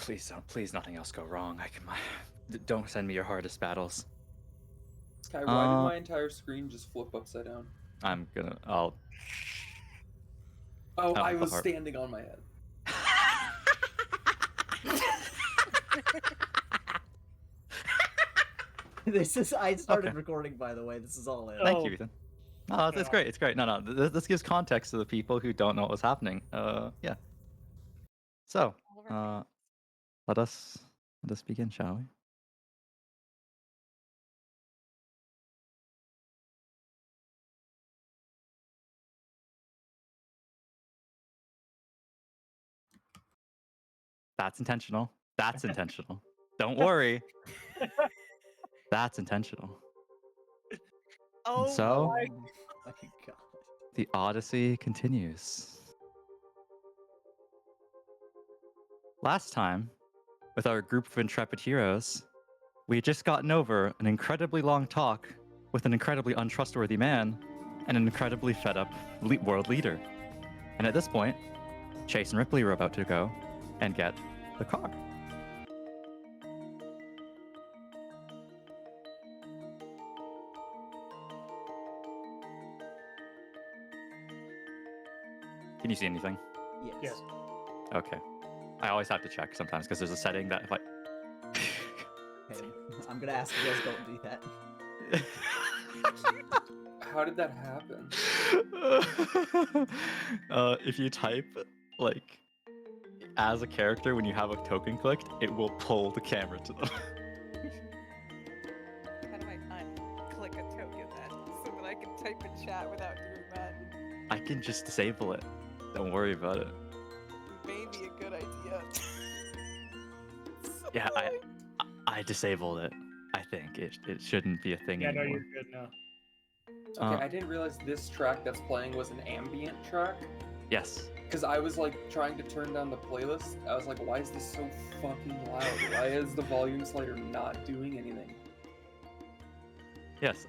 please nothing else go wrong. Don't send me your hardest battles. Sky, why did my entire screen just flip upside down? I'll. Oh, I'll I have the was heart. standing on my head. I started Okay. recording, by the way. This is all in. Thank you, Ethan. No, it's great. It's great. No. This gives context to the people who don't know what was happening. Yeah. So, let us begin, shall we? That's intentional. That's intentional. Don't worry. That's intentional. Oh So, my God. the Odyssey continues. Last time, with our group of intrepid heroes, we had just gotten over an incredibly long talk with an incredibly untrustworthy man and an incredibly fed up world leader. And at this point, Chase and Ripley were about to go and get the car. Can you see anything? Yes. Okay. I always have to check sometimes because there's a setting that if I... Okay. I'm gonna ask you guys don't do that. How did that happen? If you type, like, as a character, when you have a token clicked, it will pull the camera to them. How do I unclick a token then so that I can type in chat without doing that? I can just disable it. Don't worry about it. Maybe a good idea. Yeah, I disabled it. I think it shouldn't be a thing anymore. Yeah, no, you're good now. Okay, I didn't realize this track that's playing was an ambient track. Yes. Because I was like trying to turn down the playlist. I was like, why is this so fucking loud? Why is the volume slider not doing anything? Yes.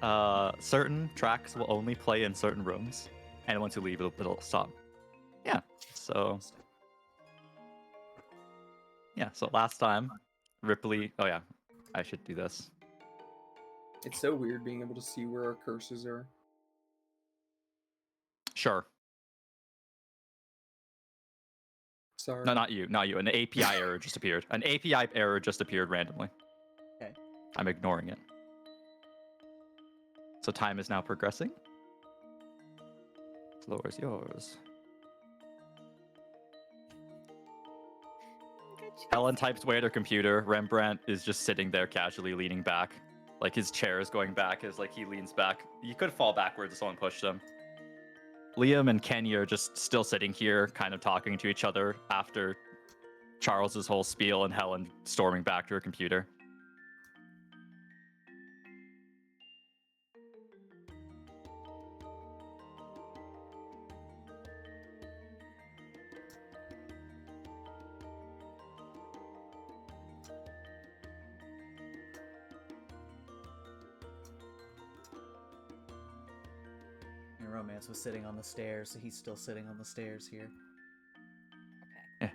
Certain tracks will only play in certain rooms, and once you leave, it'll stop. Yeah. So. Yeah. So last time, Ripley. Oh yeah, I should do this. It's so weird being able to see where our cursors are. Sure. Sorry. No, not you. Not you. An API error just appeared. An API error just appeared randomly. Okay. I'm ignoring it. So time is now progressing. Floor is yours. Ellen types away at her computer. Rembrandt is just sitting there casually leaning back. Like his chair is going back as like he leans back. You could fall backwards if someone pushed him. Liam and Kenny are just still sitting here, kind of talking to each other after Charles's whole spiel and Helen storming back to her computer. And Romance was sitting on the stairs, so he's still sitting on the stairs here. Yeah.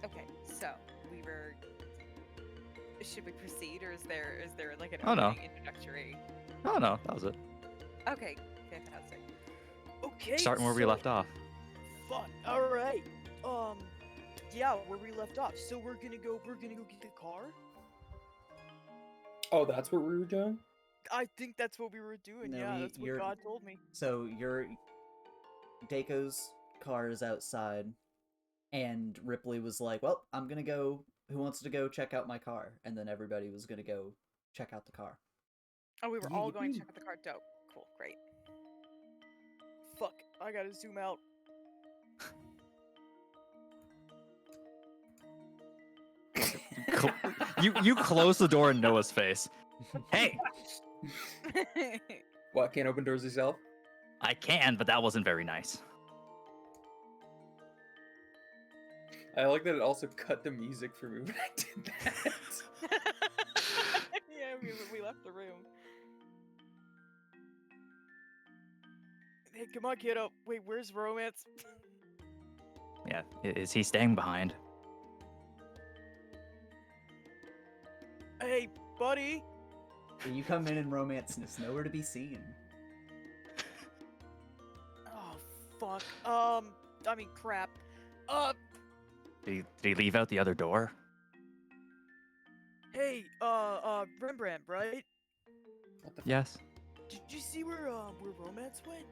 Okay, so we were. Should we proceed, or is there like an introductory? Oh no, that was it. Okay, fantastic. Okay, Starting where we left off. Fun. All right. Yeah, where we left off. So we're gonna go get the car. Oh, that's what we were doing? I think that's what we were doing. No, yeah, that's what God told me. So Daco's car is outside, and Ripley was like, "Well, I'm gonna go. Who wants to go check out my car?" And then everybody was gonna go check out the car. Oh, we were all going to check out the car. Dope. Cool. Great. Fuck. I gotta zoom out. You close the door in Noah's face. Hey! What, can't open doors yourself? I can, but that wasn't very nice. I like that it also cut the music for me when I did that. Yeah, we left the room. Hey, come on, kiddo. Wait, where's Romance? Yeah, is he staying behind? Hey, buddy. You come in and Romance is nowhere to be seen. Oh, fuck. I mean, crap. Did he leave out the other door? Hey, Rembrandt, right? What the Yes. Did you see where Romance went?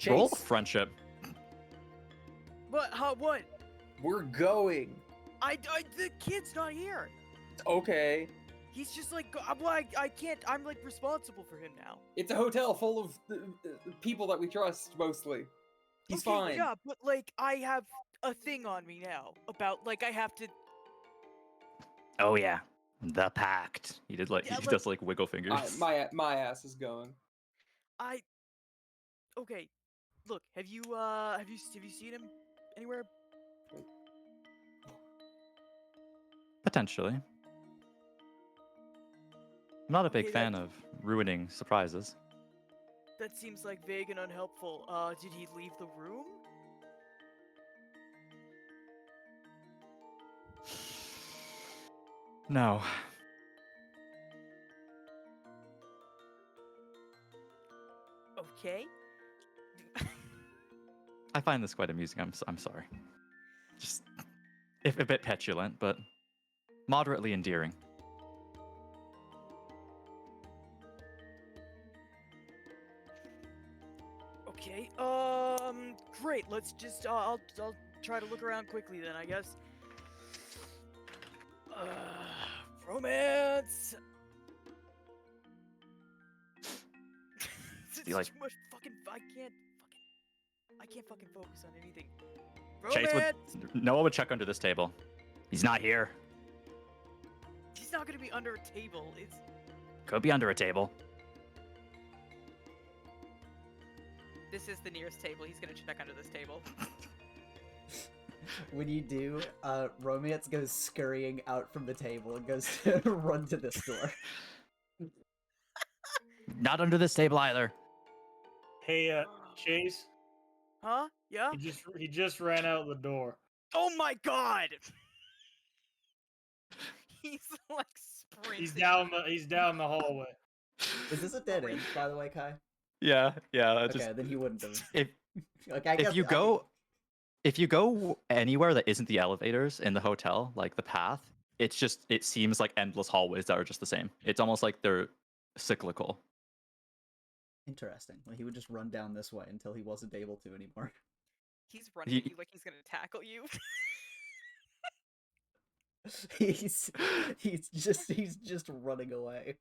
Roll Chase, friendship. What? What? we're going. The kid's not here. Okay. He's just like, I can't, I'm like responsible for him now. It's a hotel full of people that we trust, mostly. He's Okay, fine. yeah, but like, I have a thing on me now about, like, I have to, Oh yeah, the pact. He did like Yeah, he like- does like wiggle fingers. My ass is going. okay, look, have you seen him anywhere? Potentially. I'm not a big Okay, fan of ruining surprises. That seems like vague and unhelpful. Did he leave the room? No. Okay. I find this quite amusing. I'm sorry. Just if a bit petulant, but moderately endearing. Okay, great, let's just, I'll try to look around quickly then, I guess. Romance! It's You like- too much fucking, I can't fucking focus on anything. Chase Romance! would Noah would check under this table. He's not here. He's not gonna be under a table, Could be under a table. This is the nearest table. He's gonna check under this table. When you do, Romance goes scurrying out from the table and goes to run to this door. Not under this table either. Hey, Chase. Huh? Yeah? He just ran out the door. Oh my god! He's like sprinting. He's down the hallway. Is this a dead end, by the way, Kai? Yeah. Okay, then he wouldn't have. If Like, I guess, if you go anywhere that isn't the elevators in the hotel, like the path, it seems like endless hallways that are just the same. It's almost like they're cyclical. Interesting. Well, he would just run down this way until he wasn't able to anymore. He's running at you like he's gonna tackle you. he's just running away.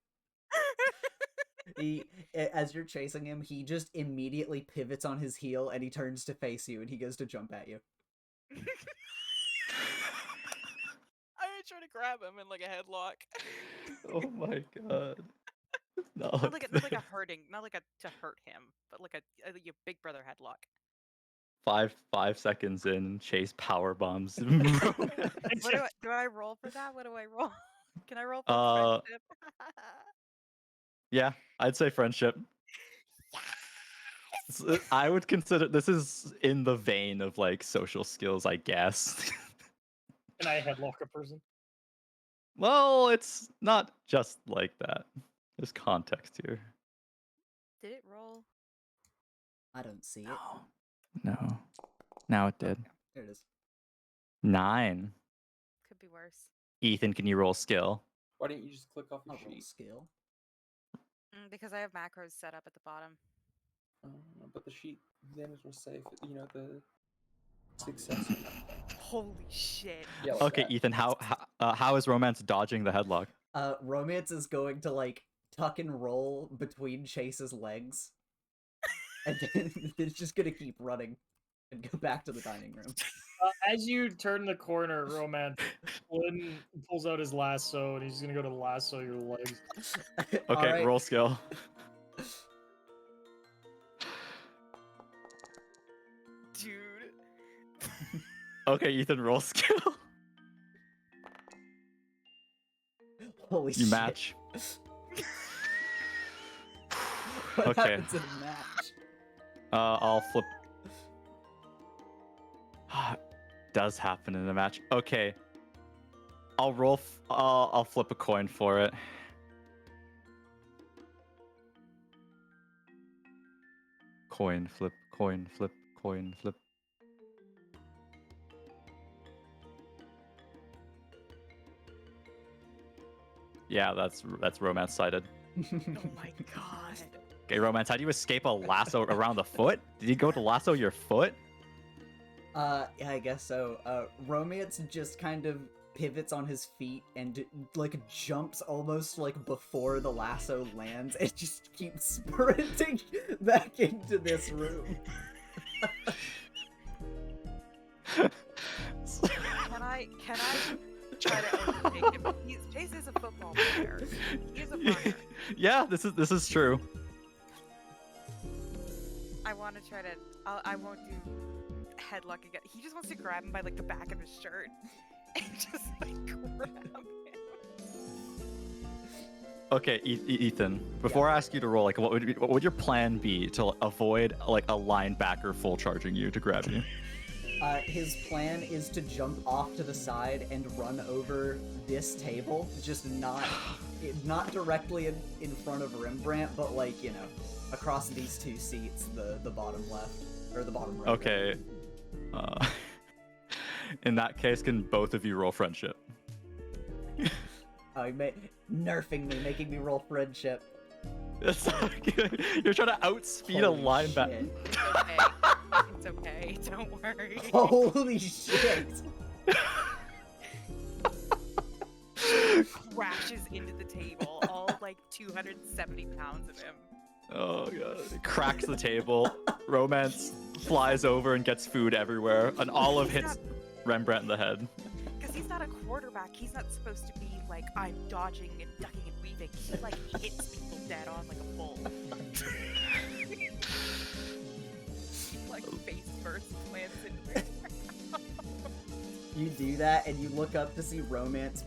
As you're chasing him, he just immediately pivots on his heel and he turns to face you and he goes to jump at you. I'm gonna try to grab him in like a headlock. Oh my god. No. Not like a hurting, not like a to hurt him, but like a your big brother headlock. 5 seconds in, Chase power bombs. Do I roll for that? What do I roll? Can I roll for friendship? Yeah, I'd say friendship. I would consider this is in the vein of like social skills, I guess. Can I headlock a person? Well, it's not just like that. There's context here. Did it roll? I don't see it. No. Now it did. There it is. 9. Could be worse. Ethan, can you roll skill? Why didn't you just click off your I'll roll sheet? skill. Because I have macros set up at the bottom. But the sheet then will say, the successor. Holy shit. Yeah, like Okay, that. Ethan, how is Romance dodging the headlock? Romance is going to like tuck and roll between Chase's legs, and then it's just gonna keep running and go back to the dining room. As you turn the corner, Romance Flynn pulls out his lasso and he's gonna go to lasso your legs. Okay, Alright. roll skill. Dude. Okay, Ethan, roll skill. Holy You shit. match. What Okay. happens in a match? I'll flip does happen in a match. Okay. I'll roll. I'll flip a coin for it. Coin flip, coin flip, coin flip. Yeah, that's romance sided. Oh my god. Okay, romance. How do you escape a lasso around the foot? Did you go to lasso your foot? Yeah, I guess so. Romance just kind of pivots on his feet and like jumps almost like before the lasso lands and just keeps sprinting back into this room. Can I try to overtake him? Chase is a football player. He is a runner. Yeah, this is true. I want to try to. I won't do headlock again. He just wants to grab him by like the back of his shirt and just like grab him. Okay, Ethan. Before I ask you to roll, like, what would your plan be to avoid like a linebacker full charging you to grab you? His plan is to jump off to the side and run over this table, just not directly in front of Rembrandt, but like, you know, across these two seats, the bottom left or the bottom right. Okay. In that case, can both of you roll friendship? Oh, nerfing me, making me roll friendship. It's so good. You're trying to outspeed a Holy linebacker. It's okay. It's okay. Don't worry. Holy shit! Crashes into the table, all like 270 pounds of him. Oh god. It cracks the table. Romance flies over and gets food everywhere. An olive hits Rembrandt in the head. Because he's not a quarterback. He's not supposed to be like, I'm dodging and ducking and weaving. He like hits people dead on like a bull. Like face first plants into their You do that, and you look up to see Romance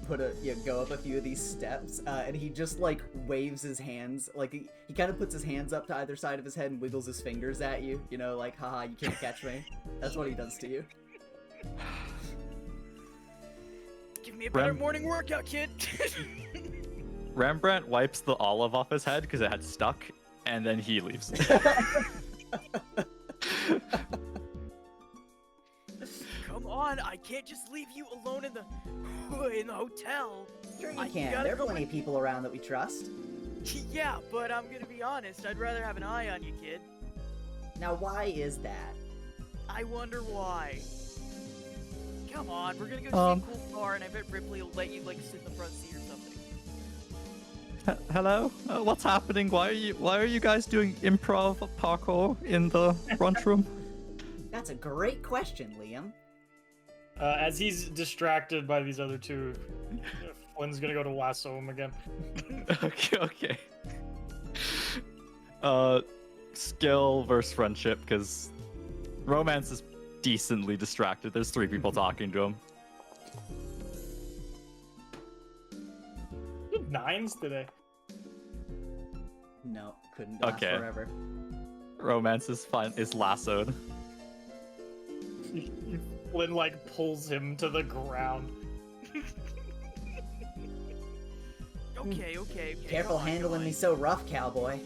go up a few of these steps, and he just like waves his hands, like he kind of puts his hands up to either side of his head and wiggles his fingers at you, you know, like, haha, you can't catch me. That's what he does to you. Give me a better morning workout, kid. Rembrandt wipes the olive off his head because it had stuck, and then he leaves. Come on, I can't just leave you alone in the hotel. Sure you I can. gotta There are go plenty of people around that we trust. Yeah, but I'm gonna be honest, I'd rather have an eye on you, kid. Now, why is that? I wonder why. Come on, we're gonna go see a cool car, and I bet Ripley will let you like sit in the front seat or something. Hello? What's happening? Why are you guys doing improv parkour in the front room? That's a great question, Liam. As he's distracted by these other two, Flynn's gonna go to lasso him again. Okay. Skill versus friendship, because romance is decently distracted. There's 3 people talking to him. Good 9s today. No, couldn't last Okay. forever. Romance is lassoed. Flynn like pulls him to the ground. Okay. Careful come on, handling come me on. so rough, cowboy.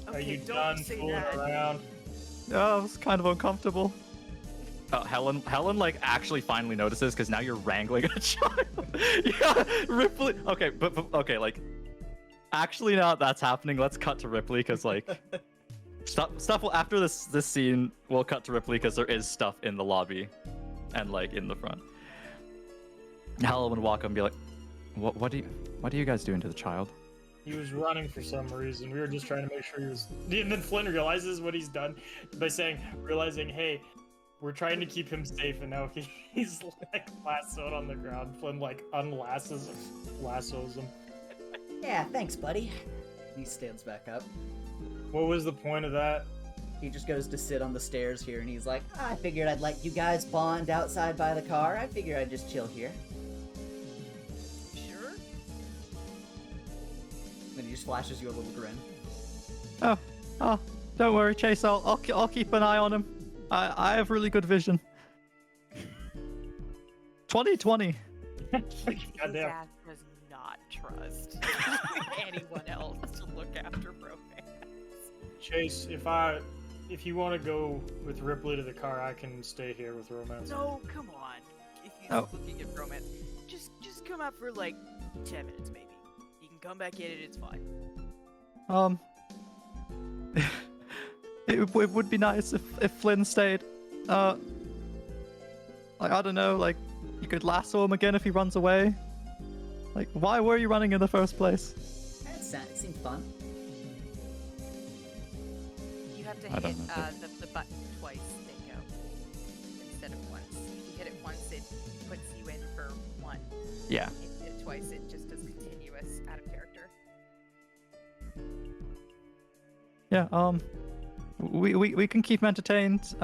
Are Okay, you don't done say fooling that. around? Oh, it's kind of uncomfortable. Helen like actually finally notices because now you're wrangling a child. Yeah, Ripley. Okay, but okay, like actually now that's happening. Let's cut to Ripley because like stuff will, after this scene we'll cut to Ripley because there is stuff in the lobby and like in the front. Helen would walk up and be like, "What are you guys doing to the child?" He was running for some reason. We were just trying to make sure he was. And then Flynn realizes what he's done by realizing, hey, we're trying to keep him safe, and now he's like lassoed on the ground. Flynn like lassos him. Yeah, thanks, buddy. He stands back up. What was the point of that? He just goes to sit on the stairs here, and he's like, I figured I'd let you guys bond outside by the car. I figured I'd just chill here. Sure. Then he just flashes you a little grin. Oh, don't worry, Chase. I'll keep an eye on him. I have really good vision. 2020. His Goddamn. ass does not trust anyone else to look after romance. Chase, if you want to go with Ripley to the car, I can stay here with romance. No, come on. If he's Oh. looking at romance, just come out for like 10 minutes maybe. You can come back in and it's fine. It would be nice if Flynn stayed. Like, I don't know, like, you could lasso him again if he runs away. Like, why were you running in the first place? It seemed fun. You have to I don't hit know. the button twice, they go, instead of once. If you hit it once, it puts you in for one. Yeah. If you hit it twice, it just does continuous out of character. Yeah, we can keep him entertained.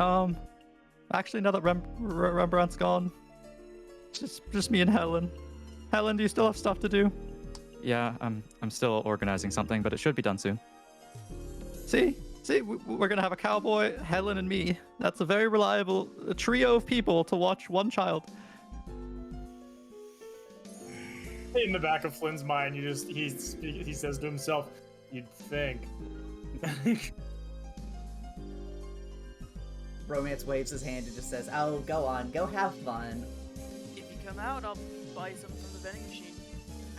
Actually, now that Rembrandt's gone, just me and Helen. Helen, do you still have stuff to do? Yeah, I'm still organizing something, but it should be done soon. See, we're gonna have a cowboy, Helen, and me. That's a very reliable trio of people to watch one child. In the back of Flynn's mind, he says to himself, "You'd think." Romance waves his hand and just says, "Oh, go on, go have fun. If you come out, I'll buy something from the vending machine.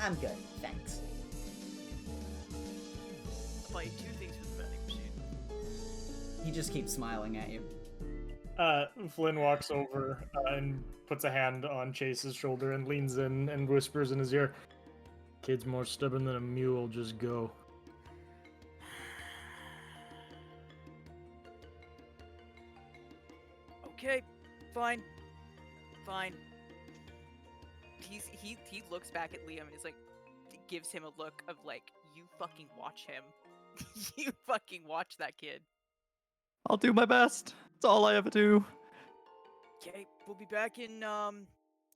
I'm good, thanks." I'll buy you 2 things from the vending machine. He just keeps smiling at you. Flynn walks over and puts a hand on Chase's shoulder and leans in and whispers in his ear, "Kid's more stubborn than a mule, just go." Okay, fine. Fine. He looks back at Liam and he's like, gives him a look of like, you fucking watch him. You fucking watch that kid. I'll do my best. It's all I ever do. Okay, we'll be back in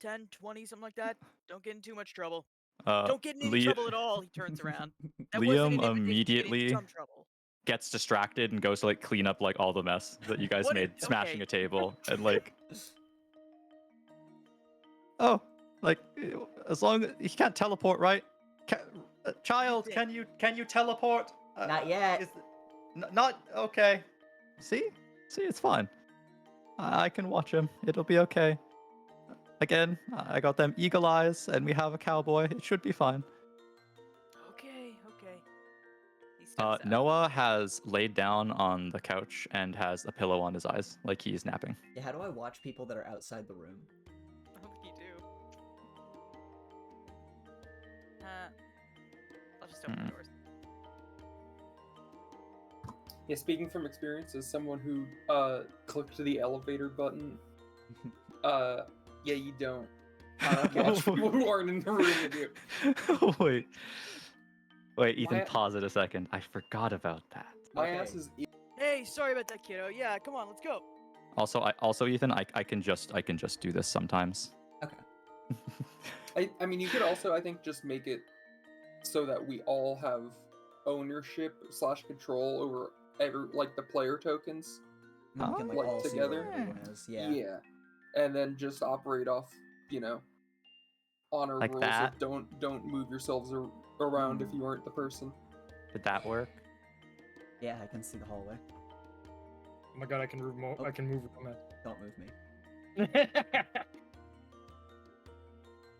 10, 20, something like that. Don't get in too much trouble. Uh, Don't get in any trouble at all. He turns around. That wasn't an Liam invitation to get in immediately some trouble. gets distracted and goes to like clean up like all the mess that you guys What made, is- smashing okay. a table and like. Oh, like as long as he can't teleport, right? Child, did. can you teleport? Not yet. Not okay. See, it's fine. I can watch him. It'll be okay. Again, I got them eagle eyes, and we have a cowboy. It should be fine. Okay. He steps out. Noah has laid down on the couch and has a pillow on his eyes, like he's napping. Yeah, how do I watch people that are outside the room? I don't think you do. I'll just open the doors. Yeah, speaking from experience, as someone who clicked the elevator button, yeah, you don't watch people who aren't in the room with you. Wait, Ethan, My- pause it a second. I forgot about that. My Okay. ass is. Hey, sorry about that, kiddo. Yeah, come on, let's go. Also, Ethan, I can just do this sometimes. I mean, you could also, I think, just make it so that we all have ownership / control over like the player tokens. We can like Like, all see together? where everyone is. Yeah. And then just operate off, honor Like rules that? of don't move yourselves around if you aren't the person. Did that work? Yeah, I can see the hallway. Oh my god, I can move romance. Don't move me.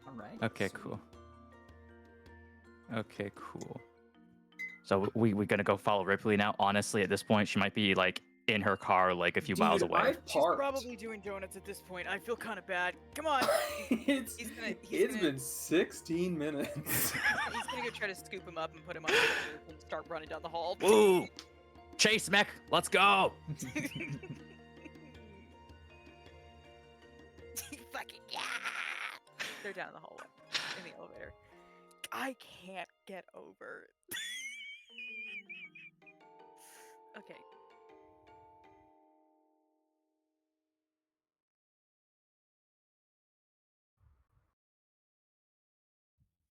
All right. Okay, sweet. cool. Okay, cool. So we gonna go follow Ripley now? Honestly, at this point, she might be like in her car, like a few miles Dude, away. I've She's parked. probably doing donuts at this point. I feel kind of bad. Come on. it's He's gonna been 16 minutes. He's gonna go try to scoop him up and put him on the roof and start running down the hall. Woo! Chase mech, let's go! Fucking yeah! They're down the hallway in the elevator. I can't get over. Okay.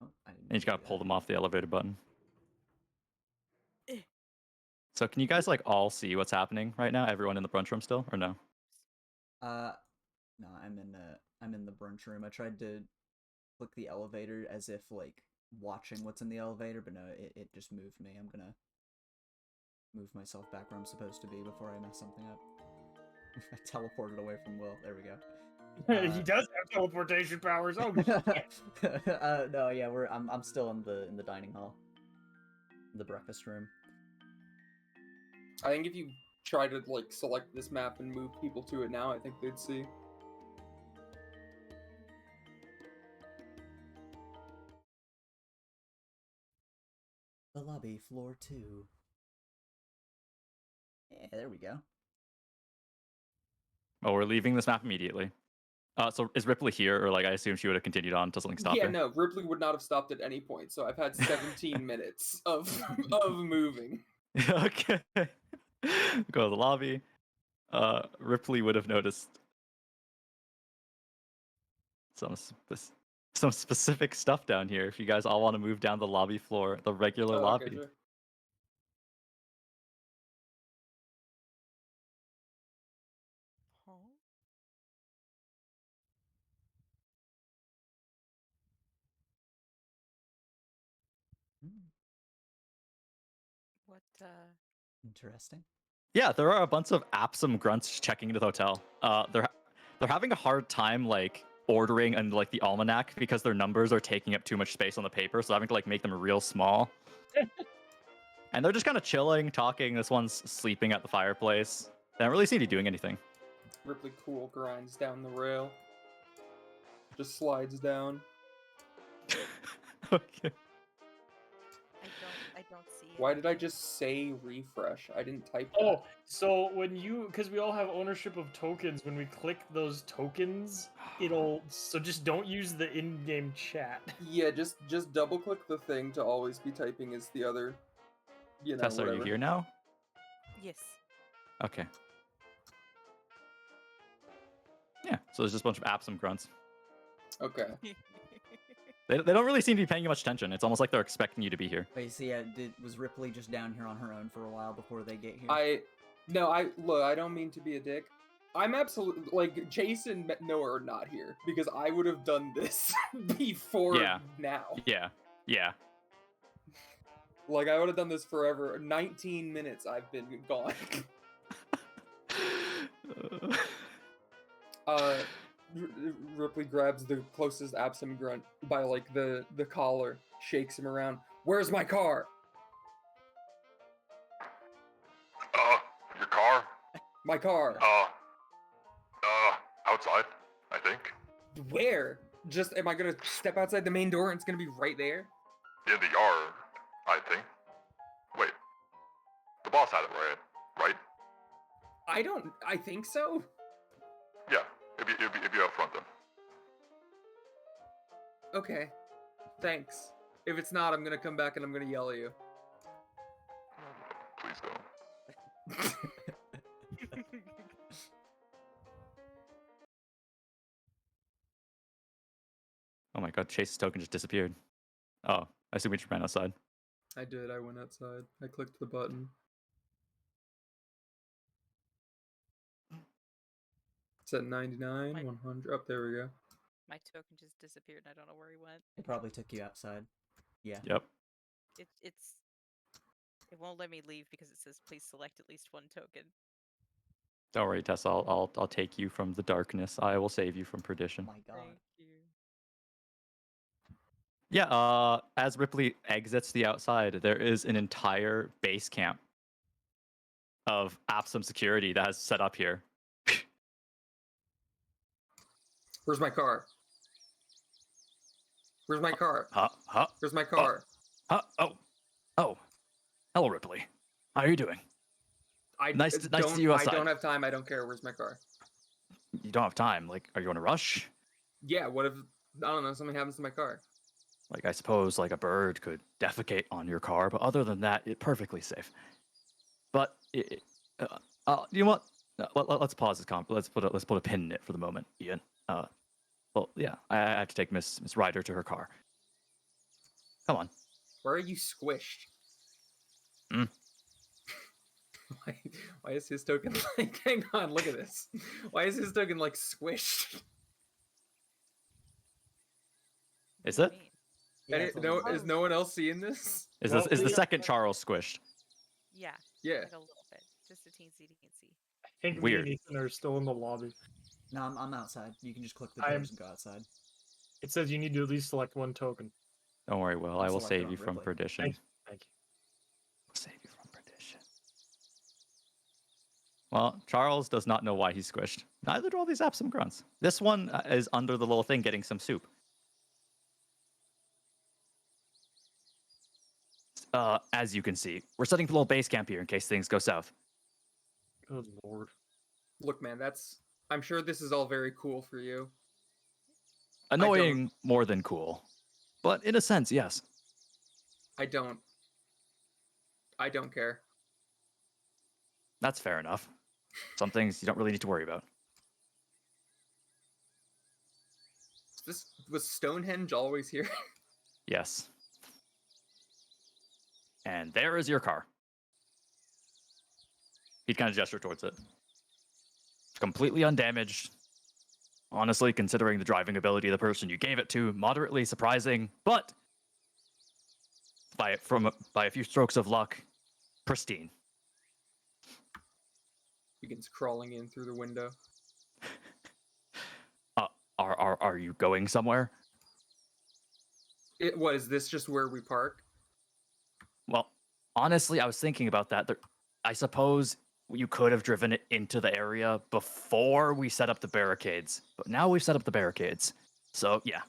Oh, I didn't And you just gotta do pull that. them off the elevator button. Eh. So can you guys like all see what's happening right now? Everyone in the brunch room still, or no? No, I'm in the brunch room. I tried to click the elevator as if like watching what's in the elevator, but no, it just moved me. I'm gonna move myself back where I'm supposed to be before I mess something up. I teleported away from Will. There we go. He does have teleportation powers. Oh shit. No, yeah, I'm still in the dining hall, the breakfast room. I think if you try to like select this map and move people to it now, I think they'd see. The lobby, floor 2. Yeah, there we go. Oh, we're leaving this map immediately. So is Ripley here, or like I assume she would have continued on until something stopped Yeah, her? no, Ripley would not have stopped at any point. So I've had 17 minutes of of moving. Okay. Go to the lobby. Ripley would have noticed some specific stuff down here. If you guys all want to move down the lobby floor, the regular Okay, lobby. sure. Huh? Hmm, What, interesting. Yeah, there are a bunch of Apsum grunts checking into the hotel. They're having a hard time like ordering and like the almanac because their numbers are taking up too much space on the paper, so having to like make them real small. And they're just kind of chilling, talking. This one's sleeping at the fireplace. They don't really seem to be doing anything. Ripley cool grinds down the rail. Just slides down. Okay. I don't see it. Why did I just say refresh? I didn't type that. Oh, so when because we all have ownership of tokens, when we click those tokens, so just don't use the in-game chat. Yeah, just double click the thing to always be typing as the other. You know, Tessa, are whatever. you here now? Yes. Okay. Yeah, so there's just a bunch of Apsum grunts. Okay. They don't really seem to be paying you much attention. It's almost like they're expecting you to be here. Wait, so yeah, was Ripley just down here on her own for a while before they get here? I don't mean to be a dick. I'm absolutely like Chase and Noah are not here because I would have done this before Yeah. now. Yeah. Like I would have done this forever. 19 minutes I've been gone. Ripley grabs the closest Apsum grunt by like the collar, shakes him around. Where's my car? Your car? My car. Outside, I think. Where? Just am I gonna step outside the main door and it's gonna be right there? In the yard, I think. Wait. The boss had it right? I think so. Yeah, it'd be up front then. Okay. Thanks. If it's not, I'm gonna come back and I'm gonna yell at you. Please don't. Oh my god, Chase's token just disappeared. Oh, I assume we just ran outside. I did. I went outside. I clicked the button. It's at 99, My- 100. Up there we go. My token just disappeared and I don't know where he went. It probably took you outside. Yeah. Yep. It won't let me leave because it says please select at least one token. Don't worry, Tessa. I'll take you from the darkness. I will save you from Oh perdition. my god. Thank you. Yeah. As Ripley exits the outside, there is an entire base camp of Apsum security that has set up here. Where's my car? Where's my car? Huh? Where's my car? Huh? Oh. Hello, Ripley. How are you doing? Nice to see you outside. I don't have time. I don't care. Where's my car? You don't have time. Like, are you in a rush? Yeah. What if I don't know? Something happens to my car. Like, I suppose like a bird could defecate on your car, but other than that, it's perfectly safe. But you know what? Let's pause this comp. Let's put a pin in it for the moment, Ian. Well, yeah, I have to take Miss Ryder to her car. Come on. Where are you squished? Why is his token like? Hang on, look at this. Why is his token like squished? Is What it? do you mean? Yeah, Any, it's a no, little is no one else seeing this? Is No, this is the Leo- second Charles squished? Yeah, Yeah. like a little bit, just a teensy teensy. I think me Weird. and Ethan are still in the lobby. No, I'm outside. You can just click the I'm- doors and go outside. It says you need to at least select one token. Don't worry, Will. I'm I will selected save on you from Ripley. perdition. Thank you. Save you from perdition. Well, Charles does not know why he's squished. Neither do all these Epsom grunts. This one is under the little thing getting some soup. As you can see, we're setting up a little base camp here in case things go south. Good lord. Look, man, that's. I'm sure this is all very cool for you. Annoying more than cool. But in a sense, yes. I don't care. That's fair enough. Some things you don't really need to worry about. This was Stonehenge always here. Yes. And there is your car. He'd kind of gesture towards it. It's completely undamaged. Honestly, considering the driving ability of the person you gave it to, moderately surprising, but by a few strokes of luck, pristine. Begins crawling in through the window. Are you going somewhere? What is this? Just where we park? Well, honestly, I was thinking about that. I suppose you could have driven it into the area before we set up the barricades, but now we've set up the barricades. So, yeah.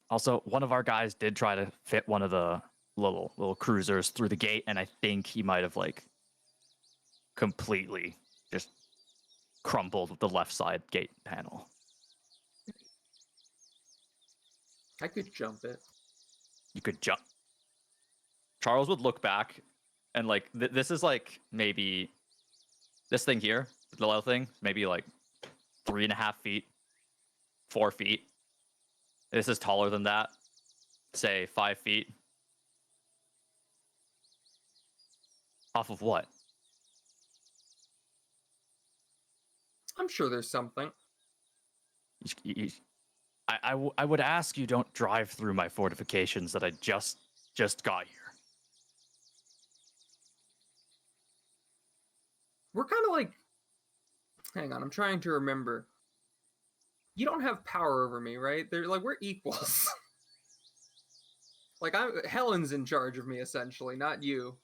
Also, one of our guys did try to fit one of the little cruisers through the gate, and I think he might have like completely just crumpled the left side gate panel. I could jump it. You could jump. Charles would look back, and like this is like maybe this thing here, the little thing, maybe like 3.5 feet, 4 feet. This is taller than that, say 5 feet. Off of what? I'm sure there's something. I would ask you don't drive through my fortifications that I just got here. We're kind of like. Hang on, I'm trying to remember. You don't have power over me, right? They're like we're equals. Like Helen's in charge of me essentially, not you.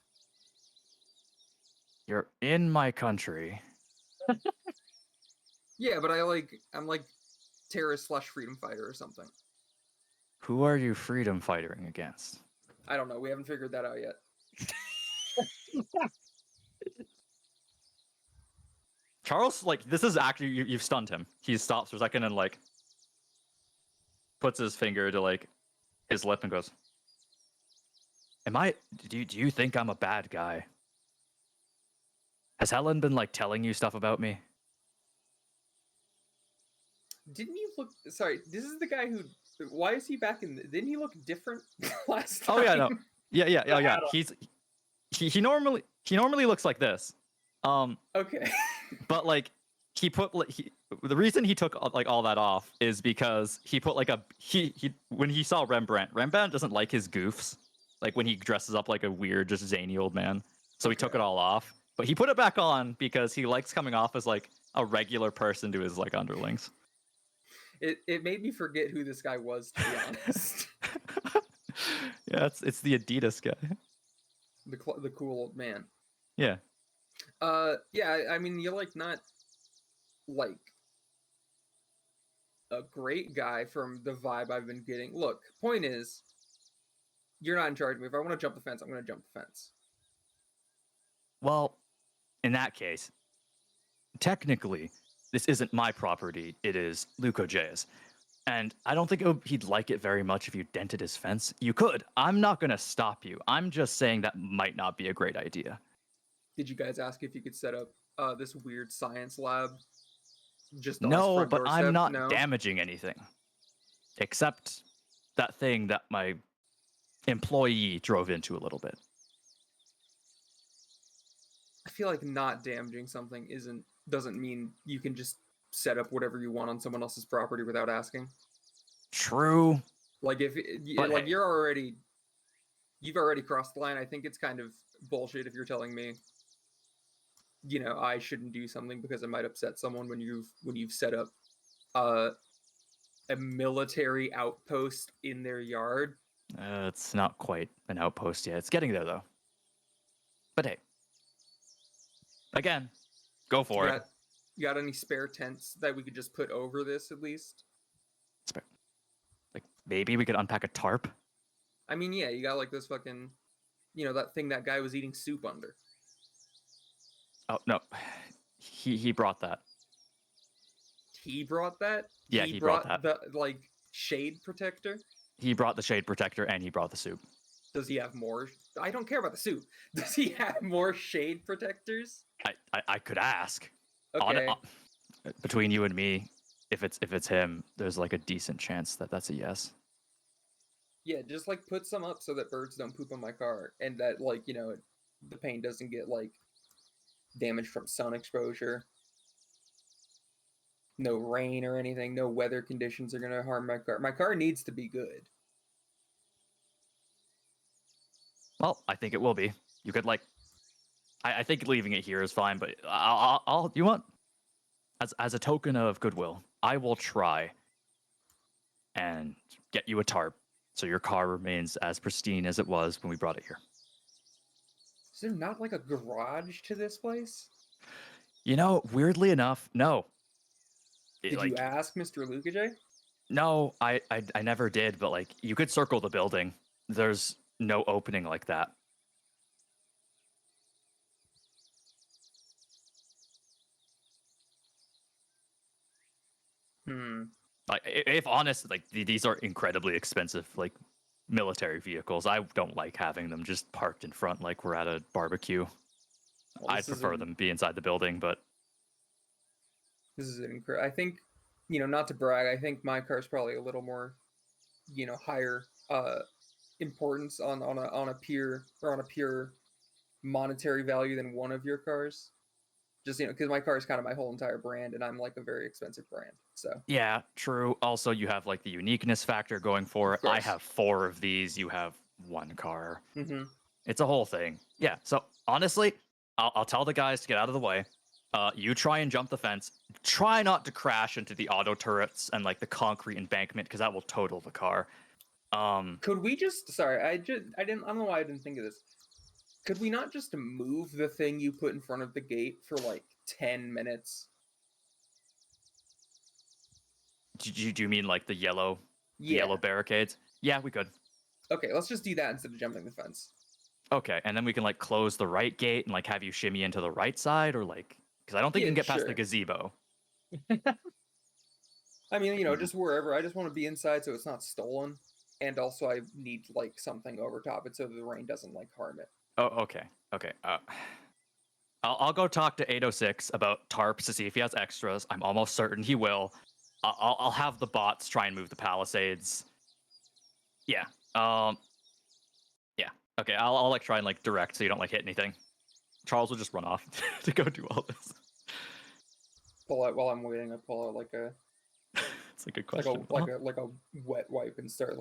You're in my country. Yeah, but I'm like terrorist / freedom fighter or something. Who are you freedom fighting against? I don't know. We haven't figured that out yet. Charles, like, this is actually, you've stunned him. He stops for a second and, like, puts his finger to, like, his lip and goes, do you think I'm a bad guy? Has Helen been, like, telling you stuff about me? Didn't you look? Sorry, this is the guy who. Why is he back in? Didn't he look different last time? Oh, yeah, no. Yeah. He normally looks like this. Okay. But like the reason he took like all that off is because he put like he when he saw Rembrandt doesn't like his goofs, like when he dresses up like a weird just zany old man, so he took it all off, but he put it back on because he likes coming off as like a regular person to his like underlings. It made me forget who this guy was, to be honest. Yeah, it's the Adidas guy. The cool old man. Yeah. Yeah, I mean, you're like not like a great guy from the vibe I've been getting. Look, point is, you're not in charge of me. If I want to jump the fence, I'm going to jump the fence. Well, in that case, technically, this isn't my property. It is Luco J's. And I don't think he'd like it very much if you dented his fence. You could. I'm not going to stop you. I'm just saying that might not be a great idea. Did you guys ask if you could set up this weird science lab? Just on his No, front but I'm doorstep? not No? damaging anything. Except that thing that my employee drove into a little bit. I feel like not damaging something doesn't mean you can just set up whatever you want on someone else's property without asking. True. Like if But like hey. you've already crossed the line. I think it's kind of bullshit if you're telling me, I shouldn't do something because it might upset someone when you've set up a military outpost in their yard. It's not quite an outpost yet. It's getting there though. But hey, again, go for it. You got any spare tents that we could just put over this at least? Like maybe we could unpack a tarp. I mean, yeah, you got like this fucking, that thing that guy was eating soup under. Oh no, he brought that. He brought that? Yeah, he brought that. The shade protector? He brought the shade protector and he brought the soup. Does he have more? I don't care about the soup. Does he have more shade protectors? I could ask. Okay. Between you and me, if it's him, there's like a decent chance that that's a yes. Yeah, just put some up so that birds don't poop on my car, and that the paint doesn't get damage from sun exposure. No rain or anything. No weather conditions are gonna harm my car. My car needs to be good. Well, I think it will be. You could I think leaving it here is fine, but I'll you want as a token of goodwill, I will try and get you a tarp so your car remains as pristine as it was when we brought it here. Is there not a garage to this place? Weirdly enough, no. Did you ask Mr. Lukaje? No, I never did, but you could circle the building. There's no opening like that. If honest, these are incredibly expensive, military vehicles. I don't like having them just parked in front like we're at a barbecue. Well, I'd prefer them be inside the building, but this is incredible. I think, not to brag, I think my car's probably a little more, higher importance on a pure monetary value than one of your cars. Just because my car is kind of my whole entire brand, and I'm a very expensive brand. So yeah, true. Also, you have the uniqueness factor going for it. I have 4 of these. You have 1 car. Mm-hmm. It's a whole thing. Yeah. So honestly, I'll tell the guys to get out of the way. You try and jump the fence. Try not to crash into the auto turrets and the concrete embankment because that will total the car. Could we just? Sorry, I don't know why I didn't think of this. Could we not just move the thing you put in front of the gate for 10 minutes? Do you mean the yellow, yellow barricades? Yeah, we could. Okay, let's just do that instead of jumping the fence. Okay, and then we can close the right gate and have you shimmy into the right side, or because I don't think you can get past the gazebo. I mean, just wherever. I just want to be inside so it's not stolen, and also I need something over top it so that the rain doesn't harm it. Oh, okay. I'll go talk to 806 about tarps to see if he has extras. I'm almost certain he will. I'll have the bots try and move the palisades. Yeah. Yeah. Okay. I'll try and direct so you don't hit anything. Charles will just run off to go do all this. Pull out while I'm waiting. I pull out It's a good question. Like a wet wipe and start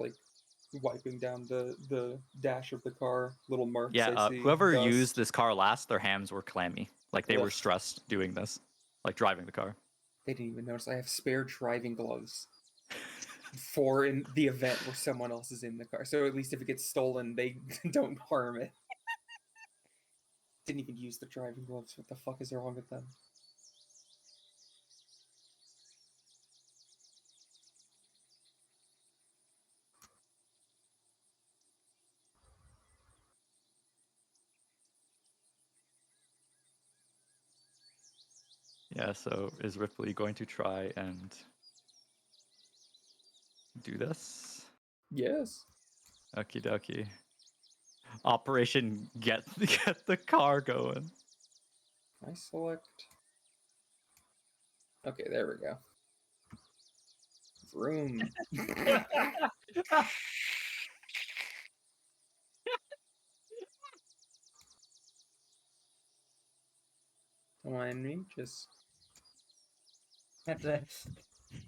wiping down the dash of the car, little marks. Yeah, whoever used this car last, their hands were clammy. They were stressed doing this, driving the car. They didn't even notice I have spare driving gloves for in the event where someone else is in the car. So at least if it gets stolen, they don't harm it. Didn't even use the driving gloves. What the fuck is wrong with them? Yeah, so is Ripley going to try and do this? Yes. Okie dokie. Operation get the car going. I select. Okay, there we go. Vroom. Don't mind me, just Have to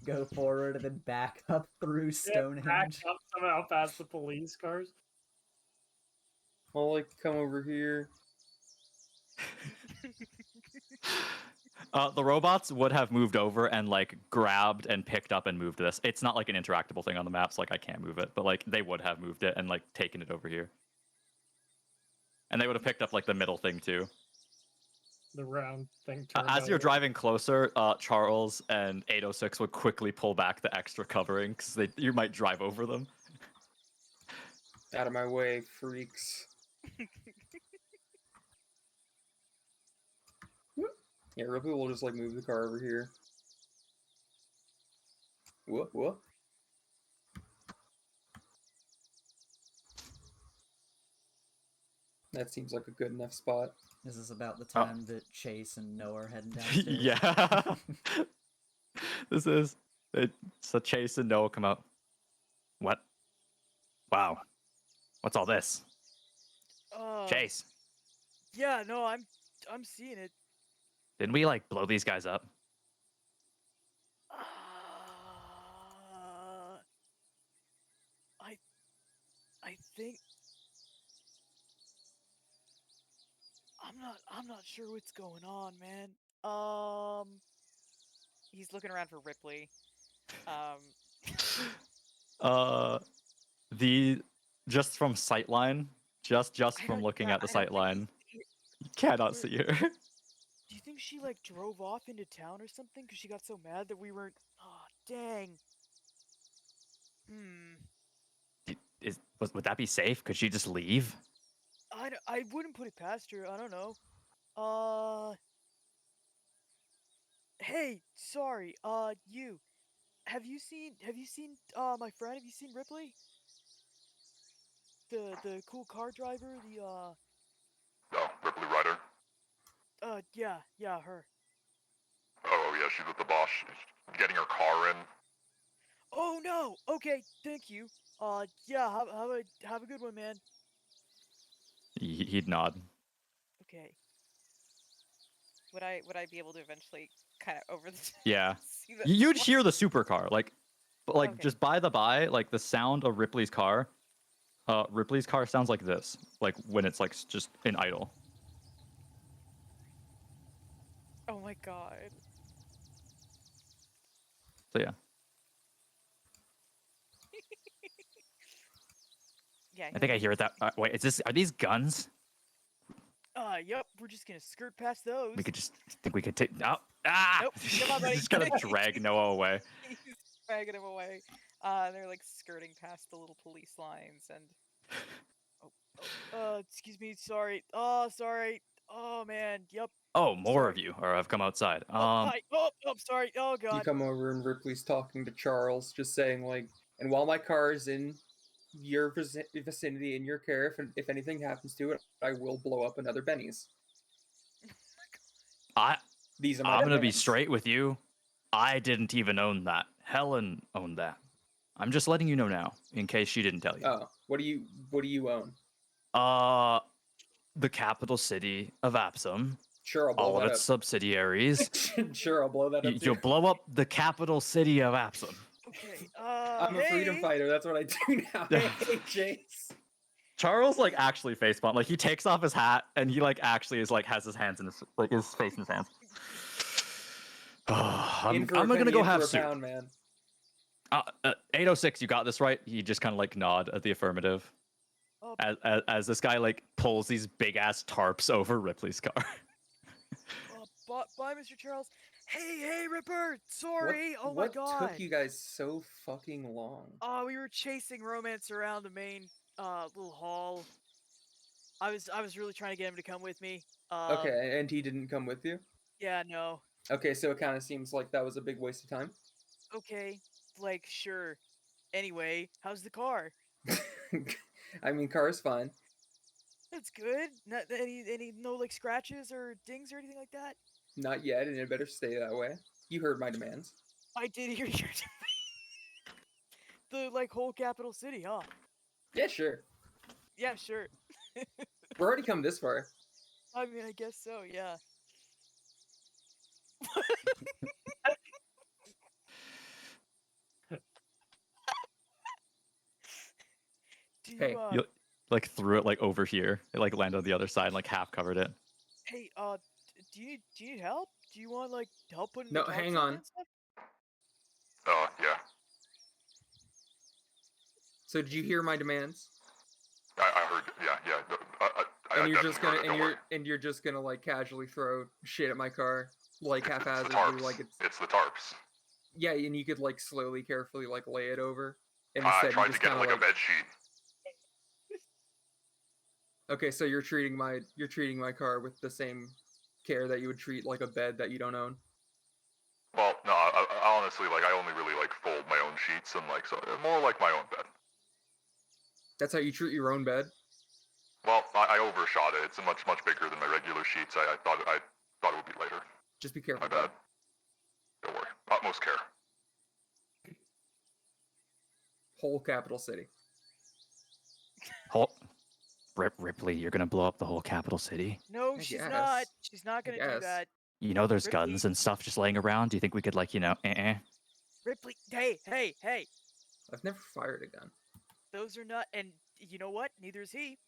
go forward and then back up through Back Stonehenge. up somehow past the police cars. I'll like come over here. The robots would have moved over and like grabbed and picked up and moved this. It's not like an interactable thing on the maps, like I can't move it, but like they would have moved it and like taken it over here. And they would have picked up like the middle thing too. The round thing. As you're driving closer, Charles and 806 would quickly pull back the extra covering because you might drive over them. Out of my way, freaks. Yeah, Ripley will just like move the car over here. What? That seems like a good enough spot. This is about the time that Chase and Noah are heading downstairs. Yeah. This is. So Chase and Noah come out. What? Wow. What's all this? Chase, Yeah, no, I'm seeing it. didn't we like blow these guys up? I think I'm not sure what's going on, man. He's looking around for Ripley. The just from sightline, just from looking at the sightline, you cannot see her. Do you think she like drove off into town or something? Cause she got so mad that we weren't. Oh, dang. Would that be safe? Could she just leave? I wouldn't put it past her. I don't know. Hey, sorry. You. Have you seen my friend? Have you seen Ripley? The cool car driver. Oh, Ripley Ryder. Yeah, her. Oh, yeah, she's with the boss. She's getting her car in. Oh no. Okay, thank you. Yeah. Have a good one, man. He'd nod. Okay. Would I be able to eventually kind of over the Yeah. see the You'd hear the supercar, but Okay. just by the by, like the sound of Ripley's car. Ripley's car sounds like this, like when it's like just in idle. Oh my god. So yeah, Yeah. I think I hear it. Wait, are these guns? Yep. We're just gonna skirt past those. We could just think we could take. No. Ah! Nope, come on, buddy. Just kind of drag Noah away. He's dragging him away. They're like skirting past the little police lines and. Excuse me. Sorry. Oh, sorry. Oh man. Yep. Oh, more Sorry. of you have come outside. Hi. Oh, sorry. Oh You god. come over and Ripley's talking to Charles, just saying like, and while my car is in your vicinity, in your care, if anything happens to it, I will blow up another Benny's. These are my I'm gonna be demands. straight with you. I didn't even own that. Helen owned that. I'm just letting you know now, in case she didn't tell you. Oh, what do you own? The capital city of Apsum. Sure, I'll blow All of that its subsidiaries. up. Sure, I'll blow that up. You'll too. blow up the capital city of Apsum. Okay. I'm a freedom fighter. That's what I do now. Hey, Chase. Charles actually facepalm. Like he takes off his hat and he actually is has his hands in his face in his hands. I'm gonna go have soup. Pound, man. 806, you got this right. He just kind of nod at the affirmative. Oh. As this guy pulls these big ass tarps over Ripley's car. Bye, Mr. Charles. Hey, Ripper. Sorry. Oh my What god. took you guys so fucking long? We were chasing Romance around the main little hall. I was really trying to get him to come with me. Okay, and he didn't come with you? Yeah, no. Okay, so it kind of seems like that was a big waste of time. Okay, sure. Anyway, how's the car? I mean, car's fine. That's good. Not any no scratches or dings or anything like that. Not yet, and it better stay that way. You heard my demands. I did hear your the like whole capital city, huh? Yeah, sure. Yeah, sure. We're already come this far. I mean, I guess so. Yeah. Do you Hey, You like threw it like over here. It like landed on the other side and like half covered it. hey, do you need help? Do you want like help putting No, the tarps hang up on. and stuff? Yeah. So did you hear my demands? I heard. Yeah. No, I And you're definitely just gonna heard it, don't worry. and you're just gonna like casually throw shit at my car, like It's the haphazardly, tarps. like it's It's the tarps. yeah, and you could like slowly, carefully like lay it over, and I instead you tried to just get kind like of a bed sheet. okay, so you're treating my car with the same care that you would treat like a bed that you don't own. Well, no, I honestly like I only really like fold my own sheets and like so more like my own bed. That's how you treat your own bed. Well, I overshot it. It's much bigger than my regular sheets. I thought it would be lighter. Just be careful. My bad. Don't worry. Utmost care. Whole capital city. Ripley, you're gonna blow up the whole capital city. No, I she's guess. not. She's not gonna do guess. that. You know, there's Ripley- guns and stuff just laying around. Do you think we could like, Ripley, hey. I've never fired a gun. Those are not. And you know what? Neither is he.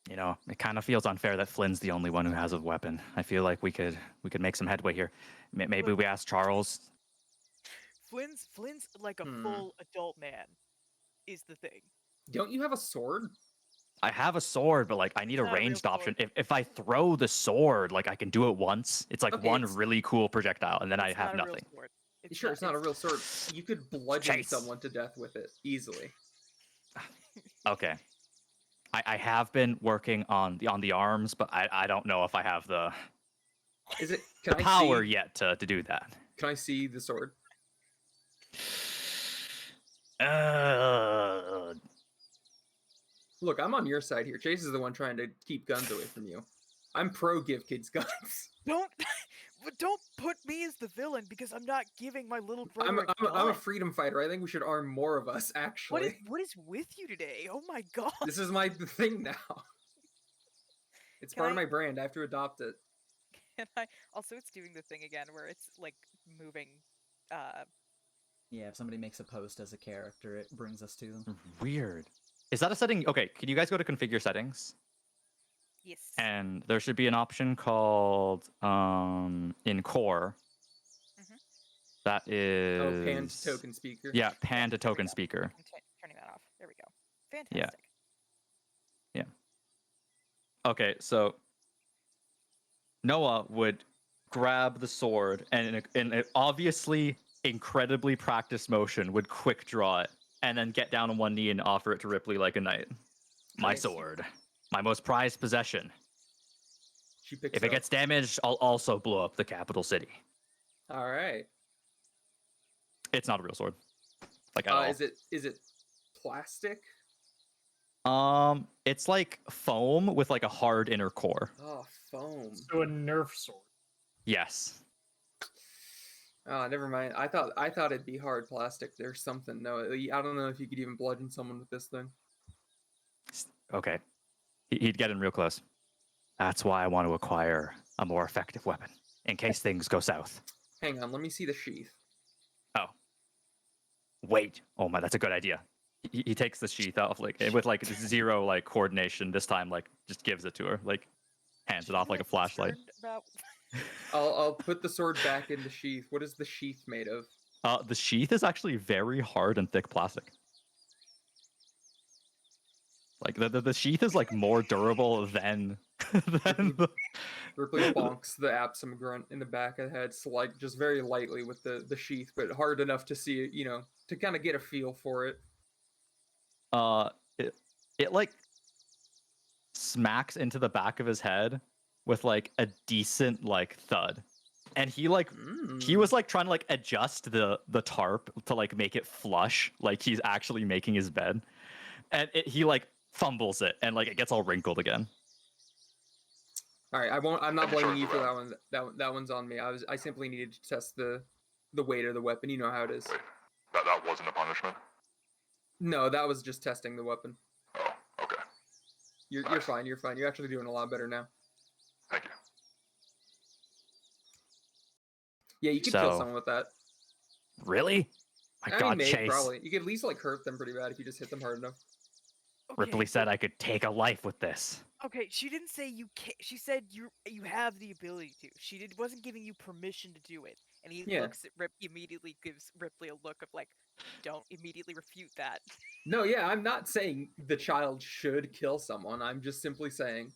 You know, it kind of feels unfair that Flynn's the only one who has a weapon. I feel like we could make some headway here. Maybe Look- we ask Charles. Flynn's like a Hmm. full adult man, is the thing. Don't you have a sword? I have a sword, but like I need a not a real ranged option. sword. If I throw the sword, like I can do it once. It's like Okay, one it's- really cool projectile, and then I It's have not a real nothing. sword. Sure, it's not a real sword. You could bludgeon Chase. someone to death with it easily. Okay. I have been working on the arms, but I don't know if I have the Is it? Can I power see? yet to do that. Can I see the sword? Look, I'm on your side here. Chase is the one trying to keep guns away from you. I'm pro give kids guns. Don't put me as the villain because I'm not giving my little brother I'm a gun. a freedom fighter. I think we should arm more of us. Actually, What is with you today? Oh my god! this is my thing now. It's Can part of I- my brand. I have to adopt it. And I also it's doing the thing again where it's like moving. Yeah, if somebody makes a post as a character, it brings us to them. Weird. Is that a setting? Okay, can you guys go to configure settings? Yes. And there should be an option called in core. Mhm. That is Oh, pan to token speaker. Yeah, pan to there we token go. speaker. I'm turning that off. There we go. Fantastic. Okay, so Noah would grab the sword and in an obviously incredibly practiced motion would quick draw it and then get down on one knee and offer it to Ripley like a knight. My Nice. sword, my most prized possession. She picks If it up. gets damaged, I'll also blow up the capital city. All right. It's not a real sword. Like at all. Is it plastic? It's like foam with like a hard inner core. Oh, foam. So a Nerf sword. Yes. Oh, never mind. I thought it'd be hard plastic. There's something. No, I don't know if you could even bludgeon someone with this thing. Okay. He'd get in real close. That's why I want to acquire a more effective weapon in case things go south. Hang on, let me see the sheath. Oh. Wait. Oh my, that's a good idea. He takes the sheath off like with like zero like coordination. This time like just gives it to her, like hands it off like a flashlight. About... I'll put the sword back in the sheath. What is the sheath made of? The sheath is actually very hard and thick plastic. Like the sheath is like more durable than the... Ripley bonks the Absum grunt in the back of the head, just very lightly with the sheath, but hard enough to see it, to kind of get a feel for it. It like smacks into the back of his head with like a decent like thud, and he was like trying to like adjust the tarp to like make it flush, like he's actually making his bed, and he like fumbles it and like it gets all wrinkled again. All right, I'm not blaming you for that Charge one. That one's on me. I simply needed to test the weight of the weapon. You know how it is. Wait, that wasn't a punishment. No, that was just testing the weapon. Oh, okay. You're Nice. fine. You're fine. You're actually doing a lot better now. Thank you. Yeah, you could kill So- someone with that. Really? My I God, mean, maybe, Chase. probably. You could at least like hurt them pretty bad if you just hit them hard enough. Okay, Ripley said I could take a life with this. Okay, she didn't say you can. She said you have the ability to. She wasn't giving you permission to do it. And he Yeah. looks at Rip. He immediately gives Ripley a look of like, don't immediately refute that. No, yeah, I'm not saying the child should kill someone. I'm just simply saying,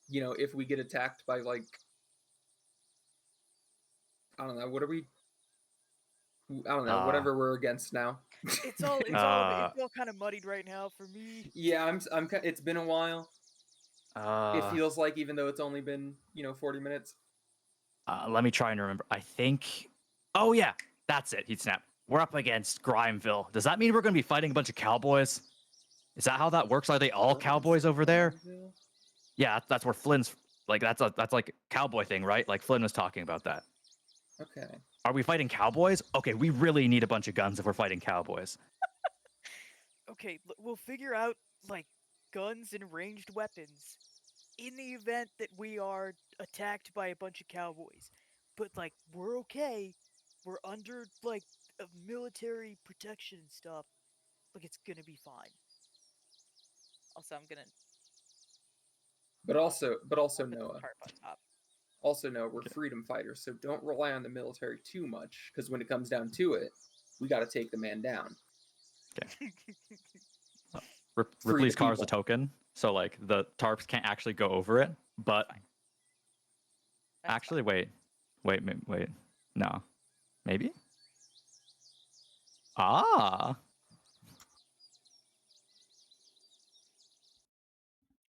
you know, if we get attacked by like, I don't know, what are we? I don't know, whatever we're against now. It's all it's all kind of muddied right now for me. Yeah, it's been a while. It Uh, feels like, even though it's only been 40 minutes. let me try and remember. I think. Oh yeah, that's it. He snapped. We're up against Grimeville. Does that mean we're going to be fighting a bunch of cowboys? Is that how that works? Are they all cowboys over there? Yeah, that's where Flynn's. Like that's like a cowboy thing, right? Like Flynn was talking about that. Okay. Are we fighting cowboys? Okay, we really need a bunch of guns if we're fighting cowboys. Okay, we'll figure out like guns and ranged weapons in the event that we are attacked by a bunch of cowboys. But like we're okay. We're under like military protection and stuff. Like it's gonna be fine. Also, I'm gonna But also put the Noah. tarp on top. Also, no, we're Okay. freedom fighters, so don't rely on the military too much, because when it comes down to it, we got to take the man down. Free Ripley's the car is a people. token, so like the tarps can't actually go over it. But Fine. That's actually, wait, no, maybe. Ah,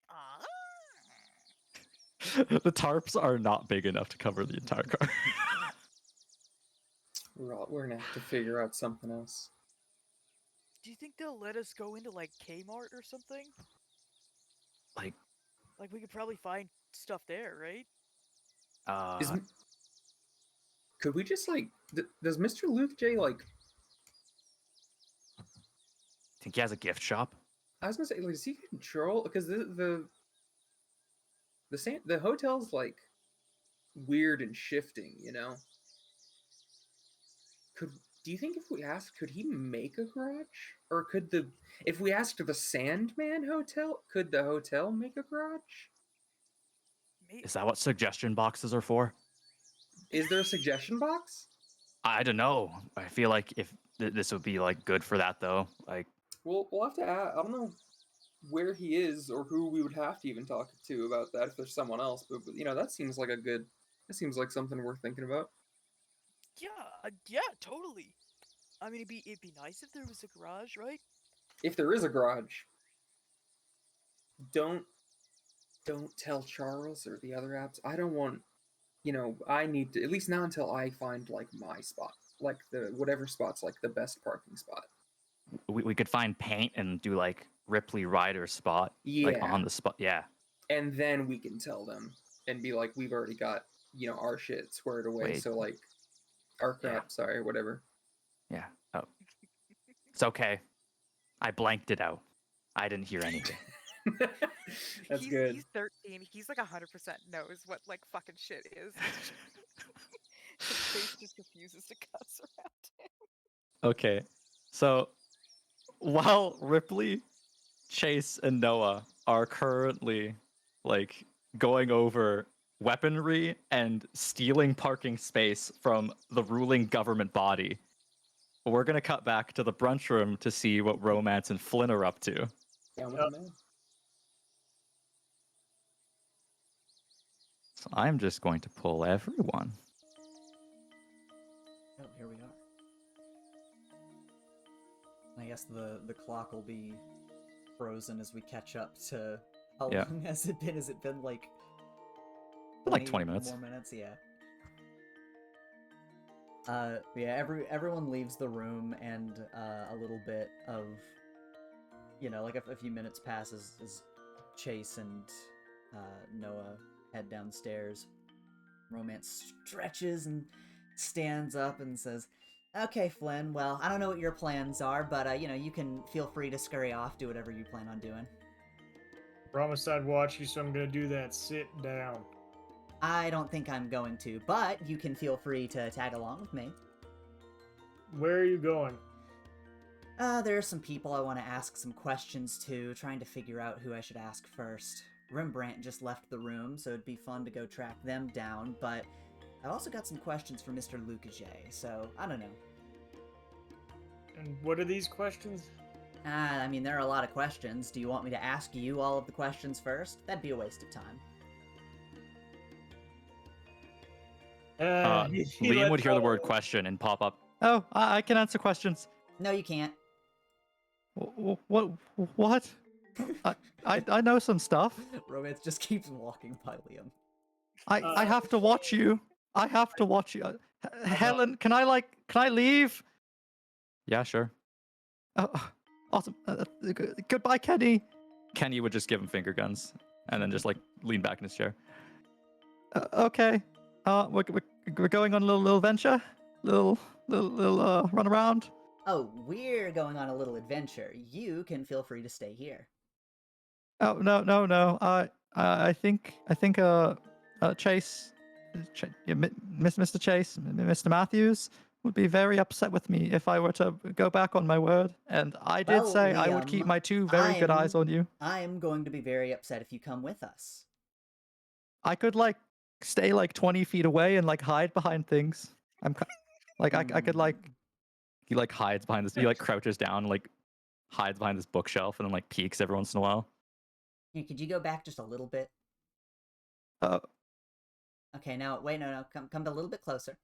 fine. the tarps are not big enough to cover the entire car. We're gonna have to figure out something else. Do you think they'll let us go into like Kmart or something? Like, Like we could probably find stuff there, right? Is could we just like does Mr. Luke J like? think he has a gift shop. I was gonna say, like, does he control? Because the hotel's like weird and shifting, you know. Do you think if we asked, could he make a garage? Or if we asked the Sandman Hotel, could the hotel make a garage? Is that what suggestion boxes are for? Is there a suggestion box? I don't know. I feel like if this would be like good for that though. Like, We'll have to ask. I don't know where he is or who we would have to even talk to about that if there's someone else. But that seems like that seems like something worth thinking about. Yeah, totally. I mean, it'd be nice if there was a garage, right? If there is a garage, don't tell Charles or the other apps. I don't want, I need to, at least not until I find like my spot, like the whatever spot's like the best parking spot. we could find paint and do like Ripley Rider's spot, like Yeah. on the spot. Yeah. And then we can tell them and be like, we've already got, our shit squared away. Wait. So like, our crap, Yeah. sorry, whatever. Yeah. Oh, it's okay. I blanked it out. I didn't hear anything. That's he's, good. He's 13. He's like 100% knows what like fucking shit is. His face just refuses to cuss around him. Okay. So while Ripley, Chase, and Noah are currently like going over weaponry and stealing parking space from the ruling government body, we're gonna cut back to the brunch room to see what Romance and Flynn are up to. Down with the man. So I'm just going to pull everyone. Oh, here we are. I guess the clock will be frozen as we catch up to how Yeah. long has it been? Has it been like Like 20 minutes. more minutes? Yeah. Yeah. Everyone leaves the room, and a little bit of, like a few minutes passes as Chase and Noah head downstairs. Romance stretches and stands up and says, Okay, Flynn. Well, I don't know what your plans are, but you can feel free to scurry off, do whatever you plan on doing. Promised I'd watch you, so I'm gonna do that. Sit down. I don't think I'm going to, but you can feel free to tag along with me. Where are you going? There are some people I want to ask some questions to, trying to figure out who I should ask first. Rembrandt just left the room, so it'd be fun to go track them down, but I've also got some questions for Mr. Lucas, so I don't know. And what are these questions? I mean, there are a lot of questions. Do you want me to ask you all of the questions first? That'd be a waste of time. Liam would hear the word question and pop up. Oh, I can answer questions. No, you can't. What? What? I know some stuff. Romance just keeps walking by Liam. I have to watch you. I have to watch you. Helen, can I leave? Yeah, sure. Awesome. Goodbye, Kenny. Kenny would just give him finger guns and then just like lean back in his chair. Okay. We're going on a little venture. Little run around. Oh, we're going on a little adventure. You can feel free to stay here. Oh no. I think Chase, Mr. Chase, Mr. Matthews would be very upset with me if I were to go back on my word. And I did Well, say I would Liam, keep my two very good eyes on you. I am going to be very upset if you come with us. I could like stay like 20 feet away and like hide behind things. I could like he like hides behind this. He like crouches down, like hides behind this bookshelf, and then like peeks every once in a while. Here, could you go back just a little bit? Okay, now wait, no, come a little bit closer.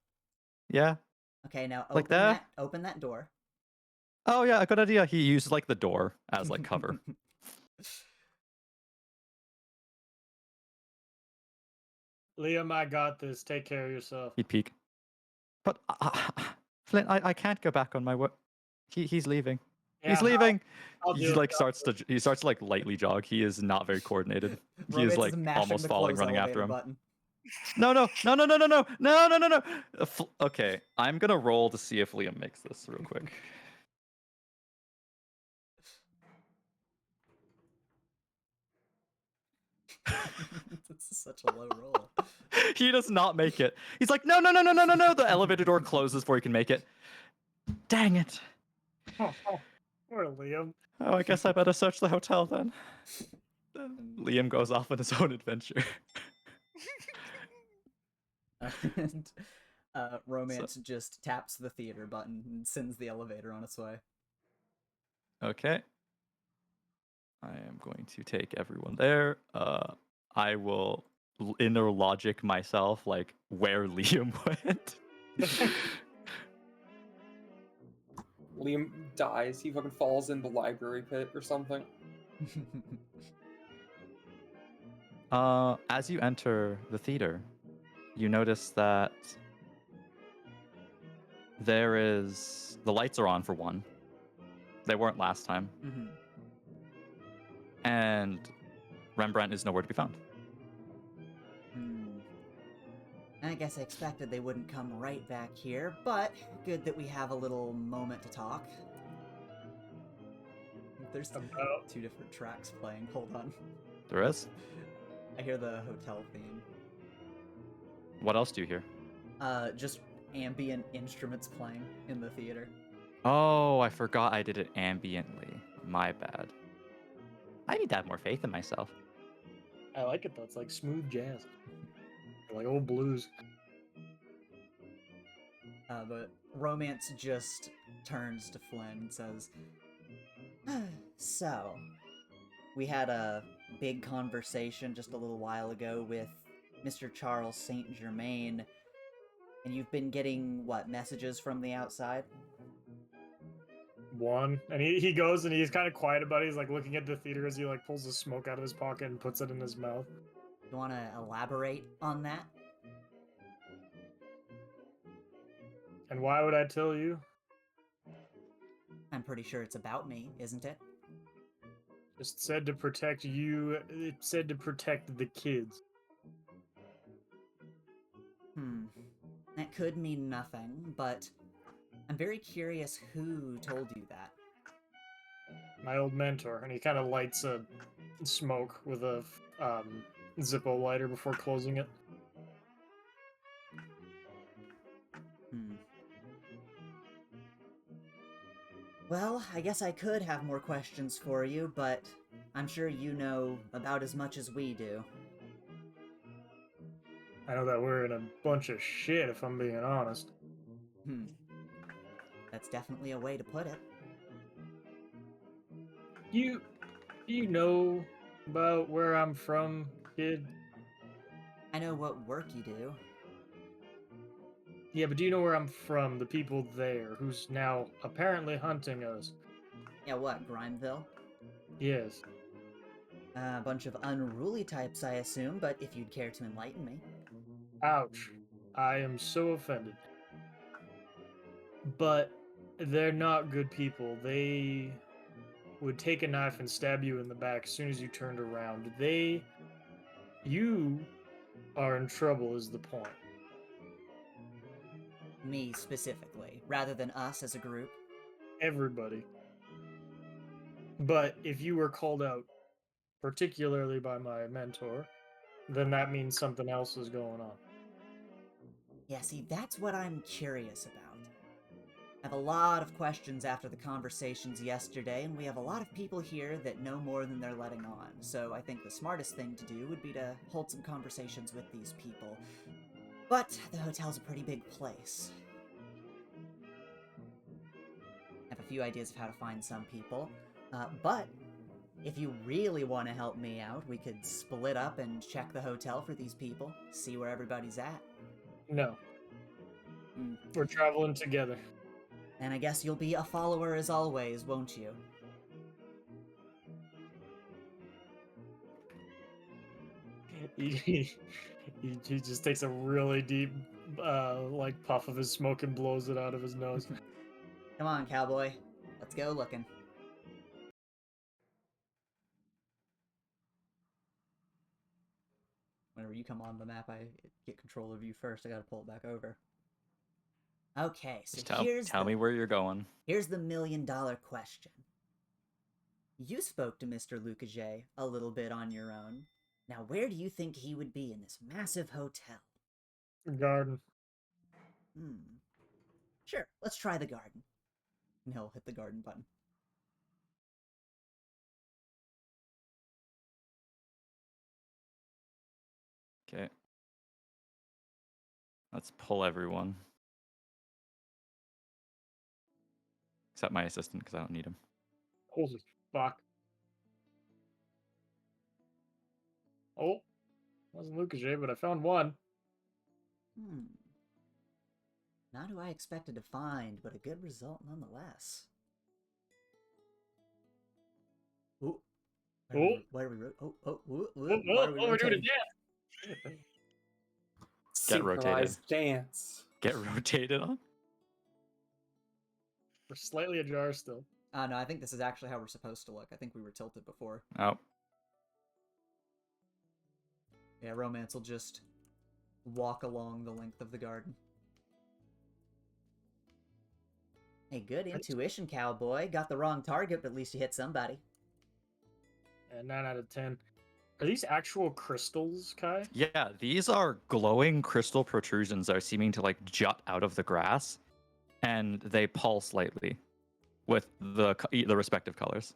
Yeah. Okay, now Like there? Open that door. Oh yeah, a good idea. He uses like the door as like cover. Liam, I got this. Take care of yourself. He'd peek. But Flint, I can't go back on my word. He's leaving. Yeah, He's leaving. I'll He do like it. starts to like lightly jog. He is not very coordinated. He is like almost falling, running after him. Button. No. Okay, I'm gonna roll to see if Liam makes this real quick. That's such a low roll. He does not make it. He's like, no. The elevator door closes before he can make it. Dang it. Oh, poor Liam. Oh, I guess I better search the hotel then. Liam goes off on his own adventure. And Romance just taps the theater button and sends the elevator on its way. Okay. I am going to take everyone there. I will inner logic myself, like where Liam went. Liam dies. He fucking falls in the library pit or something. As you enter the theater, you notice that the lights are on for one. They weren't last time. Mm-hmm. And Rembrandt is nowhere to be found. I guess I expected they wouldn't come right back here, but good that we have a little moment to talk. There's two different tracks playing. Hold on. There is? I hear the hotel theme. What else do you hear? Just ambient instruments playing in the theater. Oh, I forgot I did it ambiently. My bad. I need to have more faith in myself. I like it though. It's like smooth jazz. Like old blues. But Romance just turns to Flynn and says, So, we had a big conversation just a little while ago with Mr. Charles St. Germain, and you've been getting, what, messages from the outside? One. And he goes and he's kind of quiet about it. He's like looking at the theater as he like pulls the smoke out of his pocket and puts it in his mouth. You want to elaborate on that? And why would I tell you? I'm pretty sure it's about me, isn't it? Just said to protect you. It said to protect the kids. That could mean nothing, but I'm very curious who told you that. My old mentor, and he kind of lights a smoke with a Zippo lighter before closing it. Hmm. Well, I guess I could have more questions for you, but I'm sure you know about as much as we do. I know that we're in a bunch of shit, if I'm being honest. Hmm. That's definitely a way to put it. Do you know about where I'm from, kid? I know what work you do. Yeah, but do you know where I'm from? The people there, who's now apparently hunting us. Yeah, what, Grimeville? Yes. A bunch of unruly types, I assume, but if you'd care to enlighten me. Ouch. I am so offended. But they're not good people. They would take a knife and stab you in the back as soon as you turned around. You are in trouble, is the point. Me specifically, rather than us as a group. Everybody. But if you were called out, particularly by my mentor, then that means something else is going on. Yeah, see, that's what I'm curious about. I have a lot of questions after the conversations yesterday, and we have a lot of people here that know more than they're letting on, so I think the smartest thing to do would be to hold some conversations with these people. But the hotel's a pretty big place. I have a few ideas of how to find some people, but if you really want to help me out, we could split up and check the hotel for these people, see where everybody's at. No. Hmm. We're traveling together. And I guess you'll be a follower as always, won't you? He just takes a really deep like puff of his smoke and blows it out of his nose. Come on, cowboy. Let's go looking. Whenever you come on the map, I get control of you first. I gotta pull it back over. Okay, so Just tell me where you're going. here's the million-dollar question. You spoke to Mr. Lucas a little bit on your own. Now, where do you think he would be in this massive hotel? Garden. Sure, let's try the garden. And he'll hit the garden button. Okay. Let's pull everyone. Except my assistant, because I don't need him. Holy fuck. Oh, wasn't Lucas J, but I found one. Not who I expected to find, but a good result nonetheless. Ooh. Why are we We're doing a dance. Get rotated. Synchronized dance. Get rotated on? We're slightly ajar still. No, I think this is actually how we're supposed to look. I think we were tilted before. Oh. Yeah, Romance will just walk along the length of the garden. Hey, good intuition, cowboy. Got the wrong target, but at least you hit somebody. 9 out of 10. Are these actual crystals, Kai? Yeah, these are glowing crystal protrusions that are seeming to like jut out of the grass, and they pulse lightly with the respective colors.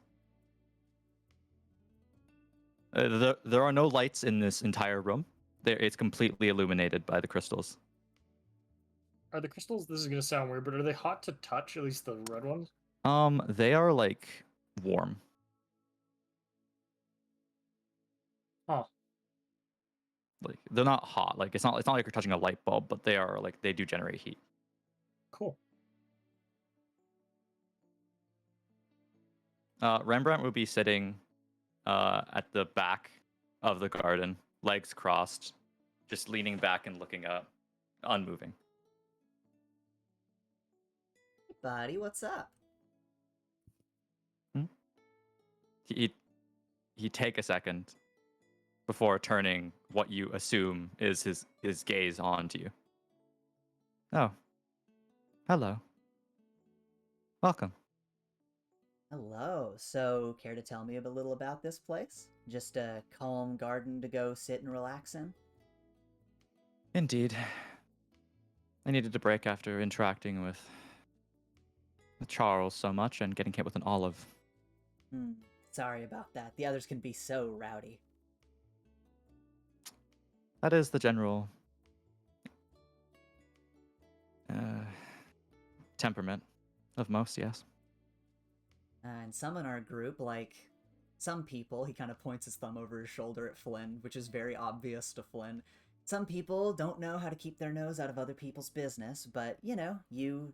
There are no lights in this entire room. It's completely illuminated by the crystals. Are the crystals, this is going to sound weird, but are they hot to touch, at least the red ones? They are like warm. Huh. Like they're not hot. Like it's not like you're touching a light bulb, but they are like they do generate heat. Cool. Rembrandt would be sitting at the back of the garden, legs crossed, just leaning back and looking up, unmoving. Buddy, what's up? He'd take a second before turning what you assume is his gaze onto you. Oh, hello. Welcome. Hello. So, care to tell me a little about this place? Just a calm garden to go sit and relax in? Indeed. I needed a break after interacting with Charles so much and getting hit with an olive. Hmm. Sorry about that. The others can be so rowdy. That is the general uh, temperament of most, yes. And some in our group, like some people, he kind of points his thumb over his shoulder at Flynn, which is very obvious to Flynn. Some people don't know how to keep their nose out of other people's business, but you know, you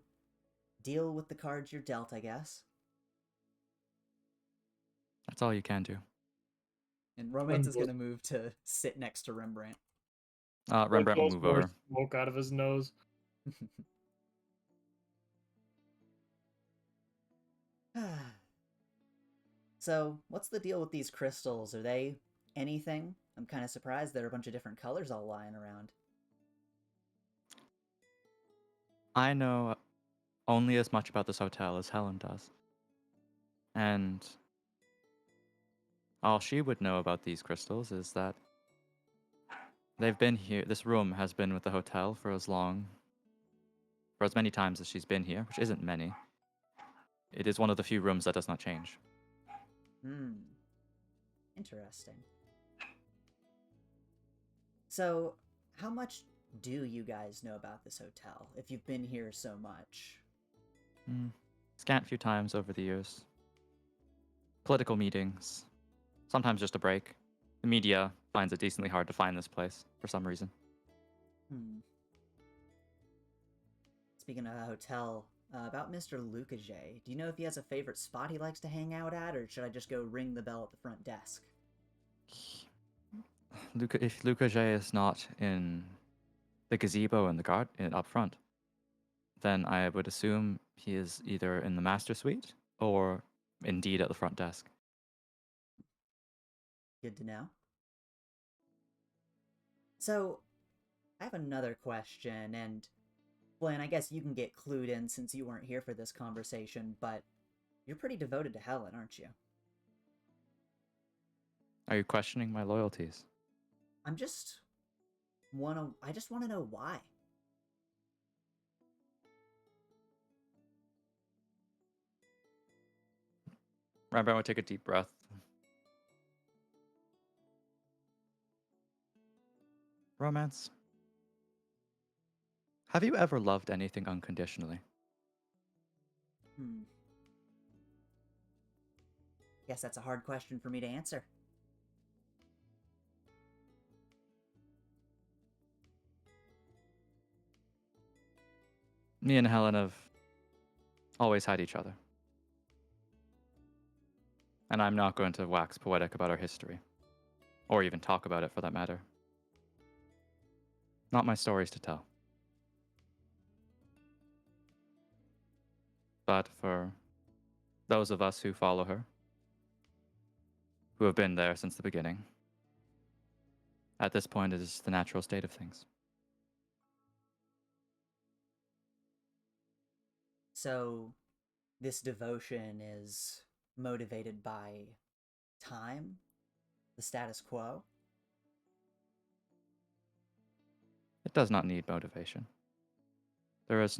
deal with the cards you're dealt, I guess. That's all you can do. And Romance is going to move to sit next to Rembrandt. Rembrandt will move More over. smoke out of his nose. So, what's the deal with these crystals? Are they anything? I'm kind of surprised there are a bunch of different colors all lying around. I know only as much about this hotel as Helen does. And all she would know about these crystals is that they've been here. This room has been with the hotel for as many times as she's been here, which isn't many. It is one of the few rooms that does not change. Hmm. Interesting. So, how much do you guys know about this hotel, if you've been here so much? Scant few times over the years. Political meetings. Sometimes just a break. The media finds it decently hard to find this place for some reason. Speaking of a hotel, about Mr. Lucas, do you know if he has a favorite spot he likes to hang out at, or should I just go ring the bell at the front desk? If Luca J is not in the gazebo in the up front, then I would assume he is either in the master suite or indeed at the front desk. Good to know. So, I have another question, and Flynn, I guess you can get clued in since you weren't here for this conversation, but you're pretty devoted to Helen, aren't you? Are you questioning my loyalties? I just want to know why. Rembrandt would take a deep breath. Romance. Have you ever loved anything unconditionally? Guess that's a hard question for me to answer. Me and Helen have always had each other. And I'm not going to wax poetic about our history. Or even talk about it for that matter. Not my stories to tell. But for those of us who follow her, who have been there since the beginning, at this point it is the natural state of things. So, this devotion is motivated by time? The status quo? It does not need motivation. There's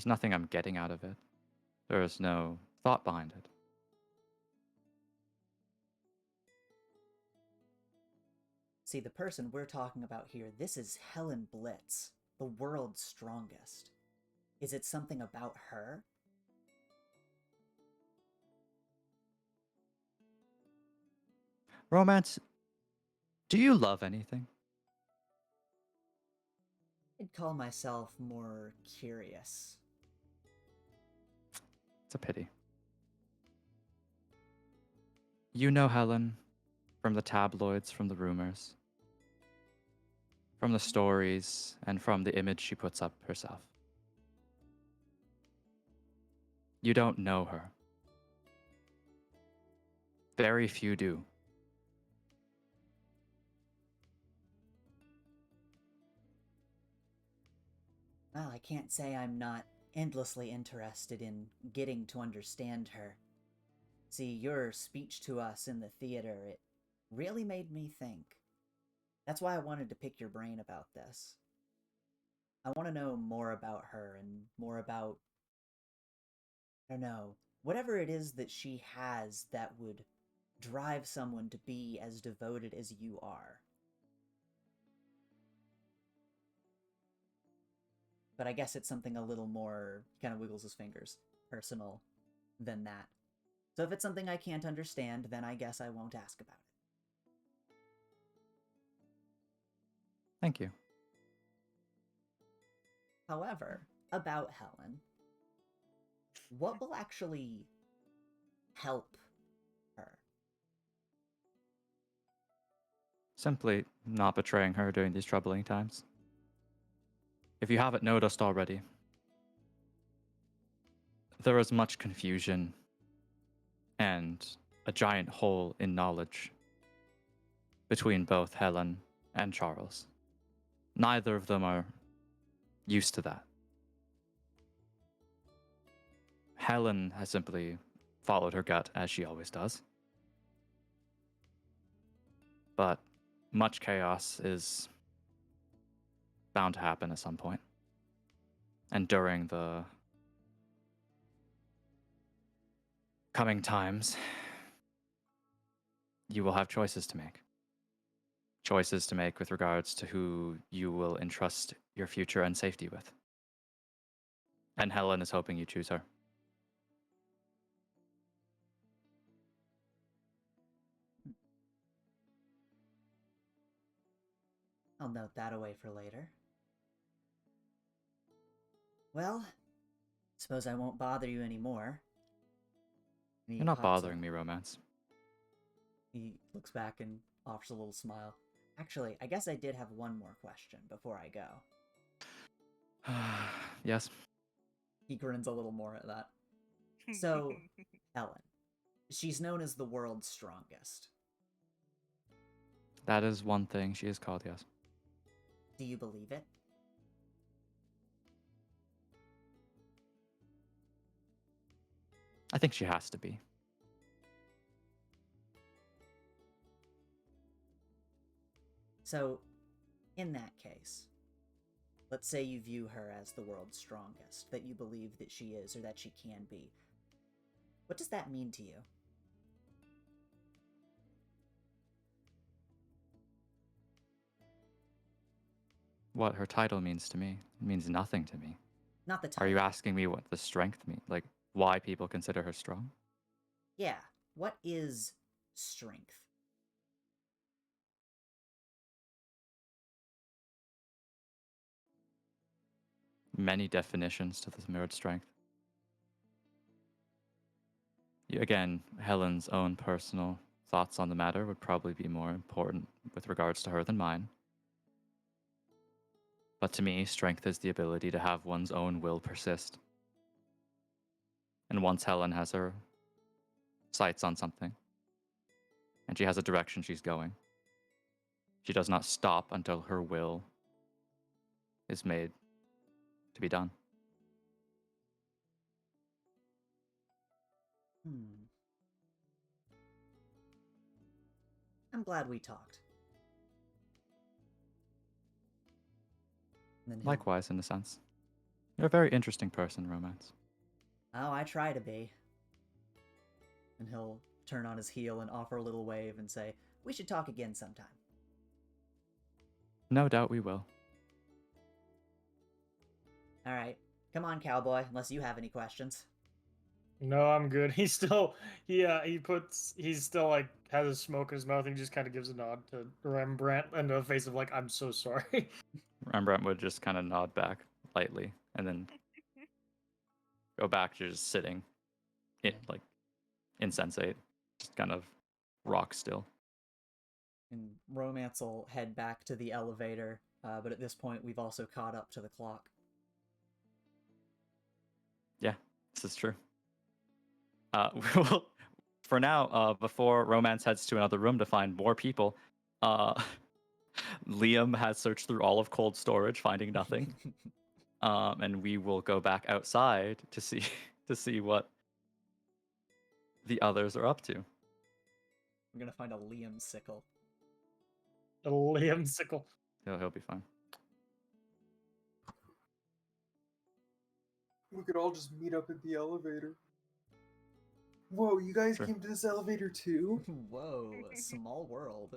nothing I'm getting out of it. There is no thought behind it. See, the person we're talking about here, this is Helen Blitz, the world's strongest. Is it something about her? Romance, do you love anything? I'd call myself more curious. It's a pity. You know Helen from the tabloids, from the rumors, from the stories, and from the image she puts up herself. You don't know her. Very few do. Well, I can't say I'm not endlessly interested in getting to understand her. See, your speech to us in the theater, it really made me think. That's why I wanted to pick your brain about this. I want to know more about her and more about, I don't know, whatever it is that she has that would drive someone to be as devoted as you are. But I guess it's something a little more, kind of wiggles his fingers, personal than that. So if it's something I can't understand, then I guess I won't ask about it. Thank you. However, about Helen, what will actually help her? Simply not betraying her during these troubling times. If you haven't noticed already, there is much confusion and a giant hole in knowledge between both Helen and Charles. Neither of them are used to that. Helen has simply followed her gut as she always does. But much chaos is bound to happen at some point. And during the coming times, you will have choices to make. Choices to make with regards to who you will entrust your future and safety with. And Helen is hoping you choose her. I'll note that away for later. Well, suppose I won't bother you anymore. And he You're not hops bothering up. me, Romance. He looks back and offers a little smile. Actually, I guess I did have one more question before I go. Yes. He grins a little more at that. So, Ellen. She's known as the world's strongest. That is one thing she is called, yes. Do you believe it? I think she has to be. So, in that case, let's say you view her as the world's strongest, that you believe that she is or that she can be. What does that mean to you? What her title means to me means nothing to me. Not the title. Are you asking me what the strength means? Like, why people consider her strong? Yeah. What is strength? Many definitions to this mirrored strength. Again, Helen's own personal thoughts on the matter would probably be more important with regards to her than mine. But to me, strength is the ability to have one's own will persist. And once Helen has her sights on something, and she has a direction she's going, she does not stop until her will is made to be done. I'm glad we talked. And then Likewise, in a sense. You're a very interesting person, Romance. Oh, I try to be. And he'll turn on his heel and offer a little wave and say, we should talk again sometime. No doubt we will. Alright. Come on, cowboy, unless you have any questions. No, I'm good. He's still he's still like has a smoke in his mouth and he just kind of gives a nod to Rembrandt and a face of like, I'm so sorry. Rembrandt would just kind of nod back lightly and then go back to just sitting, like insensate, just kind of rock still. And Romance will head back to the elevator, but at this point we've also caught up to the clock. Yeah, this is true. We'll, for now, before Romance heads to another room to find more people, Liam has searched through all of cold storage, finding nothing. And we will go back outside to see to see what the others are up to. I'm gonna find a Liam sickle. A Liam sickle. He'll be fine. We could all just meet up at the elevator. Whoa, you guys Sure. came to this elevator too? Whoa, small world.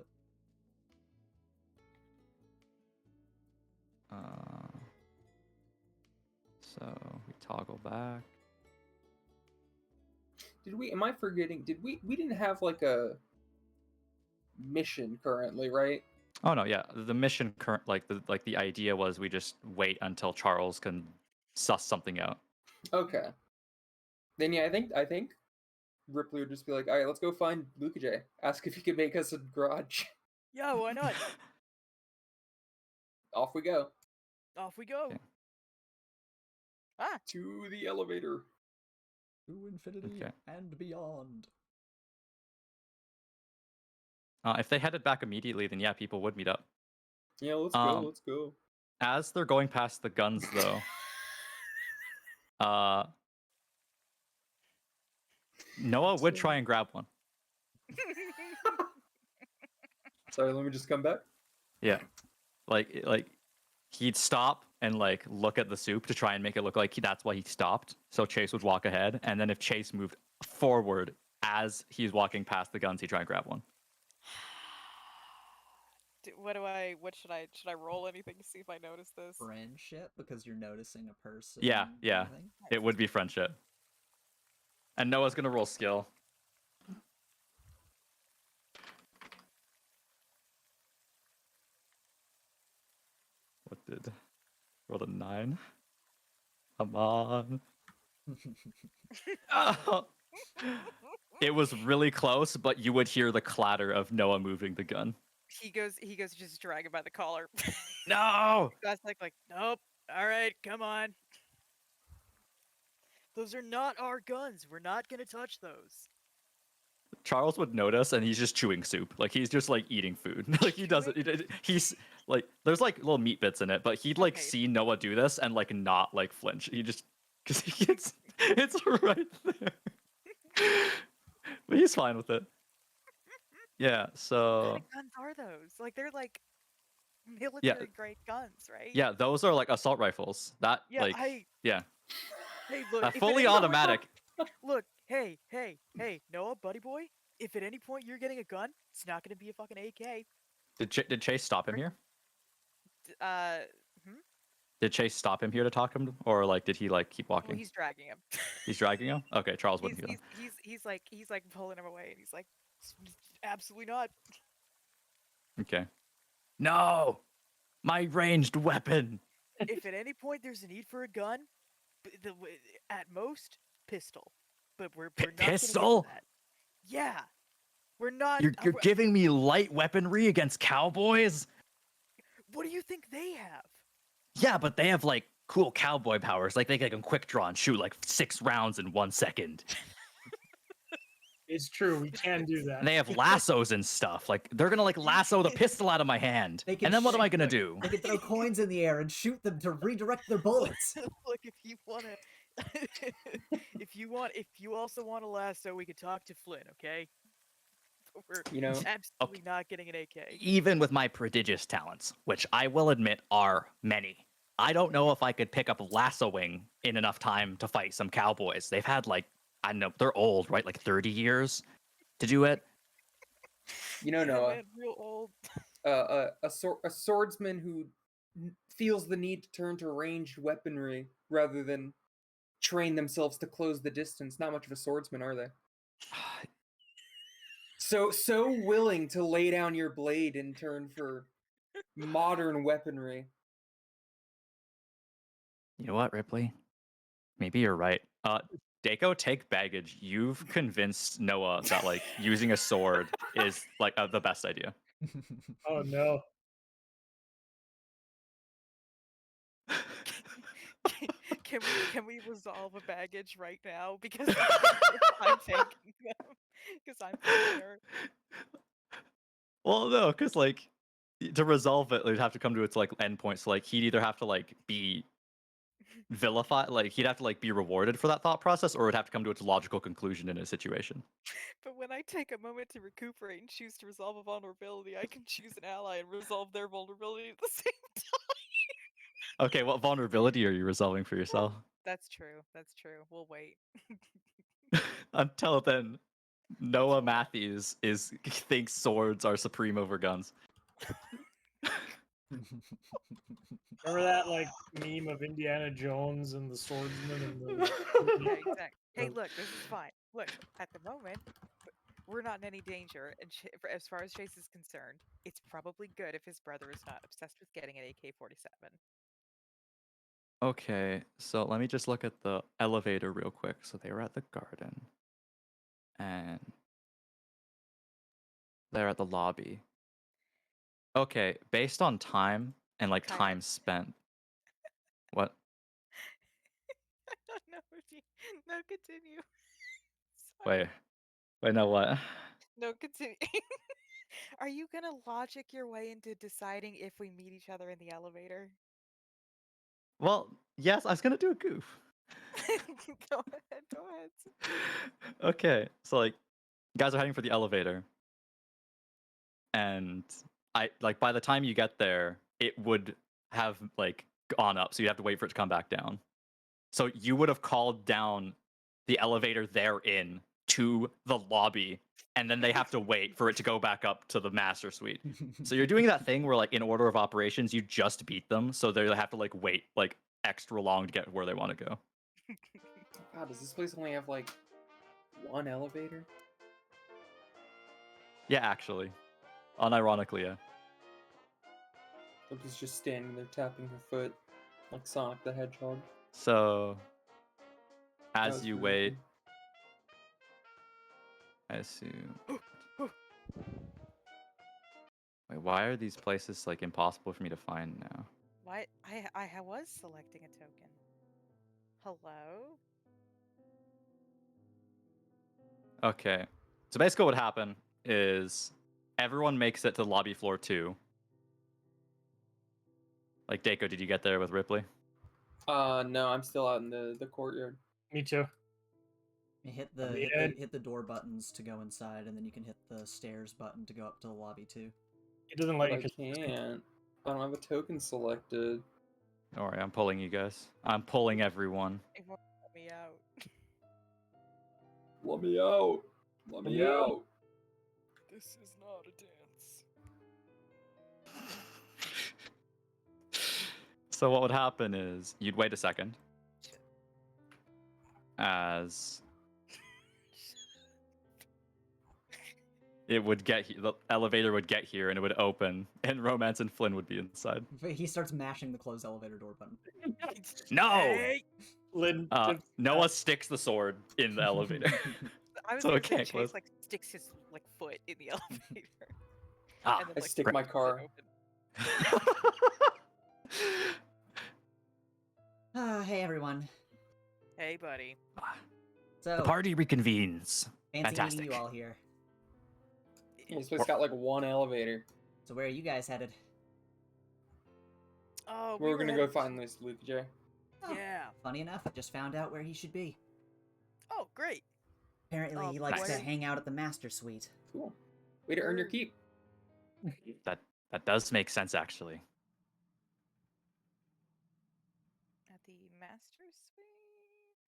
So we toggle back. Did we? Am I forgetting? Did we? We didn't have like a mission currently, right? Oh no, yeah. The mission the idea was we just wait until Charles can suss something out. Okay. Then yeah, I think Ripley would just be like, all right, let's go find Luka J. Ask if he could make us a garage. Yeah, why not? Off we go Off we go. Okay. Ah, to the elevator. To infinity Okay. and beyond. If they headed back immediately, then yeah, people would meet up. Yeah, let's go. Um, Let's go. As they're going past the guns, though, Noah would try and grab one. Sorry, let me just come back. Yeah, like he'd stop and like look at the soup to try and make it look like that's why he stopped. So Chase would walk ahead, and then if Chase moved forward as he's walking past the guns, he'd try and grab one. What should I roll anything to see if I notice this? Friendship, because you're noticing a person. Yeah, yeah. I think? It would be friendship. And Noah's gonna roll skill. What did? Rolled a 9. Come on. Oh. It was really close, but you would hear the clatter of Noah moving the gun. He goes to just drag him by the collar. No! Guy's like, nope. All right, come on. Those are not our guns. We're not gonna touch those. Charles would notice, and he's just chewing soup. Like he's just like eating food. Like he doesn't. He's like there's like little meat bits in it, but he'd like Okay. see Noah do this and like not like flinch. He just because it's right there. But he's fine with it. Yeah. What So kind of guns are those? Like they're like military grade guns, right? yeah, those are like assault rifles. That Yeah, like yeah, hey, look. if at fully any point- automatic. Look, hey, Noah, buddy boy. If at any point you're getting a gun, it's not gonna be a fucking AK. Did Chase stop him here? Hmm? Did Chase stop him here to talk him, or like did he like keep Well, walking? he's dragging him. He's dragging him. Okay, Charles wouldn't he's, get him. he's like pulling him away, and he's like, Absolutely not. Okay. No, my ranged weapon. If at any point there's a need for a gun, at most pistol. But we're not gonna get to Pistol? that. Yeah, we're not. You're we're- giving me light weaponry against cowboys? What do you think they have? Yeah, but they have like cool cowboy powers. Like they can quick draw and shoot like 6 rounds in 1 second. It's true. We can do And that. they have lassos and stuff. Like they're gonna like lasso the pistol out of my hand. They can And then what am I shoot gonna them. do? They can throw coins in the air and shoot them to redirect their bullets. Look, if you wanna, if you also want a lasso, we could talk to Flynn, okay? But we're You know, absolutely not getting an AK. Even with my prodigious talents, which I will admit are many, I don't know if I could pick up lassoing in enough time to fight some cowboys. They've had like, I don't know, they're old, right? Like 30 years to do it. you know, Yeah, Noah, man, real old. a swordsman who feels the need to turn to ranged weaponry rather than train themselves to close the distance. Not much of a swordsman, are they? So willing to lay down your blade in turn for modern weaponry. You know what, Ripley? Maybe you're right. Dako, take baggage. You've convinced Noah that like using a sword is like the best idea. Oh no. can we resolve a baggage right now? Because I'm taking them. Because I'm there. Well, no, because like to resolve it, it'd have to come to its like endpoint. So like he'd either have to like be vilify, like he'd have to like be rewarded for that thought process, or it would have to come to its logical conclusion in a situation. But when I take a moment to recuperate and choose to resolve a vulnerability, I can choose an ally and resolve their vulnerability at the same time. Okay, what vulnerability are you resolving for yourself? That's true. That's true. We'll wait. Until then, Noah Matthews thinks swords are supreme over guns. Remember that like meme of Indiana Jones and the swordsman and the Yeah, exactly. Hey, look, this is fine. Look, at the moment, we're not in any danger, and as far as Chase is concerned, it's probably good if his brother is not obsessed with getting an AK-47. Okay, so let me just look at the elevator real quick. So they were at the garden, and they're at the lobby. Okay, based on time and like Kind time of. spent. What? I don't know if you... No, continue. Sorry. Wait, no, what? No, continue. Are you gonna logic your way into deciding if we meet each other in the elevator? Well, yes, I was gonna do a goof. Go ahead, go ahead. Okay, so like, guys are heading for the elevator, and I like by the time you get there, it would have like gone up, so you have to wait for it to come back down. So you would have called down the elevator they're in to the lobby, and then they have to wait for it to go back up to the master suite. So you're doing that thing where like in order of operations, you just beat them, so they have to like wait like extra long to get where they want to go. God, does this place only have like one elevator? Yeah, actually, unironically, yeah. Loki's just standing there tapping her foot like Sonic the Hedgehog. So That as was you really wait, cool. I assume. Wait, why are these places like impossible for me to find now? What? I was selecting a token. Hello? Okay, so basically what happened is everyone makes it to lobby floor 2. Like Dako, did you get there with Ripley? No, I'm still out in the courtyard. Me too. You hit On the the hit end. the hit the door buttons to go inside, and then you can hit the stairs button to go up to the lobby too. It doesn't But let you. I 'cause- can't. I don't have a token selected. Don't worry, I'm pulling you guys. I'm pulling everyone. It won't let me out. Let me out. Let me Yeah. out. This is not a dance. So what would happen is you'd wait a second as it would get the elevator would get here and it would open and Romance and Flynn would be inside. He starts mashing the close elevator door button. No! Hey! Lynn, Noah sticks the sword in the elevator. I was So gonna it say can't Chase close. like sticks his like foot in the elevator. Ah, And then, I like, stick my pushes it car. open. Hey everyone. Hey, buddy. So the party reconvenes. fancy Fantastic. meeting you all here. This place got like one elevator. So where are you guys headed? Oh, We're gonna go headed- find this Luke J. Oh, Yeah. funny enough, I just found out where he should be. Oh, great. Apparently, Oh, he likes to nice. hang out at the master suite. Cool. Way to earn your Word. keep. That does make sense actually. At the master suite.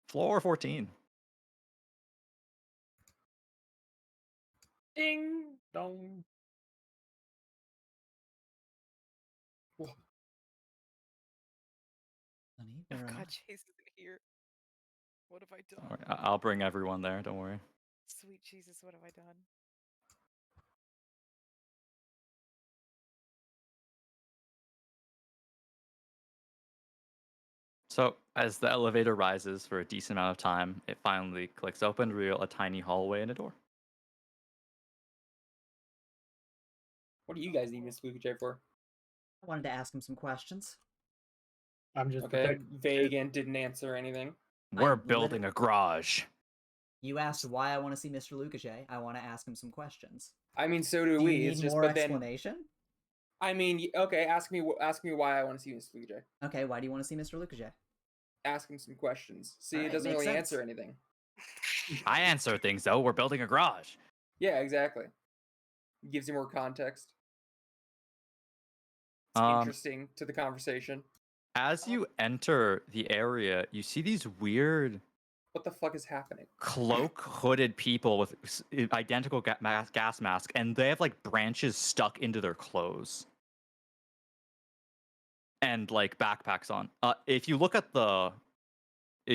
Floor 14. ding dong. Whoa. Honey, Oh where am I? God, Chase isn't here. What have I done? Don't worry, I'll bring everyone there, don't worry. Sweet Jesus, what have I done? So as the elevator rises for a decent amount of time, it finally clicks open to reveal a tiny hallway and a door. What do you guys need Miss Luke J for? I wanted to ask him some questions. I'm just Okay, protecting. vague and didn't answer anything. We're I'm building a garage. You asked why I want to see Mr. Lucas. I want to ask him some questions. I mean, so do Do we. you need It's just, more but then, explanation? I mean, okay. Ask me why I want to see Miss Luke J. Okay, why do you want to see Mr. Lucas? ask him some questions. See, it Alright, doesn't makes really sense. answer anything. I answer things though. We're building a garage. Yeah, exactly. Gives you more context. It's Um, interesting to the conversation. as you enter the area, you see these weird What the fuck is happening? cloak hooded people with identical gas masks, and they have like branches stuck into their clothes and like backpacks on. If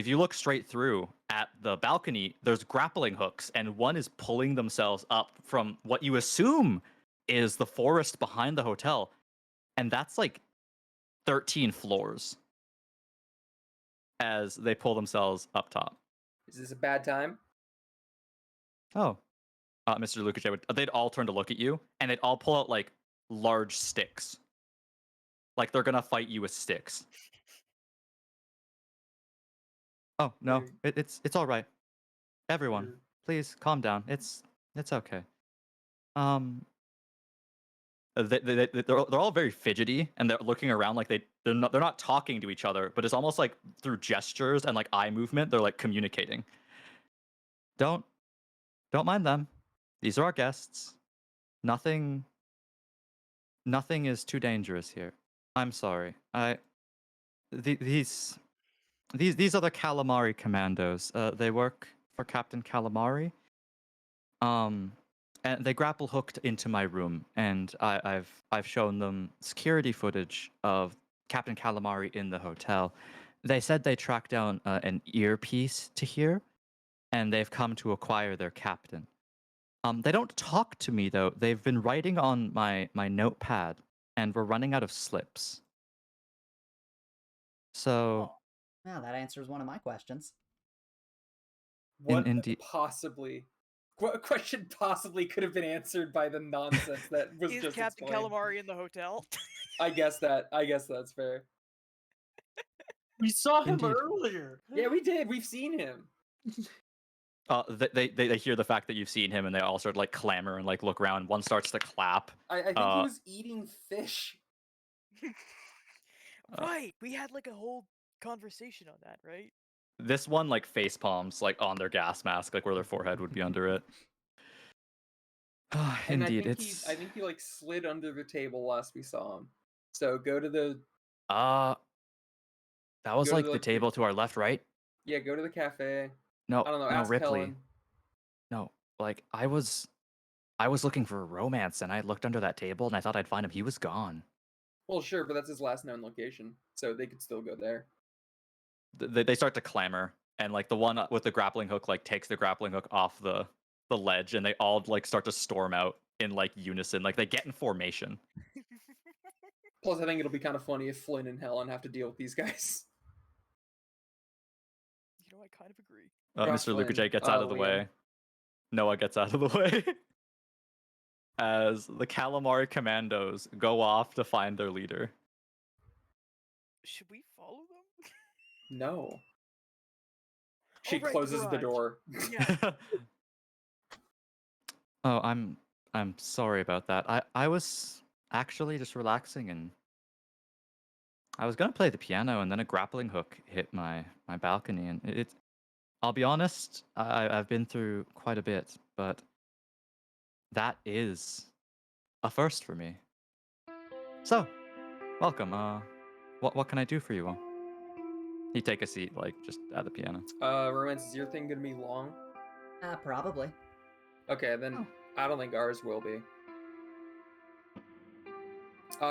you look straight through at the balcony, there's grappling hooks, and one is pulling themselves up from what you assume is the forest behind the hotel, and that's like 13 floors as they pull themselves up top. Is this a bad time? Oh, Mr. Lukache, they'd all turn to look at you, and they'd all pull out like large sticks, like they're gonna fight you with sticks. Oh no, Weird. it's all right. Everyone, Weird. please calm down. It's okay. Um, they're all very fidgety, and they're looking around like they're not talking to each other, but it's almost like through gestures and like eye movement they're like communicating. Don't mind them. These are our guests. Nothing is too dangerous here. I'm sorry. These are the Calamari Commandos. They work for Captain Calamari. And they grapple hooked into my room, and I've shown them security footage of Captain Calamari in the hotel. They said they tracked down an earpiece to hear, and they've come to acquire their captain. They don't talk to me though. They've been writing on my notepad, and we're running out of slips. So, Now that answers one of my questions. What indeed. possibly? What question possibly could have been answered by the nonsense that was Is just Captain explained? Calamari in the hotel? I guess that's fair. We saw him Indeed. earlier. Yeah, we did. We've seen him. They hear the fact that you've seen him, and they all sort of like clamor and like look around. One starts to clap. I think he was eating fish. Right. We had like a whole conversation on that, right? This one like face palms like on their gas mask, like where their forehead would be under it. And Indeed, I think he like slid under the table last we saw him. So go to the that was Go to like the, the table to our left, right? yeah, go to the cafe. No, I don't know. no, Ask Ripley. Helen. No, like I was looking for romance, and I looked under that table, and I thought I'd find him. He was gone. Well, sure, but that's his last known location, so they could still go there. They start to clamor, and like the one with the grappling hook like takes the grappling hook off the ledge, and they all like start to storm out in like unison. Like they get in formation. Plus, I think it'll be kind of funny if Flynn and Helen have to deal with these guys. You know, I kind of agree. Mr. Flynn, Lukache gets out of the Liam. way. Noah gets out of the way. As the Calamari Commandos go off to find their leader. Should we follow them? No. She right, the closes the garage. door. Yeah. Oh, I'm sorry about that. I was actually just relaxing, and I was gonna play the piano, and then a grappling hook hit my balcony, and I'll be honest, I've been through quite a bit, but that is a first for me. So, welcome. What can I do for you all? You take a seat, like just at the piano. Romance, is your thing gonna be long? Probably. Okay, then I don't think ours will be.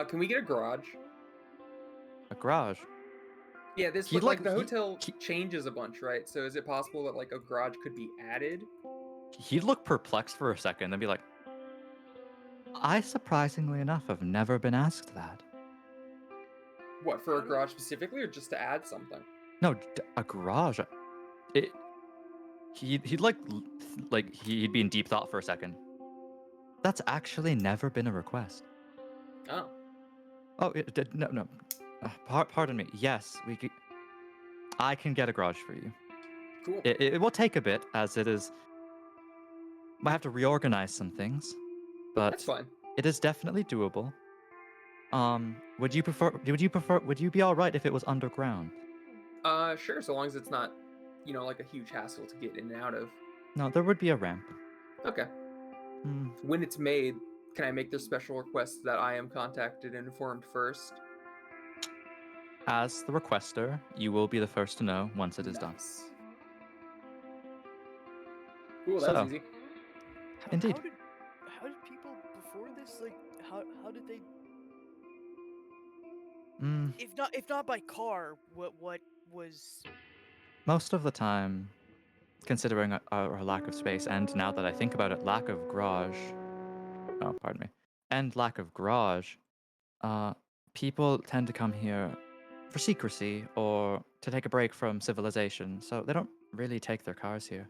Can we get a garage? A garage. Yeah, this He, like like, the he- hotel changes a bunch, right? So is it possible that like a garage could be added? He'd look perplexed for a second, then be like, I surprisingly enough have never been asked that. What, for a garage specifically, or just to add something? No, a garage. He'd like he'd be in deep thought for a second. That's actually never been a request. Oh, Oh, no. Pardon me. Yes, I can get a garage for you. cool. It will take a bit, as it is. Might have to reorganize some things, but That's fine. it is definitely doable. Would you be all right if it was underground? Sure, so long as it's not, like a huge hassle to get in and out of. No, there would be a ramp. Okay. Hmm. When it's made, can I make the special request that I am contacted and informed first? As the requester, you will be the first to know once it is done. Nice. Cool, that was So, easy. indeed. How did people before this like how did they Mm, if not by car what was most of the time, considering our lack of space, and now that I think about it, lack of garage. Oh, pardon me. And lack of garage. Uh, people tend to come here for secrecy or to take a break from civilization, so they don't really take their cars here.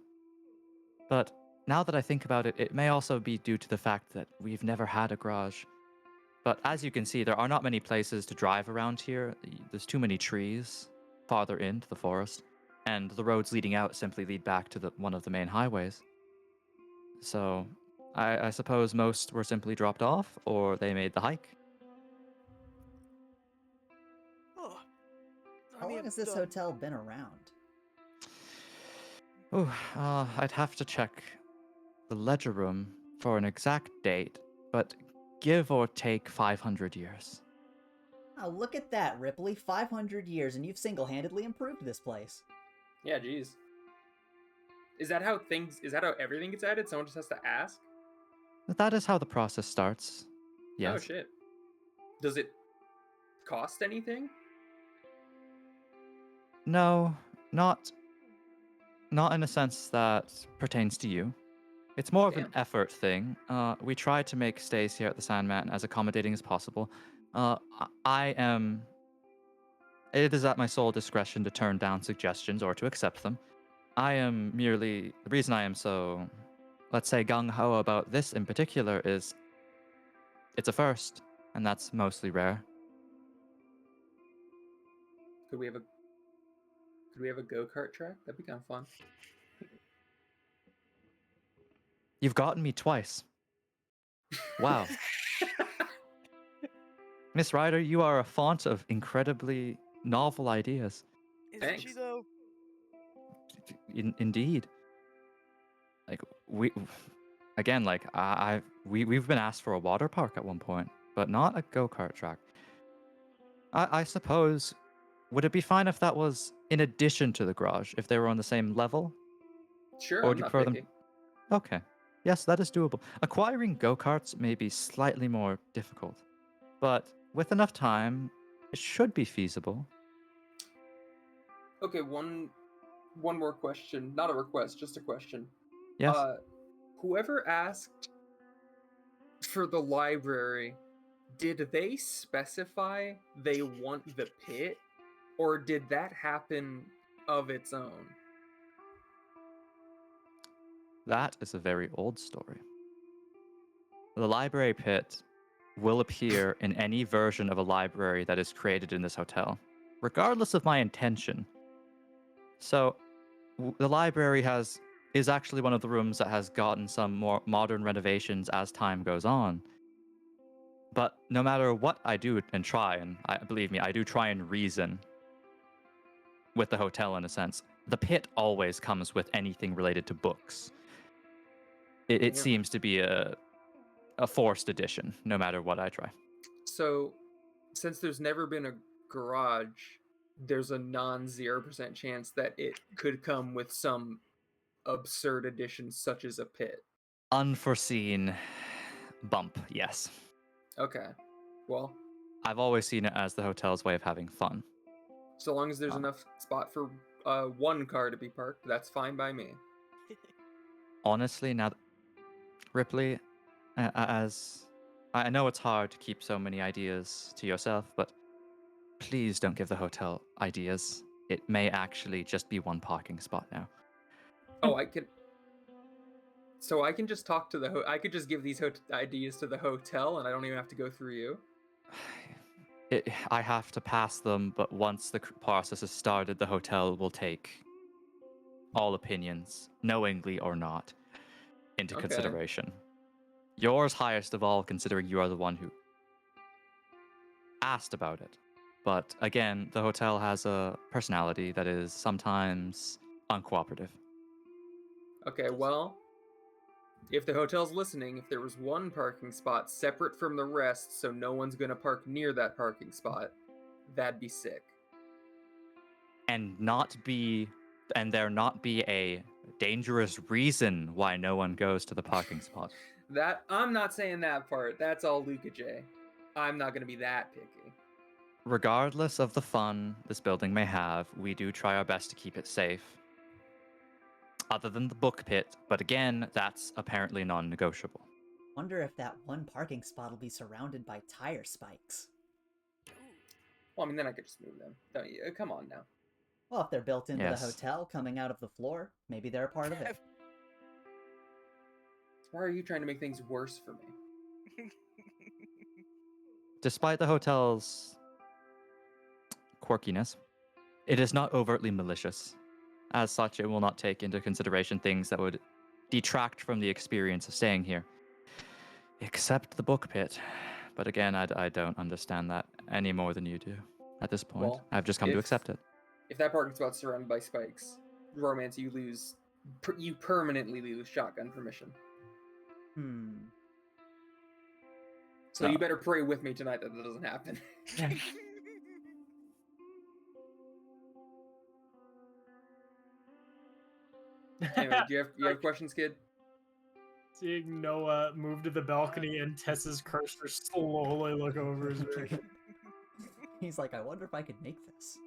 But now that I think about it, it may also be due to the fact that we've never had a garage. But as you can see, there are not many places to drive around here. There's too many trees farther into the forest, and the roads leading out simply lead back to one of the main highways. So I suppose most were simply dropped off, or they made the hike. oh How long has this hotel been around? Oh, I'd have to check the ledger room for an exact date, but give or take 500 years. Oh, look at that, Ripley. 500 years, and you've single-handedly improved this place. Yeah, geez. Is that how everything gets added? Someone just has to ask? That is how the process starts. Yes. Oh, shit. Does it cost anything? No, not in a sense that pertains to you. It's more of an Damn. effort thing. We try to make stays here at the Sandman as accommodating as possible. I am. It is at my sole discretion to turn down suggestions or to accept them. I am merely. The reason I am so, let's say, gung ho about this in particular is it's a first, and that's mostly rare. Could we have a go-kart track? That'd be kind of fun. You've gotten me twice. Wow. Miss Ryder, you are a font of incredibly novel ideas. isn't she Thanks. though? Indeed. Like we, again, like we've been asked for a water park at one point, but not a go-kart track. I suppose, would it be fine if that was in addition to the garage, if they were on the same level? Sure, Or I'm do you not prefer picky. them? Okay. Yes, that is doable. Acquiring go-karts may be slightly more difficult, but with enough time, it should be feasible. Okay, one more question. Not a request, just a question. Yes. Whoever asked for the library, did they specify they want the pit, or did that happen of its own? That is a very old story. The library pit will appear in any version of a library that is created in this hotel, regardless of my intention. So, the library is actually one of the rooms that has gotten some more modern renovations as time goes on. But no matter what I do and try, and believe me, I do try and reason with the hotel in a sense, the pit always comes with anything related to books. It Damn. seems to be a forced addition, no matter what I try. So, since there's never been a garage, there's a non 0% chance that it could come with some absurd addition such as a pit. Unforeseen bump, yes. Okay. Well, I've always seen it as the hotel's way of having fun. so long as there's enough spot for one car to be parked, that's fine by me. Honestly, now, Ripley, as I know it's hard to keep so many ideas to yourself, but please don't give the hotel ideas. It may actually just be one parking spot now. Oh, I could. So I can just talk to the. I could just give these ideas to the hotel, and I don't even have to go through you. I have to pass them, but once the process is started, the hotel will take all opinions, knowingly or not, into Okay. consideration. Yours highest of all, considering you are the one who asked about it. But again, the hotel has a personality that is sometimes uncooperative. Okay, well, if the hotel's listening, if there was one parking spot separate from the rest so no one's gonna park near that parking spot, that'd be sick. And there not be a dangerous reason why no one goes to the parking spot. That I'm not saying that part. That's all Luca J. I'm not gonna be that picky. Regardless of the fun this building may have, we do try our best to keep it safe. Other than the book pit, but again, that's apparently non-negotiable. Wonder if that one parking spot will be surrounded by tire spikes. Well, I mean, then I could just move them. Don't you? Come on now. Well, if they're built into Yes. the hotel, coming out of the floor, maybe they're a part of it. Why are you trying to make things worse for me? Despite the hotel's quirkiness, it is not overtly malicious. As such, it will not take into consideration things that would detract from the experience of staying here. Except the book pit. But again, I don't understand that any more than you do at this point. Well, I've just come to if- accept it. If that parking spot's surrounded by spikes, Romance, you permanently lose shotgun permission. So you Oh. better pray with me tonight that doesn't happen. Anyway, do you have questions, kid? Seeing Noah move to the balcony and Tessa's cursor slowly look over his vision. He's like, I wonder if I could make this.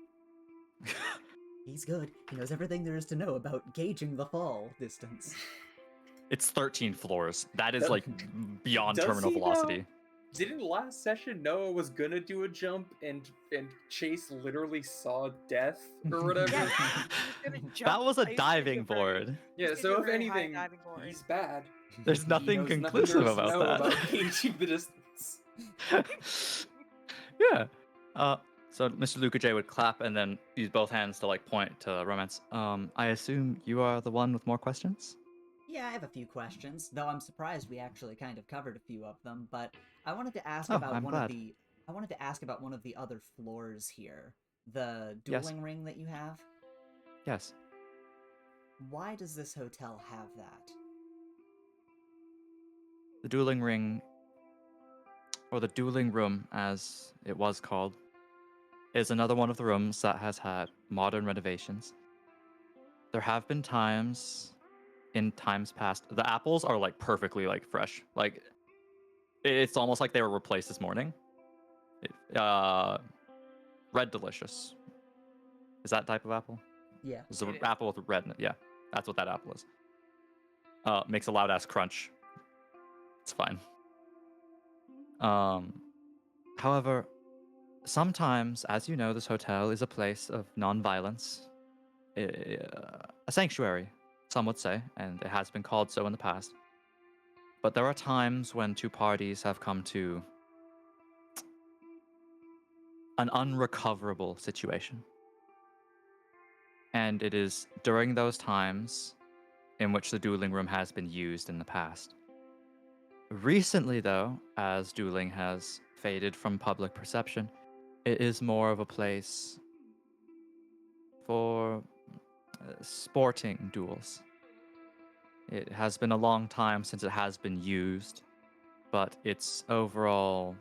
He's good. He knows everything there is to know about gauging the fall distance. It's 13 floors. That is Does- like beyond does terminal he, though? velocity. Didn't last session Noah was gonna do a jump and Chase literally saw death or whatever? Yeah, gonna That jump was a ice diving into a very- board. Yeah, He's so gonna if do a very high anything, diving board. he's bad. There's He nothing knows conclusive there is to about know that. about gauging the distance. Yeah. So Mr. Luca J would clap and then use both hands to like point to Romance. I assume you are the one with more questions? Yeah, I have a few questions, though I'm surprised we actually kind of covered a few of them, but I wanted to ask Oh, about I'm one glad. of the one of the other floors here. The Yes. dueling ring that you have. Yes. Why does this hotel have that? The dueling ring, or the dueling room as it was called, is another one of the rooms that has had modern renovations. There have been times in times past, the apples are like perfectly like fresh. Like it's almost like they were replaced this morning. Red delicious. Is that type of apple? Yeah. It's an It is. apple with red in it. Yeah, that's what that apple is. Makes a loud ass crunch. It's fine. However, sometimes, as you know, this hotel is a place of non-violence, a sanctuary, some would say, and it has been called so in the past. But there are times when two parties have come to an unrecoverable situation. And it is during those times in which the dueling room has been used in the past. Recently, though, as dueling has faded from public perception, it is more of a place for sporting duels. It has been a long time since it has been used, but its overall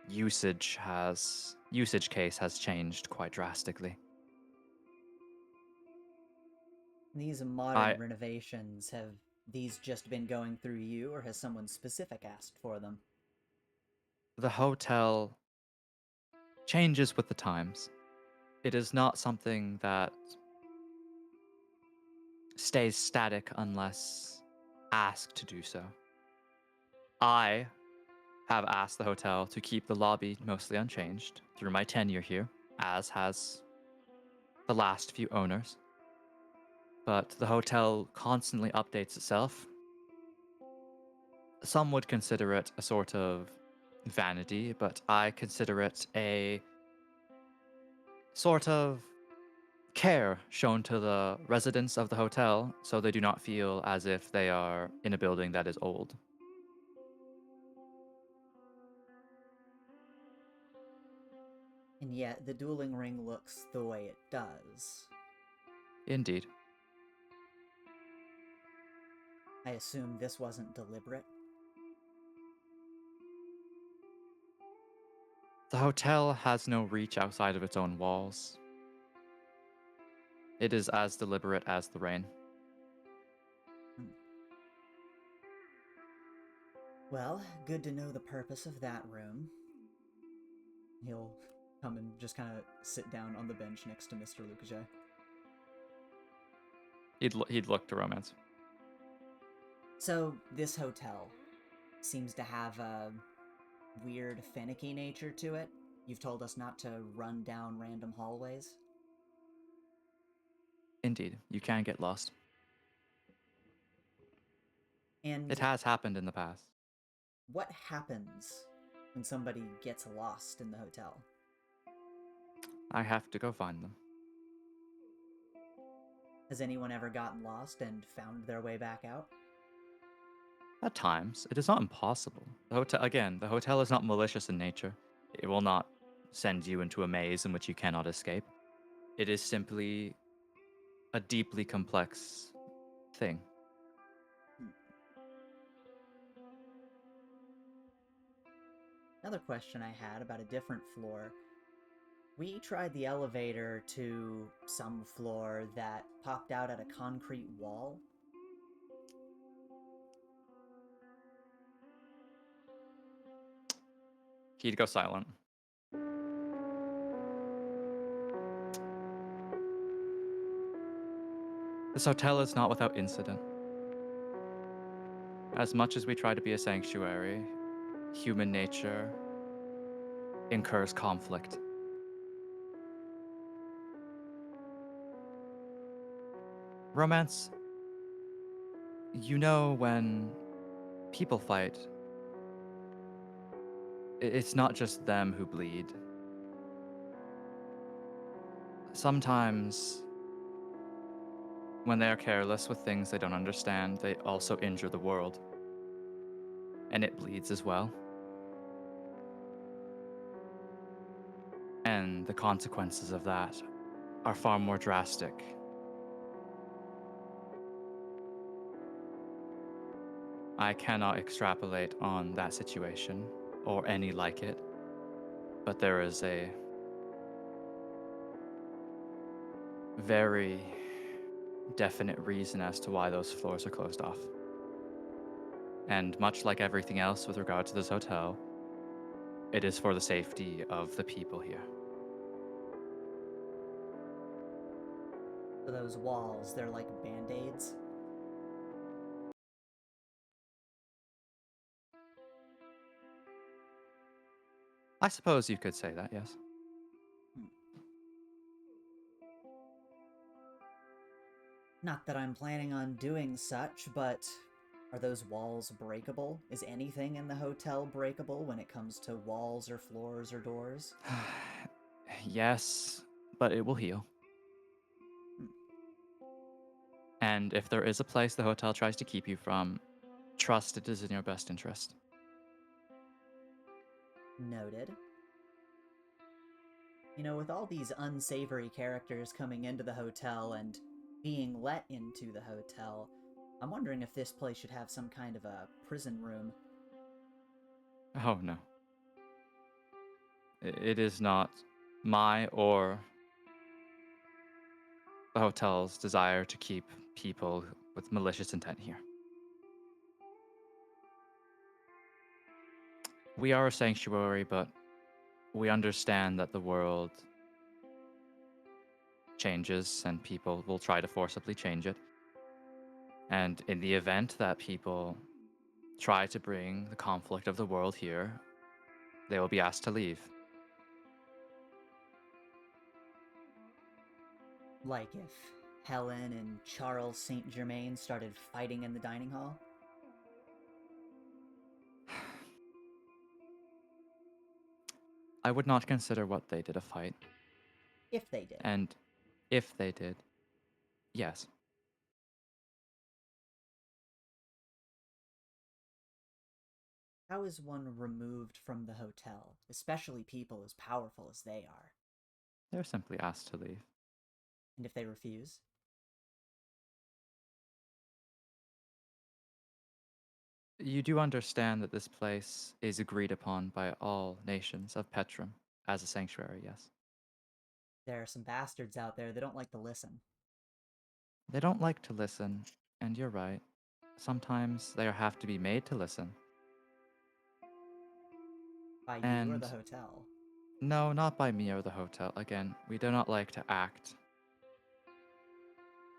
usage case has changed quite drastically. These modern I- renovations, have these just been going through you, or has someone specific asked for them? The hotel changes with the times. It is not something that stays static unless asked to do so. I have asked the hotel to keep the lobby mostly unchanged through my tenure here, as has the last few owners. But the hotel constantly updates itself. Some would consider it a sort of vanity, but I consider it a sort of care shown to the residents of the hotel so they do not feel as if they are in a building that is old. And yet, the dueling ring looks the way it does. Indeed. I assume this wasn't deliberate. The hotel has no reach outside of its own walls. It is as deliberate as the rain. Well, good to know the purpose of that room. He'll come and just kind of sit down on the bench next to Mr. Lucas. He'd look to Romance. So, this hotel seems to have a weird, finicky nature to it. You've told us not to run down random hallways. Indeed, you can get lost. And It has happened in the past. what happens when somebody gets lost in the hotel? I have to go find them. Has anyone ever gotten lost and found their way back out? At times, it is not impossible. The hotel is not malicious in nature. It will not send you into a maze in which you cannot escape. It is simply a deeply complex thing. Another question I had about a different floor. We tried the elevator to some floor that popped out at a concrete wall. He'd go silent. This hotel is not without incident. As much as we try to be a sanctuary, human nature incurs conflict. Romance, you know when people fight, it's not just them who bleed. Sometimes, when they are careless with things they don't understand, they also injure the world. And it bleeds as well. And the consequences of that are far more drastic. I cannot extrapolate on that situation or any like it, but there is a very definite reason as to why those floors are closed off. And much like everything else with regard to this hotel, it is for the safety of the people here. So those walls, they're like band-aids. I suppose you could say that, yes. Not that I'm planning on doing such, but are those walls breakable? Is anything in the hotel breakable when it comes to walls or floors or doors? Yes, but it will heal. And if there is a place the hotel tries to keep you from, trust it is in your best interest. Noted. You know, with all these unsavory characters coming into the hotel and being let into the hotel, I'm wondering if this place should have some kind of a prison room. Oh no. It is not my or the hotel's desire to keep people with malicious intent here. We are a sanctuary, but we understand that the world changes and people will try to forcibly change it. And in the event that people try to bring the conflict of the world here, they will be asked to leave. Like if Helen and Charles St. Germain started fighting in the dining hall? I would not consider what they did a fight. If they did. And if they did, yes. How is one removed from the hotel, especially people as powerful as they are? They're simply asked to leave. And if they refuse? You do understand that this place is agreed upon by all nations of Petrum as a sanctuary, yes? There are some bastards out there that don't like to listen. They don't like to listen, and you're right. Sometimes they have to be made to listen. By you or And the hotel? no, not by me or the hotel. Again, we do not like to act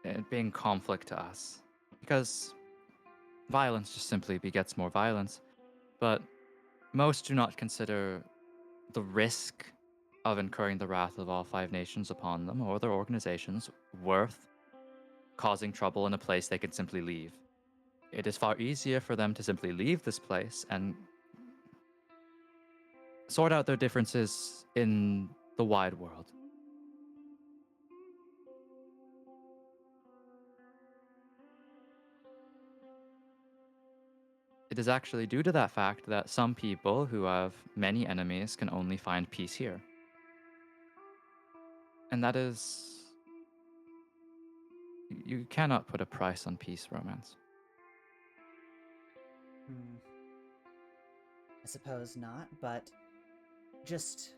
it being conflict to us. Because violence just simply begets more violence. But most do not consider the risk of incurring the wrath of all 5 nations upon them or their organizations worth causing trouble in a place they can simply leave. It is far easier for them to simply leave this place and sort out their differences in the wide world. It is actually due to that fact that some people who have many enemies can only find peace here. And that is. You cannot put a price on peace, Romance. Hmm. I suppose not, but just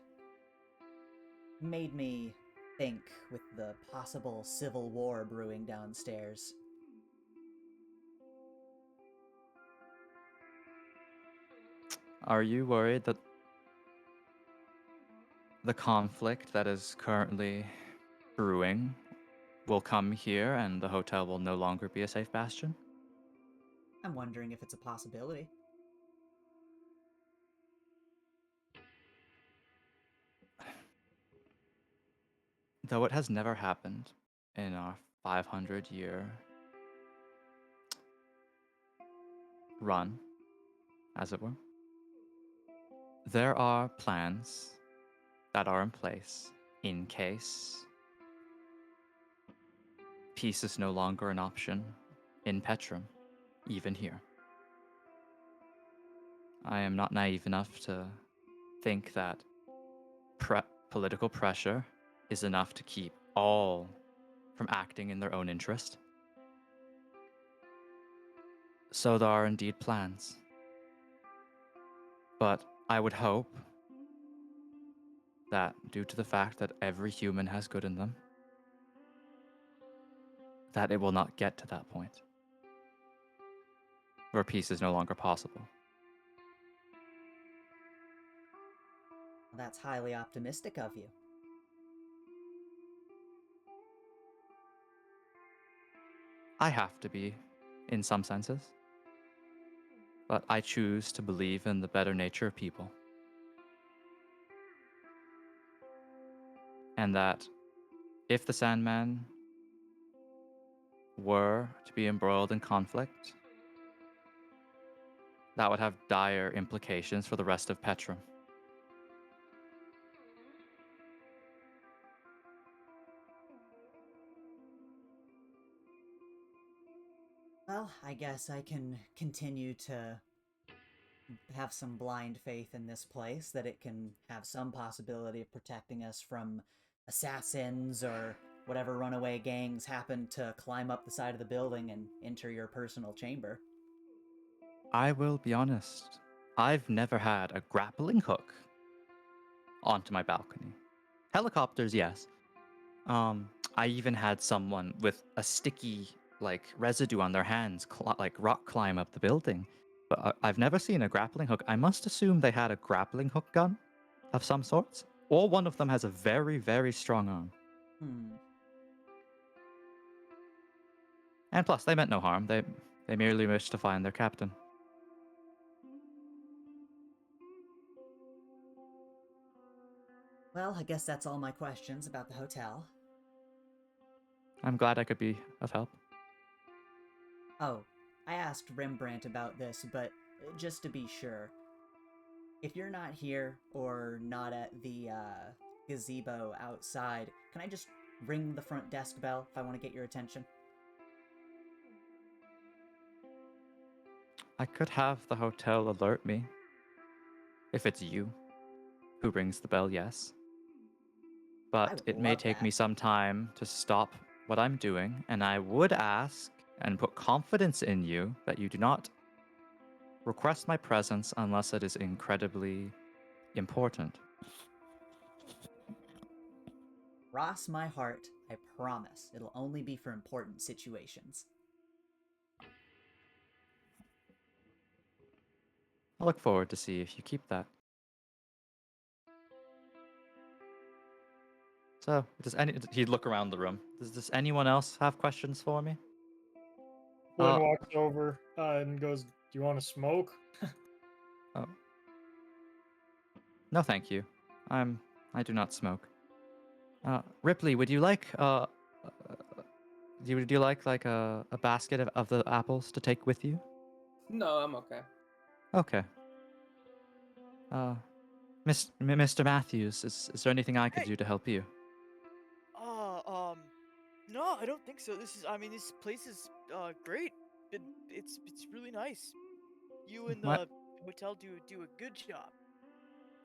made me think with the possible civil war brewing downstairs. Are you worried that the conflict that is currently brewing will come here and the hotel will no longer be a safe bastion? I'm wondering if it's a possibility. Though it has never happened in our 500-year run, as it were, there are plans that are in place in case peace is no longer an option in Petrum, even here. I am not naive enough to think that political pressure is enough to keep all from acting in their own interest. So there are indeed plans. But I would hope that due to the fact that every human has good in them, that it will not get to that point where peace is no longer possible. That's highly optimistic of you. I have to be, in some senses. But I choose to believe in the better nature of people. And that if the Sandman were to be embroiled in conflict, that would have dire implications for the rest of Petrum. Well, I guess I can continue to have some blind faith in this place that it can have some possibility of protecting us from assassins or whatever runaway gangs happen to climb up the side of the building and enter your personal chamber. I will be honest, I've never had a grappling hook onto my balcony. Helicopters, yes. I even had someone with a sticky residue on their hands rock climb up the building. But I've never seen a grappling hook. I must assume they had a grappling hook gun of some sorts. Or one of them has a very, very strong arm. Hmm. And plus, they meant no harm. They merely wished to find their captain. Well, I guess that's all my questions about the hotel. I'm glad I could be of help. Oh, I asked Rembrandt about this, but just to be sure, if you're not here or not at the gazebo outside, can I just ring the front desk bell if I want to get your attention? I could have the hotel alert me. If it's you who rings the bell, yes. but it may love take that. me some time to stop what I'm doing, and I would ask and put confidence in you that you do not request my presence unless it is incredibly important. Cross my heart. I promise. It'll only be for important situations. I look forward to see if you keep that. So, he'd look around the room. Does anyone else have questions for me? Flynn Uh, walks over and goes, "Do you want to smoke?" oh. No, thank you. I do not smoke. Ripley, would you like would you like a basket of the apples to take with you? No, I'm okay. Okay. Mr. Matthews, is there anything I could Hey. do to help you? No, I don't think so. I mean, this place is great. It's really nice. You and My, the hotel do a good job.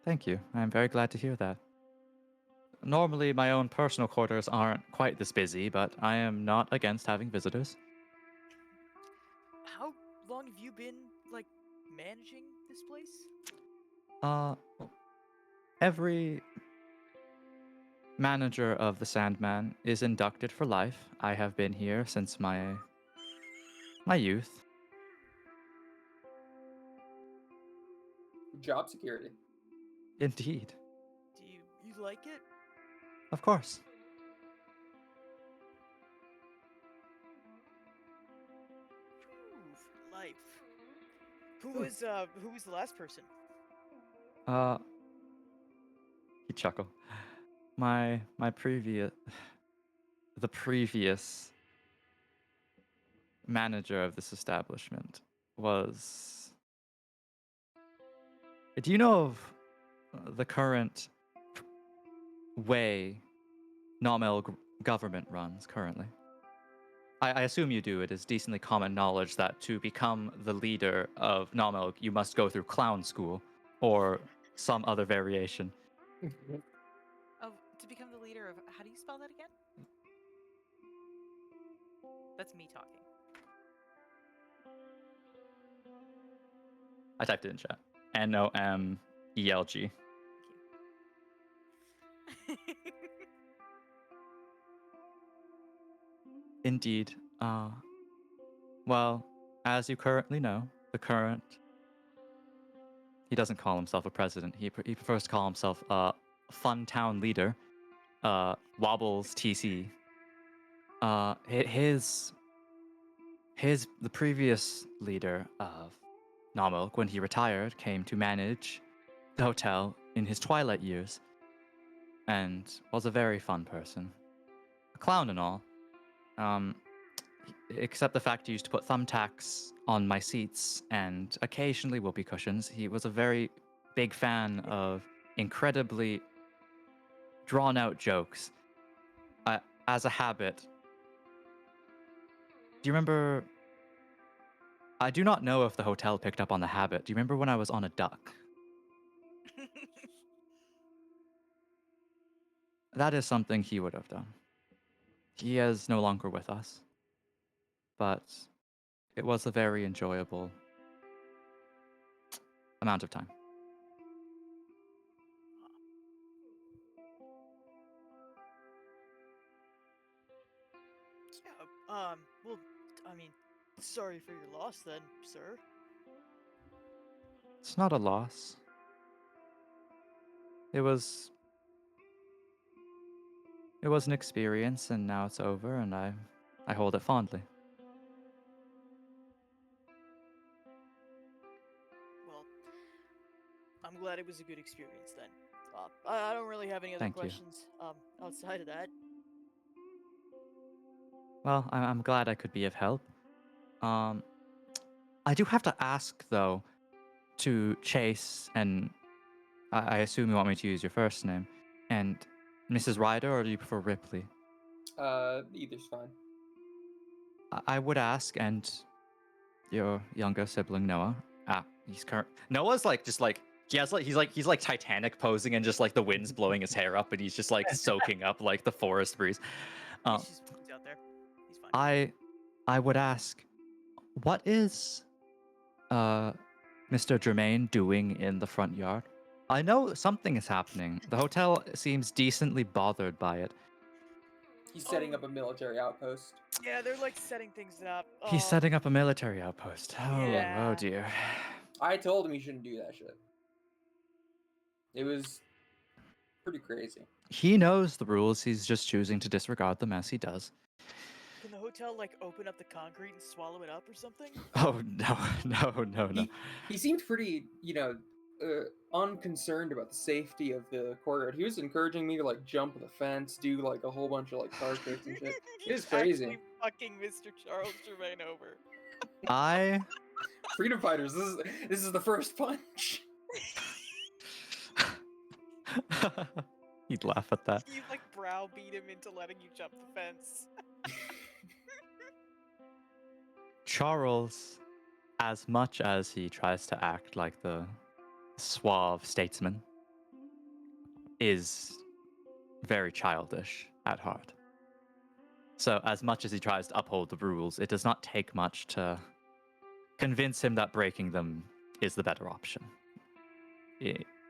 Thank you. I'm very glad to hear that. Normally, my own personal quarters aren't quite this busy, but I am not against having visitors. How long have you been like managing this place? Uh, every manager of the Sandman is inducted for life. I have been here since my youth. Job security. Indeed. Do you like it? Of course. Ooh, life. Who was the last person? Uh, he chuckled. My previous the previous manager of this establishment was. Do you know of the current way Nomel government runs currently? I assume you do. It is decently common knowledge that to become the leader of Nomel, you must go through clown school or some other variation. Oh, to become the leader of. How do you spell that again? That's me talking. I typed it in chat. NOMELG. Thank you. Indeed. Well, as you currently know, the current. He doesn't call himself a president. He prefers to call himself a fun town leader. Wobbles TC. The previous leader of Namilk, when he retired, came to manage the hotel in his twilight years, and was a very fun person, a clown and all. Um, except the fact he used to put thumbtacks on my seats and occasionally whoopee cushions. He was a very big fan of incredibly drawn out jokes. As a habit, do you remember? I do not know if the hotel picked up on the habit. Do you remember when I was on a duck? That is something he would have done. He is no longer with us, but it was a very enjoyable amount of time. Yeah. Well, I mean, sorry for your loss then, sir. It's not a loss. It was an experience, and now it's over, and I hold it fondly. Well, I'm glad it was a good experience then. I don't really have any other Thank you. questions. Outside of that. Well, I'm glad I could be of help. Um, I do have to ask though, to Chase, and I assume you want me to use your first name, and Mrs. Ryder, or do you prefer Ripley? Either's fine. I would ask, and your younger sibling Noah. Noah's like just he's like Titanic posing, and just like the wind's blowing his hair up, and he's just like soaking up like the forest breeze. He's just out there. He's fine. I would ask, what is Mr. Germain doing in the front yard? I know something is happening. The hotel seems decently bothered by it. He's setting up a military outpost. Yeah, they're like setting things up. He's setting up a military outpost. Oh, Yeah. oh dear. I told him he shouldn't do that shit. It was pretty crazy. He knows the rules. He's just choosing to disregard them as he does. Can the hotel like open up the concrete and swallow it up or something? Oh no. He seemed pretty, unconcerned about the safety of the courtyard. He was encouraging me to like jump the fence, do like a whole bunch of like car tricks and shit. It was He's crazy. actually fucking Mr. Charles Germain over. I Freedom fighters. This is the first punch. He'd laugh at that. You like browbeat him into letting you jump the fence. Charles, as much as he tries to act like the suave statesman, is very childish at heart. So, as much as he tries to uphold the rules, it does not take much to convince him that breaking them is the better option.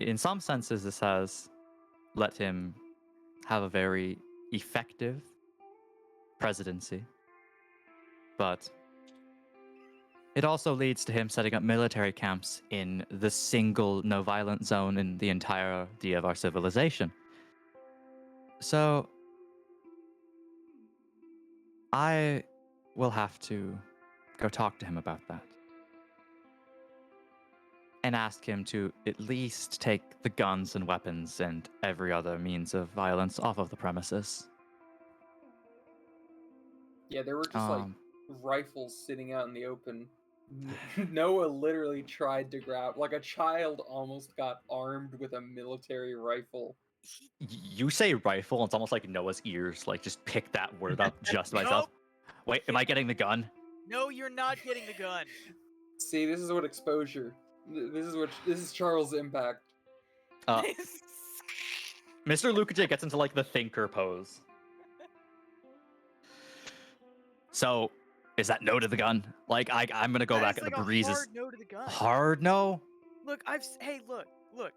In some senses, this has let him have a very effective presidency, but it also leads to him setting up military camps in the single no-violent zone in the entirety of our civilization. So, I will have to go talk to him about that. And ask him to at least take the guns and weapons and every other means of violence off of the premises. Yeah, there were just like rifles sitting out in the open. Noah literally tried to grab, like a child almost got armed with a military rifle. You say rifle, and it's almost like Noah's ears like just picked that word up just by itself. Wait, am I getting the gun? No, you're not getting the gun. See, this is what exposure. This is Charles' impact. Mr. Lukaje gets into like the thinker pose. So, is that no to the gun? Like I'm gonna go back at like the breezes. Hard no to the gun. Hard no. Look, look.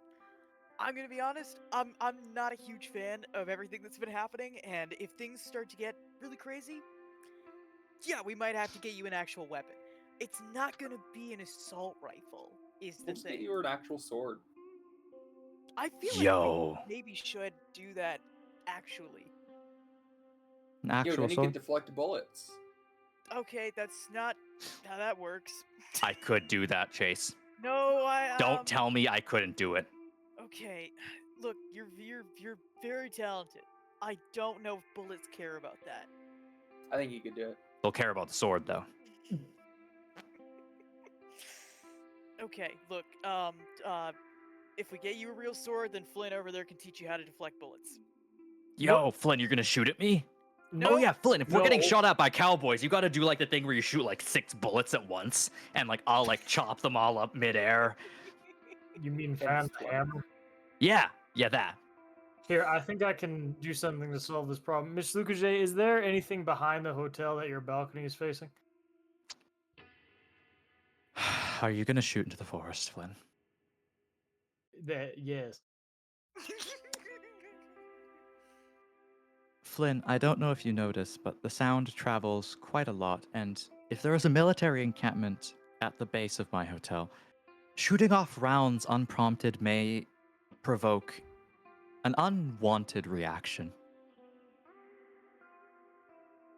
I'm gonna be honest. I'm not a huge fan of everything that's been happening, and if things start to get really crazy, yeah, we might have to get you an actual weapon. It's not gonna be an assault rifle, is the We'll just get thing. you an actual sword. I feel like we maybe should do that actually. An Yo, actual then you sword? can deflect bullets. Okay, that's not how that works. I could do that, Chase. No, Don't tell me I couldn't do it. Okay, look, you're very talented. I don't know if bullets care about that. I think you could do it. They'll care about the sword, though. Okay, look, if we get you a real sword, then Flynn over there can teach you how to deflect bullets. Yo, Flynn, you're gonna shoot at me? No. Oh yeah, Flynn, if we're getting No. shot at by cowboys, you gotta do like the thing where you shoot like 6 bullets at once, and like I'll like chop them all up midair. You mean That fan is the fun. hammer? Yeah, that. Here, I think I can do something to solve this problem. Miss Lukaje, is there anything behind the hotel that your balcony is facing? Are you gonna shoot into the forest, Flynn? Yes. Flynn, I don't know if you noticed, but the sound travels quite a lot, and if there is a military encampment at the base of my hotel, shooting off rounds unprompted may provoke an unwanted reaction.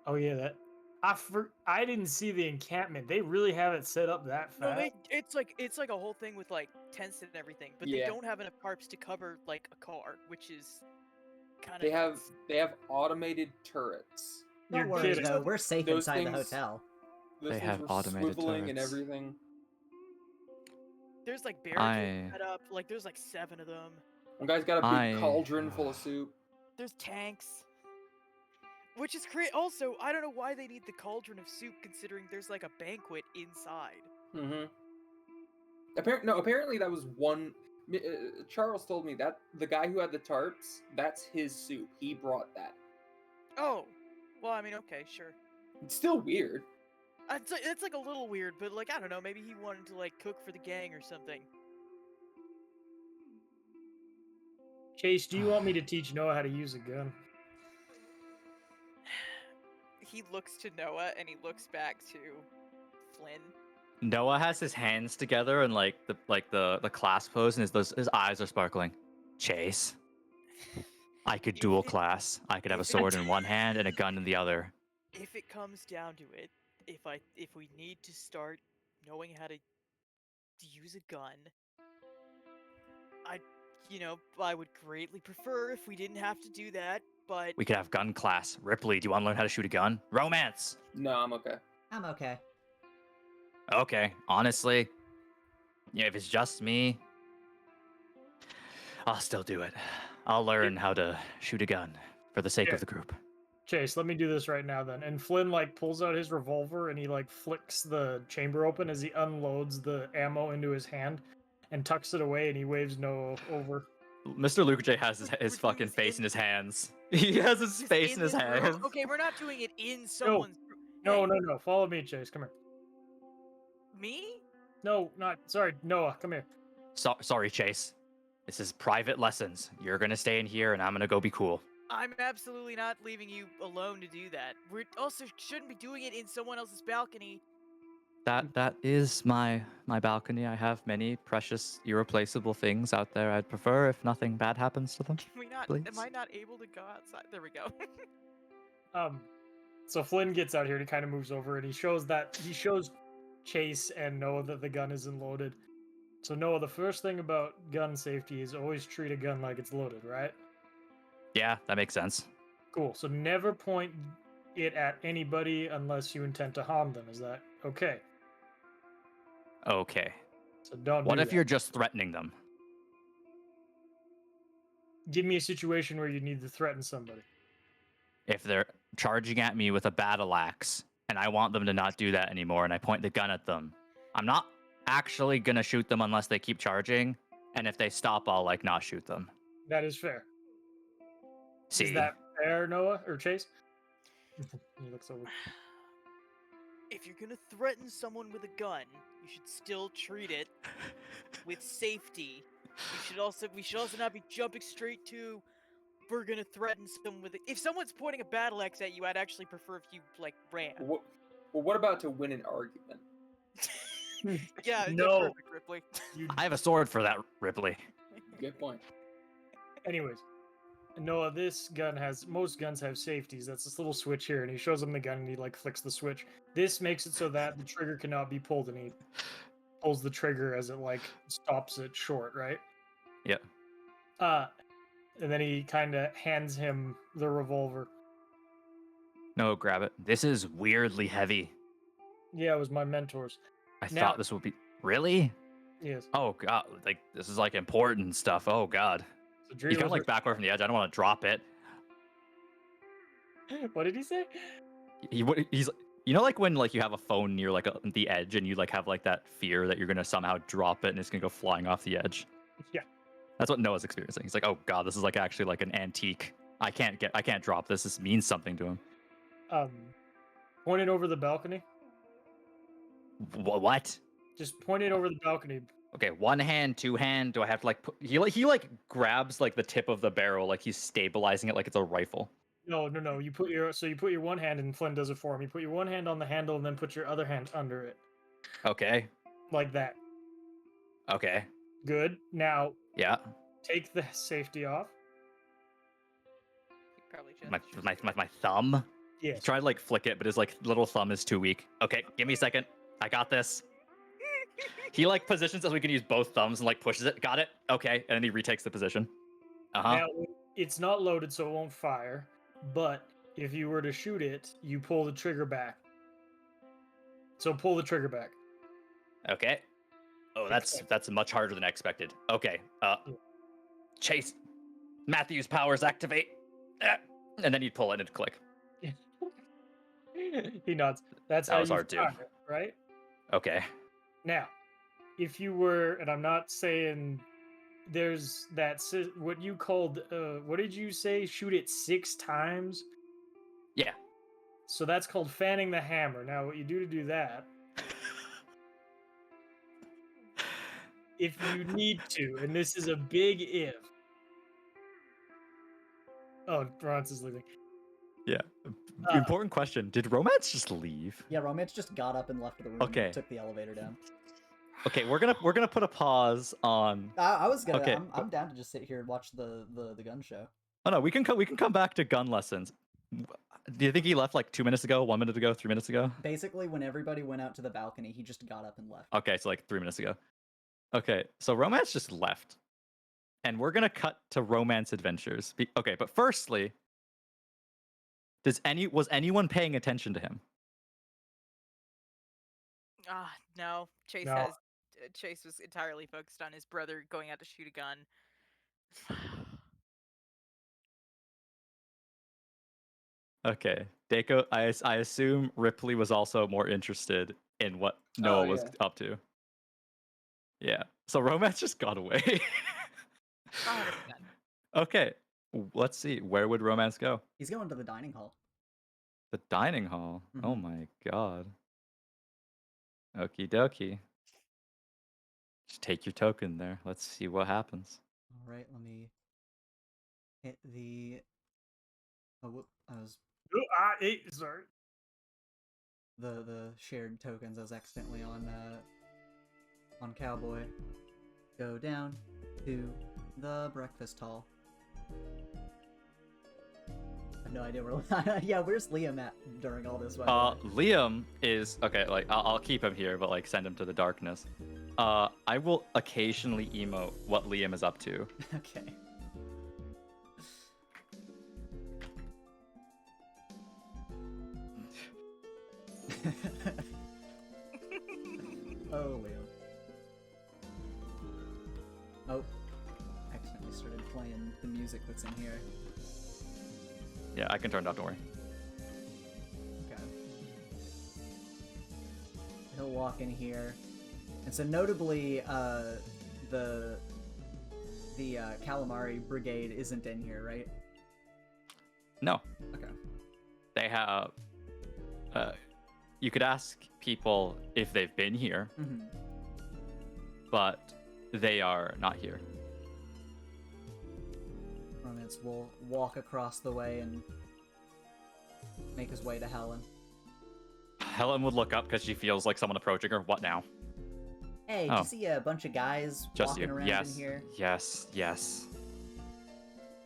Oh yeah, that. I didn't see the encampment. They really have it set up that No, fast. it's like a whole thing with like tents and everything, but they Yeah. don't have enough tarps to cover like a car, which is kind of. They have automated turrets. You're Don't worry, kidding. though. We're safe Those inside the things- hotel. Those They things have were automated swiveling and turrets. everything. There's like barricades set up. Like there's like 7 of them. One guy's got a big I- cauldron full of soup. There's tanks. Which is great. Also, I don't know why they need the cauldron of soup, considering there's like a banquet inside. Mm-hmm. Apparently that was one. Charles told me that the guy who had the tarps, that's his soup. He brought that. Oh, well, I mean, okay, sure. It's still weird. It's like a little weird, but like I don't know, maybe he wanted to like cook for the gang or something. Chase, do you want me to teach Noah how to use a gun? He looks to Noah and he looks back to Flynn. Noah has his hands together and like the clasp pose, and his eyes are sparkling. Chase, I could If dual it- class. I could have a if it- sword in one hand and a gun in the other. If it comes down to it, if we need to start knowing how to use a gun, I would greatly prefer if we didn't have to do that, but We could have gun class. Ripley, do you want to learn how to shoot a gun? Romance. No, I'm okay. I'm okay. Okay, honestly, yeah, if it's just me, I'll still do it. I'll learn how to shoot a gun for the sake Yeah. of the group. Chase, let me do this right now then. And Flynn like pulls out his revolver and he like flicks the chamber open as he unloads the ammo into his hand and tucks it away and he waves Noah over. Mr. Luke J has his We're doing fucking this face in- in his hands. He has his just face in his this room? hands. Okay, we're not doing it in someone's room. No, Hey, no, no. Follow me, Chase. Come here. Me? No, not sorry, Noah, come here. Sorry, Chase. This is private lessons. You're gonna stay in here, and I'm gonna go be cool. I'm absolutely not leaving you alone to do that. We also shouldn't be doing it in someone else's balcony. That is my balcony. I have many precious, irreplaceable things out there. I'd prefer if nothing bad happens to them. Can we not? Please? Am I not able to go outside? There we go. So Flynn gets out here and he kind of moves over and he shows Chase and Noah that the gun isn't loaded. So Noah, the first thing about gun safety is always treat a gun like it's loaded, right? Yeah, that makes sense. Cool. So never point it at anybody unless you intend to harm them. Is that okay? Okay. So don't What do if that. you're just threatening them? Give me a situation where you need to threaten somebody. If they're charging at me with a battle axe, and I want them to not do that anymore, and I point the gun at them, I'm not actually gonna shoot them unless they keep charging. And if they stop, I'll like not shoot them. That is fair. See? Is that fair, Noah or Chase? He looks over. If you're gonna threaten someone with a gun, you should still treat it with safety. We should also not be jumping straight to we're gonna threaten someone with it. If someone's pointing a battle axe at you, I'd actually prefer if you like ran. Well, what about to win an argument? Yeah, No. perfect, Ripley. I have a sword for that, Ripley. Good point. Anyways, Noah, most guns have safeties. That's this little switch here, and he shows him the gun and he like flicks the switch. This makes it so that the trigger cannot be pulled, and he pulls the trigger as it like stops it short, right? Yep. And then he kind of hands him the revolver. No, grab it. This is weirdly heavy. Yeah, it was my mentor's. I Now- thought this would be really. Yes. Oh god, like this is like important stuff. Oh god. So You kind of like was- back away from the edge. I don't want to drop it. What did he say? He's you know like when like you have a phone near like the edge and you like have like that fear that you're gonna somehow drop it and it's gonna go flying off the edge. Yeah. That's what Noah's experiencing. He's like, oh god, this is like actually like an antique. I can't drop this. This means something to him. Point it over the balcony. What? Just point it over the balcony. Okay, one hand, two hand. Do I have to like put, he like grabs like the tip of the barrel like he's stabilizing it like it's a rifle. No. You put your one hand, and Flynn does it for him. You put your one hand on the handle, and then put your other hand under it, Okay. like that. Okay. Good. Now Yeah. take the safety off. Probably should. My thumb. Yes. He tried to like flick it, but his like little thumb is too weak. Okay, give me a second. I got this. He like positions as we can use both thumbs and like pushes it. Got it. Okay, and then he retakes the position. Now it's not loaded, so it won't fire. But if you were to shoot it, you pull the trigger back. So pull the trigger back. Okay. Oh, that's much harder than I expected. Okay. Chase. Matthew's powers activate. And then you pull it and it'd click. He nods. That's That how was you hard too. fire it, right? Okay. Now, if you were, and I'm not saying there's that what you called what did you say? Shoot it 6 times. Yeah. So that's called fanning the hammer. Now, what you do to do that, if you need to, and this is a big if. Oh, Ron's is leaving. Yeah. Important question. Did Romance just leave? Yeah, Romance just got up and left the room Okay. and took the elevator down. Okay, we're gonna put a pause on. I was gonna. Okay, I'm down to just sit here and watch the gun show. Oh no, we can come back to gun lessons. Do you think he left like 2 minutes ago, 1 minute ago, 3 minutes ago? Basically, when everybody went out to the balcony, he just got up and left. Okay, so like 3 minutes ago. Okay, so Romance just left. And we're gonna cut to Romance adventures. Okay, but firstly, was anyone paying attention to him? No. Chase No. has Chase was entirely focused on his brother going out to shoot a gun. Okay, Dako, I assume Ripley was also more interested in what Noah was yeah. up to. Yeah, so Romance just got away. 100%. Okay, let's see. Where would Romance go? He's going to the dining hall. The dining hall? Oh my god. Okie dokie. Just take your token there. Let's see what happens. All right, let me hit the. Oh, whoop! I was Sorry. the shared tokens. I was accidentally on Cowboy. Go down to the breakfast hall. I have no idea where. Yeah, where's Liam at during all this? By the way? Liam is okay. Like I'll keep him here, but like send him to the darkness. I will occasionally emote what Liam is up to. Okay. Oh, Liam. Oh, accidentally started playing the music that's in here. Yeah, I can turn it off. Don't worry. Okay. He'll walk in here, and so notably, the Calamari Brigade isn't in here, right? No, Okay. they have. You could ask people if they've been here, Mm-hmm. but they are not here. Romance will walk across the way and make his way to Helen. Helen would look up because she feels like someone approaching her. What now? Hey, did Oh. you see a bunch of guys Just walking you. around Yes. in here? Yes.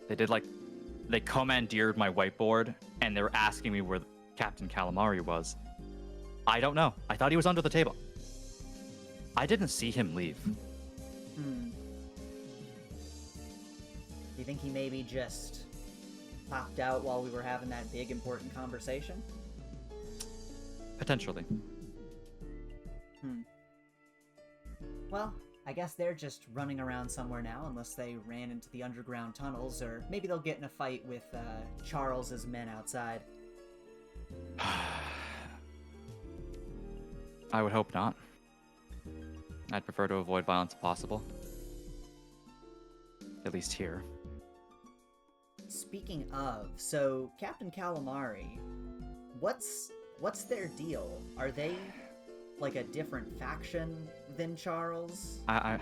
They did like, they commandeered my whiteboard and they were asking me where Captain Calamari was. I don't know. I thought he was under the table. I didn't see him leave. Hmm. Do you think he maybe just popped out while we were having that big important conversation? Potentially. Well, I guess they're just running around somewhere now, unless they ran into the underground tunnels, or maybe they'll get in a fight with Charles's men outside. I would hope not. I'd prefer to avoid violence if possible. At least here. Speaking of, so Captain Calamari, what's their deal? Are they like a different faction than Charles? I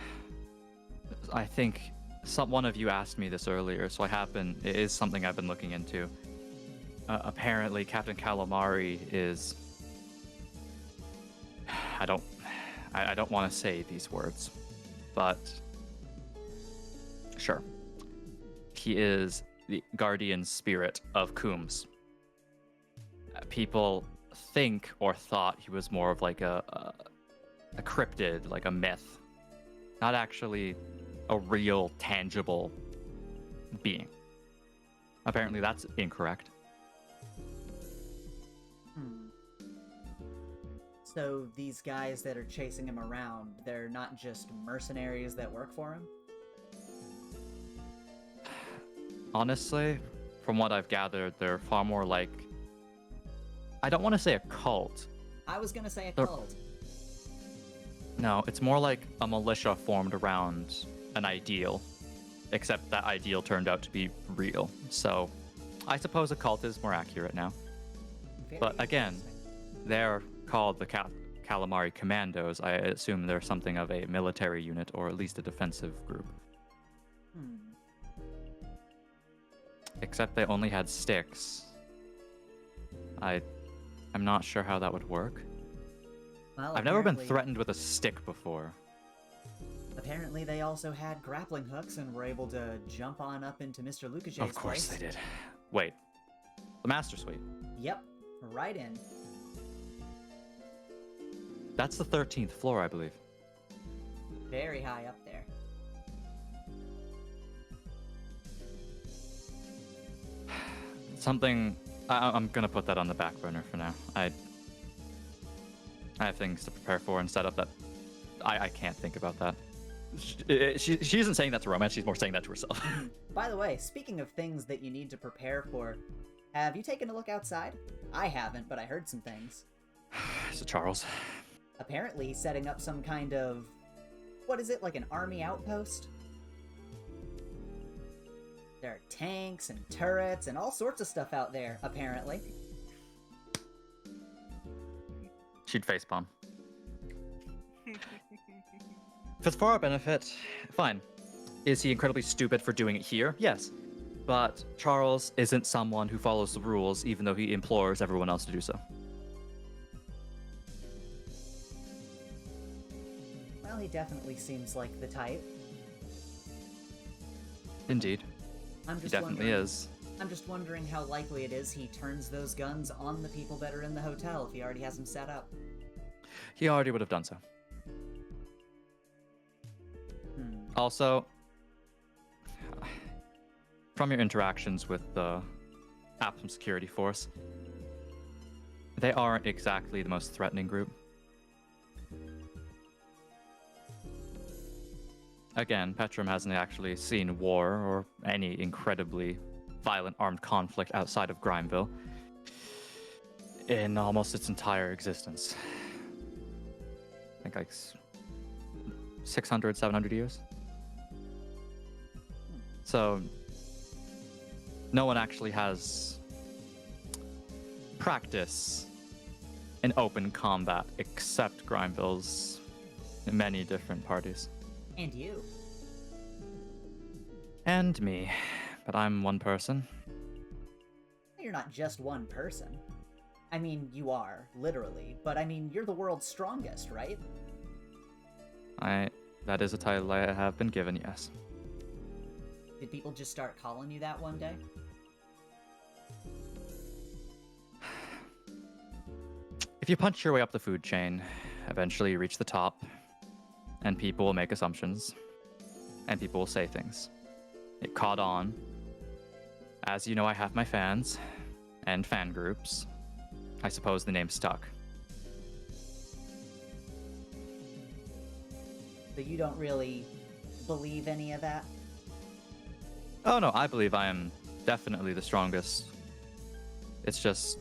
think one of you asked me this earlier, so it is something I've been looking into. Apparently, Captain Calamari is. I don't want to say these words, but sure. He is the guardian spirit of Coombs. People think or thought he was more of like a cryptid, like a myth, not actually a real, tangible being. Apparently, that's incorrect. So these guys that are chasing him around, they're not just mercenaries that work for him? Honestly, from what I've gathered, they're far more like, I don't want to say a cult. I was gonna say a They're- cult. No, it's more like a militia formed around an ideal, except that ideal turned out to be real. So I suppose a cult is more accurate now. Very But again, interesting. they're called the Calamari Commandos. I assume they're something of a military unit or at least a defensive group. Hmm. Except they only had sticks. I'm not sure how that would work. Well, I've never been apparently- threatened with a stick before. Apparently, they also had grappling hooks and were able to jump on up into Mr. Lucas's Of course place. they did. Wait. The Master Suite. Yep, right in. That's the 13th floor, I believe. Very high up there. Something... I'm gonna put that on the back burner for now. I have things to prepare for and set up that... I can't think about that. She isn't saying that to romance, she's more saying that to herself. By the way, speaking of things that you need to prepare for, have you taken a look outside? I haven't, but I heard some things. So Charles. Apparently, he's setting up some kind of... What is it, like an army outpost? There are tanks and turrets and all sorts of stuff out there, apparently. She'd facepalm. If it's for our benefit, fine. Is he incredibly stupid for doing it here? Yes. But Charles isn't someone who follows the rules, even though he implores everyone else to do so. Well, he definitely seems like the type. Indeed. I'm He just definitely wondering, is. I'm just wondering how likely it is he turns those guns on the people that are in the hotel if he already has them set up. He already would have done so. Hmm. Also, from your interactions with the Apsom Security Force, they aren't exactly the most threatening group. Again, Petrum hasn't actually seen war or any incredibly violent armed conflict outside of Grimeville in almost its entire existence. I think like 600, 700 years. So, no one actually has practice in open combat except Grimeville's many different parties. And you. And me. But I'm one person. You're not just one person. I mean, you are, literally, but I mean, you're the world's strongest, right? That is a title I have been given, yes. Did people just start calling you that one day? If you punch your way up the food chain, eventually you reach the top, and people will make assumptions, and people will say things. It caught on. As you know, I have my fans, and fan groups. I suppose the name stuck. But you don't really believe any of that? Oh no, I believe I am definitely the strongest. It's just...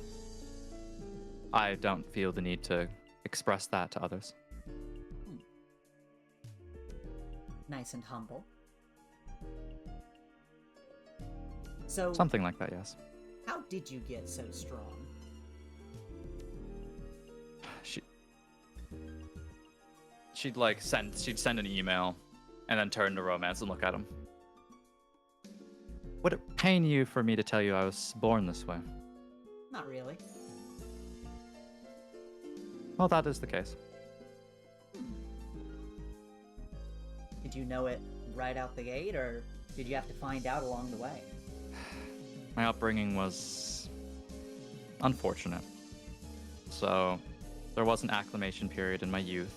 I don't feel the need to express that to others. Nice and humble. So, Something like that, yes. how did you get so strong? She'd send an email and then turn to romance and look at him. Would it pain you for me to tell you I was born this way? Not really. Well, that is the case. Did you know it right out the gate, or did you have to find out along the way? My upbringing was unfortunate. So there was an acclimation period in my youth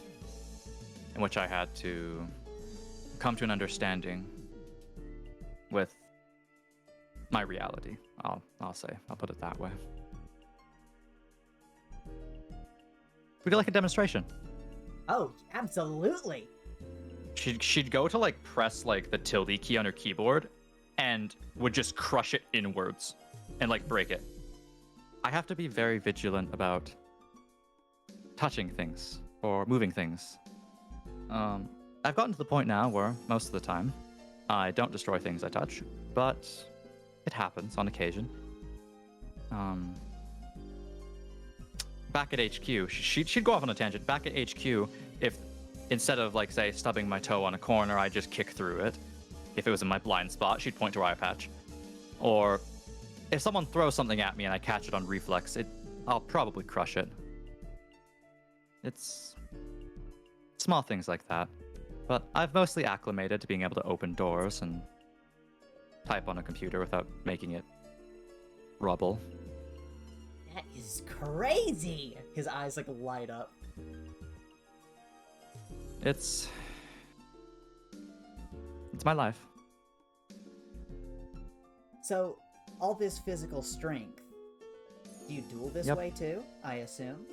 in which I had to come to an understanding with my reality. I'll put it that way. Would you like a demonstration? Oh, absolutely! She'd go to like press like the tilde key on her keyboard and would just crush it inwards and like break it. I have to be very vigilant about touching things or moving things. I've gotten to the point now where most of the time I don't destroy things I touch, but it happens on occasion. Back at HQ, she'd go off on a tangent. Back at HQ, if instead of like say stubbing my toe on a corner, I just kick through it. If it was in my blind spot, she'd point to her eye patch. Or if someone throws something at me and I catch it on reflex, I'll probably crush it. It's small things like that. But I've mostly acclimated to being able to open doors and type on a computer without making it rubble. That is crazy! His eyes like light up. It's my life. So, all this physical strength, do you duel this Yep. way too, I assume?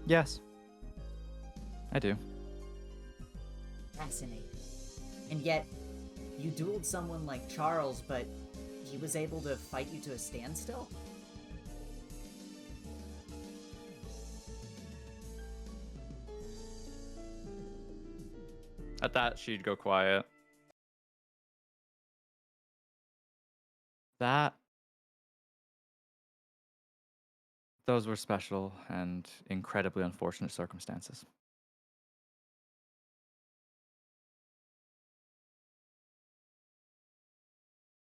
Yes. I do. Fascinating. And yet, you dueled someone like Charles, but he was able to fight you to a standstill? At that, she'd go quiet. Those were special and incredibly unfortunate circumstances.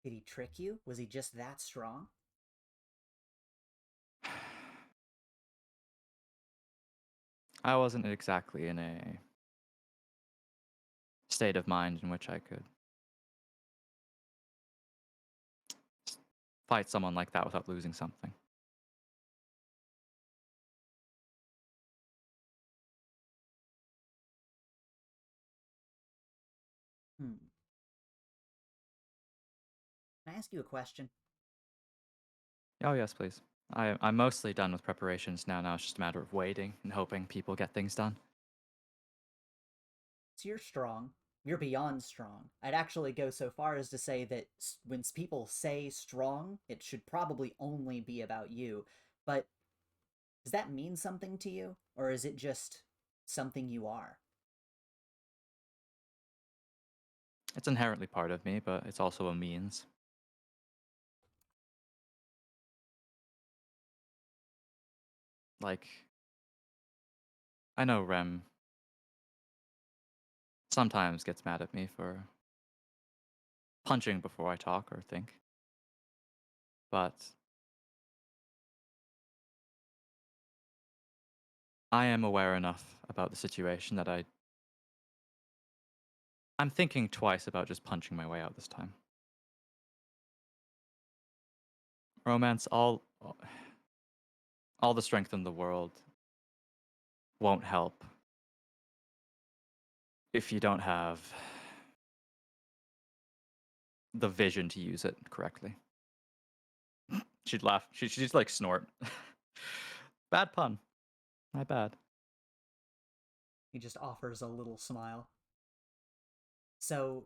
Did he trick you? Was he just that strong? I wasn't exactly in a state of mind in which I could fight someone like that without losing something. Hmm. Can I ask you a question? Oh, yes, please. I'm mostly done with preparations now. Now it's just a matter of waiting and hoping people get things done. So you're strong. You're beyond strong. I'd actually go so far as to say that when people say strong, it should probably only be about you. But does that mean something to you? Or is it just something you are? It's inherently part of me, but it's also a means. Like, I know Rem sometimes gets mad at me for punching before I talk or think. But I am aware enough about the situation that I'm thinking twice about just punching my way out this time. Romance, all the strength in the world won't help if you don't have the vision to use it correctly. She'd laugh. She'd just like snort. Bad pun. My bad. He just offers a little smile. So,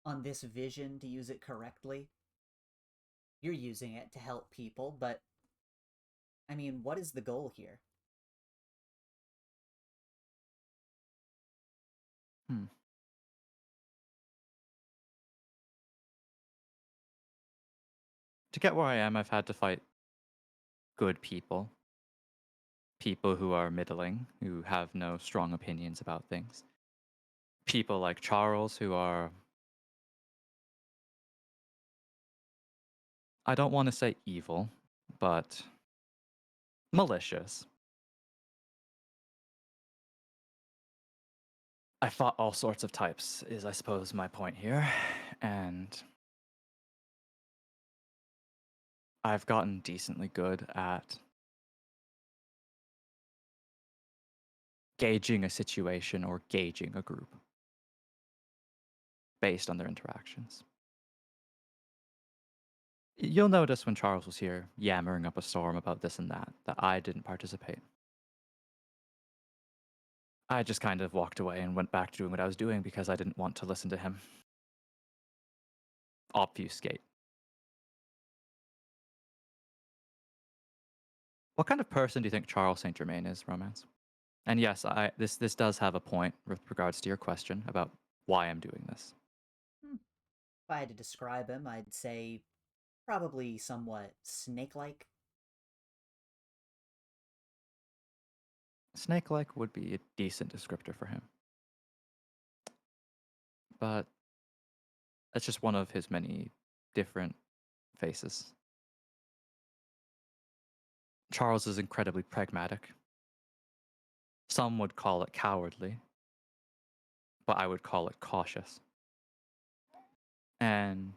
on this vision to use it correctly, you're using it to help people, but I mean, what is the goal here? Hmm. To get where I am, I've had to fight good people. People who are middling, who have no strong opinions about things. People like Charles, who are, I don't want to say evil, but malicious. I fought all sorts of types, is I suppose my point here. And I've gotten decently good at gauging a situation or gauging a group based on their interactions. You'll notice when Charles was here yammering up a storm about this and that I didn't participate. I just kind of walked away and went back to doing what I was doing because I didn't want to listen to him obfuscate. What kind of person do you think Charles Saint Germain is, Romance? And yes, this does have a point with regards to your question about why I'm doing this. If I had to describe him, I'd say probably somewhat snake-like. Snake-like would be a decent descriptor for him. But that's just one of his many different faces. Charles is incredibly pragmatic. Some would call it cowardly, but I would call it cautious. And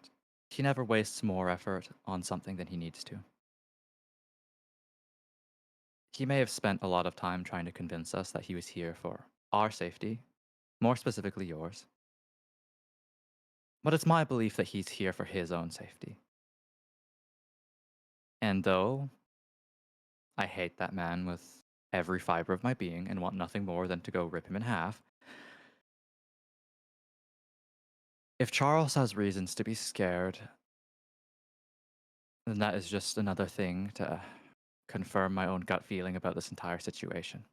he never wastes more effort on something than he needs to. He may have spent a lot of time trying to convince us that he was here for our safety, more specifically yours. But it's my belief that he's here for his own safety. And though I hate that man with every fiber of my being and want nothing more than to go rip him in half, if Charles has reasons to be scared, then that is just another thing to confirm my own gut feeling about this entire situation.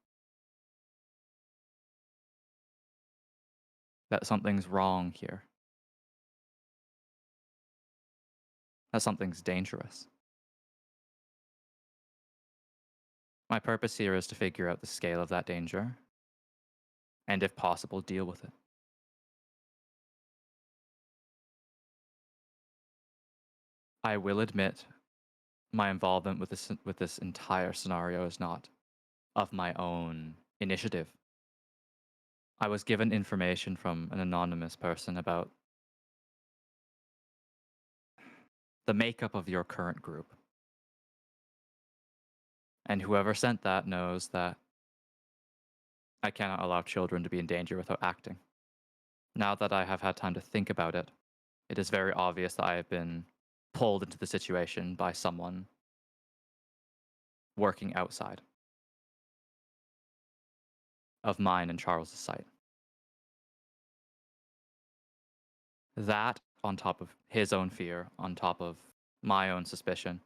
That something's wrong here. That something's dangerous. My purpose here is to figure out the scale of that danger, and if possible, deal with it. I will admit my involvement with this entire scenario is not of my own initiative. I was given information from an anonymous person about the makeup of your current group. And whoever sent that knows that I cannot allow children to be in danger without acting. Now that I have had time to think about it, it is very obvious that I have been pulled into the situation by someone working outside of mine and Charles's sight. That, on top of his own fear, on top of my own suspicion,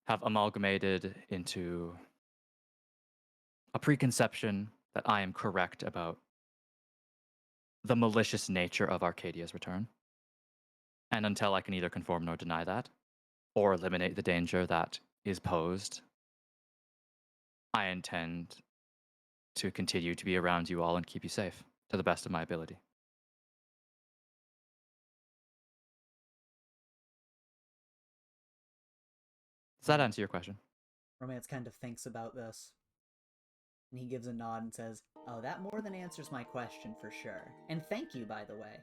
have amalgamated into a preconception that I am correct about the malicious nature of Arcadia's return. And until I can either confirm nor deny that, or eliminate the danger that is posed, I intend to continue to be around you all and keep you safe to the best of my ability. Does that answer your question? Romance kind of thinks about this. And he gives a nod and says, "Oh, that more than answers my question for sure. And thank you, by the way.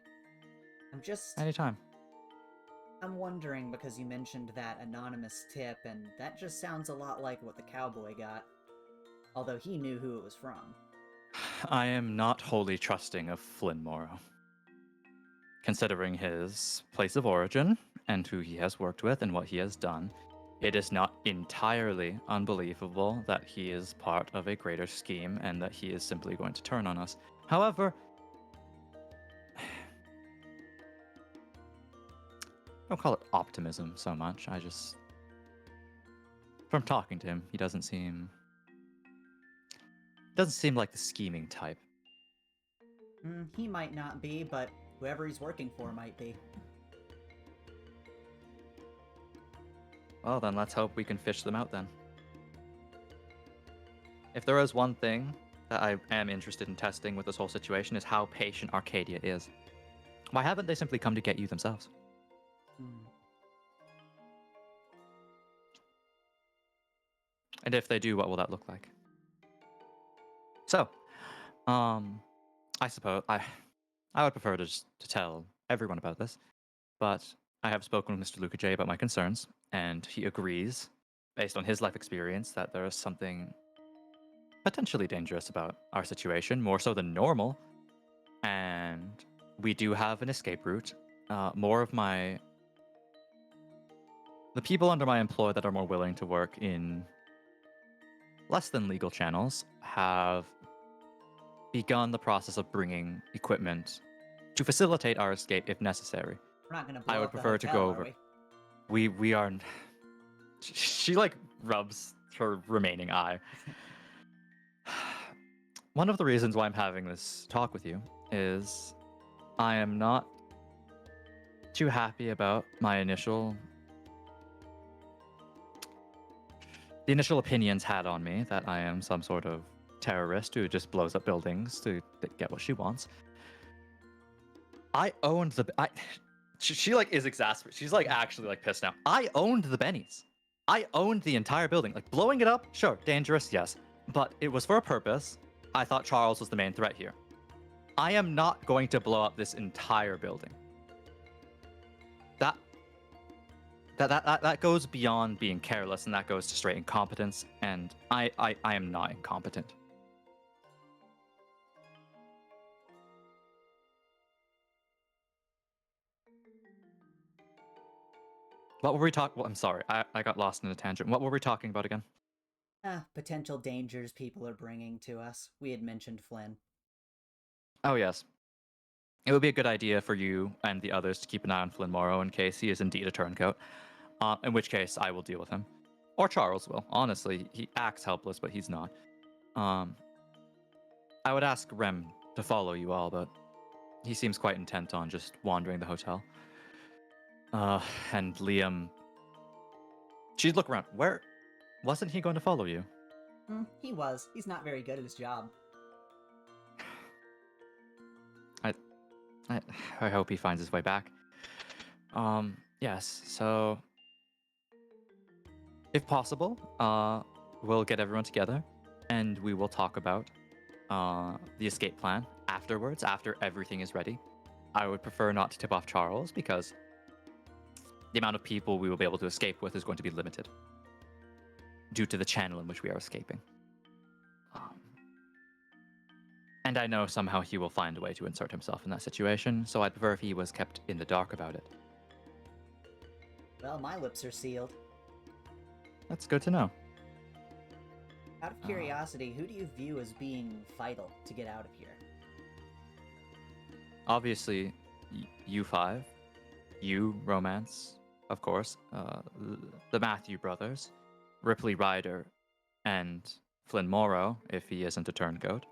Anytime. I'm wondering because you mentioned that anonymous tip, and that just sounds a lot like what the cowboy got. Although he knew who it was from. I am not wholly trusting of Flynn Morrow. Considering his place of origin and who he has worked with and what he has done, it is not entirely unbelievable that he is part of a greater scheme and that he is simply going to turn on us. However, I don't call it optimism so much. From talking to him, he doesn't seem like the scheming type. He might not be, but whoever he's working for might be. Well, then let's hope we can fish them out then. If there is one thing that I am interested in testing with this whole situation is how patient Arcadia is. Why haven't they simply come to get you themselves? And if they do, what will that look like? So, I suppose I would prefer to tell everyone about this, but I have spoken with Mr. Luca J about my concerns, and he agrees, based on his life experience, that there is something potentially dangerous about our situation, more so than normal. And we do have an escape route. The people under my employ that are more willing to work in less than legal channels have begun the process of bringing equipment to facilitate our escape if necessary. We're not gonna blow I would up the prefer to hotel, go are over. we? We are. She like rubs her remaining eye. one of the reasons why I'm having this talk with you is I am not too happy about my the initial opinions had on me that I am some sort of terrorist who just blows up buildings to get what she wants. I owned the she like is exasperated. She's like actually like pissed now. I owned the Bennies. I owned the entire building. Like blowing it up, sure, dangerous, yes, but it was for a purpose. I thought Charles was the main threat here. I am not going to blow up this entire building. That goes beyond being careless, and that goes to straight incompetence. And I am not incompetent. What were we talking? Well, I'm sorry, I got lost in a tangent. What were we talking about again? Potential dangers people are bringing to us. We had mentioned Flynn. Oh yes, it would be a good idea for you and the others to keep an eye on Flynn Morrow in case he is indeed a turncoat. In which case, I will deal with him, or Charles will. Honestly, he acts helpless, but he's not. I would ask Rem to follow you all, but he seems quite intent on just wandering the hotel. And Liam, she'd look around. Where wasn't he going to follow you? He was. He's not very good at his job. I hope he finds his way back. Yes, so if possible, we'll get everyone together and we will talk about the escape plan afterwards, after everything is ready. I would prefer not to tip off Charles because the amount of people we will be able to escape with is going to be limited due to the channel in which we are escaping. And I know somehow he will find a way to insert himself in that situation, so I'd prefer if he was kept in the dark about it. Well, my lips are sealed. That's good to know. Out of curiosity, who do you view as being vital to get out of here? Obviously, you five, you, Romance, of course, the Matthew brothers, Ripley Ryder, and Flynn Morrow, if he isn't a turncoat.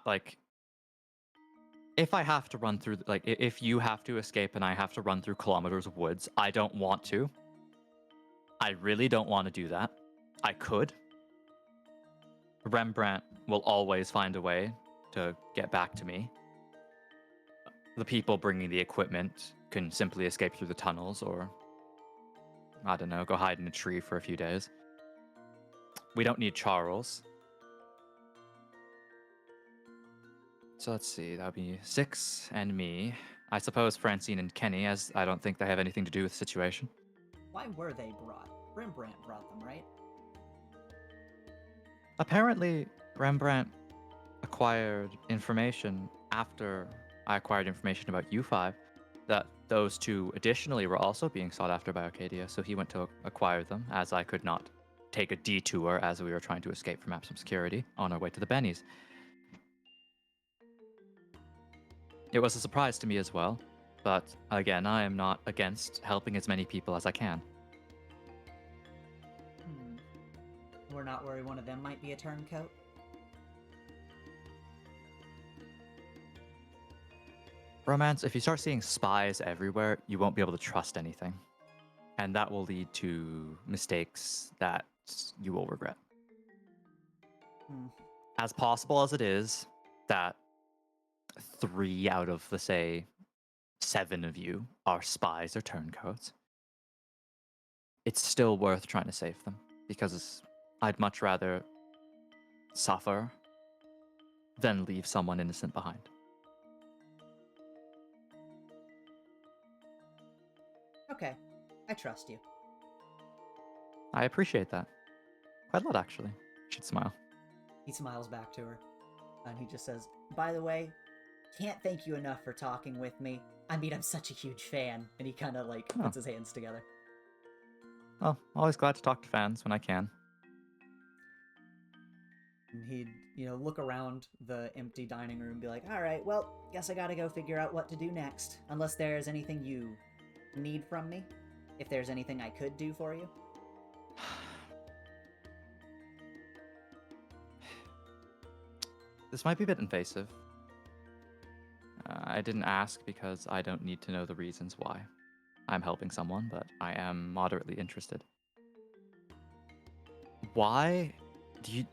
Like, if I have to run through, like, if you have to escape and I have to run through kilometers of woods, I don't want to. I really don't want to do that. I could. Rembrandt will always find a way to get back to me. The people bringing the equipment can simply escape through the tunnels or, I don't know, go hide in a tree for a few days. We don't need Charles. So let's see, that would be 6 and me. I suppose Francine and Kenny, as I don't think they have anything to do with the situation. Why were they brought? Rembrandt brought them, right? Apparently, Rembrandt acquired information after I acquired information about U5 that those two additionally were also being sought after by Arcadia, so he went to acquire them, as I could not take a detour as we were trying to escape from Absum Security on our way to the Bennies. It was a surprise to me as well, but again, I am not against helping as many people as I can. We're not worried one of them might be a turncoat? Romance, if you start seeing spies everywhere, you won't be able to trust anything. And that will lead to mistakes that you will regret. As possible as it is that 3 out of the, say, 7 of you are spies or turncoats, it's still worth trying to save them, because I'd much rather suffer than leave someone innocent behind. Okay, I trust you. I appreciate that. Quite a lot, actually. Should smile. He smiles back to her, and he just says, by the way, can't thank you enough for talking with me. I mean, I'm such a huge fan. And he kind of, like, puts his hands together. Well, always glad to talk to fans when I can. And he'd, look around the empty dining room and be like, all right, well, guess I gotta go figure out what to do next. Unless there's anything you need from me. If there's anything I could do for you. This might be a bit invasive. I didn't ask because I don't need to know the reasons why I'm helping someone, but I am moderately interested. Why do you...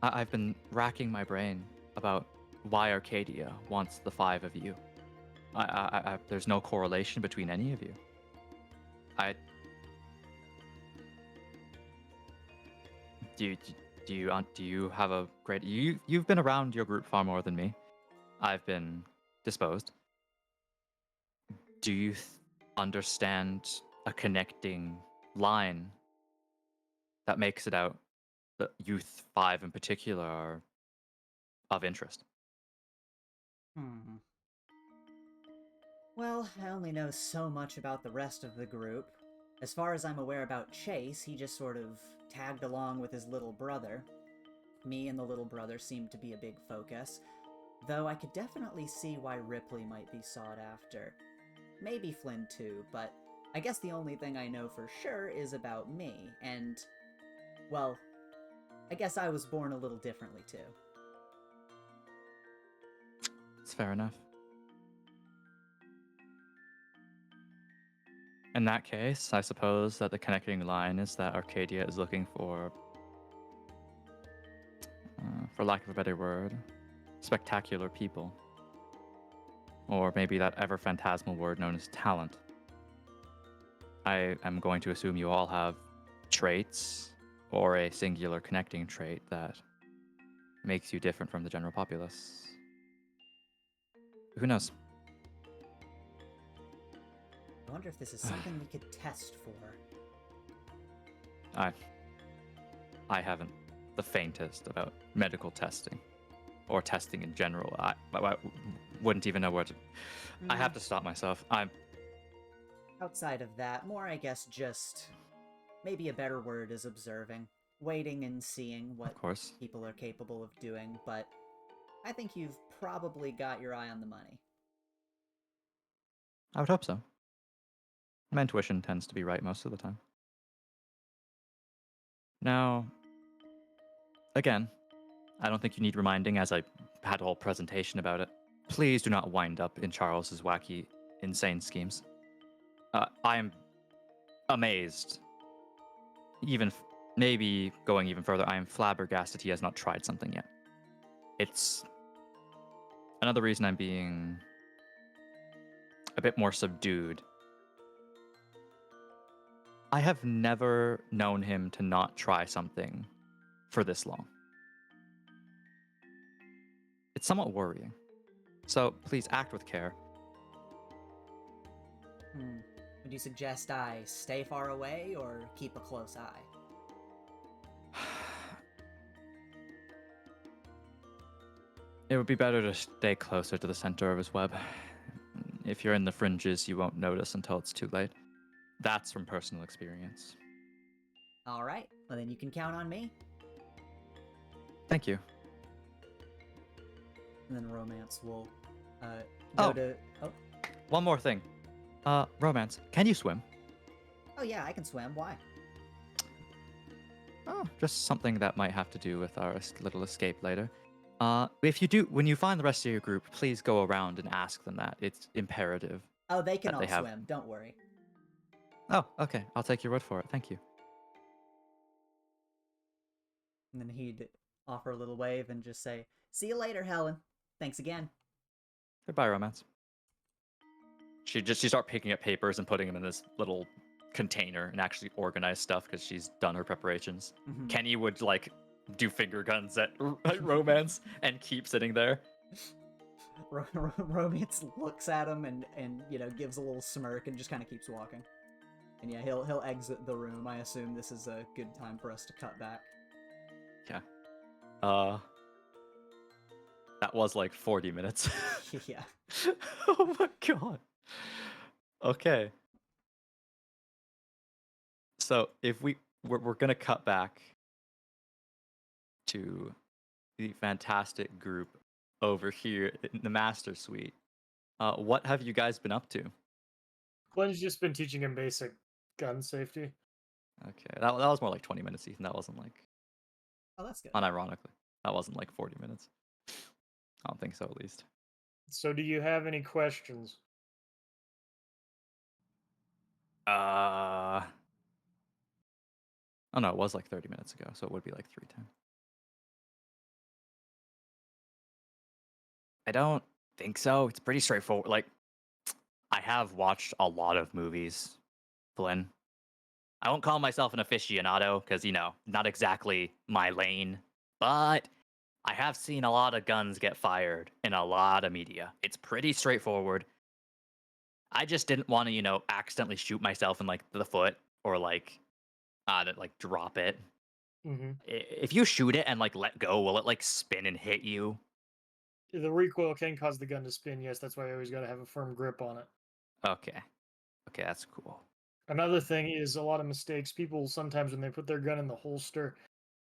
I've been racking my brain about why Arcadia wants the 5 of you. There's no correlation between any of you. Do you have a great... You've been around your group far more than me. I've been disposed. Do you understand a connecting line that makes it out that Youth 5 in particular are of interest? Well, I only know so much about the rest of the group. As far as I'm aware about Chase, he just sort of tagged along with his little brother. Me and the little brother seemed to be a big focus, though I could definitely see why Ripley might be sought after. Maybe Flynn too, but I guess the only thing I know for sure is about me, and, well, I guess I was born a little differently too. It's fair enough. In that case, I suppose that the connecting line is that Arcadia is looking for lack of a better word, spectacular people. Or maybe that ever phantasmal word known as talent. I am going to assume you all have traits or a singular connecting trait that makes you different from the general populace. Who knows? I wonder if this is something we could test for. I haven't the faintest about medical testing or testing in general. I wouldn't even know where to... I have to stop myself. Outside of that, more I guess just... maybe a better word is observing. Waiting and seeing what Of course. people are capable of doing, but I think you've probably got your eye on the money. I would hope so. My intuition tends to be right most of the time. Now, again, I don't think you need reminding as I had a whole presentation about it. Please do not wind up in Charles's wacky, insane schemes. I am amazed. Maybe going even further, I am flabbergasted he has not tried something yet. It's another reason I'm being a bit more subdued. I have never known him to not try something for this long. It's somewhat worrying. So please act with care. Would you suggest I stay far away or keep a close eye? It would be better to stay closer to the center of his web. If you're in the fringes, you won't notice until it's too late. That's from personal experience. Alright, well then you can count on me. Thank you. And then Romance will go to... Oh. One more thing. Romance, can you swim? Oh yeah, I can swim. Why? Oh, just something that might have to do with our little escape later. If you do, when you find the rest of your group, please go around and ask them that. It's imperative. Oh, they can that all they have... swim. Don't worry. Oh, okay. I'll take your word for it. Thank you. And then he'd offer a little wave and just say, "See you later, Helen. Thanks again." Goodbye, Romance. She start picking up papers and putting them in this little container and actually organize stuff because she's done her preparations. Mm-hmm. Kenny would like do finger guns at Romance and keep sitting there. Romance looks at him and gives a little smirk and just kind of keeps walking. And yeah, he'll exit the room. I assume this is a good time for us to cut back. Yeah. That was like 40 minutes. Yeah. Oh my god. Okay. So if we're gonna cut back to the fantastic group over here in the Master Suite. What have you guys been up to? Glenn's just been teaching him basic gun safety. Okay, that was more like 20 minutes, Ethan. That wasn't like, Oh, that's good. unironically, that wasn't like 40 minutes. I don't think so, at least. So, do you have any questions? Oh no, it was like 30 minutes ago, so it would be like 3:10. I don't think so. It's pretty straightforward. Like, I have watched a lot of movies, Flynn. I won't call myself an aficionado because, not exactly my lane, but I have seen a lot of guns get fired in a lot of media. It's pretty straightforward. I just didn't want to, accidentally shoot myself in like the foot or like drop it. Mm-hmm. If you shoot it and like let go, will it like spin and hit you? The recoil can cause the gun to spin. Yes, that's why you always got to have a firm grip on it. Okay. Okay, that's cool. Another thing is a lot of mistakes. People sometimes when they put their gun in the holster,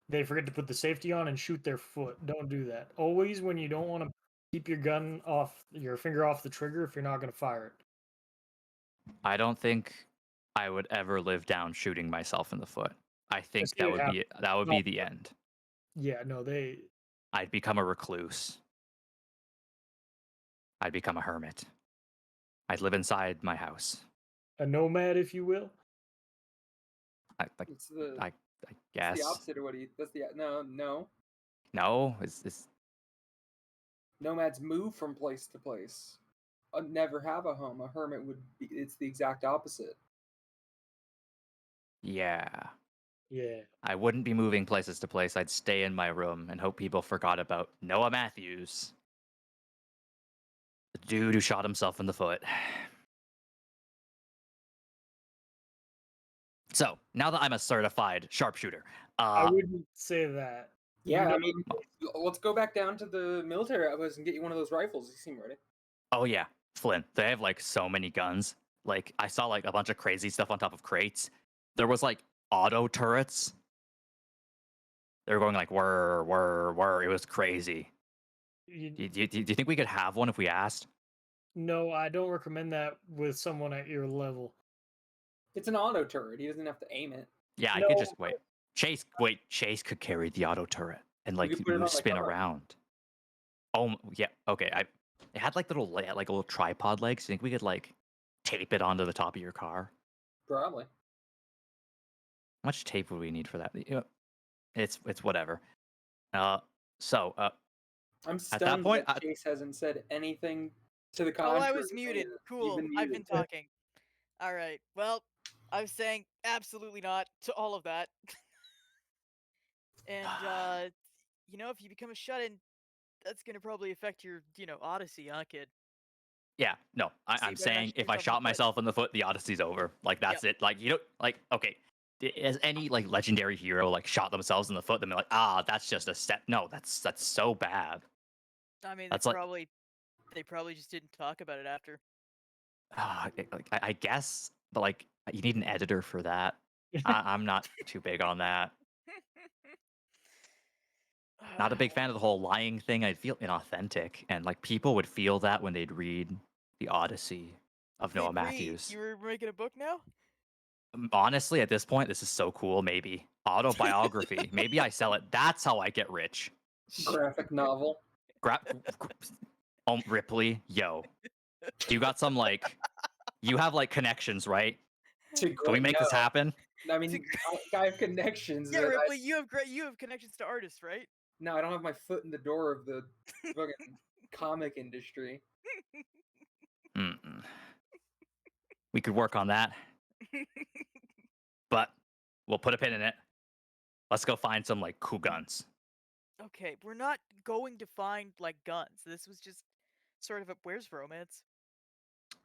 they forget to put the safety on and shoot their foot. Don't do that. Always when you don't want to keep your gun off your finger off the trigger if you're not going to fire it. I don't think I would ever live down shooting myself in the foot. I think see that it would happen. be the end. Yeah, no, I'd become a recluse. I'd become a hermit. I'd live inside my house. a nomad, if you will. It's the I it's guess. the opposite of what he. That's the no. No, it's Nomads move from place to place. Never have a home. A hermit would be. It's the exact opposite. yeah. Yeah. I wouldn't be moving places to place. I'd stay in my room and hope people forgot about Noah Matthews, the dude who shot himself in the foot. So, now that I'm a certified sharpshooter, I wouldn't say that. Yeah, know- I mean, let's go back down to the military outpost and get you one of those rifles. You seem ready. oh yeah, Flynn, they have like so many guns. Like I saw like a bunch of crazy stuff on top of crates. There was like auto turrets. They were going like whir, whir, whir. It was crazy. Do you think we could have one if we asked? No, I don't recommend that with someone at your level. It's an auto turret. He doesn't have to aim it. Yeah, I No. could just wait. Chase could carry the auto turret and like could put it on the spin car. around. Oh yeah, okay. It had like like a little tripod legs. You think we could like tape it onto the top of your car? Probably. How much tape would we need for that? It's whatever. So I'm at stunned that point, that Chase hasn't said anything to the Oh, contrary. I was muted. You've Cool. been I've muted. been talking. All right. Well, I was saying absolutely not to all of that. And if you become a shut-in, that's gonna probably affect your, Odyssey, huh, kid? yeah, no, So you I'm better not saying shoot if I yourself in the shot foot. myself in the foot, the Odyssey's over. Like that's it. Like like okay. Has any like legendary hero like shot themselves in the foot and be like, that's just a step? No, that's so bad. I mean, That's like they probably just didn't talk about it after. I guess, but like you need an editor for that. I'm not too big on that. Not a big fan of the whole lying thing. I'd feel inauthentic, and like people would feel that when they'd read the Odyssey of Noah They'd read. Matthews. You were making a book now? Honestly, at this point, this is so cool. Maybe autobiography. Maybe I sell it. That's how I get rich. Graphic novel. Ripley, yo, you got some like, you have like connections, right? Can we make this happen? I mean, I have connections. Yeah, but Ripley, you have connections to artists, right? No, I don't have my foot in the door of the fucking comic industry. Mm-mm. We could work on that, but we'll put a pin in it. Let's go find some like cool guns. Okay, we're not going to find like guns. This was just sort of a where's romance?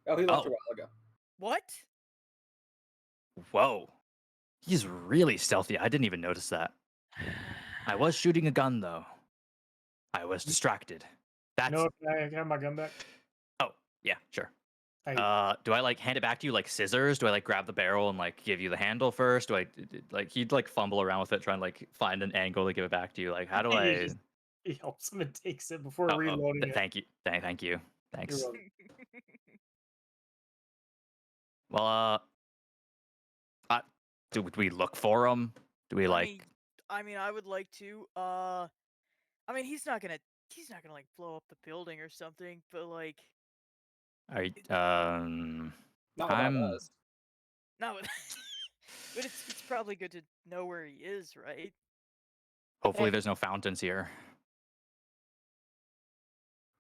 Oh, he left a while ago. What? Whoa. He's really stealthy. I didn't even notice that. I was shooting a gun though. I was distracted. That's No, can I have my gun back? Oh, yeah, sure. I- Do I like hand it back to you like scissors? Do I like grab the barrel and like give you the handle first? Do I like he'd like fumble around with it trying to like find an angle to give it back to you? Like how do I He helps him and takes it before Oh, reloading it. thank you. Thank you. You're Thanks. welcome. Well, do we look for him? Do we like? I mean, I would like to. I mean, he's not gonna like blow up the building or something, but like, Are you, Not without I'm us. no, but it's probably good to know where he is, right? hopefully Hey. there's no fountains here.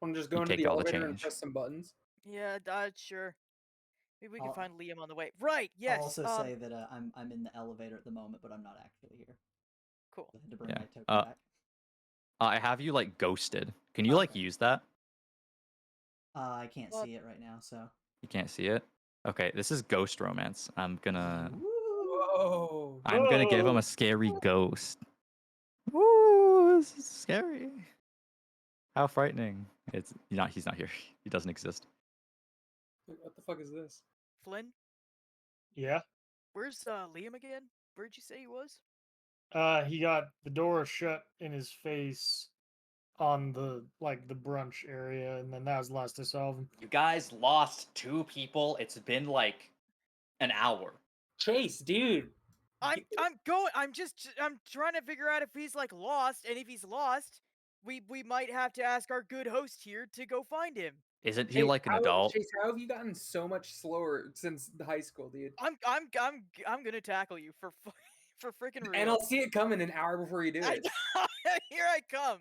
Want to just You go into take the all the elevator and change. press some buttons? Yeah, sure. Maybe we can I'll- find Liam on the way. Right? I'll Yes. also say that I'm in the elevator at the moment, but I'm not actually here. Cool. I had to bring Yeah. my token back. I have you like ghosted. Can you like Okay. use that? I can't Well, see it right now, so. You can't see it. Okay, this is ghost romance. I'm gonna Whoa! give him Whoa. a scary ghost. Woo! This is scary. How frightening! It's not. He's not here. He doesn't exist. Wait, what the fuck is this? Flynn, Yeah. where's Liam again? Where'd you say he was? He got the door shut in his face on the the brunch area, and then that was the last I saw of him. You guys lost 2 people. It's been like an hour. Chase, dude. I'm trying to figure out if he's like lost, and if he's lost, we might have to ask our good host here to go find him. Isn't he Chase, like an adult? Chase, how have you gotten so much slower since high school, dude? I'm gonna tackle you for for freaking real. And I'll see it coming an hour before you do it. Here I come.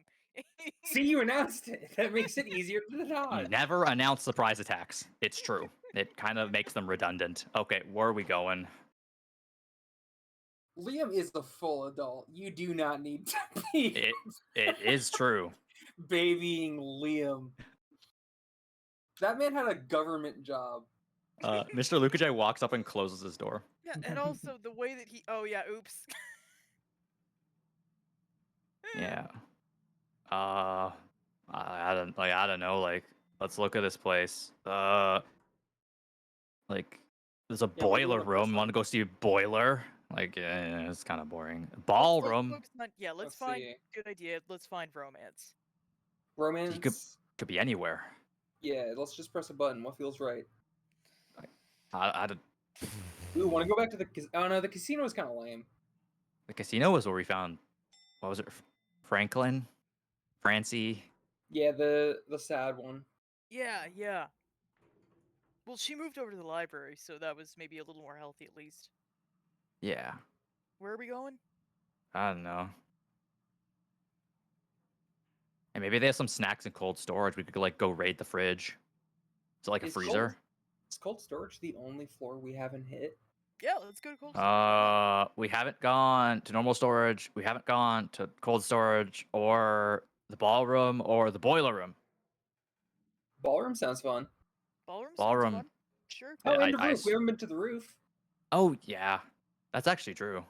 See, you announced it. That makes it easier to You dodge. never announce surprise attacks. It's true. It kind of makes them redundant. Okay, where are we going? Liam is a full adult. You do not need to be It is true. babying Liam. That man had a government job. Mr. Lukajay walks up and closes his door. Yeah, and also the way that he. Oh yeah, oops. Yeah. I don't know. Like, let's look at this place. Like, there's a Yeah, what do you boiler wanna press room. on? Want to go see a boiler? Like, it's kind of boring. Let's Ballroom. focus on, yeah, let's Let's find. see. Good idea. Let's find romance. Romance. Could be anywhere. Yeah, let's just press a button. What feels right? I don't- Ooh, want to go back to the? Oh no, the casino is kind of lame. The casino was where we found. What was it? Franklin, Francie. Yeah, the sad one. Yeah. Well, she moved over to the library, so that was maybe a little more healthy at least. Yeah. Where are we going? I don't know. And maybe they have some snacks in cold storage. We could like go raid the fridge. Is it like a Is cold- freezer? Is cold storage the only floor we haven't hit? Yeah, let's go to cold storage. Why not? We haven't gone to normal storage. We haven't gone to cold storage or the ballroom or the boiler room. Ballroom sounds fun. Ballroom. Sounds Ballroom. fun. Sure. Yeah, Oh, and the I roof. We haven't been to the roof. Oh yeah, that's actually true.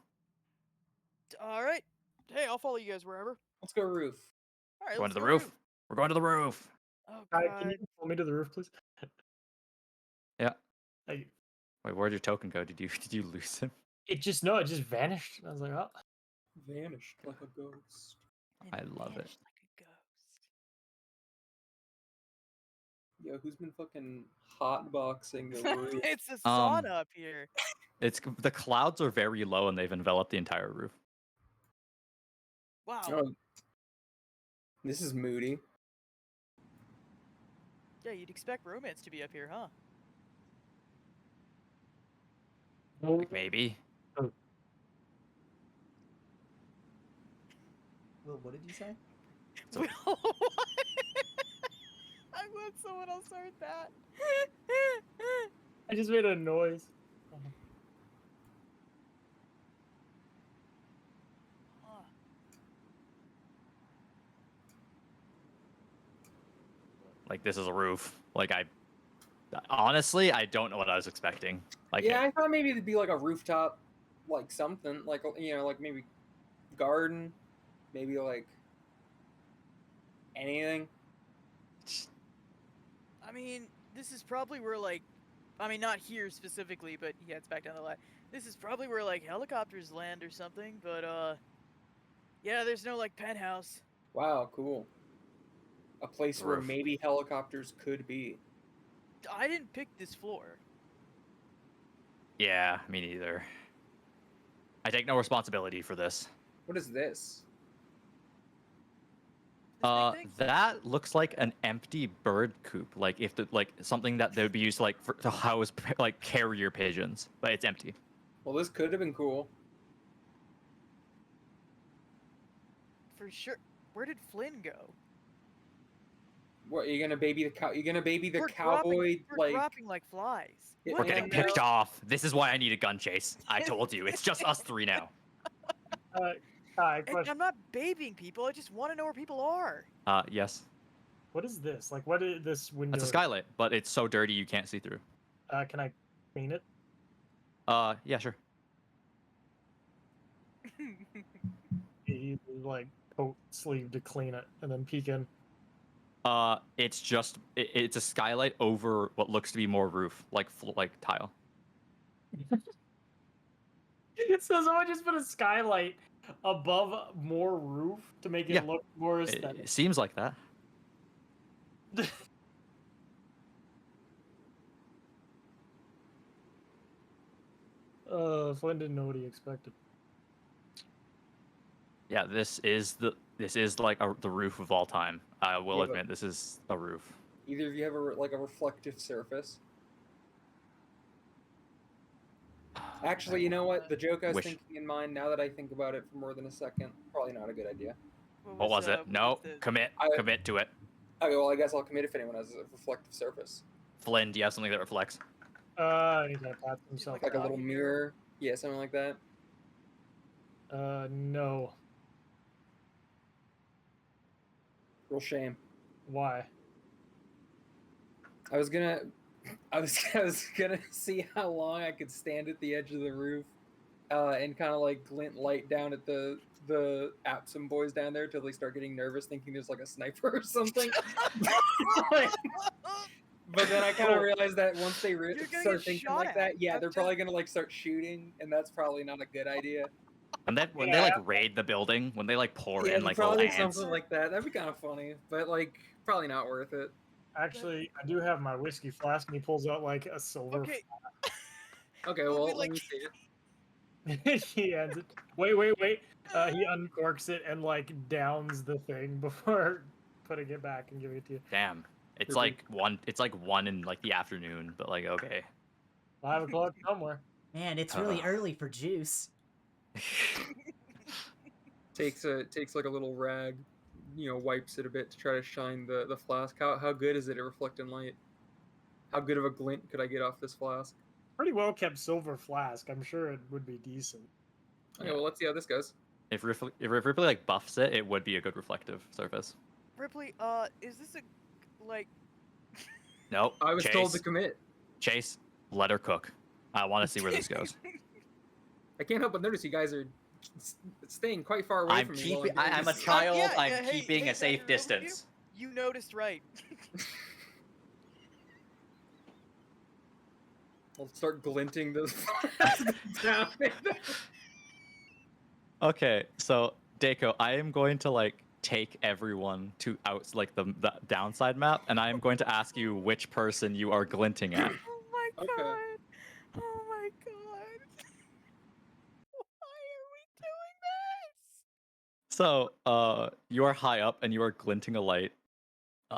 All right. Hey, I'll follow you guys wherever. Let's go roof. All right, Going let's to the go roof. We're going to the roof. Oh Can god. you pull me to the roof, please? Yeah. Thank you. Wait, where'd your token go? Did you lose him? It just vanished. I was like, oh. Vanished like a ghost. And I love it. vanished like a ghost. Yo, who's been fucking hotboxing the roof? It's a sauna up here. It's the clouds are very low and they've enveloped the entire roof. Wow. Oh, this is moody. Yeah, you'd expect romance to be up here, huh? Like maybe. Will, what did you say? So- Will, I'm glad someone else heard that. I just made a noise. Huh. Like this is a roof. Like honestly, I don't know what I was expecting. Like Yeah, I thought maybe it'd be like a rooftop, like something, like like maybe garden, maybe like anything. I mean, this is probably where like, I mean, not here specifically, but yeah, it's back down the line. This is probably where like helicopters land or something, but yeah, there's no like penthouse. Wow, cool. A place where Roof. maybe helicopters could be. I didn't pick this floor. Yeah, me neither. I take no responsibility for this. What is this? This big thing? That looks like an empty bird coop, like if the, like something that they would be used to like to house like carrier pigeons, but it's empty. Well, this could have been cool. For sure. Where did Flynn go? What, are you gonna baby the cow? You gonna baby the We're cowboy? we're dropping like flies. Yeah, We're What? getting Yeah, picked no. off. This is why I need a gun chase. I told you, it's just us three now. Hi, And question. I'm not babying people. I just want to know where people are. Yes, What is this? Like, what is this window? that's a skylight, but it's so dirty you can't see through. Can I clean it? Yeah, sure. He like coat sleeve to clean it and then peek in. It's just it's a skylight over what looks to be more roof, like tile. So someone just put a skylight above more roof to make it Yeah. look more It aesthetic. seems like that. Flynn didn't know what he expected. Yeah, this is like the roof of all time. I will Yeah, but- admit this is a roof. Either of you have like a reflective surface? Actually, you know what? The joke I was Wish. thinking in mind, now that I think about it for more than a second, probably not a good idea. What was it? No, commit I- to it. Okay, well, I guess I'll commit if anyone has a reflective surface. Flynn, do you have something that reflects? He's gonna pat himself. Like a little Doggy mirror. Yeah, something like that. No. Real shame. Why? I was gonna see how long I could stand at the edge of the roof, and kind of like glint light down at the Apsom boys down there till they start getting nervous, thinking there's like a sniper or something. But then I kind of realized that once they You're gonna start get thinking shot like at. that, yeah, I'm they're probably gonna like start shooting, and that's probably not a good idea. And then when they like raid the building, when they like pour Yeah, in like little probably ants. something like that. That'd be kind of funny, but like probably not worth it. Actually, I do have my whiskey flask, and he pulls out like a silver. Okay. Okay, Well, well, we, let like- me see it. He ends it. Wait. He uncorks it and like downs the thing before putting it back and giving it to you. Damn, it's You're like one. It's like 1 in like the afternoon, but like okay. 5 o'clock somewhere. Man, it's really early for juice. Takes like a little rag, wipes it a bit to try to shine the flask. How good is it at reflecting light? How good of a glint could I get off this flask? Pretty well kept silver flask. I'm sure it would be decent. Okay, well, let's see how this goes. If Ripley like buffs it, it would be a good reflective surface. Ripley, is this a like? Nope. I was Chase, told to commit. Chase, let her cook. I want to see where this goes. I can't help but notice you guys are staying quite far away I'm from me. keeping. while I'm doing I'm a this. child. Yeah, I'm yeah, hey, keeping hey, a safe Xander, over here. distance. You noticed right. I'll start glinting those down. Okay, so Dako, I am going to like take everyone to like the downside map, and I am going to ask you which person you are glinting at. Oh my Okay. god. Oh my god. Why are we doing this? So, you are high up and you are glinting a light.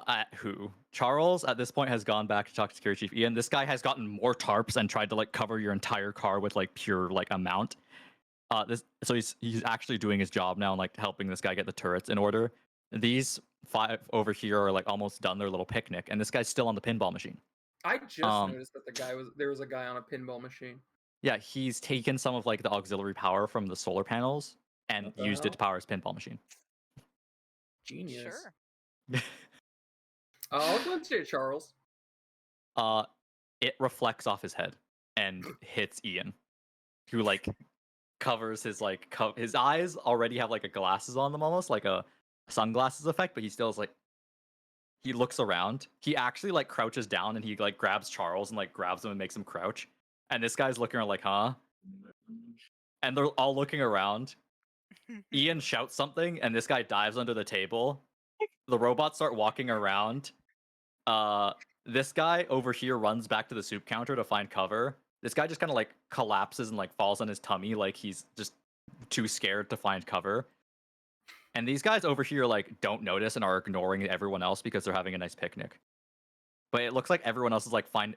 At who? Charles at this point has gone back to talk to Security Chief Ian. This guy has gotten more tarps and tried to like cover your entire car with like pure like amount. So he's actually doing his job now and like helping this guy get the turrets in order. These 5 over here are like almost done their little picnic, and this guy's still on the pinball machine. I just noticed that there was a guy on a pinball machine. Yeah, he's taken some of like the auxiliary power from the solar panels and What the used it hell? to power his pinball machine. Genius. Sure. I'll go to Charles. It reflects off his head and hits Ian, who like covers his like his eyes already have like a glasses on them, almost like a sunglasses effect, but he still is like he looks around. He actually like crouches down and he like grabs Charles and like grabs him and makes him crouch. And this guy's looking around like, huh? And they're all looking around. Ian shouts something, and this guy dives under the table. The robots start walking around. This guy over here runs back to the soup counter to find cover. This guy just kind of like collapses and like falls on his tummy, like he's just too scared to find cover. And these guys over here like don't notice and are ignoring everyone else because they're having a nice picnic. But it looks like everyone else is like fine.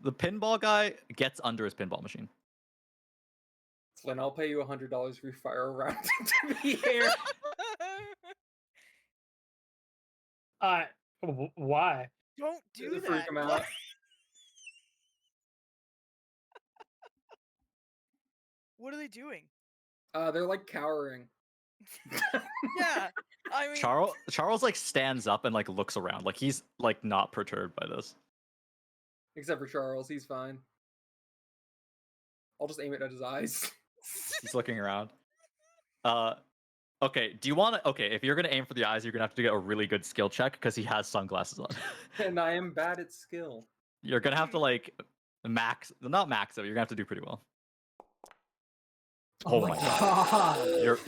The pinball guy gets under his pinball machine. Flynn, I'll pay you $100 if you fire a round into the air. Why? Don't do To that. freak 'em out. What are they doing? They're like cowering. Yeah, I mean, Charles like stands up and like looks around, like he's like not perturbed by this. Except for Charles, he's fine. I'll just aim it at his eyes. He's looking around. Okay. Do you want to? Okay, if you're gonna aim for the eyes, you're gonna have to get a really good skill check because he has sunglasses on. And I am bad at skill. You're gonna have to like not max it. You're gonna have to do pretty well. Oh my god! You're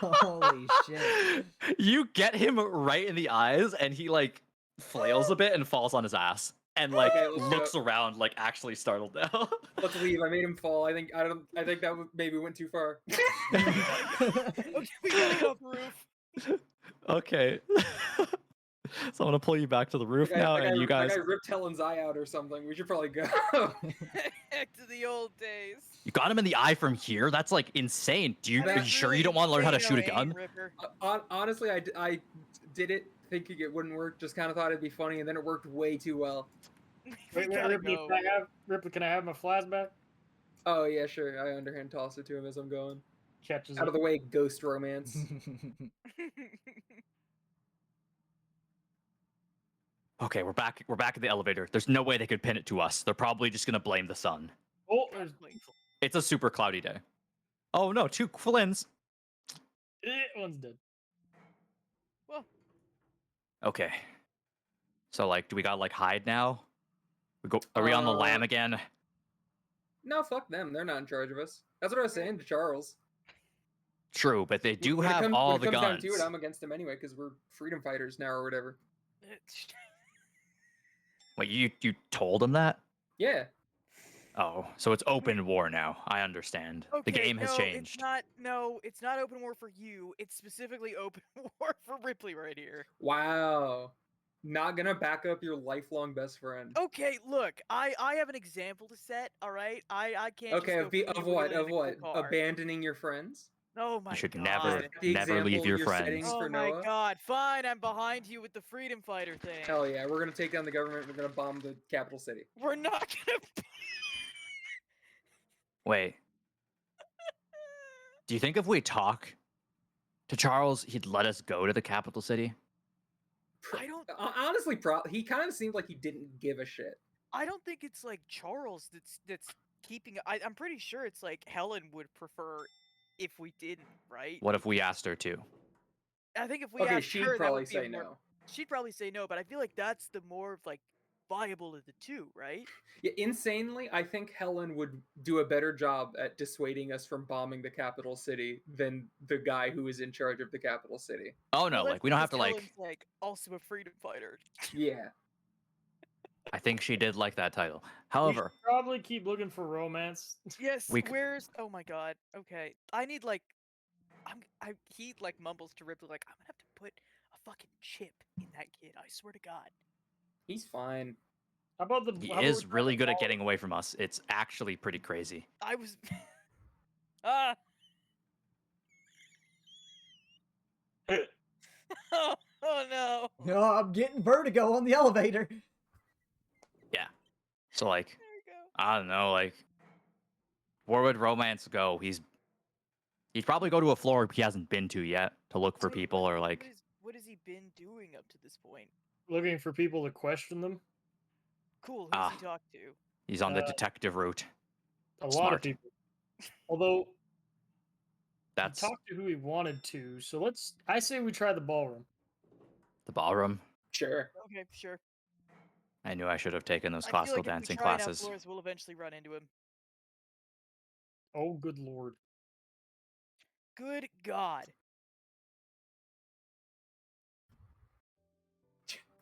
Holy shit. You get him right in the eyes, and he like flails a bit and falls on his ass, and like Okay, let's looks around, like actually startled now. Let's leave. I made him fall. I think that maybe went too far. okay, we gotta get off the roof. Okay. So I'm gonna pull you back to the roof now, and you guys. That guy ripped Helen's eye out or something. We should probably go. Back to the old days. You got him in the eye from here? That's like insane. Are you That's sure you don't want to learn how to shoot a Insane, gun? Ripper. Honestly, I did it thinking it wouldn't work. Just kind of thought it'd be funny, and then it worked way too well. We gotta Ripley, go. Ripley, can I have my flashback? Oh yeah, sure. I underhand toss it to him as I'm going. Catches Out it. of the way, ghost romance. Okay, we're back. We're back at the elevator. There's no way they could pin it to us. They're probably just gonna blame the sun. Oh, there's It's a super cloudy day. Oh no, 2 Flynns. one's dead. Well, Okay. So like, do we gotta like hide now? Are we on the lam again? No, fuck them. They're not in charge of us. That's what I was saying to Charles. True, but they do When it have comes- all when it the comes guns. down to it, I'm against them anyway because we're freedom fighters now or whatever. Wait, you told them that? Yeah. Oh, so it's open war now. I understand. okay, The game has no, changed. It's not open war for you. It's specifically open war for Ripley right here. Wow. Not gonna back up your lifelong best friend. Okay, look, I have an example to set. All right, I can't. Okay, just go of what? freewheeling Of in a what? cool car. Abandoning your friends? Oh my You should god. never The leave example your you're friends. setting Oh for my Noah? god. Fine, I'm behind you with the freedom fighter thing. Hell yeah, we're gonna take down the government. We're gonna bomb the capital city. We're not gonna. Wait. Do you think if we talk to Charles, he'd let us go to the capital city? I don't. Honestly, he kind of seemed like he didn't give a shit. I don't think it's like Charles that's keeping. I'm pretty sure it's like Helen would prefer if we didn't, right? What if we asked her to? I think if we Okay, asked she'd her, that probably would be a say more, no. She'd probably say no, but I feel like that's the more like viable of the two, right? Yeah, insanely, I think Helen would do a better job at dissuading us from bombing the capital city than the guy who is in charge of the capital city. Oh no, Well, like we don't have to that's like. because Helen's, also a freedom fighter. Yeah. I think she did like that title. We However, should probably keep looking for romance. Yes. We c- Where's? Oh my god. Okay. I need like. He like mumbles to Ripley like I'm gonna have to put a fucking chip in that kid. I swear to God. He's fine. How about the? he how about is we try really the good at ball- getting away from us. It's actually pretty crazy. I was. Ah. Oh no. Oh, I'm getting vertigo on the elevator. So like, There we go. I don't know, like, where would romance go? He'd probably go to a floor he hasn't been to yet to look for So people or like. What has he been doing up to this point? Looking for people to question them. Cool. Who's Ah. he talked to? He's on the Uh, detective route. A lot Smart. of people. Although That's he talked to who he wanted to, so I say we try the ballroom. the ballroom. Sure. Okay, sure. I knew I should have taken those I feel classical like if we dancing try it classes. outdoors, we'll eventually run into him. Oh, good lord. Good God.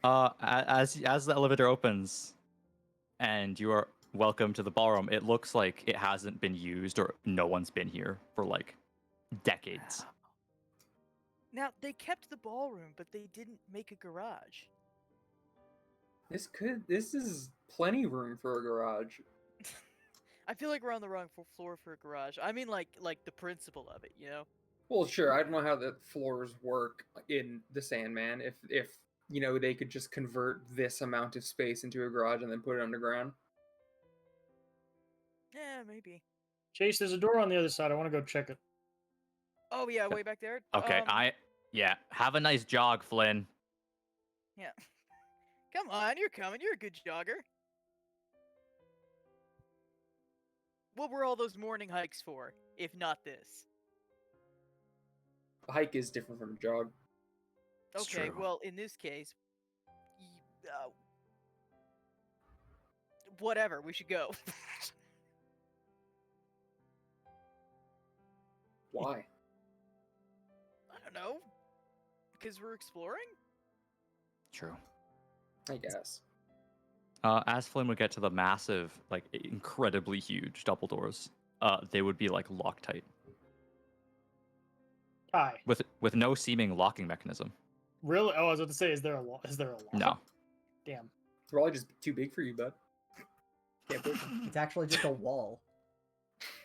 As the elevator opens, and you are welcome to the ballroom, it looks like it hasn't been used or no one's been here for like decades. Now, they kept the ballroom, but they didn't make a garage. This is plenty room for a garage. I feel like we're on the wrong floor for a garage. I mean, like the principle of it, you know? Well, sure. I don't know how the floors work in the Sandman. If they could just convert this amount of space into a garage and then put it underground. Yeah, maybe. Chase, there's a door on the other side. I want to go check it. Oh yeah, way back there. Okay, yeah. Have a nice jog, Flynn. Yeah. Come on, you're coming. You're a good jogger. What were all those morning hikes for, if not this? A hike is different from a jog. It's Okay, true. well, in this case, whatever. We should go. Why? I don't know. Because we're exploring? True. I guess. As Flynn would get to the massive, like incredibly huge double doors, they would be like Loctite Hi. with no seeming locking mechanism. Really? Oh, I was about to say, is there a lock? Is there a lock? No. Damn. It's probably just too big for you, bud. Can't push them. It's actually just a wall.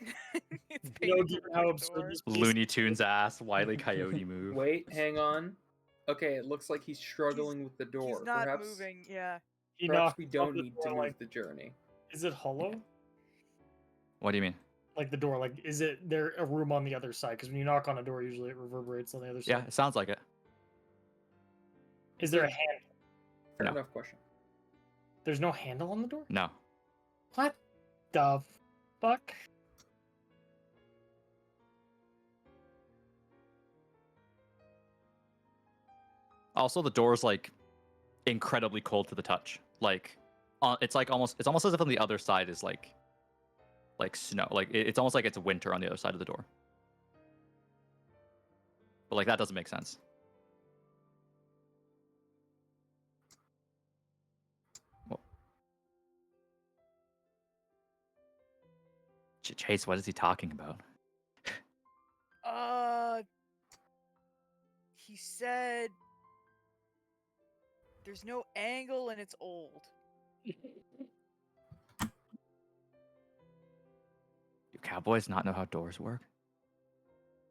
It's You know, painted given over how the absurd door. this piece Looney Tunes ass, Wile E. Coyote move. Wait, hang on. Okay, it looks like he's struggling with the door. He's not perhaps moving, yeah. he perhaps knocked we off don't the need door, to move like, the journey. is it hollow? What do you mean? Like the door, like, is it there a room on the other side? Because when you knock on a door, usually it reverberates on the other Yeah, side. it sounds like it. Is there a handle? Fair No. enough question. There's no handle on the door? No. What the fuck? Also, the door's like incredibly cold to the touch. Like, it's almost as if on the other side is like snow. Like it's almost like it's winter on the other side of the door. But like that doesn't make sense. Well, Chase, what is he talking about? He said there's no angle and it's old. Do cowboys not know how doors work?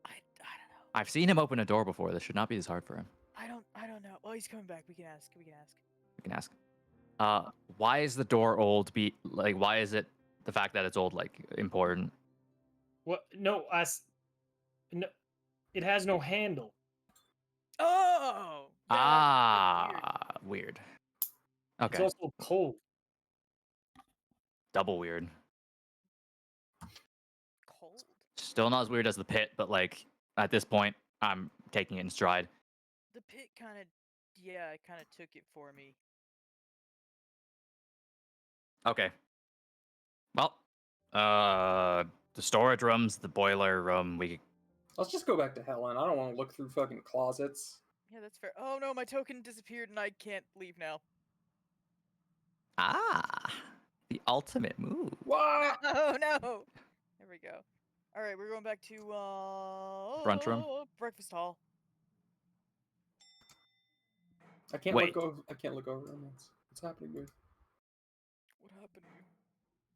I don't know. I've seen him open a door before. This should not be this hard for him. I don't know. Well, he's coming back. We can ask. We can ask. Why is the door old? Why is it the fact that it's old like important? What? No, no, it has no handle. Oh. That's Weird. It's Okay, also cold. double weird. cold. Still not as weird as the pit, but like at this point, I'm taking it in stride. The pit kind of took it for me. Okay. Well, the storage rooms, the boiler room, Let's just go back to Helen. I don't want to look through fucking closets. Yeah, that's fair. Oh no, my token disappeared and I can't leave now. the ultimate move. What? Oh no. There we go. All right, we're going back to Brunch room? breakfast hall. I can't Wait. look over. I can't look over romance. What's happening with? What happened to you?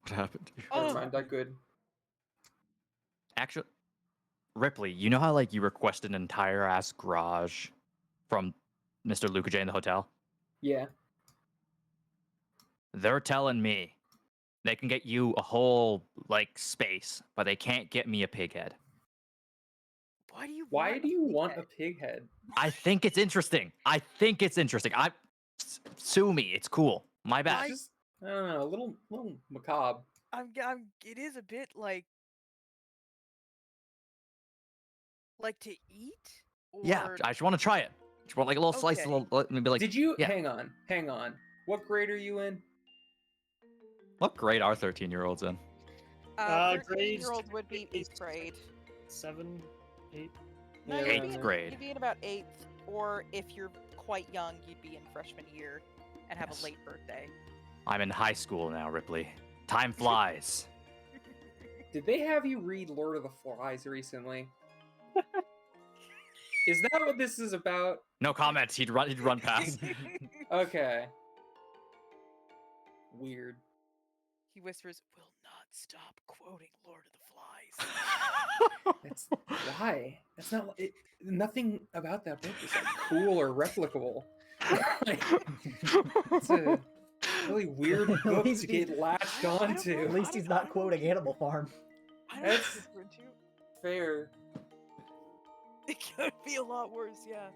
What happened to you? Oh. Never mind. That good. Actually, Ripley, you know how like you requested an entire ass garage from Mr. Luca J in the hotel? Yeah. They're telling me they can get you a whole like space, but they can't get me a pig head. Why do you want pig a pig head? I think it's interesting. Sue me. It's cool. My bad. It's just, I don't know, a little macabre. it is a bit like to eat? Yeah, Or... I just want to try it. Just want like a little slice, Okay. maybe like. Did you yeah. hang on? What grade are you in? What grade are 13-year-olds in? 13-year-old Grades would be 8th grade. 7. 8. No, Yeah, you'd around be Eighth in, grade. You'd be in about eighth, or if you're quite young, you'd be in freshman year and have Yes. a late birthday. I'm in high school now, Ripley. Time flies. Did they have you read Lord of the Flies recently? Is that what this is about? No comments. He'd run past. Okay. Weird. He whispers, "Will not stop quoting Lord of the Flies." That's why. That's not it. Nothing about that book is like cool or replicable. Like, it's a really weird At book least to he's- get latched I don't onto. know. At least he's not quoting Animal Farm. I don't know That's- what you're into. Fair. It could be a lot worse, yeah.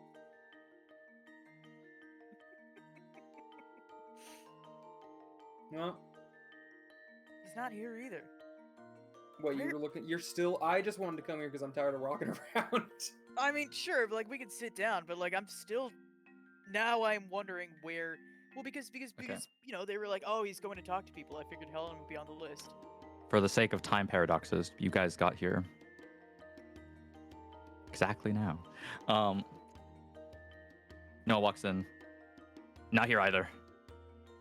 Well, He's not here either. what you Where- were looking? You're still. I just wanted to come here because I'm tired of walking around. I mean, sure, but, like, we could sit down, but, like, I'm still. Now I'm wondering where. Well, because you know, they were like, "Oh, he's going to talk to people." I figured Helen would be on the list. For the sake of time paradoxes, you guys got here exactly now. Noah walks in. Not here either.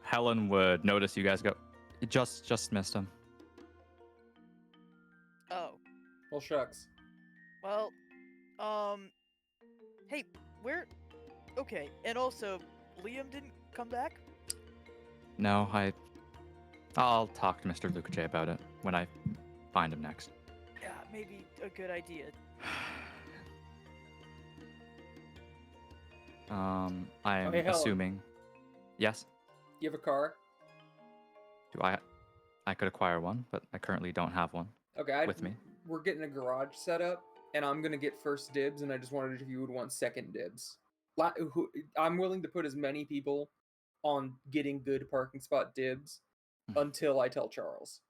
Helen would notice you guys go. Just missed him. Oh, Well, shucks. well, hey, where? Okay, and also, Liam didn't come back. No, I'll talk to Mr. Lukache about it when I find him next. Yeah, maybe a good idea. I'm hey, Helen. assuming. Yes. You have a car? Do I could acquire one, but I currently don't have one Okay. with me. We're getting a garage set up, and I'm gonna get first dibs, and I just wondered if you would want second dibs. I'm willing to put as many people on getting good parking spot dibs until I tell Charles.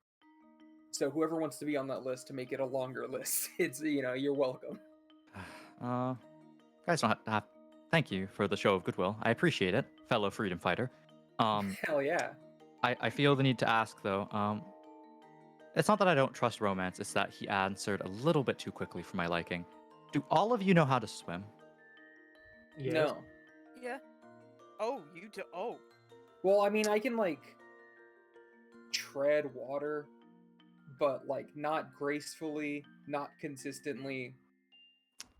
So whoever wants to be on that list to make it a longer list, you're welcome. Guys don't have to have. Thank you for the show of goodwill. I appreciate it, fellow freedom fighter. Hell yeah. I feel the need to ask though. It's not that I don't trust romance. It's that he answered a little bit too quickly for my liking. Do all of you know how to swim? Yes. No. Yeah. Oh, you do. Oh, Well, I mean, I can tread water, but not gracefully, not consistently,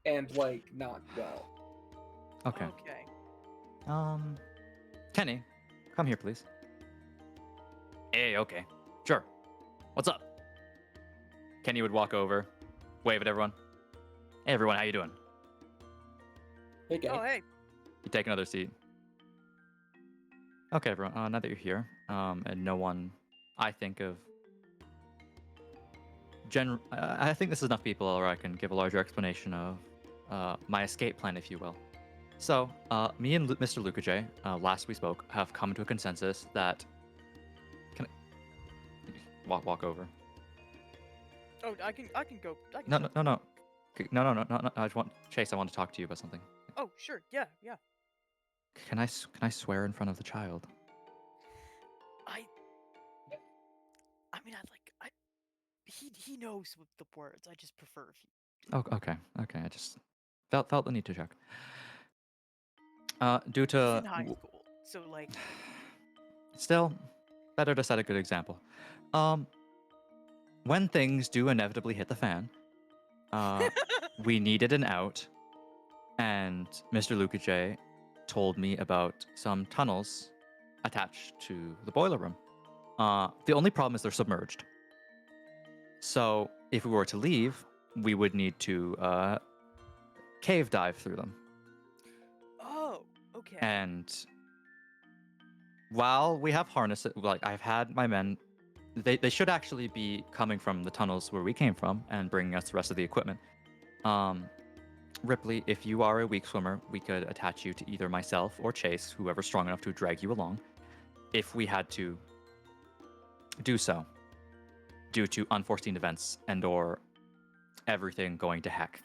and not well. Okay. okay. Kenny, come here, please. Hey, okay. Sure. What's up? Kenny would walk over, wave at everyone. Hey, everyone, how you doing? Hey, gang. Oh, hey. You take another seat. Okay, everyone. Now that you're here, and no one, I think of. I think this is enough people, or I can give a larger explanation of my escape plan, if you will. So, me and Mr. Lukache, last we spoke, have come to a consensus that. Can I walk over? Oh, I can go. I can No, go. no, no, no. No. I just want Chase. I want to talk to you about something. Oh, sure. Yeah, yeah. Can I swear in front of the child? I mean, he knows the words. I just prefer if you. Oh, okay. I just felt the need to check. Due He's to in high school, so like. still, better to set a good example. When things do inevitably hit the fan, we needed an out, and Mr. Lukache told me about some tunnels attached to the boiler room. The only problem is they're submerged. So if we were to leave, we would need to cave dive through them. Oh, okay. And while we have harnesses, I've had my men, they should actually be coming from the tunnels where we came from and bringing us the rest of the equipment. Ripley, if you are a weak swimmer, we could attach you to either myself or Chase, whoever's strong enough to drag you along, if we had to do so, due to unforeseen events and/or everything going to heck.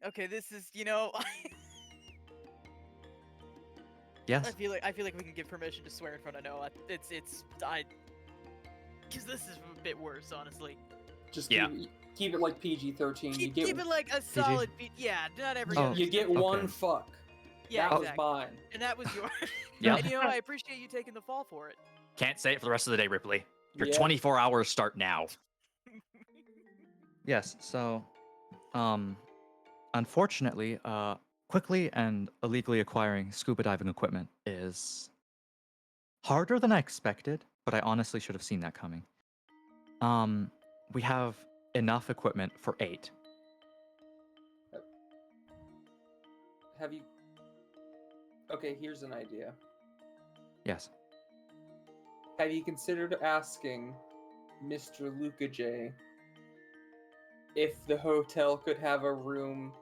Okay, this is Yes. I feel like we can give permission to swear in front of Noah. Because this is a bit worse, honestly. Just Yeah. Keep it like PG-13. You Keep, get keep it like a solid beat. Yeah, not every Oh. other. you get stuff. one Okay. fuck. Yeah, that exactly. was mine. And that was yours. Yeah. And you know, I appreciate you taking the fall for it. Can't say it for the rest of the day, Ripley. Your Yeah. 24 hours start now. Yes, so, unfortunately, quickly and illegally acquiring scuba diving equipment is harder than I expected, but I honestly should have seen that coming. We have enough equipment for 8. Have you? Okay, here's an idea. Yes. Have you considered asking Mr. Luca J if the hotel could have a room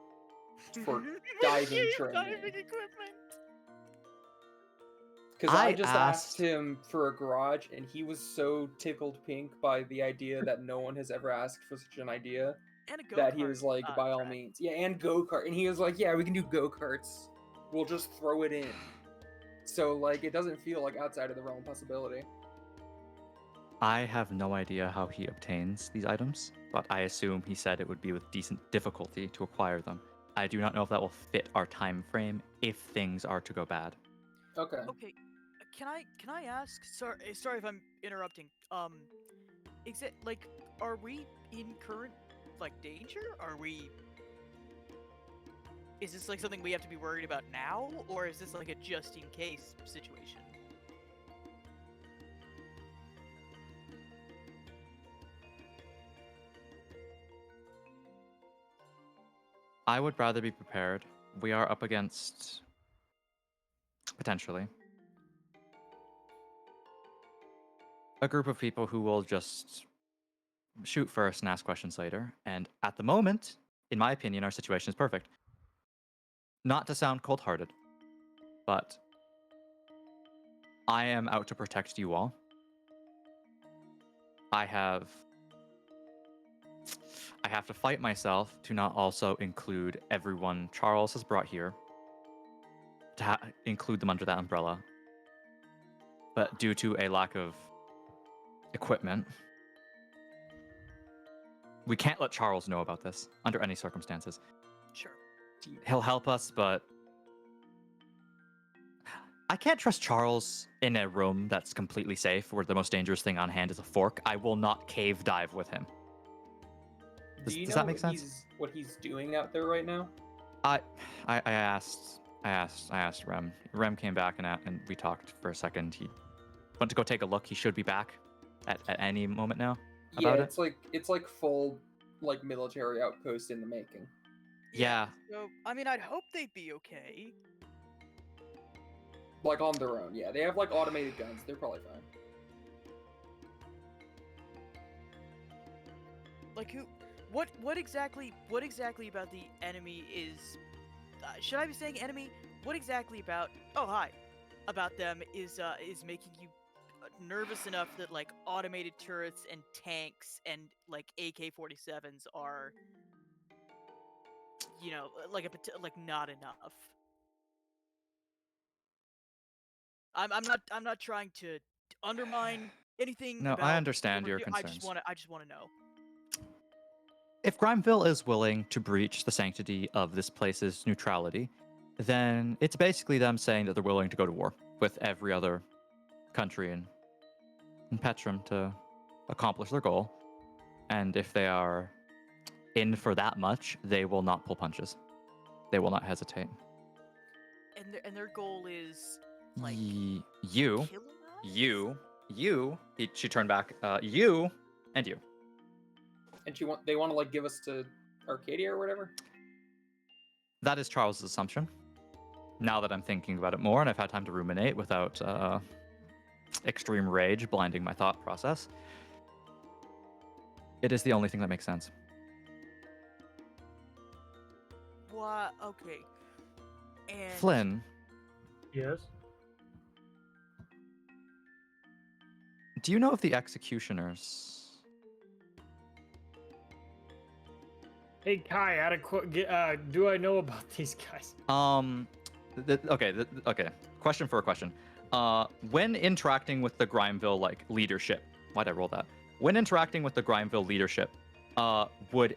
for diving training? Diving equipment. Because I I just asked asked- him for a garage, and he was so tickled pink by the idea that no one has ever asked for such an idea And a go-kart. that he was like, by all track. means, yeah, and go-kart, and he was like, yeah, we can do go-karts. We'll just throw it in. So like, it doesn't feel like outside of the realm of possibility. I have no idea how he obtains these items, but I assume he said it would be with decent difficulty to acquire them. I do not know if that will fit our time frame if things are to go bad. Okay. Okay, can I ask? Sorry if I'm interrupting. Is it like, are we in current like danger? Are we? Is this like something we have to be worried about now, or is this like a just in case situation? I would rather be prepared. We are up against, potentially, a group of people who will just shoot first and ask questions later. And at the moment, in my opinion, our situation is perfect. Not to sound cold-hearted, but I am out to protect you all. I have to fight myself to not also include everyone Charles has brought here, to include them under that umbrella. But due to a lack of equipment, we can't let Charles know about this under any circumstances. Sure. He'll help us, but I can't trust Charles in a room that's completely safe where the most dangerous thing on hand is a fork. I will not cave dive with him. Do you Does know that make sense? what he's doing out there right now? I asked Rem. Rem came back and we talked for a second. He went to go take a look. He should be back at any moment now. Yeah, About it? it's like full like military outpost in the making. Yeah. So I mean, I'd hope they'd be okay. Like on their own, yeah. They have like automated guns. They're probably fine. Like who? What exactly about the enemy is? Should I be saying enemy? What exactly about? Oh hi, about them is making you nervous enough that like automated turrets and tanks and like AK-47s are, you know, like not enough. I'm not trying to undermine anything. No, I about understand what your we're concerns. I just want to know. If Grimeville is willing to breach the sanctity of this place's neutrality, then it's basically them saying that they're willing to go to war with every other country in Petrum to accomplish their goal. And if they are in for that much, they will not pull punches. They will not hesitate. And their goal is like You, killing us? she turned back, you, and you. And they want to like give us to Arcadia or whatever. That is Charles's assumption. Now that I'm thinking about it more and I've had time to ruminate without extreme rage blinding my thought process, it is the only thing that makes sense. What? Okay. And Flynn, Yes. do you know if the executioners... Hey Kai, do I know about these guys? Okay. Question for a question. When interacting with the Grimeville leadership, why'd I roll that? When interacting with the Grimeville leadership, Would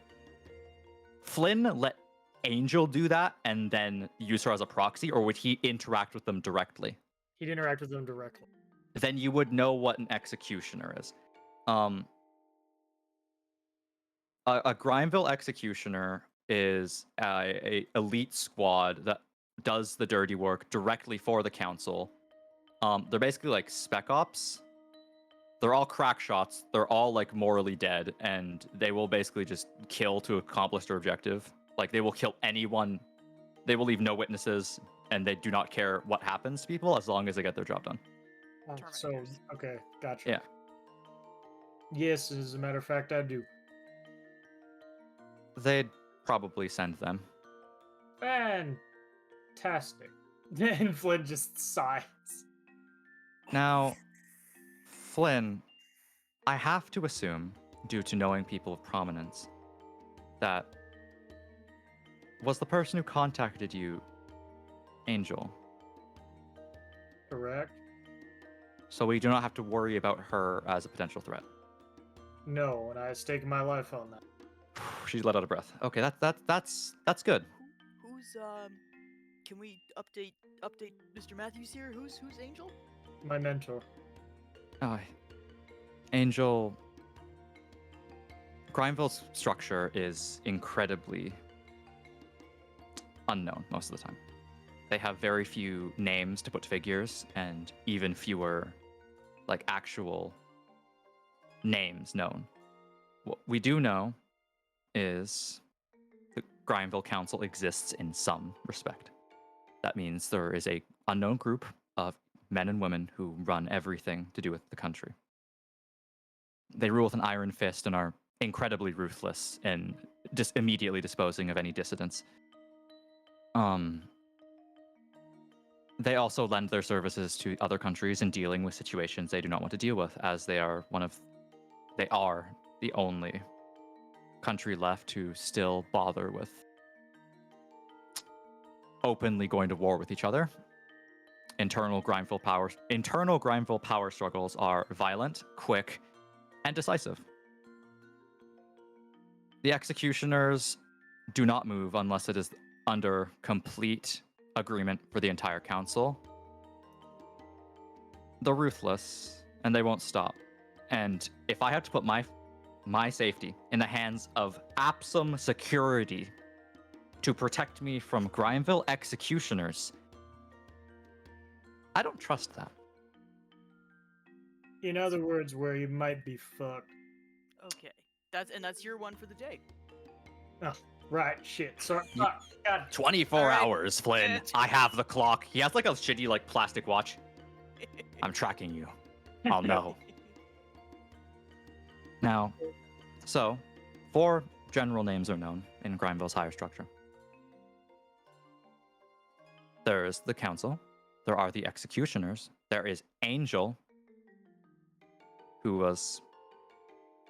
Flynn let Angel do that and then use her as a proxy, or would he interact with them directly? He'd interact with them directly. Then you would know what an executioner is. A Grimeville executioner is a elite squad that does the dirty work directly for the council. They're basically like spec ops. They're all crack shots. They're all like morally dead, and they will basically just kill to accomplish their objective. Like they will kill anyone. They will leave no witnesses, and they do not care what happens to people as long as they get their job done. Oh, so, Terminators. okay, gotcha. Yeah. Yes, as a matter of fact, I do. They'd probably send them. Fantastic. And Flynn just sighs. Now, Flynn, I have to assume, due to knowing people of prominence, that was the person who contacted you Angel. Correct? So we do not have to worry about her as a potential threat. No, and I stake my life on that. She's let out a breath. Okay, that's good. Who's Can we update Mr. Matthews here? Who's Angel? My mentor. Oh, Angel. Grimeville's structure is incredibly unknown most of the time. They have very few names to put figures, and even fewer, like, actual names known. What we do know is the Grimeville Council exists in some respect. That means there is a unknown group of men and women who run everything to do with the country. They rule with an iron fist and are incredibly ruthless in just immediately disposing of any dissidents. They also lend their services to other countries in dealing with situations they do not want to deal with, as they are the only country left to still bother with openly going to war with each other. Internal Grimeville power struggles are violent, quick, and decisive. The executioners do not move unless it is under complete agreement for the entire council. They're ruthless, and they won't stop. And if I have to put my safety in the hands of Apsum security to protect me from Grimeville executioners, I don't trust that. In other words, where you might be fucked. Okay, that's your one for the day. Oh, right, shit. Sorry. God. 24 Alright. hours, Flynn. I have the clock. He has like a shitty like plastic watch. I'm tracking you. I'll know. Now, so 4 general names are known in Grimeville's higher structure. There is the council. There are the executioners. There is Angel, who was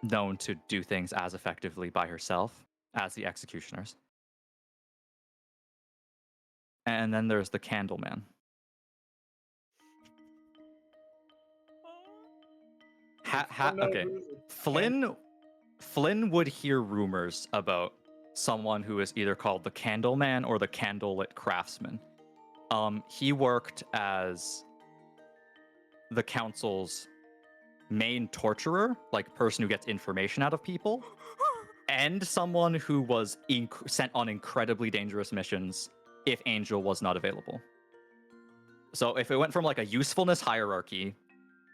known to do things as effectively by herself as the executioners. And then there's the Candleman. Okay. Flynn would hear rumors about someone who is either called the Candleman or the Candlelit Craftsman. He worked as the council's main torturer, like person who gets information out of people, and someone who was sent on incredibly dangerous missions if Angel was not available. So if it went from like a usefulness hierarchy,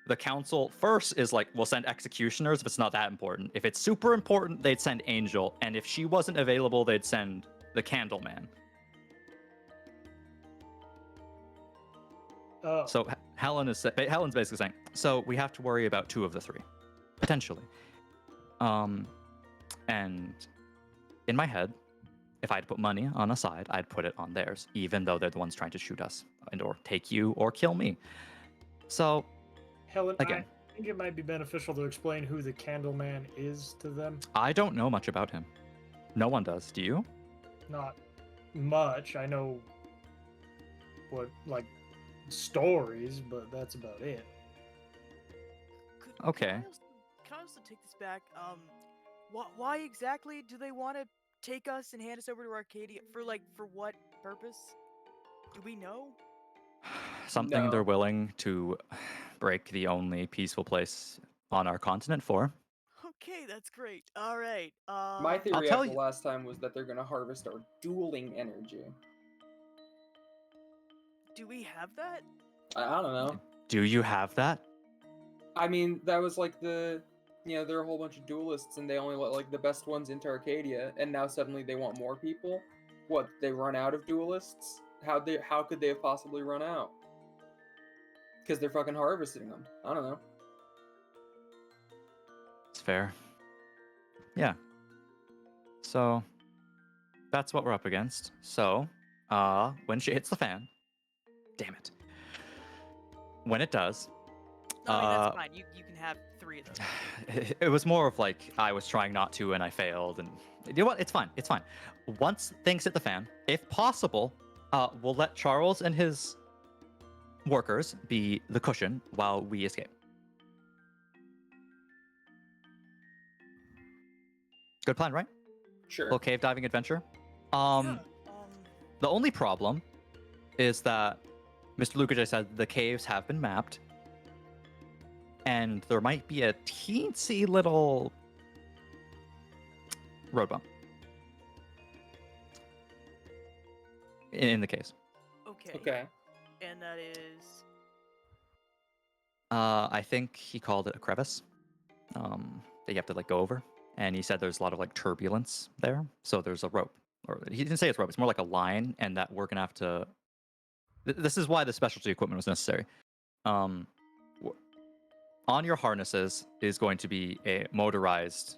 the council first is like, we'll send executioners if it's not that important. If it's super important, they'd send Angel, and if she wasn't available, they'd send the Candleman. So Helen's basically saying, so we have to worry about 2 of the 3, potentially. And in my head, if I had to put money on a side, I'd put it on theirs, even though they're the ones trying to shoot us and or take you or kill me. So, Helen, again, I think it might be beneficial to explain who the Candleman is to them. I don't know much about him. No one does. Do you? Not much. I know what, like, stories, but that's about it. Okay. Can I also take this back? why exactly do they want to take us and hand us over to Arcadia for what purpose? Do we know? Something they're No. willing to break the only peaceful place on our continent for. Okay, that's great. All right. My theory tell after you- last time was that they're gonna harvest our dueling energy. Do we have that? I don't know. Do you have that? I mean, that was like there are a whole bunch of duelists and they only let like the best ones into Arcadia, and now suddenly they want more people. What? They run out of duelists? How could they have possibly run out? Because they're fucking harvesting them. I don't know. It's fair. Yeah. So that's what we're up against. So, when shit hits the fan, damn it. When it does, I mean, that's fine. You can have 3 of them. it was more of like I was trying not to and I failed, and you know what? It's fine. It's fine. Once things hit the fan, if possible, we'll let Charles and his workers be the cushion while we escape. Good plan, right? Sure. Little cave diving adventure. Yeah. The only problem is that Mr. Lukacs said the caves have been mapped, and there might be a teensy little road bump in the caves. Okay. Okay. And that is. I think he called it a crevice that you have to like go over, and he said there's a lot of like turbulence there, so there's a rope, or he didn't say it's rope. It's more like a line, and that we're gonna have to. This is why the specialty equipment was necessary. On your harnesses is going to be a motorized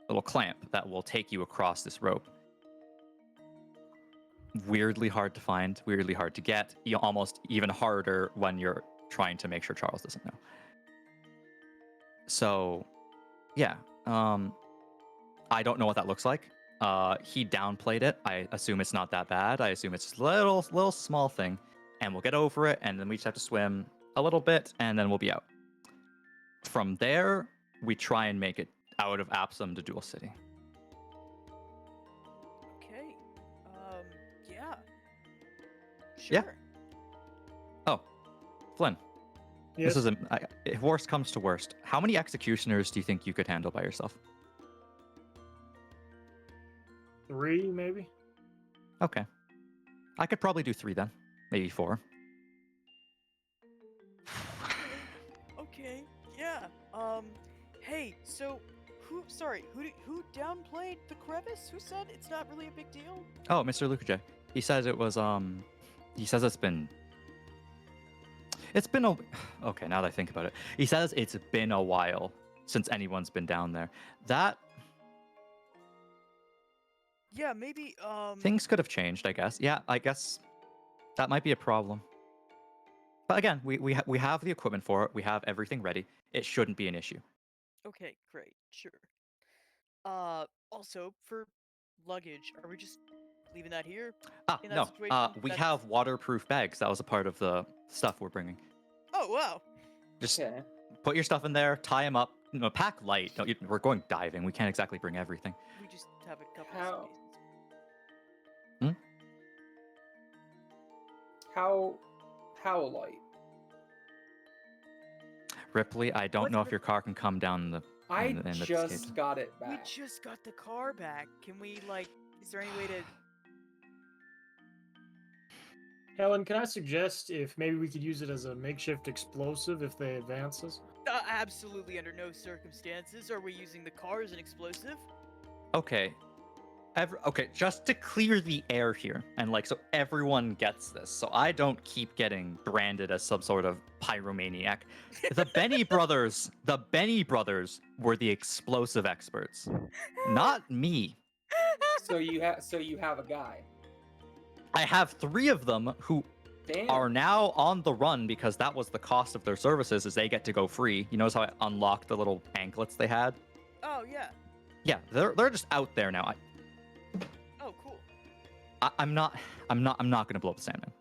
little clamp that will take you across this rope. Weirdly hard to find, weirdly hard to get, almost even harder when you're trying to make sure Charles doesn't know. So, yeah, I don't know what that looks like. He downplayed it. I assume it's not that bad. I assume it's just a little small thing, and we'll get over it, and then we just have to swim a little bit, and then we'll be out. From there, we try and make it out of Absalom to Duel City. Okay. Yeah. Yeah. Sure. Oh, Flynn, Yes. this is if worst comes to worst, how many executioners do you think you could handle by yourself? 3, maybe? Okay. I could probably do 3 then. Maybe 4. Okay. Yeah. Hey. So, who? Sorry. Who downplayed the crevice? Who said it's not really a big deal? Oh, Mr. Lukacs. He says it was he says it's been a okay, now that I think about it. He says it's been a while since anyone's been down there. That Yeah. Maybe. things could have changed, I guess. Yeah, I guess that might be a problem. But again, we have the equipment for it. We have everything ready. It shouldn't be an issue. Okay. Great. Sure. Also for luggage, are we just leaving that here? In that No. situation, We that's- have waterproof bags. That was a part of the stuff we're bringing. Oh wow. Just Okay. put your stuff in there, tie them up. Pack light. We're going diving. We can't exactly bring everything. We just have a couple How- of spaces. How light? Ripley, I don't What's know if the- your car can come down the. I in the just skate. got it We back. just got the car back. Can we is there any way to Helen, can I suggest if maybe we could use it as a makeshift explosive if they advance us? absolutely under no circumstances are we using the car as an explosive? Okay. Okay, just to clear the air here, and so everyone gets this, so I don't keep getting branded as some sort of pyromaniac. The Benny brothers were the explosive experts, not me. So you have a guy. I have 3 of them who Damn. are now on the run because that was the cost of their services, is they get to go free. You notice how I unlocked the little anklets they had? Oh yeah. Yeah, they're just out there now. Oh cool. I'm not gonna blow up the Sandman.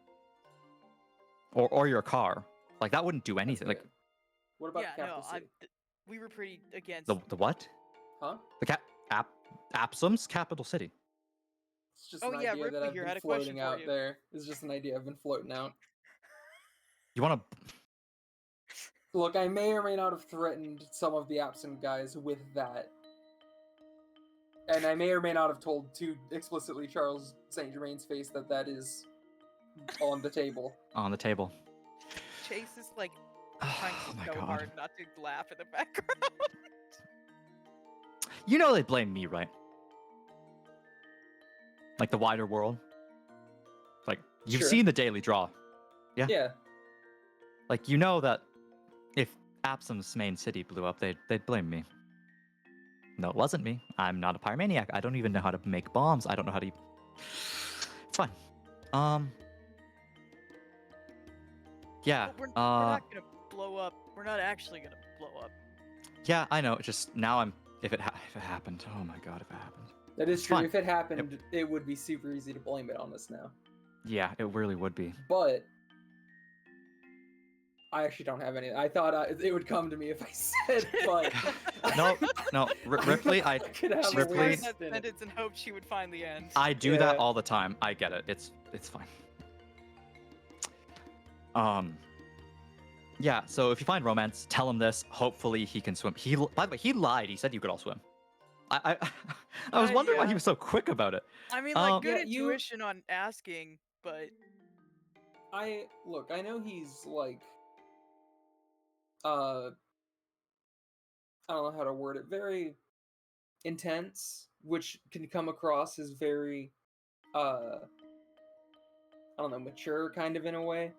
Or your car. Like that wouldn't do That's anything. Like good. What about Yeah, the no, capital city? we were pretty against the what? Huh? Apsum's capital city. It's just Oh an yeah, idea that Ripley I've here been had a question floating for out you. there. It's just an idea I've been floating out. You want to? Look, I may or may not have threatened some of the absent guys with that. And I may or may not have told too explicitly Charles St. Germain's face that that is on the table. On the table. Chase is like Oh trying my so god. hard not to laugh in the background. You know they blame me, right? Like the wider world. Like you've Sure. seen the Daily Draw. Yeah. Yeah. Like you know that if Apsum's main city blew up, they'd blame me. No, it wasn't me. I'm not a pyromaniac. I don't even know how to make bombs. I don't know how to. It's fine. Yeah. But we're not gonna blow up. We're not actually gonna blow up. Yeah, I know. It's just now if it happened. Oh my god, if it happened. That is It's true. fine. If it happened, it would be super easy to blame it on us now. Yeah, it really would be. But I actually don't have any. I thought it would come to me if I said, but No, Ripley. I could have She a Ripley- weird started that spin. sentence and hoped she would find the end. I do that Yeah. all the time. I get it. It's fine. Yeah. So if you find Romance, tell him this. Hopefully he can swim. By the way, he lied. He said you could all swim. I was wondering why he Yeah. was so quick about it. I mean, like good Yeah, you- intuition on asking, but I know he's like I don't know how to word it, very intense, which can come across as very I don't know, mature kind of in a way.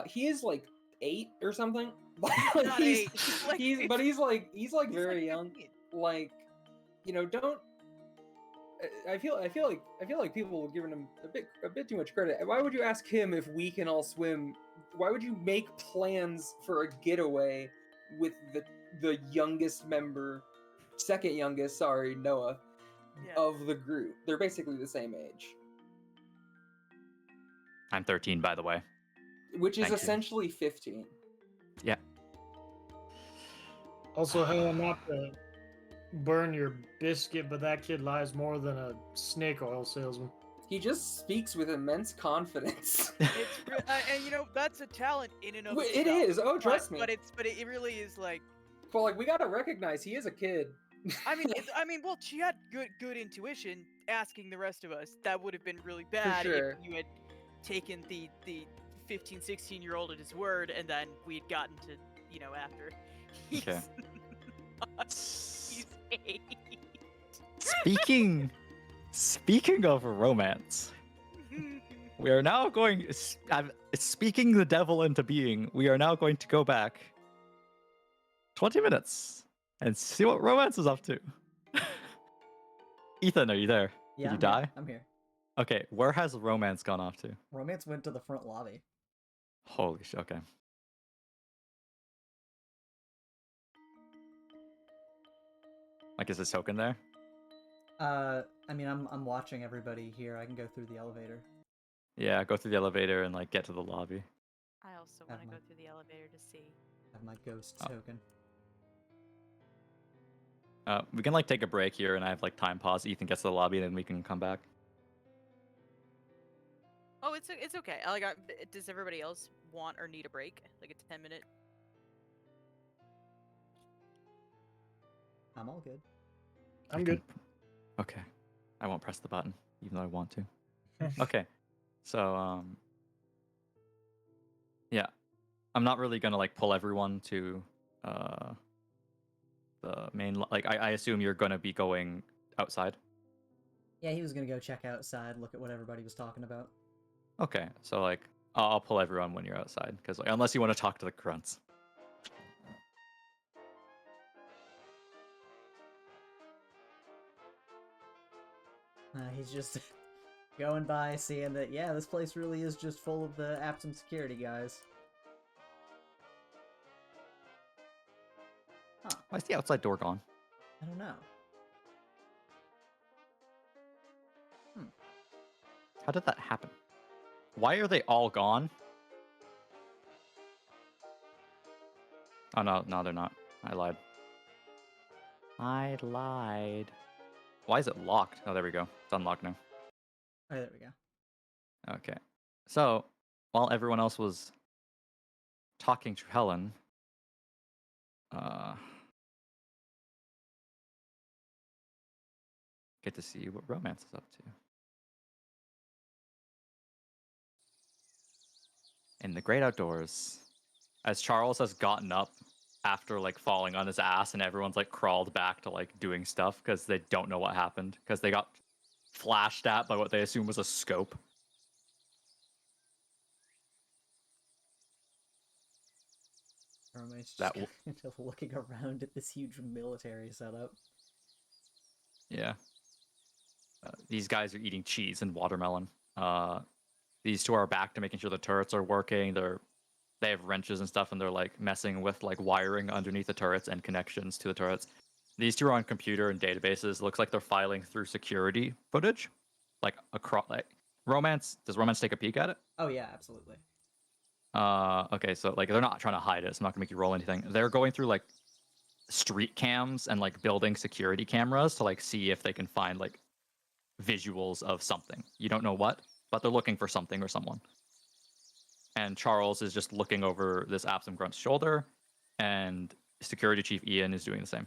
He is like 8 or something. not he's, 8. He's like he's like he's very young. 15. Like, you know, don't I feel like people are giving him a bit too much credit. Why would you ask him if we can all swim? Why would you make plans for a getaway with the youngest member, second youngest, sorry, Noah, Yeah. of the group? They're basically the same age, I'm 13, by the way. which is Thank you. essentially 15. Yeah. Also, hey, not to burn your biscuit, but that kid lies more than a snake oil salesman. He just speaks with immense confidence. And you know that's a talent in and of It itself. is. Oh, trust me. But it really is like. But like, we gotta recognize he is a kid. I mean, well, she had good intuition. Asking the rest of us, that would have been really bad sure. if you had taken the 15, 16-year-old at his word, and then we'd gotten to after. He's Okay. not, he's 8. Speaking of romance, we are now going. Speaking the devil into being, we are now going to go back 20 minutes and see what Romance is up to. Ethan, are you there? Yeah, Did you I'm die? Here. I'm here. Okay, where has Romance gone off to? Romance went to the front lobby. Holy shit, okay. Like, is this token there? I mean, I'm watching everybody here. I can go through the elevator. Yeah, go through the elevator and, like, get to the lobby. I also Have want to my- go through the elevator to see. Have my ghost Oh. token. We can, like, take a break here and I have, like, time pause. Ethan gets to the lobby and then we can come back. Oh, it's okay. Does everybody else want or need a break? Like a 10-minute? I'm all good. I'm good. Okay. I won't press the button, even though I want to. Okay. So, yeah. I'm not really gonna, like, pull everyone to, the main, like, I assume you're gonna be going outside. Yeah, he was gonna go check outside, look at what everybody was talking about. Okay. So, like, I'll pull everyone when you're outside, because, like, unless you want to talk to the grunts. He's just going by, seeing that, yeah, this place really is just full of the Aptum security guys. Huh, Why is the outside door gone? I don't know. How did that happen? Why are they all gone? Oh, no, they're not. I lied. I lied. Why is it locked? Oh, there we go. It's unlocked now. Oh, there we go. Okay. So, while everyone else was talking to Helen, get to see what Romance is up to. In the great outdoors, as Charles has gotten up after like falling on his ass and everyone's like crawled back to like doing stuff because they don't know what happened because they got flashed at by what they assume was a scope. Everybody's That just kind of looking around at this huge military setup. Yeah. These guys are eating cheese and watermelon. These two are back to making sure the turrets are working. They have wrenches and stuff, and they're like messing with like wiring underneath the turrets and connections to the turrets. These two are on computer and databases. It looks like they're filing through security footage, like across. Like Romance, does Romance take a peek at it? Oh yeah, absolutely. Okay, so like they're not trying to hide it. It's not gonna make you roll anything. They're going through like street cams and like building security cameras to like see if they can find like visuals of something. You don't know what, but they're looking for something or someone. And Charles is just looking over this Absent Grunt's shoulder, and Security Chief Ian is doing the same.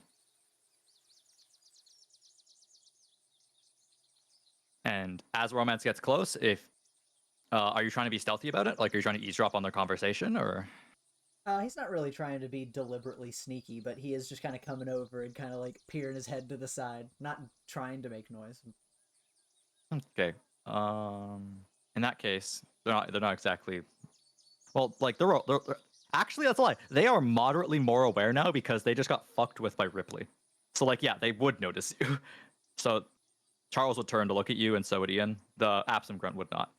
And as Romance gets close, if are you trying to be stealthy about it? Like, are you trying to eavesdrop on their conversation, or? He's not really trying to be deliberately sneaky, but he is just kind of coming over and kind of like peering his head to the side, not trying to make noise. Okay. In that case, they're not exactly. Well, like they're actually that's a lie. They are moderately more aware now because they just got fucked with by Ripley. So like, yeah, they would notice you. So Charles would turn to look at you, and so would Ian. The Absent Grunt would not.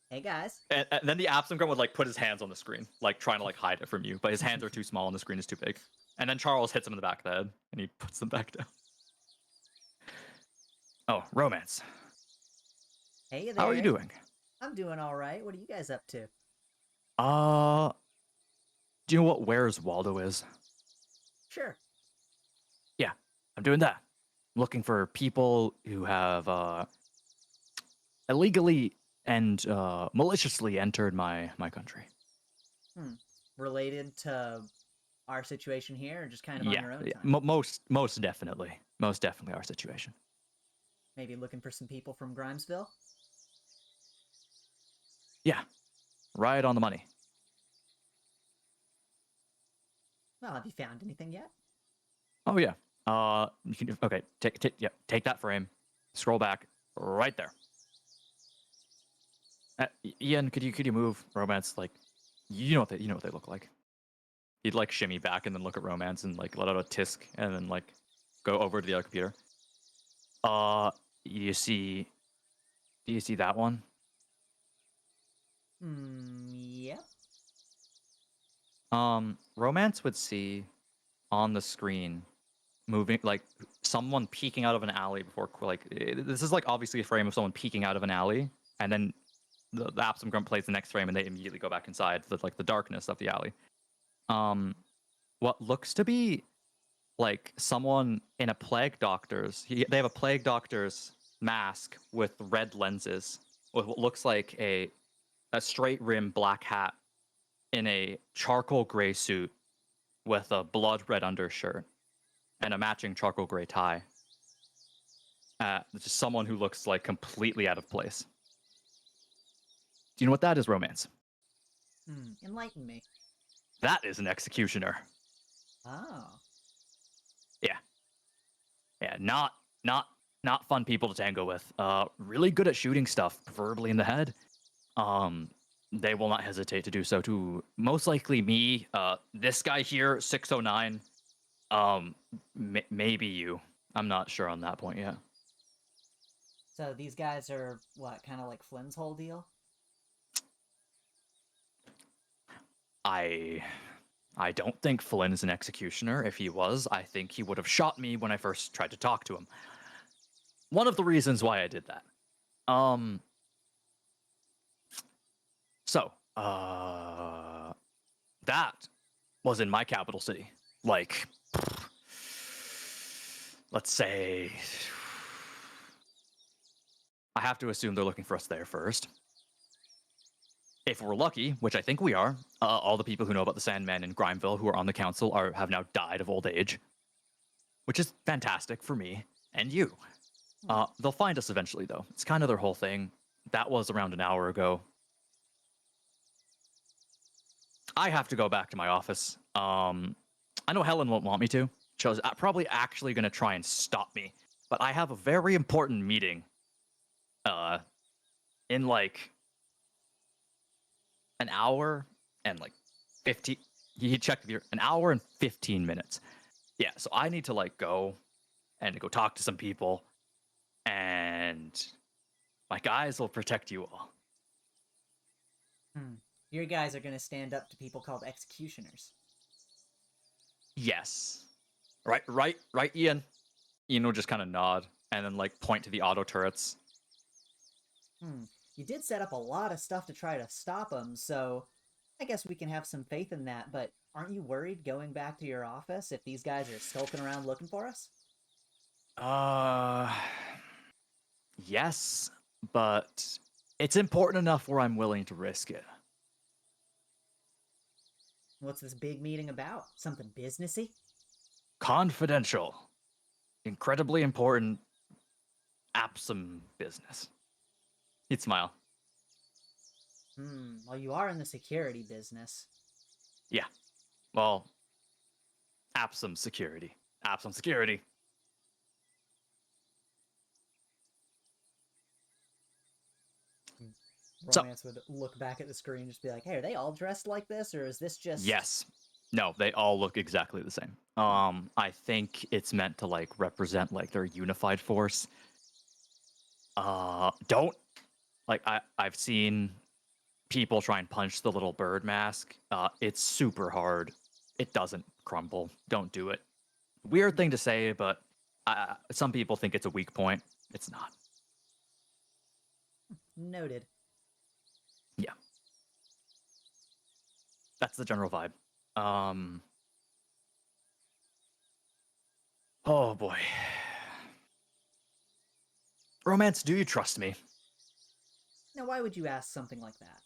Hey guys. And then the Absent Grunt would like put his hands on the screen, like trying to like hide it from you, but his hands are too small and the screen is too big. And then Charles hits him in the back of the head, and he puts them back down. Oh, Romance. Hey there. How are you doing? I'm doing all right. What are you guys up to? Do you know what Where's Waldo is? Sure. Yeah, I'm doing that. I'm looking for people who have illegally and maliciously entered my country. Related to our situation here, or just kind of on your own Yeah, time? most definitely our situation. Maybe looking for some people from Grimesville? Yeah, right on the money. Well, have you found anything yet? Oh yeah. You can okay. Take that frame. Scroll back right there. Ian, could you move Romance? Like, you know what they look like. He'd like shimmy back and then look at Romance and like let out a tisk and then like go over to the other computer. You see? Do you see that one? Yeah. Romance would see on the screen moving like someone peeking out of an alley before like this is like obviously a frame of someone peeking out of an alley, and then the Absent Grunt plays the next frame and they immediately go back inside the darkness of the alley. What looks to be like someone in a plague doctor's. They have a plague doctor's mask with red lenses, with what looks like a straight rim black hat, in a charcoal gray suit with a blood red undershirt and a matching charcoal gray tie. Just someone who looks like completely out of place. Do you know what that is, Romance? Enlighten me. That is an executioner. Oh. Yeah, not fun people to tango with. Really good at shooting stuff, preferably in the head. They will not hesitate to do so to most likely me. This guy here, 609. Maybe you. I'm not sure on that point yet. So these guys are, what, kind of like Flynn's whole deal? I don't think Flynn is an executioner. If he was, I think he would have shot me when I first tried to talk to him. One of the reasons why I did that. So, that was in my capital city. Like, let's say, I have to assume they're looking for us there first. If we're lucky, which I think we are, all the people who know about the Sandman in Grimeville who are on the council have now died of old age, which is fantastic for me and you. They'll find us eventually, though. It's kind of their whole thing. That was around an hour ago. I have to go back to my office. I know Helen won't want me to. She's probably actually going to try and stop me. But I have a very important meeting in like an hour and like 15. He checked with you. An hour and 15 minutes. Yeah, so I need to like go and go talk to some people. And my guys will protect you all. Your guys are gonna stand up to people called executioners. Yes. Right, Ian. Ian will just kind of nod and then like point to the auto turrets. You did set up a lot of stuff to try to stop them, so I guess we can have some faith in that, but aren't you worried going back to your office if these guys are skulking around looking for us? Yes, but it's important enough where I'm willing to risk it. What's this big meeting about? Something businessy? Confidential. Incredibly important. Absum business. He'd smile. Well, you are in the security business. Yeah. Well, Absum security. Absum security. Romance would look back at the screen and just be like, hey, are they all dressed like this, or is this just... Yes. No, they all look exactly the same. I think it's meant to like represent like their unified force. Don't like I've seen people try and punch the little bird mask. It's super hard. It doesn't crumble. Don't do it. Weird thing to say, but some people think it's a weak point. It's not. Noted. Yeah. That's the general vibe. Oh boy. Romance, do you trust me? Now, why would you ask something like that?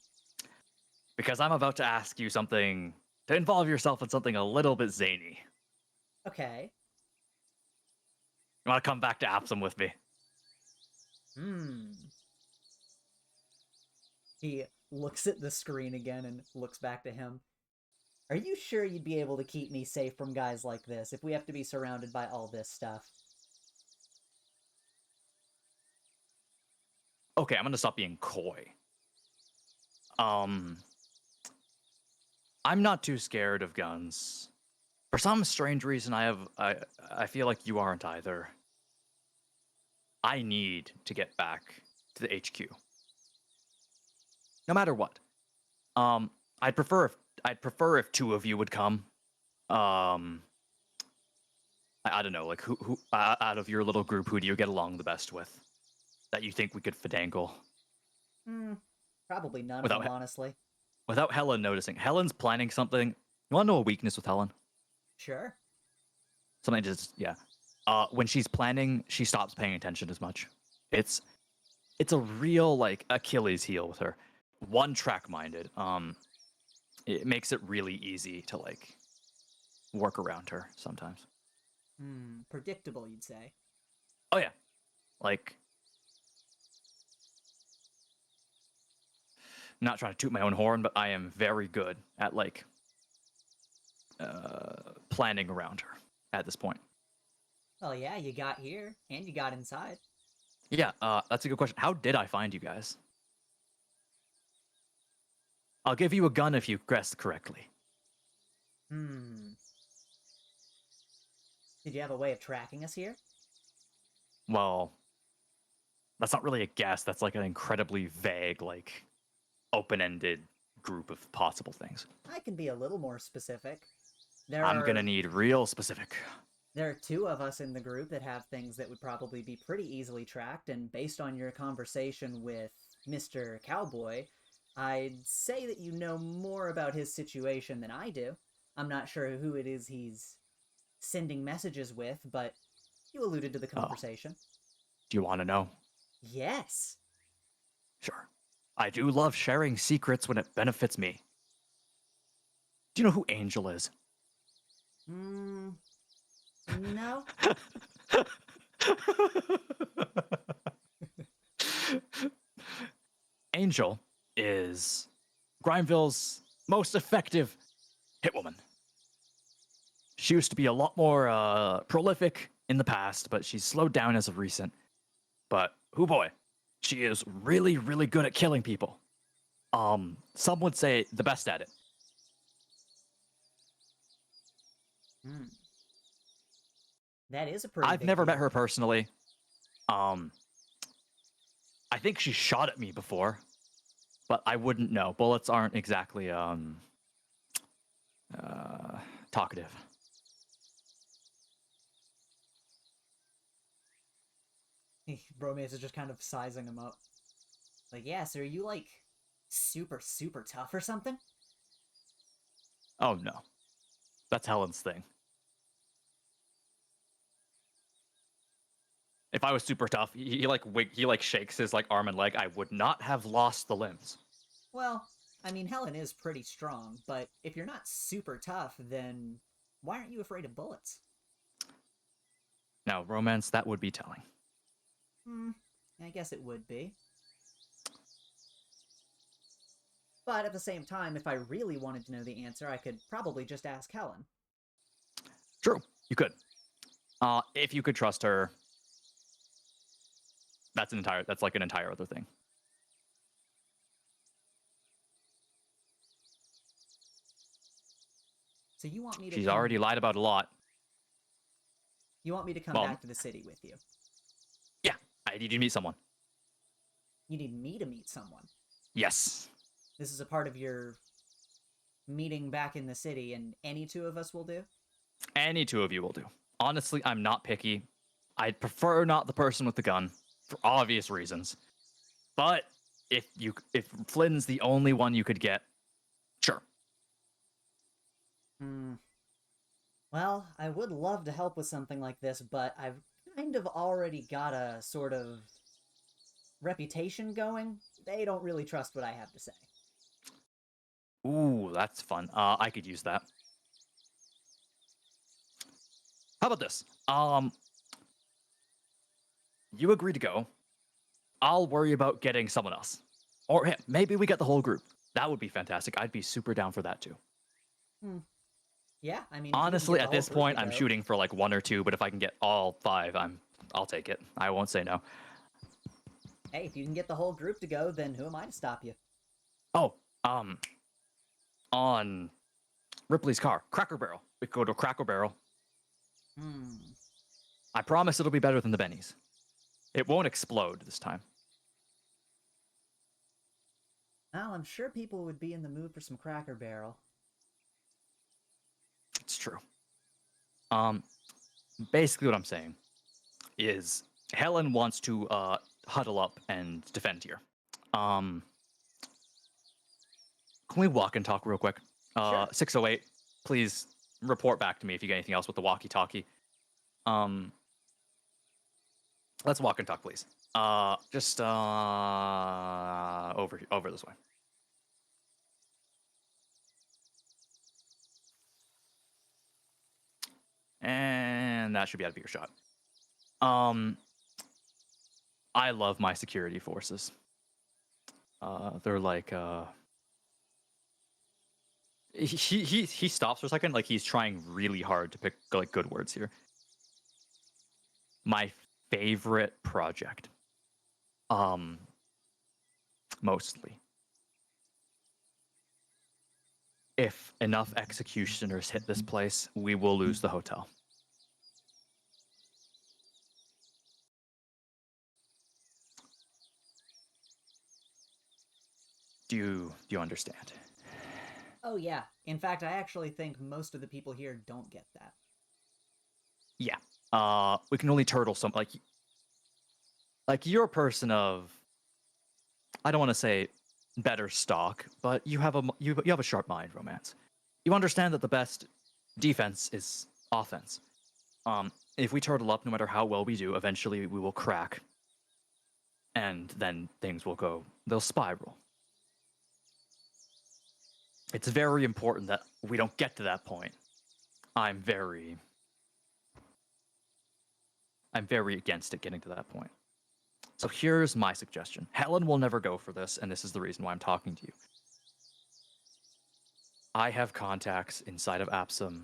Because I'm about to ask you something to involve yourself in something a little bit zany. Okay. You want to come back to Absum with me? He looks at the screen again and looks back to him. Are you sure you'd be able to keep me safe from guys like this if we have to be surrounded by all this stuff? Okay, I'm gonna stop being coy. I'm not too scared of guns. For some strange reason, I feel like you aren't either. I need to get back to the HQ. No matter what. I'd prefer if two of you would come. I don't know, like who out of your little group, who do you get along the best with? That you think we could finagle? Probably none Without of them, honestly. Without Helen noticing. Helen's planning something. You want to know a weakness with Helen? Sure. Something just, yeah. When she's planning, she stops paying attention as much. It's a real like Achilles heel with her. One track minded. It makes it really easy to like work around her sometimes. Predictable, you'd say. Oh yeah, like I'm not trying to toot my own horn, but I am very good at like planning around her at this point. Well, yeah, you got here, and you got inside. Yeah, that's a good question. How did I find you guys? I'll give you a gun if you guessed correctly. Did you have a way of tracking us here? Well, that's not really a guess. That's like an incredibly vague, like open-ended group of possible things. I can be a little more specific. I'm gonna need real specific. There are two of us in the group that have things that would probably be pretty easily tracked, and based on your conversation with Mr. Cowboy, I'd say that you know more about his situation than I do. I'm not sure who it is he's sending messages with, but You alluded to the conversation. Do you want to know? Yes. Sure. I do love sharing secrets when it benefits me. Do you know who Angel is? No. Angel is Grimeville's most effective hitwoman. She used to be a lot more prolific in the past, but she's slowed down as of recent. But, oh boy, she is really, really good at killing people. Some would say the best at it. That is a pretty I've big never met deal. her personally. I think she shot at me before, but I wouldn't know. Bullets aren't exactly talkative. Bromance is just kind of sizing him up. Like, yeah, so are you, like, super, super tough or something? Oh no, that's Helen's thing. If I was super tough, he like shakes his like arm and leg. I would not have lost the limbs. Well, I mean, Helen is pretty strong, but if you're not super tough, then why aren't you afraid of bullets? Now, romance, that would be telling. I guess it would be. But at the same time, if I really wanted to know the answer, I could probably just ask Helen. True, you could. If you could trust her, that's like an entire other thing. So you want me to She's come... already lied about a lot. You want me to come Well, back to the city with you? Yeah, I need you to meet someone. You need me to meet someone? Yes. This is a part of your meeting back in the city, and any two of us will do? Any two of you will do. Honestly, I'm not picky. I'd prefer not the person with the gun, for obvious reasons. But if Flynn's the only one you could get, sure. Well, I would love to help with something like this, but I've kind of already got a sort of reputation going. They don't really trust what I have to say. Ooh, that's fun. I could use that. How about this? You agree to go. I'll worry about getting someone else. Or hey, maybe we get the whole group. That would be fantastic. I'd be super down for that too. Yeah, I mean, Honestly, at this point, I'm shooting for like 1 or 2, but if I can get all 5, I'll take it. I won't say no. Hey, if you can get the whole group to go, then who am I to stop you? Oh, on Ripley's car, Cracker Barrel. We could go to Cracker Barrel. I promise it'll be better than the Bennies. It won't explode this time. Well, I'm sure people would be in the mood for some Cracker Barrel. It's true. Basically what I'm saying is Helen wants to huddle up and defend here. Can we walk and talk real quick? Sure. 608, please report back to me if you get anything else with the walkie-talkie. Let's walk and talk, please. Just over this way. And that should be out of earshot. I love my security forces. They're like he stops for a second, like he's trying really hard to pick like good words here. My favorite project. Mostly. If enough executioners hit this place, we will lose the hotel. Do you understand? Oh, yeah. In fact, I actually think most of the people here don't get that. Yeah. We can only turtle some like you're a person of, I don't want to say better stock, but you have a sharp mind, Romance. You understand that the best defense is offense. if we turtle up, no matter how well we do, eventually we will crack. And then things will go, they'll spiral. It's very important that we don't get to that point. I'm very against it getting to that point. So here's my suggestion. Helen will never go for this, and this is the reason why I'm talking to you. I have contacts inside of Apsum,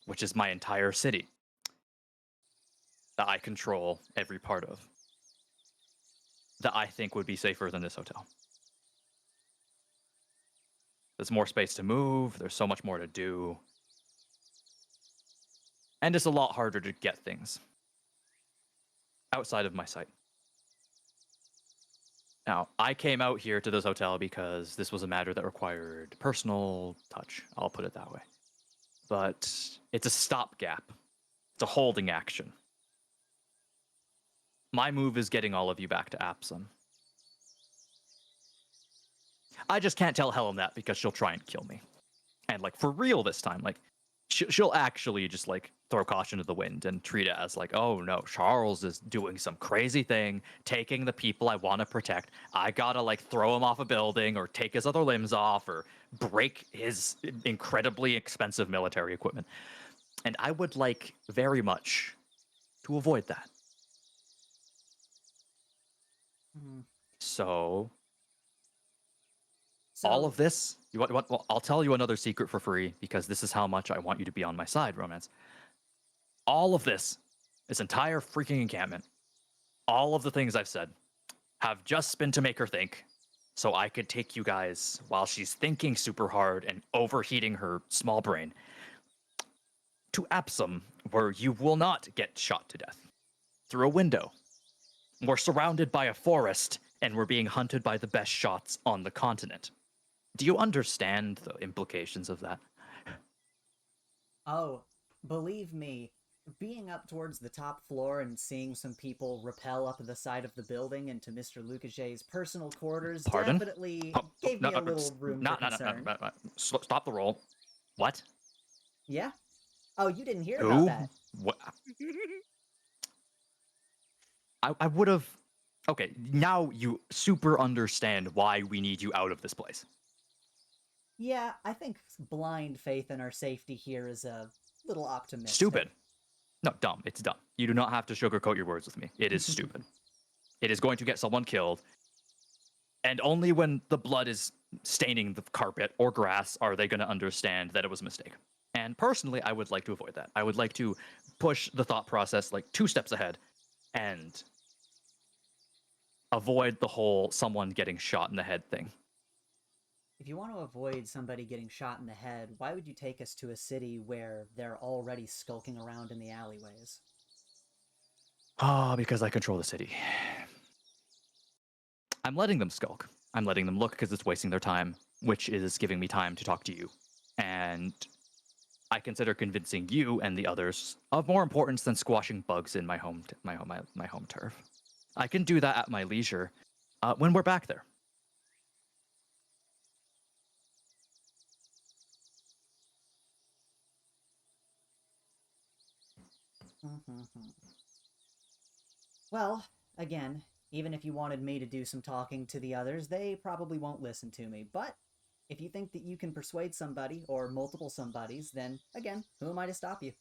which is my entire city, that I control every part of, that I think would be safer than this hotel. There's more space to move, there's so much more to do, and it's a lot harder to get things outside of my sight. Now, I came out here to this hotel because this was a matter that required personal touch. I'll put it that way. But it's a stopgap. It's a holding action. My move is getting all of you back to Apsum. I just can't tell Helen that because she'll try and kill me. And, like, for real this time. Like, she'll actually just, like, throw caution to the wind and treat it as, like, oh, no, Charles is doing some crazy thing, taking the people I want to protect. I gotta, like, throw him off a building or take his other limbs off or break his incredibly expensive military equipment. And I would like very much to avoid that. So all of this, well, I'll tell you another secret for free because this is how much I want you to be on my side, Romance. All of this entire freaking encampment, all of the things I've said, have just been to make her think, so I could take you guys while she's thinking super hard and overheating her small brain to Apsum, where you will not get shot to death through a window. We're surrounded by a forest, and we're being hunted by the best shots on the continent. Do you understand the implications of that? Oh, believe me, being up towards the top floor and seeing some people rappel up the side of the building into Mr. Lucaget's personal quarters Pardon? definitely gave me a little room for concern. Stop the roll. What? Yeah? Oh, you didn't hear Who? about that. What? I would have... Okay, now you super understand why we need you out of this place. Yeah, I think blind faith in our safety here is a little optimistic. Stupid. No, dumb. It's dumb. You do not have to sugarcoat your words with me. It is stupid. It is going to get someone killed, and only when the blood is staining the carpet or grass are they going to understand that it was a mistake. And personally, I would like to avoid that. I would like to push the thought process like 2 steps ahead and avoid the whole someone getting shot in the head thing. If you want to avoid somebody getting shot in the head, why would you take us to a city where they're already skulking around in the alleyways? Because I control the city. I'm letting them skulk. I'm letting them look because it's wasting their time, which is giving me time to talk to you. And I consider convincing you and the others of more importance than squashing bugs in my home turf. I can do that at my leisure when we're back there. Well, again, even if you wanted me to do some talking to the others, they probably won't listen to me. But if you think that you can persuade somebody, or multiple somebodies, then, again, who am I to stop you?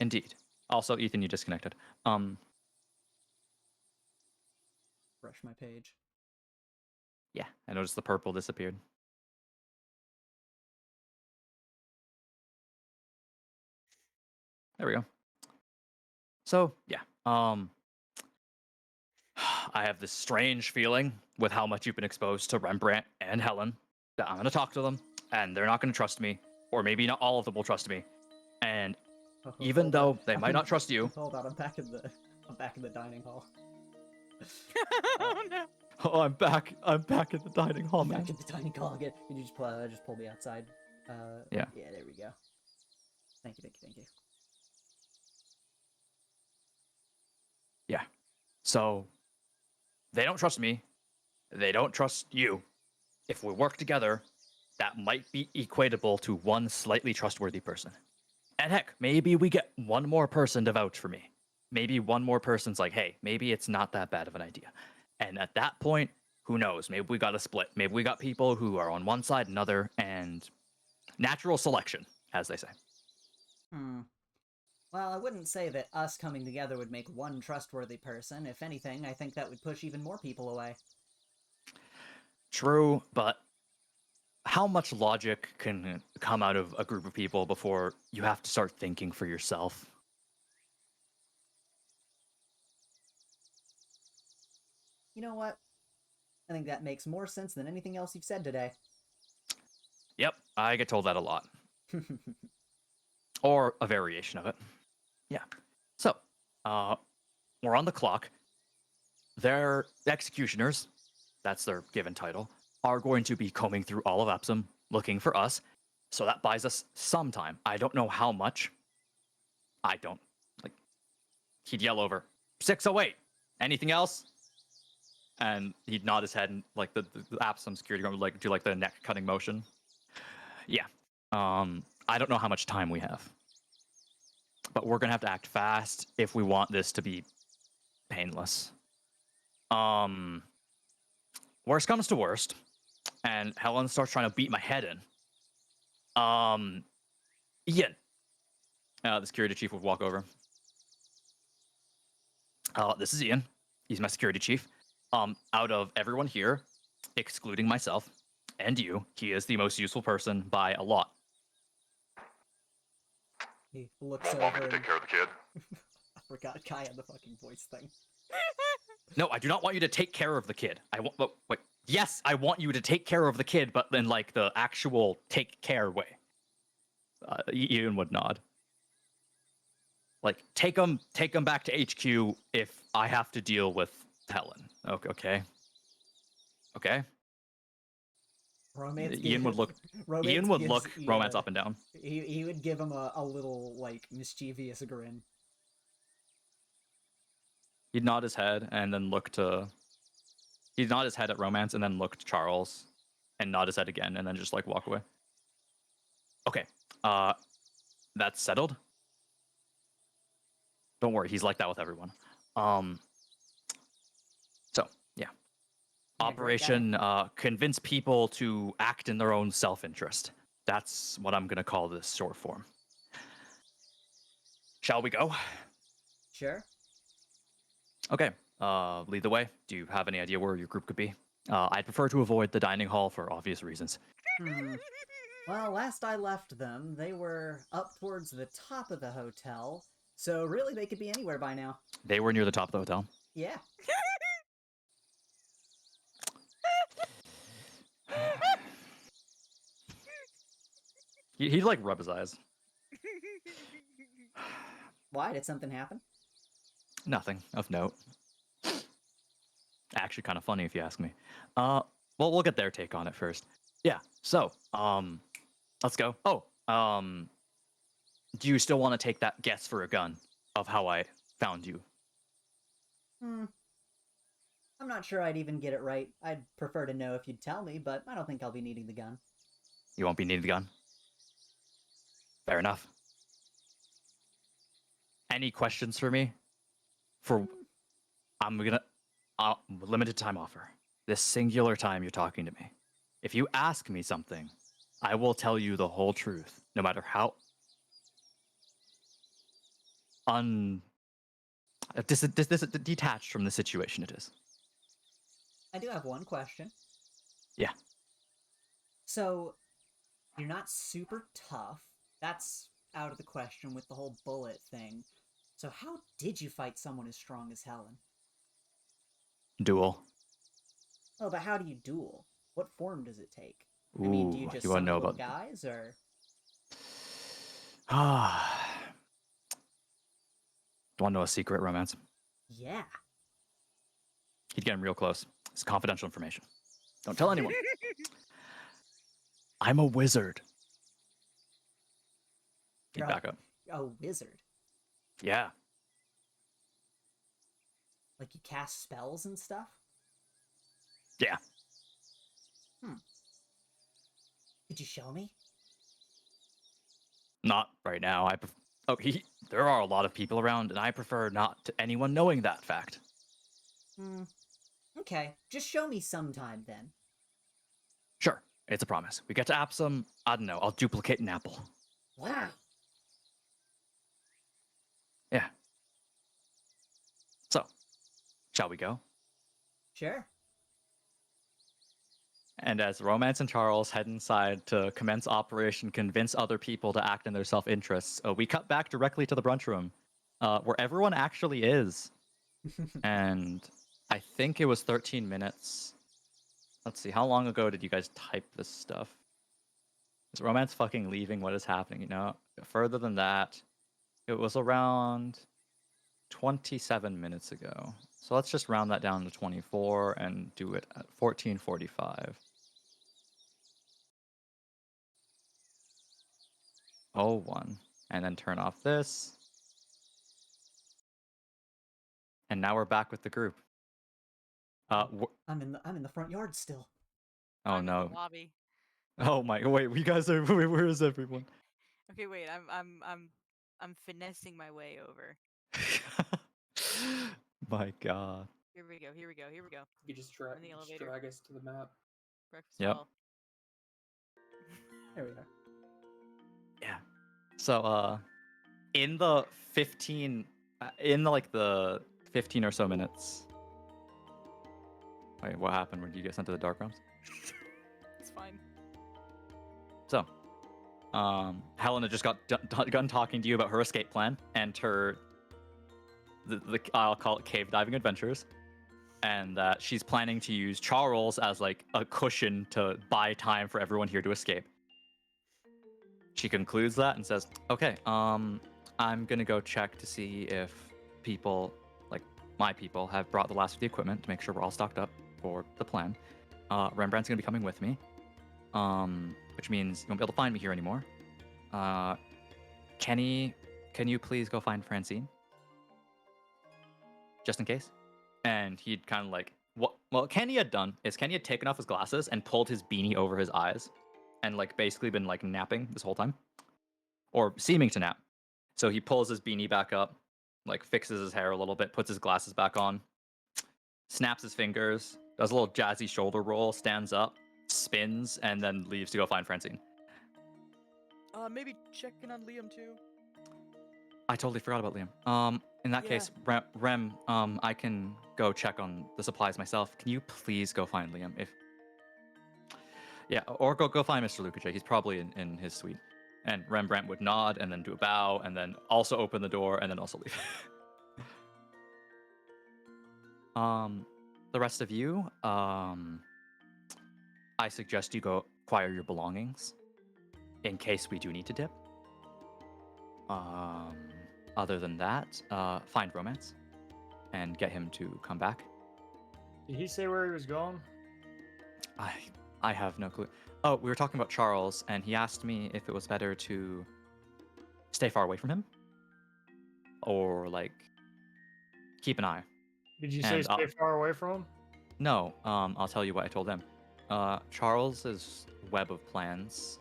Indeed. Also, Ethan, you disconnected. Refresh my page. Yeah, I noticed the purple disappeared. There we go. So, yeah. I have this strange feeling with how much you've been exposed to Rembrandt and Helen that I'm going to talk to them, and they're not going to trust me, or maybe not all of them will trust me. And even though they might not trust you... Hold on, I'm back in the dining hall. Oh no. Oh, I'm back in the dining hall, man. Back in the dining hall again. Can you just pull me outside? Yeah. Yeah, there we go. Thank you. Yeah. So, they don't trust me. They don't trust you. If we work together, that might be equatable to one slightly trustworthy person. And heck, maybe we get one more person to vouch for me. Maybe one more person's like, hey, maybe it's not that bad of an idea. And at that point, who knows? Maybe we got a split. Maybe we got people who are on one side, another, and natural selection, as they say. Hmm. Well, I wouldn't say that us coming together would make one trustworthy person. If anything, I think that would push even more people away. True, but how much logic can come out of a group of people before you have to start thinking for yourself? You know what? I think that makes more sense than anything else you've said today. Yep, I get told that a lot. Or a variation of it. Yeah. So, we're on the clock. Their executioners, that's their given title, are going to be combing through all of Epsom looking for us. So that buys us some time. I don't know how much. I don't. Like, he'd yell over, 608. Anything else? And he'd nod his head and like the Epsom security guard would like do like the neck cutting motion. Yeah. I don't know how much time we have. But we're gonna have to act fast if we want this to be painless. Worst comes to worst, and Helen starts trying to beat my head in. Ian, the security chief would walk over. This is Ian. He's my security chief. Out of everyone here, excluding myself and you, he is the most useful person by a lot. He looks Want me over. to take care of the kid? I forgot Kai had the fucking voice thing. No, I do not want you to take care of the kid. I want, but wait. Yes, I want you to take care of the kid, but then like the actual take care way. Ian would nod. Like take him back to HQ if I have to deal with Helen. Okay. Okay. Romance. Ian would look. Ian would look Romance up and down. He would give him a little like mischievous grin. He'd nod his head and then look to. He'd nod his head at Romance and then look to Charles, and nod his head again and then just like walk away. Okay. That's settled. Don't worry, he's like that with everyone. So yeah. Operation convince people to act in their own self-interest. That's what I'm gonna call this short form. Shall we go? Sure. Okay. Lead the way. Do you have any idea where your group could be? I'd prefer to avoid the dining hall for obvious reasons. Well, last I left them, they were up towards the top of the hotel, so really they could be anywhere by now. They were near the top of the hotel. Yeah. He'd like rub his eyes. Why? Did something happen? Nothing of note. Actually, kind of funny if you ask me. Well, we'll get their take on it first. Yeah. So, let's go. Oh, do you still want to take that guess for a gun of how I found you? I'm not sure I'd even get it right. I'd prefer to know if you'd tell me, but I don't think I'll be needing the gun. You won't be needing the gun. Fair enough. Any questions for me? I'm gonna limited time offer. This singular time you're talking to me. If you ask me something, I will tell you the whole truth, no matter how detached from the situation it is. I do have one question. Yeah. So, you're not super tough. That's out of the question with the whole bullet thing. So how did you fight someone as strong as Helen? Duel. Oh, but how do you duel? What form does it take? Ooh, I mean, do you just you wanna summon know little about guys, or...? Want to know a secret, Romance? Yeah. He'd get him real close. It's confidential information. Don't tell anyone. I'm a wizard. He'd You're back up. a wizard. Yeah. Like you cast spells and stuff? Yeah. Could you show me? Not right now. There are a lot of people around, and I prefer not to anyone knowing that fact. Okay, just show me sometime then. Sure, it's a promise. We get to Apsum, I don't know, I'll duplicate an apple. Wow. Yeah. So, shall we go? Sure. And as Romance and Charles head inside to commence Operation Convince Other People to Act in Their Self-Interests, we cut back directly to the brunch room, where everyone actually is. And I think it was 13 minutes. Let's see, how long ago did you guys type this stuff? Is Romance fucking leaving? What is happening? You know, further than that, it was around 27 minutes ago. So let's just round that down to 24 and do it at 14:45. Oh, 1. And then turn off this. And now we're back with the group. I'm in the front yard still. Oh I'm in no. the lobby. Oh my, wait, you guys are, where is everyone? Okay, wait. I'm finessing my way over. My god. Here we go. Here we go. Here we go. You just In the elevator. drag us to the map. Breakfast Yep. hall. There we are. Yeah. So, in the 15, like the 15 or so minutes. Wait, what happened? When you get sent to the dark realms? It's fine. So, Helena just got done talking to you about her escape plan and her, I'll call it cave diving adventures, and that she's planning to use Charles as like a cushion to buy time for everyone here to escape. She concludes that and says, "Okay, I'm gonna go check to see if people, like my people, have brought the last of the equipment to make sure we're all stocked up for the plan. Rembrandt's gonna be coming with me, which means you won't be able to find me here anymore. Kenny, can you please go find Francine, just in case?" And he'd kind of like, what Kenny had done is Kenny had taken off his glasses and pulled his beanie over his eyes, and like basically been like napping this whole time, or seeming to nap. So he pulls his beanie back up, like fixes his hair a little bit, puts his glasses back on, snaps his fingers, does a little jazzy shoulder roll, stands up, spins, and then leaves to go find Francine. Maybe checking on Liam too. I totally forgot about Liam. In that Yeah. case, Rem, I can go check on the supplies myself. Can you please go find Liam? Yeah, or go find Mr. Lukache. He's probably in his suite. And Rembrandt would nod and then do a bow and then also open the door and then also leave. The rest of you, I suggest you go acquire your belongings in case we do need to dip. Other than that, find Romance and get him to come back. Did he say where he was going? I have no clue. Oh, we were talking about Charles, and he asked me if it was better to stay far away from him or like keep an eye. Did you say And, stay far away from him? No, I'll tell you what I told him. Charles's web of plans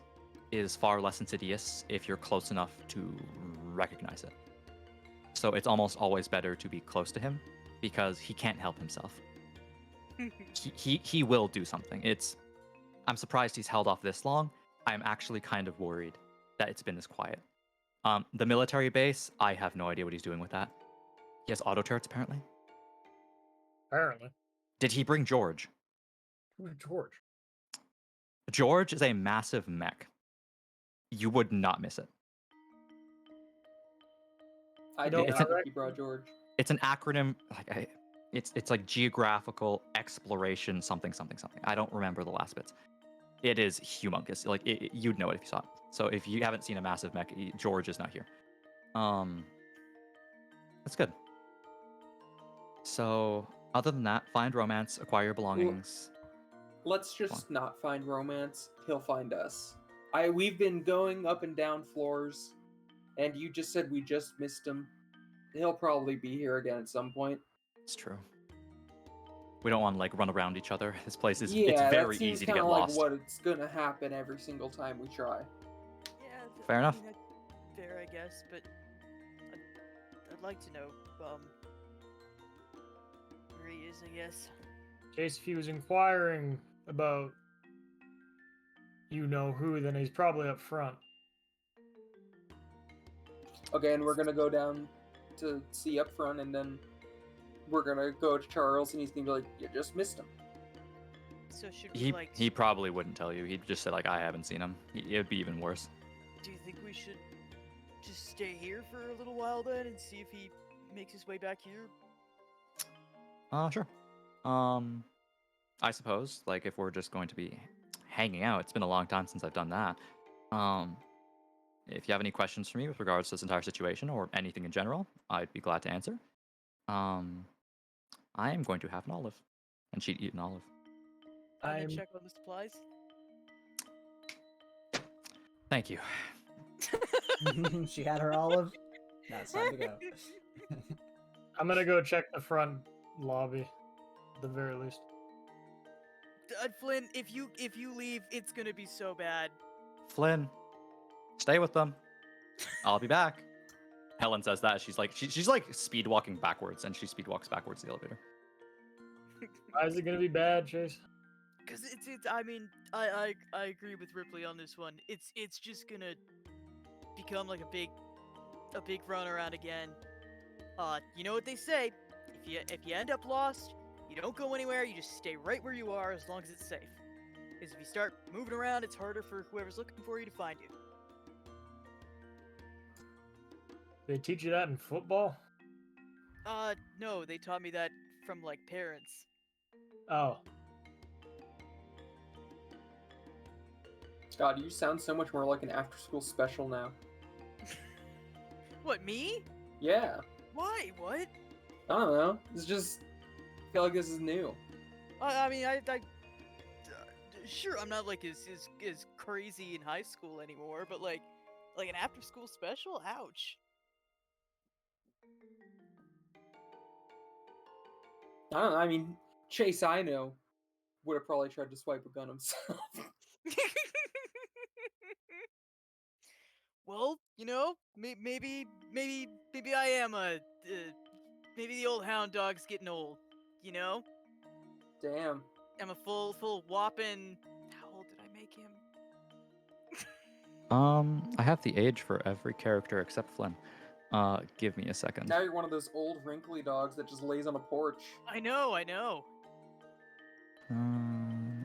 is far less insidious if you're close enough to recognize it. So it's always better to be close to him because he can't help himself. He will do something. I'm surprised he's held off this long. I'm actually kind of worried that it's been this quiet. The military base, I have no idea what he's doing with that. He has auto turrets apparently. Apparently. Did he bring George? Who's George? George is a massive mech. You would not miss it. I No, did it's not an- think you brought George. It's an acronym. It's like geographical exploration something something something. I don't remember the last bits. It is humongous. Like you'd know it if you saw it. So if you haven't seen a massive mech, George is not here. That's good. So other than that, find Romance, acquire your belongings. Let's just not find Romance. He'll find us. We've been going up and down floors, and you just said we just missed him. He'll probably be here again at some point. It's true. We don't want to like run around each other. This place is Yeah, it's very that seems easy to kinda get like lost. what it's gonna happen every single time we try. Yeah. Fair enough. fair, I guess, but I'd like to know, where he is, I guess. Chase, if he was inquiring about you know who, then he's probably up front. Okay, and we're gonna go down to see up front, and then we're gonna go to Charles, and he's gonna be like, "You just missed him." So should we, He like, he probably wouldn't tell you. He'd just say like, I haven't seen him. It'd be even worse. do you think we should just stay here for a little while then and see if he makes his way back here? Sure. I suppose like if we're just going to be hanging out, it's been a long time since I've done that. If you have any questions for me with regards to this entire situation or anything in general, I'd be glad to answer. I am going to have an olive, and she'd eat an olive. And then I'm check on the supplies? Thank you. She had her olive. Now it's time to go. I'm gonna go check the front lobby, at the very least. Flynn, if you leave, it's gonna be so bad. Flynn, stay with them. I'll be back. Helen says that. She's like she's like speed walking backwards, and she speed walks backwards to the elevator. Why is it gonna be bad, Chase? Cause it's I mean I agree with Ripley on this one. It's just gonna become like a big run around again. You know what they say? If you end up lost, you don't go anywhere. You just stay right where you are as long as it's safe. Because if you start moving around, it's harder for whoever's looking for you to find you. They teach you that in football? No, they taught me that from like parents. Oh, God, you sound so much more like an after-school special now. What, me? Yeah, Why? What? I don't know. It's just I feel like this is new. I mean, sure, I'm not like as crazy in high school anymore, but like an after school special? Ouch. I don't know. I mean, Chase, I know, would have probably tried to swipe a gun himself. Well, you know, maybe I am maybe the old hound dog's getting old. You know, Damn. I'm a full whopping. How old did I make him? I have the age for every character except Flynn. Give me a second. Now you're one of those old wrinkly dogs that just lays on a porch. I know.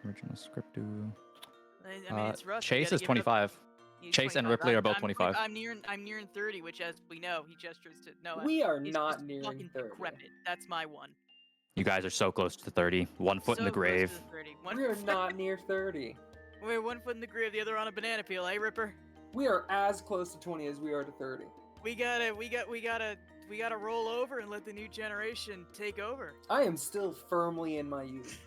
Original script. I mean, it's rough. You Chase gotta is give it up. 25. He's Chase and 25. Ripley are both I'm 25. I'm nearing 30, which, as we know, he gestures to no. We are he's not just nearing fucking 30. decrepit. That's my one. You guys are so close to 30. One foot in the So close to grave. the 30. One We are foot- not near 30. We're 1 foot in the grave, the other on a banana peel, eh, Ripper? We are as close to 20 as we are to 30. We gotta roll over and let the new generation take over. I am still firmly in my youth.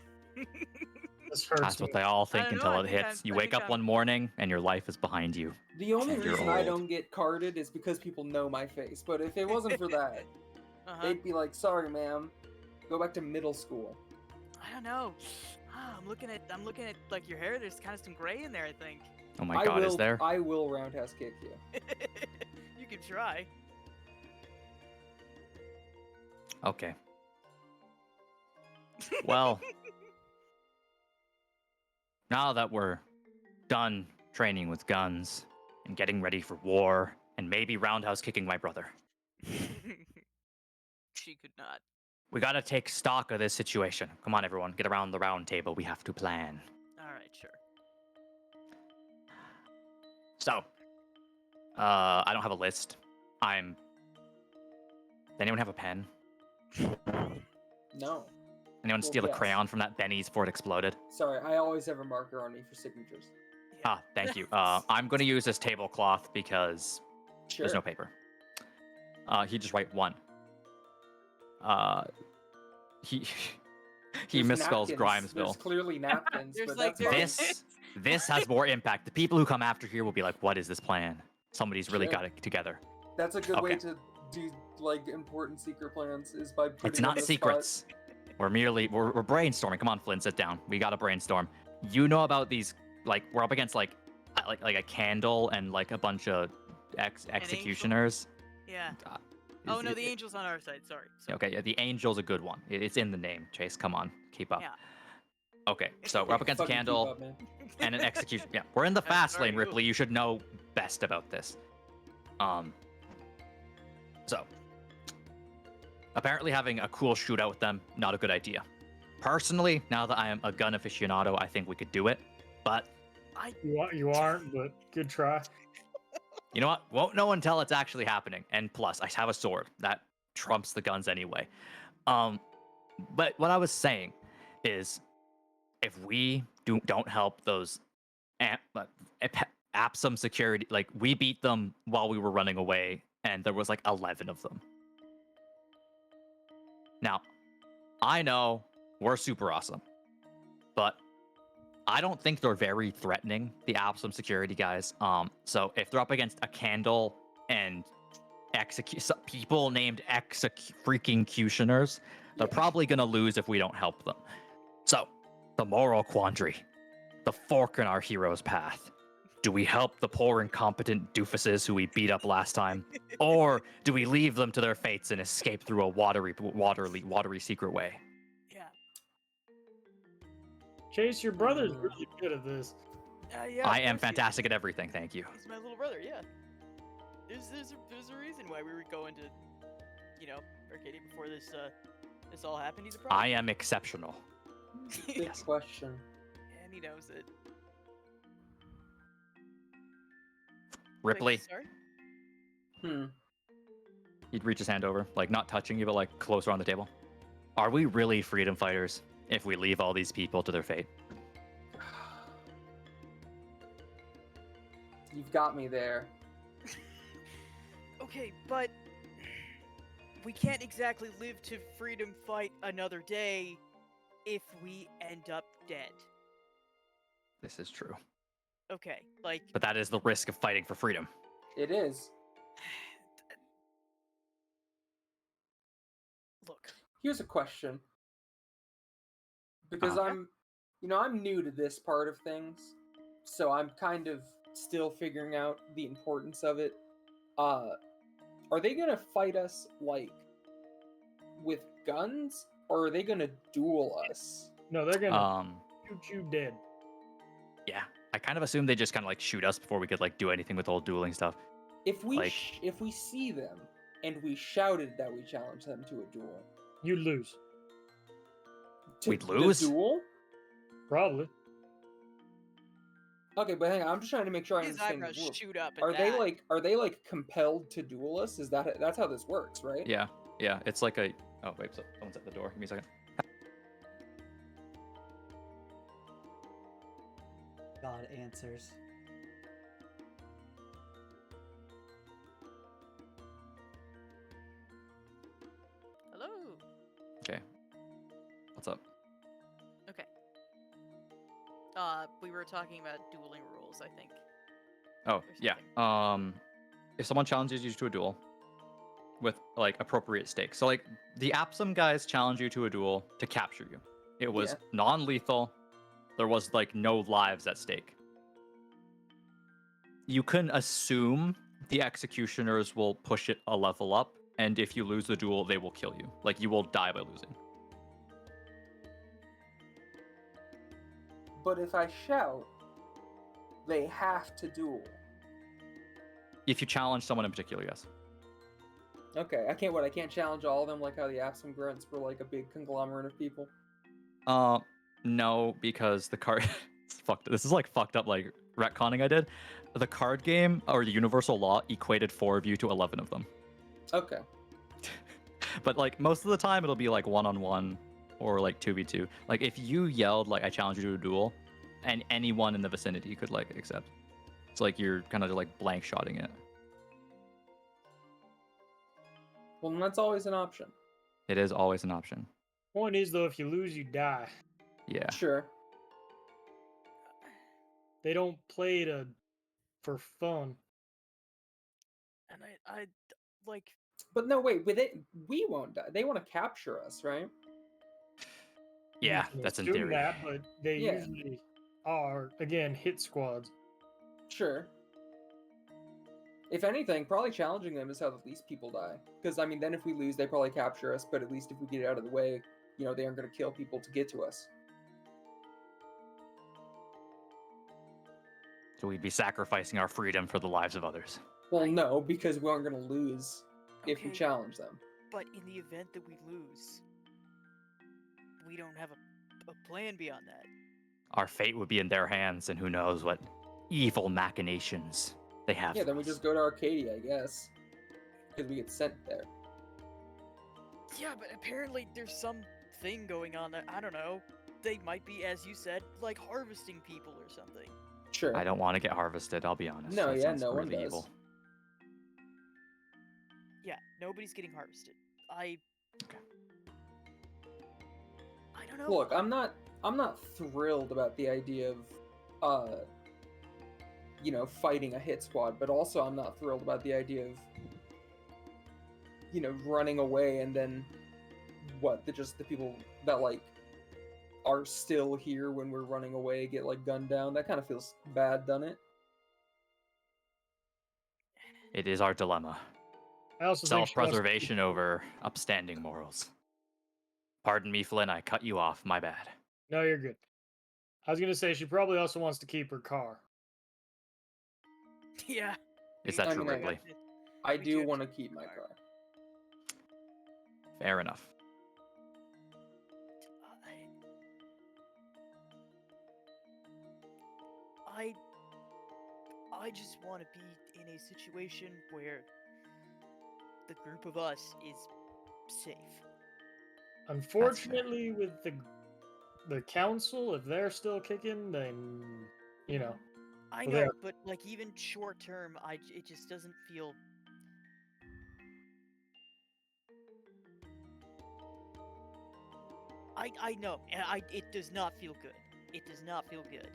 this hurts That's me. what they all think don't know, until I it think hits. I'm- You I wake think up one I'm- morning and your life is behind you. The only You're reason I old. don't get carded is because people know my face. But if it wasn't for that, Uh-huh. they'd be like, "Sorry, ma'am, go back to middle school." I don't know. I'm looking at like your hair. There's kind of some gray in there, I think. Oh my god, is there? I will roundhouse kick you. You can try. Okay. Well, now that we're done training with guns and getting ready for war and maybe roundhouse kicking my brother, She could not. we gotta take stock of this situation. Come on, everyone, get around the round table. We have to plan. All right, sure. So, I don't have a list. Does anyone have a pen? No. Anyone Well, steal a yes. crayon from that Benny's before it exploded? Sorry, I always have a marker on me for signatures. Yeah. Thank you. I'm going to use this tablecloth because Sure. there's no paper. He just write one. He he There's misspells napkins. There's Grimesville. clearly napkins, There's but like- that's fine. This has more impact. The people who come after here will be like, "What is this plan? Somebody's really Sure. got it together." That's a good way Okay. to do like important secret plans is by putting It's them not in the secrets. We're brainstorming. Come on, Flynn, sit down. We got to brainstorm. You know about these? Like we're up against like a candle and like a bunch of executioners. Yeah. uh, Oh is- no, it- the angel's on our side. Sorry. Okay, yeah, the angel's a good one. It's in the name. Chase, come on, keep up. Yeah. Okay, so we're up against a Fucking keep candle up, man. and an execution. Yeah, we're in the I'm fast sorry, lane, you. Ripley. You should know best about this. So apparently having a cool shootout with them, not a good idea. Personally, now that I am a gun aficionado, I think we could do it. But You aren't, but good try. you know what? Won't know until it's actually happening. And plus, I have a sword that trumps the guns anyway. But what I was saying is, if we don't help those Apsum security, like we beat them while we were running away, and there was like 11 of them. Now, I know we're super awesome, but I don't think they're very threatening, the Apsum security guys. So if they're up against a candle and people named freaking cutioners, they're probably gonna lose if we don't help them. So, the moral quandary, the fork in our hero's path. Do we help the poor incompetent doofuses who we beat up last time, or do we leave them to their fates and escape through a watery secret way? Yeah. Chase, your brother's really good at this. Yeah. I of am course he- fantastic at everything, thank you. He's my little brother. Yeah. There's a reason why we were going to, Arcadia before this all happened. He's a pro. I am exceptional. Good Yes. question. And he knows it. Ripley, Wait, sorry. he'd reach his hand over, like not touching you, but like closer on the table. Are we really freedom fighters if we leave all these people to their fate? You've got me there. Okay, but we can't exactly live to freedom fight another day if we end up dead. This is true. Okay, like But that is the risk of fighting for freedom. It is. look. Here's a question. Because Uh-huh. I'm new to this part of things, so I'm kind of still figuring out the importance of it. Are they gonna fight us like with guns, or are they gonna duel us? No, they're gonna Um, shoot you dead. yeah, I kind of assumed they just kind of like shoot us before we could like do anything with the whole dueling stuff. If we Like- if we see them and we shouted that we challenged them to a duel, You lose. We'd the lose? duel? Probably. Okay, but hang on, I'm just trying to make sure I His understand eyebrows the rules. shoot up at Are that. they like compelled to duel us? That's how this works, right? Yeah, it's like a. Oh wait, someone's at the door. Give me a second. God answers. Hello. Okay. What's up? Okay. We were talking about dueling rules, I think. Oh or yeah. something. If someone challenges you to a duel with like appropriate stakes, so like the Apsum guys challenge you to a duel to capture you. It was Yeah. non-lethal. There was like no lives at stake. You can assume the executioners will push it a level up, and if you lose the duel, they will kill you. Like you will die by losing. But if I shout, they have to duel. If you challenge someone in particular, yes. Okay, I can't challenge all of them like how the Apsum grunts were like a big conglomerate of people. No, because the card it's fucked. This is like fucked up like retconning I did. The card game or the universal law equated 4 of you to 11 of them. Okay. But like most of the time it'll be like 1-on-1 or like 2v2. Like if you yelled like I challenge you to a duel, and anyone in the vicinity could like accept. It's like you're kind of like blank shotting it. Well, then that's always an option. It is always an option. Point is though, if you lose, you die. Yeah. Sure. They don't play for fun. And I like. But no, wait, with it, we won't die. They want to capture us, right? Yeah, You can that's in assume theory. that, but they Yeah. usually are again hit squads. Sure. If anything, probably challenging them is how the least people die. Because, I mean, then if we lose, they probably capture us, but at least if we get it out of the way, you know, they aren't going to kill people to get to us. So we'd be sacrificing our freedom for the lives of others. Well, no, because we aren't going to lose if we Okay. challenge them. But in the event that we lose, we don't have a plan beyond that. Our fate would be in their hands, and who knows what evil machinations they have. Yeah, for then we us. just go to Arcadia, I guess. Because we get sent there. Yeah, but apparently there's some thing going on that I don't know. They might be, as you said, like harvesting people or something. Sure. I don't want to get harvested. I'll be honest. No, That yeah, sounds no one really does. evil. Yeah, nobody's getting harvested. I don't know. Look, I'm not thrilled about the idea of you know, fighting a hit squad, but also I'm not thrilled about the idea of, you know, running away and then just the people that like are still here when we're running away get like gunned down. That kind of feels bad, doesn't it? It is our dilemma. I also think she wants to keep- Self-preservation over upstanding morals. Pardon me, Flynn. I cut you off. My bad. No, you're good. I was gonna say she probably also wants to keep her car. Yeah. Is that I true, mean, Ripley? I Me do too. want to keep my car. Fair enough. I just want to be in a situation where the group of us is safe. Unfortunately, with the council, if they're still kicking, then you know. I Well, know, there- but like even short term, it just doesn't feel. I know, and it does not feel good. It does not feel good.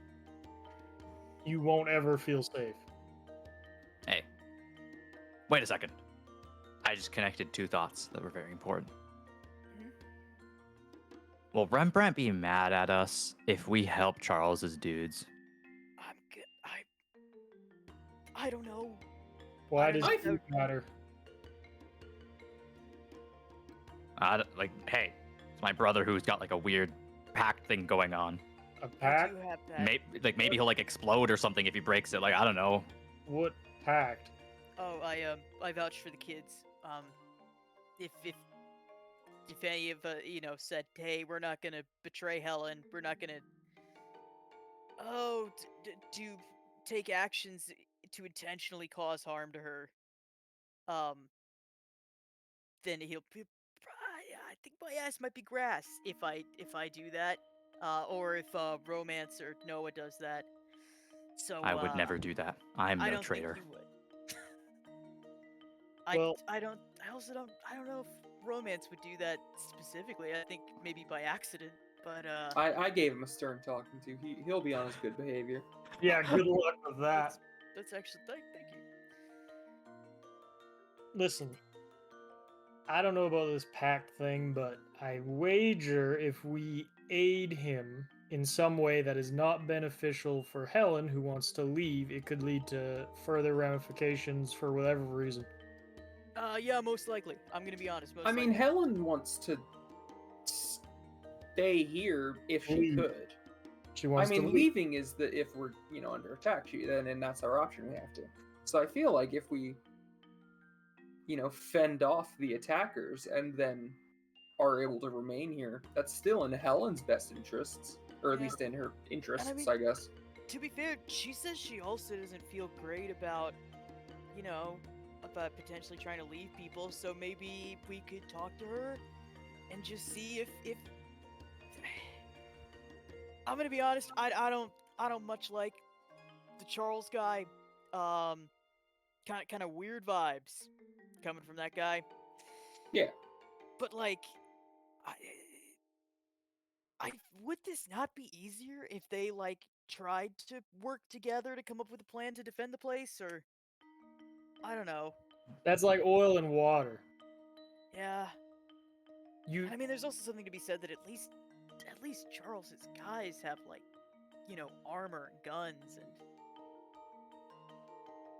You won't ever feel safe. Hey, wait a second. I just connected two thoughts that were very important. Mhm. Will Rembrandt be mad at us if we help Charles's dudes? I'm good. I don't know. Why I don't does know. it matter? Like, hey, it's my brother who's got like a weird pact thing going on. A I pact? do have that. Maybe he'll like explode or something if he breaks it. Like, I don't know. What pact? Oh, I vouch for the kids. If any of said, hey, we're not gonna betray Helen, we're not gonna do take actions to intentionally cause harm to her, then he'll be. I think my ass might be grass if I do that, or if Romance or Noah does that. So I would never do that. I'm I no don't traitor. think you would. Well- I don't know if Romance would do that specifically. I think maybe by accident, but I gave him a stern talking to. He'll be on his good behavior. Yeah, good luck with that. that's actually thank you. Listen, I don't know about this pact thing, but I wager if we aid him in some way that is not beneficial for Helen, who wants to leave, it could lead to further ramifications for whatever reason. Yeah, most likely. I'm gonna be honest. Most I mean, likely. Helen wants to stay here if she Leave. could. She I wants to mean, leave. leaving is if we're under attack, and that's our option. We have to. So I feel like if we fend off the attackers and then are able to remain here, that's still in Helen's best interests, or at Yeah. least in her interests, mean- I guess. To be fair, she says she also doesn't feel great about, about potentially trying to leave people. So maybe we could talk to her and just see if. I'm gonna be honest. I don't much like the Charles guy. Kind of weird vibes coming from that guy. Yeah. But like, I would this not be easier if they like tried to work together to come up with a plan to defend the place, or I don't know. That's like oil and water. Yeah. You I mean, there's also something to be said that at least Charles's guys have like, armor and guns and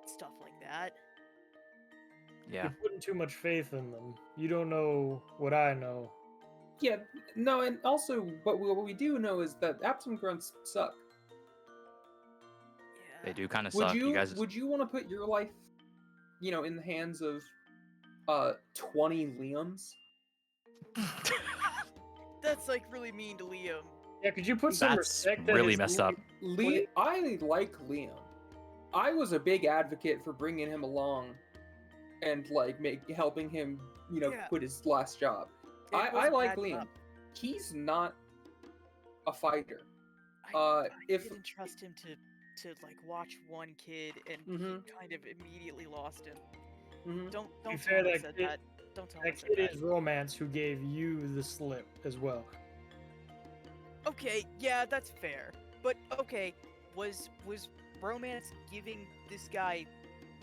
stuff like that. Yeah. You're putting too much faith in them. You don't know what I know. Yeah, no, and also, what we do know is that Aptum grunts suck. They Yeah. do kind of Would suck. You you guys. would you want to put your life, in the hands of 20 Liams? That's like really mean to Liam. Yeah, could you put some That's respect on really his messed up. I like Liam. I was a big advocate for bringing him along and like helping him, Yeah. quit his last job. It was I a like bad Liam. job. He's not a fighter. I if didn't trust him to like watch one kid, and he Mhm. kind of immediately lost him. Mhm. Don't To be tell fair, him I that said kid- that. Don't tell him I That said kid that. is Romance who gave you the slip as well. Okay, yeah, that's fair. But okay, was Romance giving this guy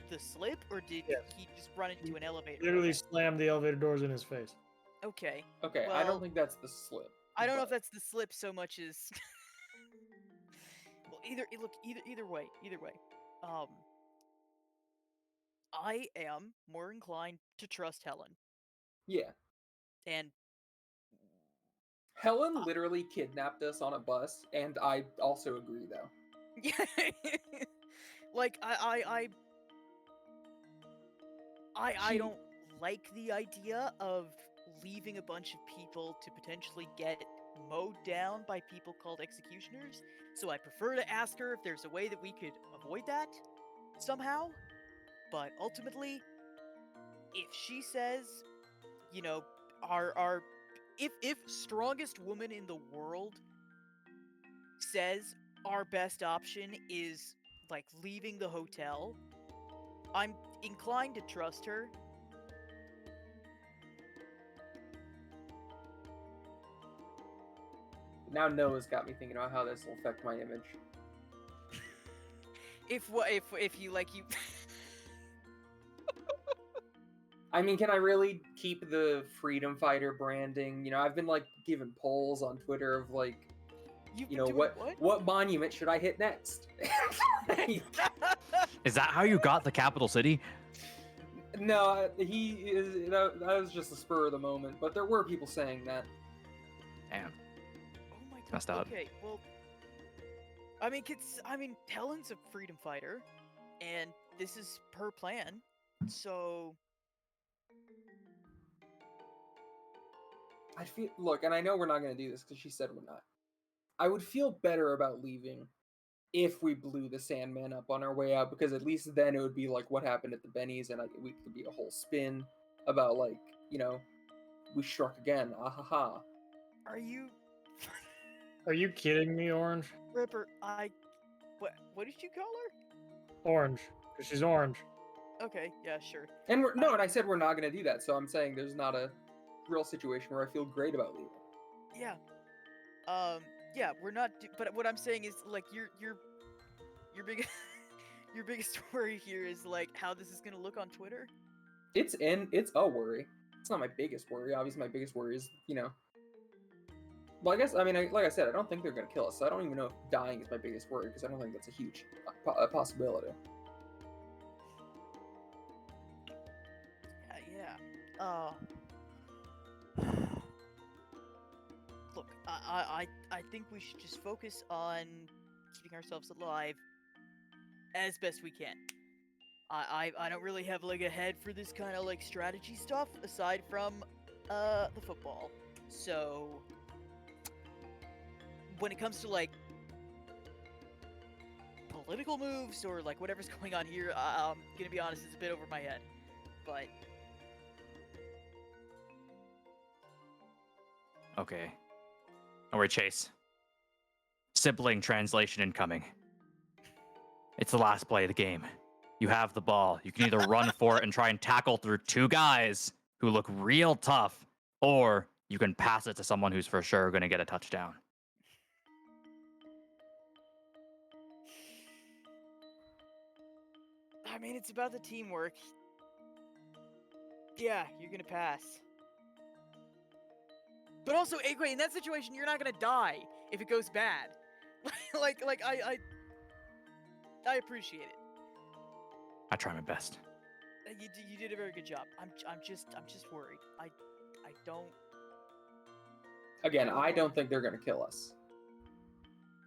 the slip, or did Yes. he just run into an elevator? Literally Okay. slammed the elevator doors in his face. Okay. Okay, I Well, don't think that's the slip. I don't know if but- that's the slip so much as. Well, either way, um, I am more inclined to trust Helen, Yeah. and Helen literally kidnapped us on a bus, and I also agree though. yeah, like I She- don't like the idea of leaving a bunch of people to potentially get mowed down by people called executioners. So I prefer to ask her if there's a way that we could avoid that somehow. But ultimately, if she says, our if strongest woman in the world says our best option is like leaving the hotel, I'm inclined to trust her. Now Noah's got me thinking about how this will affect my image. If you like you I mean, can I really keep the freedom fighter branding? I've been like giving polls on Twitter of like, you've been doing what? what monument should I hit next? Is that how you got the capital city? No, he is. That was just the spur of the moment, but there were people saying that. Damn. Oh my god. Messed up. Okay, well, I mean, Helen's a freedom fighter, and this is her plan. So Look, and I know we're not going to do this because she said we're not. I would feel better about leaving if we blew the Sandman up on our way out, because at least then it would be like what happened at the Bennies, and we could be a whole spin about like, we struck again. Ah ha ha. are you Are you kidding me, Orange? Ripper? What did you call her? Orange, because she's orange. Okay, yeah, sure. And and I said we're not going to do that, so I'm saying there's not a real situation where I feel great about leaving. Yeah. Yeah, we're not. But what I'm saying is, like, your biggest your biggest worry here is like how this is gonna look on Twitter. It's a worry. It's not my biggest worry. Obviously, my biggest worry is, Well, I guess, like I said, I don't think they're going to kill us, so I don't even know if dying is my biggest worry, because I don't think that's a huge possibility. Yeah. Look, I think we should just focus on keeping ourselves alive as best we can. I don't really have like a head for this kind of like strategy stuff aside from the football. So when it comes to like political moves or like whatever's going on here, I'm gonna be honest, it's a bit over my head. But Okay. Don't worry, Chase. Sibling translation incoming. It's the last play of the game. You have the ball. You can either run for it and try and tackle through two guys who look real tough, or you can pass it to someone who's for sure going to get a touchdown. I mean, it's about the teamwork. Yeah, you're gonna pass. But also, Egway, in that situation, you're not gonna die if it goes bad. I appreciate it. I try my best. You did a very good job. I'm just worried. I don't Again, I don't think they're gonna kill us.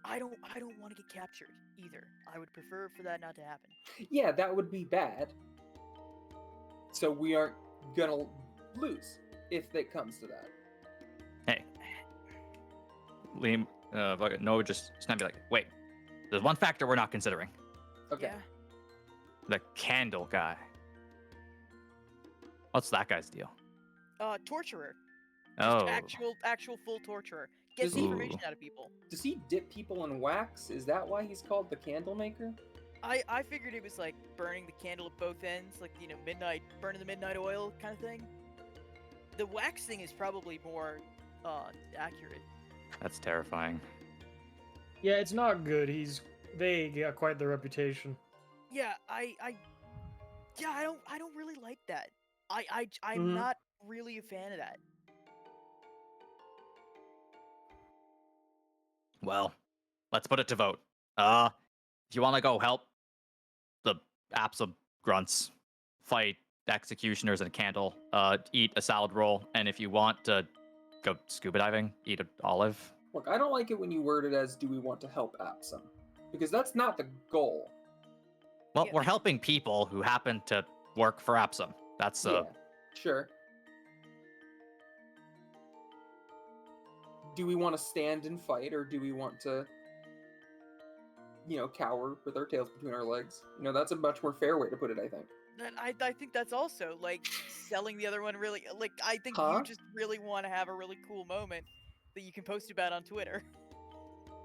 I don't want to get captured either. I would prefer for that not to happen. Yeah, that would be bad. So we aren't gonna lose if it comes to that. Hey, Liam, Noah would just snap be like, wait, there's one factor we're not considering. Okay. Yeah. The candle guy. What's that guy's deal? Torturer. Just Oh, actual full torturer. Gets Does he- information out of people. Does he dip people in wax? Is that why he's called the candle maker? I figured it was like burning the candle at both ends, like burning the midnight oil kind of thing. The wax thing is probably more accurate. that's terrifying. Yeah, it's not good. They got quite the reputation. Yeah, I don't really like that. I'm Mhm. not really a fan of that. Well, let's put it to vote. If you want to go help the Apsa grunts fight executioners in a candle, eat a salad roll, and if you want to go scuba diving, eat an olive. Look, I don't like it when you word it as "Do we want to help Apsum?" Because that's not the goal. Well, Yeah. we're helping people who happen to work for Apsum. That's Yeah, sure. Do we want to stand and fight, or do we want to, cower with our tails between our legs? That's a much more fair way to put it, I think. Then I think that's also like selling the other one really. Like I think Huh? you just really want to have a really cool moment that you can post about on Twitter.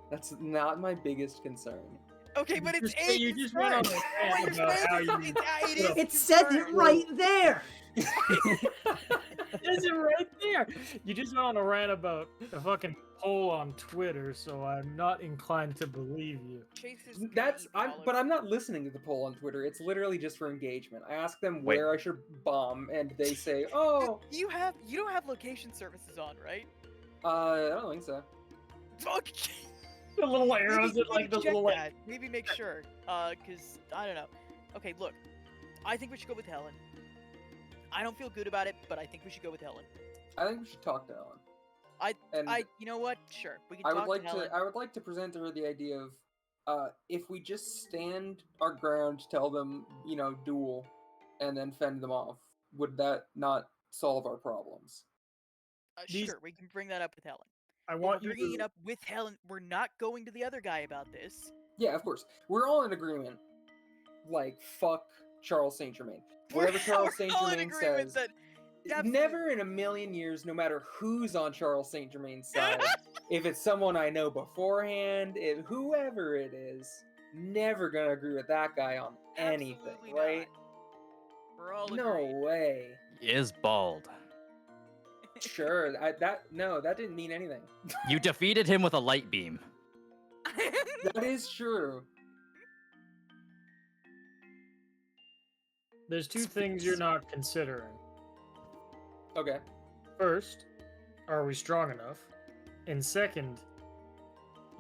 That's not my biggest concern. Okay, but it's a You just went on concern. a What rant you're about saying how is you. it is. a It said it concern. right there. Is it right there? You just went on a rant about a fucking poll on Twitter, so I'm not inclined to believe you. Chase is gonna That's eat me all but over. I'm not listening to the poll on Twitter. It's literally just for engagement. I ask them Wait. where I should bomb, and they say, "Oh, You don't have location services on, right? I don't think so." Fuck. The little arrows Maybe and like the check little. that. Maybe make sure. Cause I don't know. Okay, look. I think we should go with Helen. I don't feel good about it, but I think we should go with Helen. I think we should talk to Ellen. You know what? Sure, we can I talk would like to Helen. I would like to present to her the idea of, if we just stand our ground, tell them, duel, and then fend them off, would that not solve our problems? These- Sure, we can bring that up with Helen. I But want we're you bringing it to. up with Helen. We're not going to the other guy about this. Yeah, of course. We're all in agreement. Like, fuck Charles Saint Germain. Whatever Charles We're Saint all in Germain agreement says. that Never in a million years, no matter who's on Charles Saint Germain's side, if it's someone I know beforehand, if whoever it is, never gonna agree with that guy on anything, Absolutely right? not. We're all No agreed. way. He is bald. Sure, that didn't mean anything. You defeated him with a light beam. That is true. There's two things you're not considering. Okay. First, are we strong enough? And second,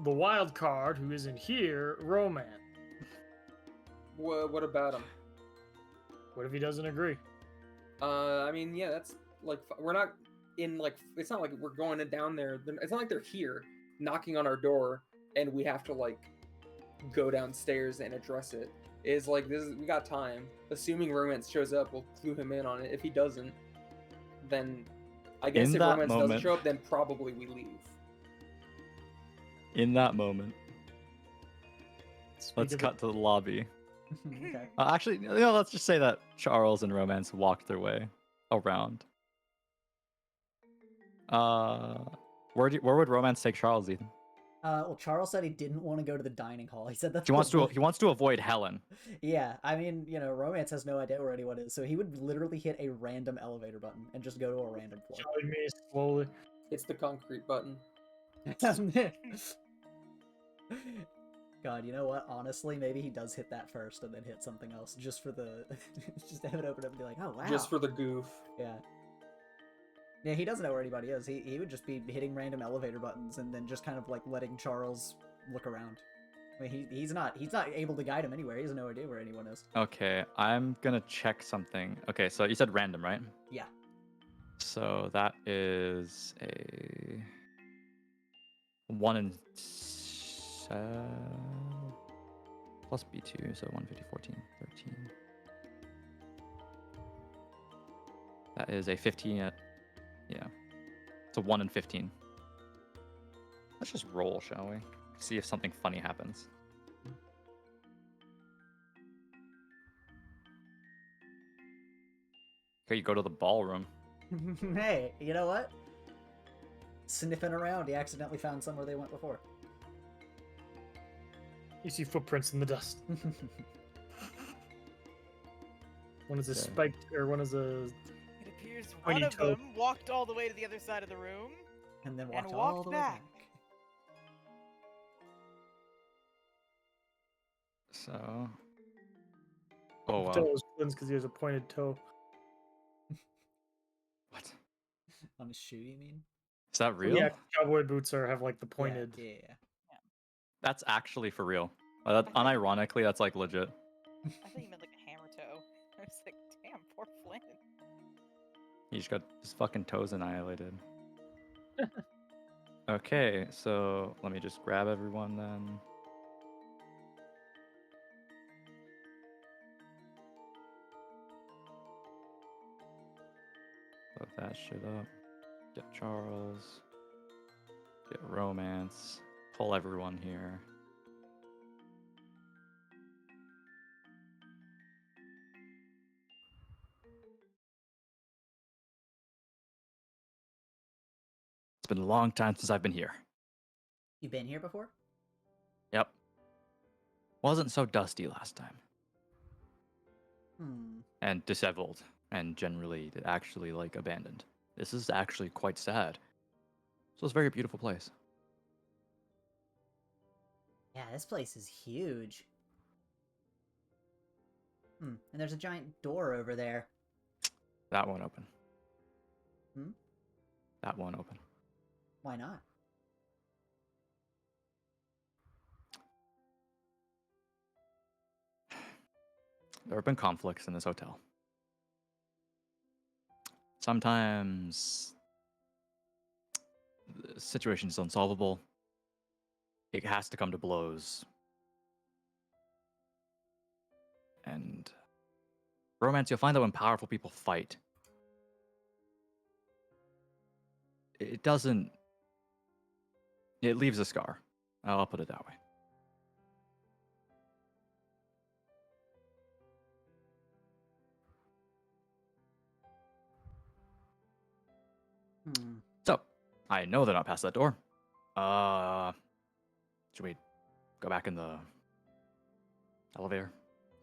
the wild card who isn't here, Roman. What about him? What if he doesn't agree? I mean, yeah, that's like we're not in like it's not like we're going down there. It's not like they're here knocking on our door and we have to like go downstairs and address it. It's like we got time. Assuming Romance shows up, we'll clue him in on it. If he doesn't, then I guess In if that Romance doesn't moment- show up, then probably we leave. In that moment, Speak let's of cut to the lobby. Okay. Actually, let's just say that Charles and Romance walked their way around. Where would Romance take Charles, Ethan? Well, Charles said he didn't want to go to the dining hall. He said that's He wants the to. He wants to avoid Helen. Yeah, I mean, Romance has no idea where anyone is, so he would literally hit a random elevator button and just go to a random floor. Join me slowly. It's the concrete button. God, you know what? Honestly, maybe he does hit that first and then hit something else just for the, just to have it open up and be like, oh wow. Just for the goof. Yeah. Yeah, he doesn't know where anybody is. He would just be hitting random elevator buttons and then just kind of like letting Charles look around. I mean, he's not able to guide him anywhere. He has no idea where anyone is. Okay, I'm gonna check something. Okay, so you said random, right? Yeah. So that is a 1 and plus B2, so 150, 14, 13. That is a 15. Yeah, it's a 1 and 15. Let's just roll, shall we? See if something funny happens. Okay, you go to the ballroom. Hey, you know what? Sniffing around, he accidentally found somewhere they went before. You see footprints in the dust. One is a Okay. spiked, or one is a. It appears Pointy one of toe. them walked all the way to the other side of the room. And then And walked all walked the way back. back. So. Oh, wow. Toe is Flynn's because he has a pointed toe. What? On his shoe, you mean? Is that real? Yeah, cowboy boots have like the Yeah, pointed. yeah. That's actually for real. Unironically, that's like legit. I thought you meant like a hammer toe. I was like, damn, poor Flynn. He just got his fucking toes annihilated. Okay, so let me just grab everyone then. Put that shit up. Get Charles. Get Romance. Pull everyone here. It's been a long time since I've been here. You been here before? Yep. Wasn't so dusty last time. Hmm. And disheveled. And generally, actually, like, abandoned. This is actually quite sad. So it's a very beautiful place. Yeah, this place is huge. Hmm. And there's a giant door over there. That won't open. Hmm? That won't open. Why not? There have been conflicts in this hotel. Sometimes the situation is unsolvable. It has to come to blows. And romance, you'll find that when powerful people fight, it doesn't. It leaves a scar. I'll put it that way. Hmm. So, I know they're not past that door. Should we go back in the elevator?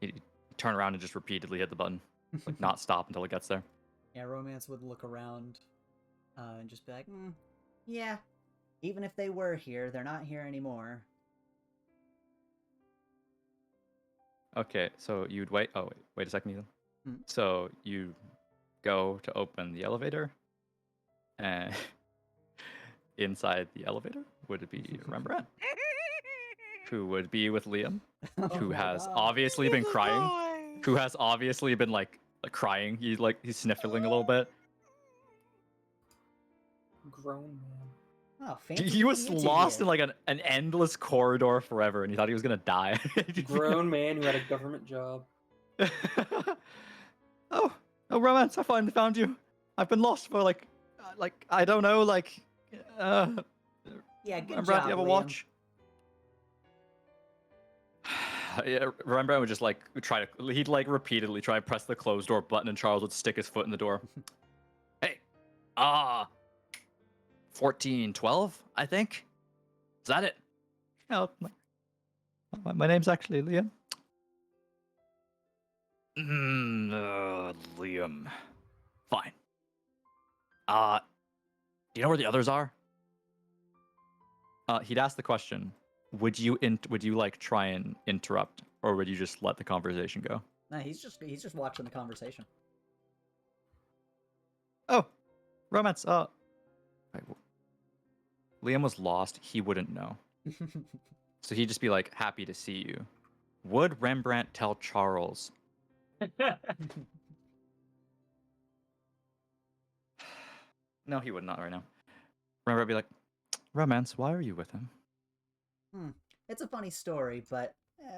You turn around and just repeatedly hit the button. Like, not stop until it gets there. Yeah, Romance would look around and just be like, yeah, even if they were here, they're not here anymore. Okay, so you'd wait. Oh, wait a second, Ethan. Hmm. So you go to open the elevator, and inside the elevator would be Rembrandt, who would be with Liam, who Oh my has God. obviously been Little crying, boy. who has obviously been like crying. He's sniffling a little bit. Grown man. Oh, fancy He was meeting you lost here. in like an endless corridor forever, and he thought he was gonna die. Grown man who had a government job. oh, romance! I finally found you. I've been lost for like I don't know, Yeah, good Rembrandt, job, you have a Liam. watch? Yeah, Rembrandt would just he'd repeatedly try to press the closed door button, and Charles would stick his foot in the door. Hey, 1412, I think. Is that it? No, my name's actually Liam. Liam. Fine. Do you know where the others are? He'd ask the question. Would you try and interrupt, or would you just let the conversation go? Nah, he's just watching the conversation. Oh, romance. Liam was lost. He wouldn't know. So he'd just be like, happy to see you. Would Rembrandt tell Charles? No, he would not right now. Rembrandt would be like, Romance, why are you with him? It's a funny story, but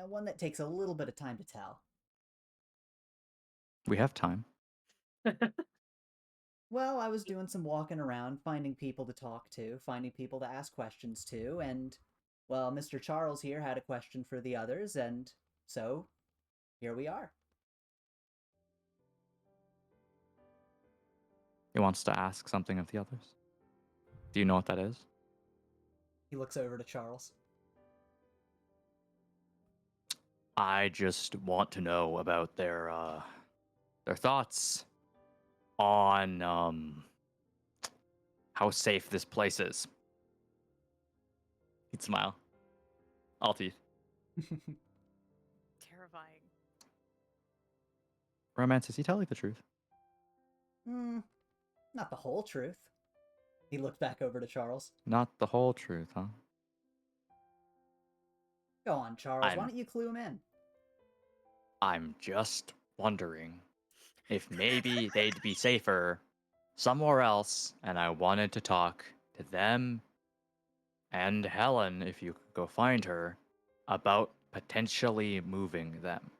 one that takes a little bit of time to tell. We have time. Well, I was doing some walking around, finding people to talk to, finding people to ask questions to, and, well, Mr. Charles here had a question for the others, and so here we are. He wants to ask something of the others. Do you know what that is? He looks over to Charles. I just want to know about their thoughts on how safe this place is. He'd smile. All teeth. Terrifying. Romance, is he telling the truth? Not the whole truth. He looked back over to Charles. Not the whole truth, huh? Go on, Charles. Why don't you clue him in? I'm just wondering if maybe they'd be safer somewhere else, and I wanted to talk to them and Helen, if you could go find her, about potentially moving them.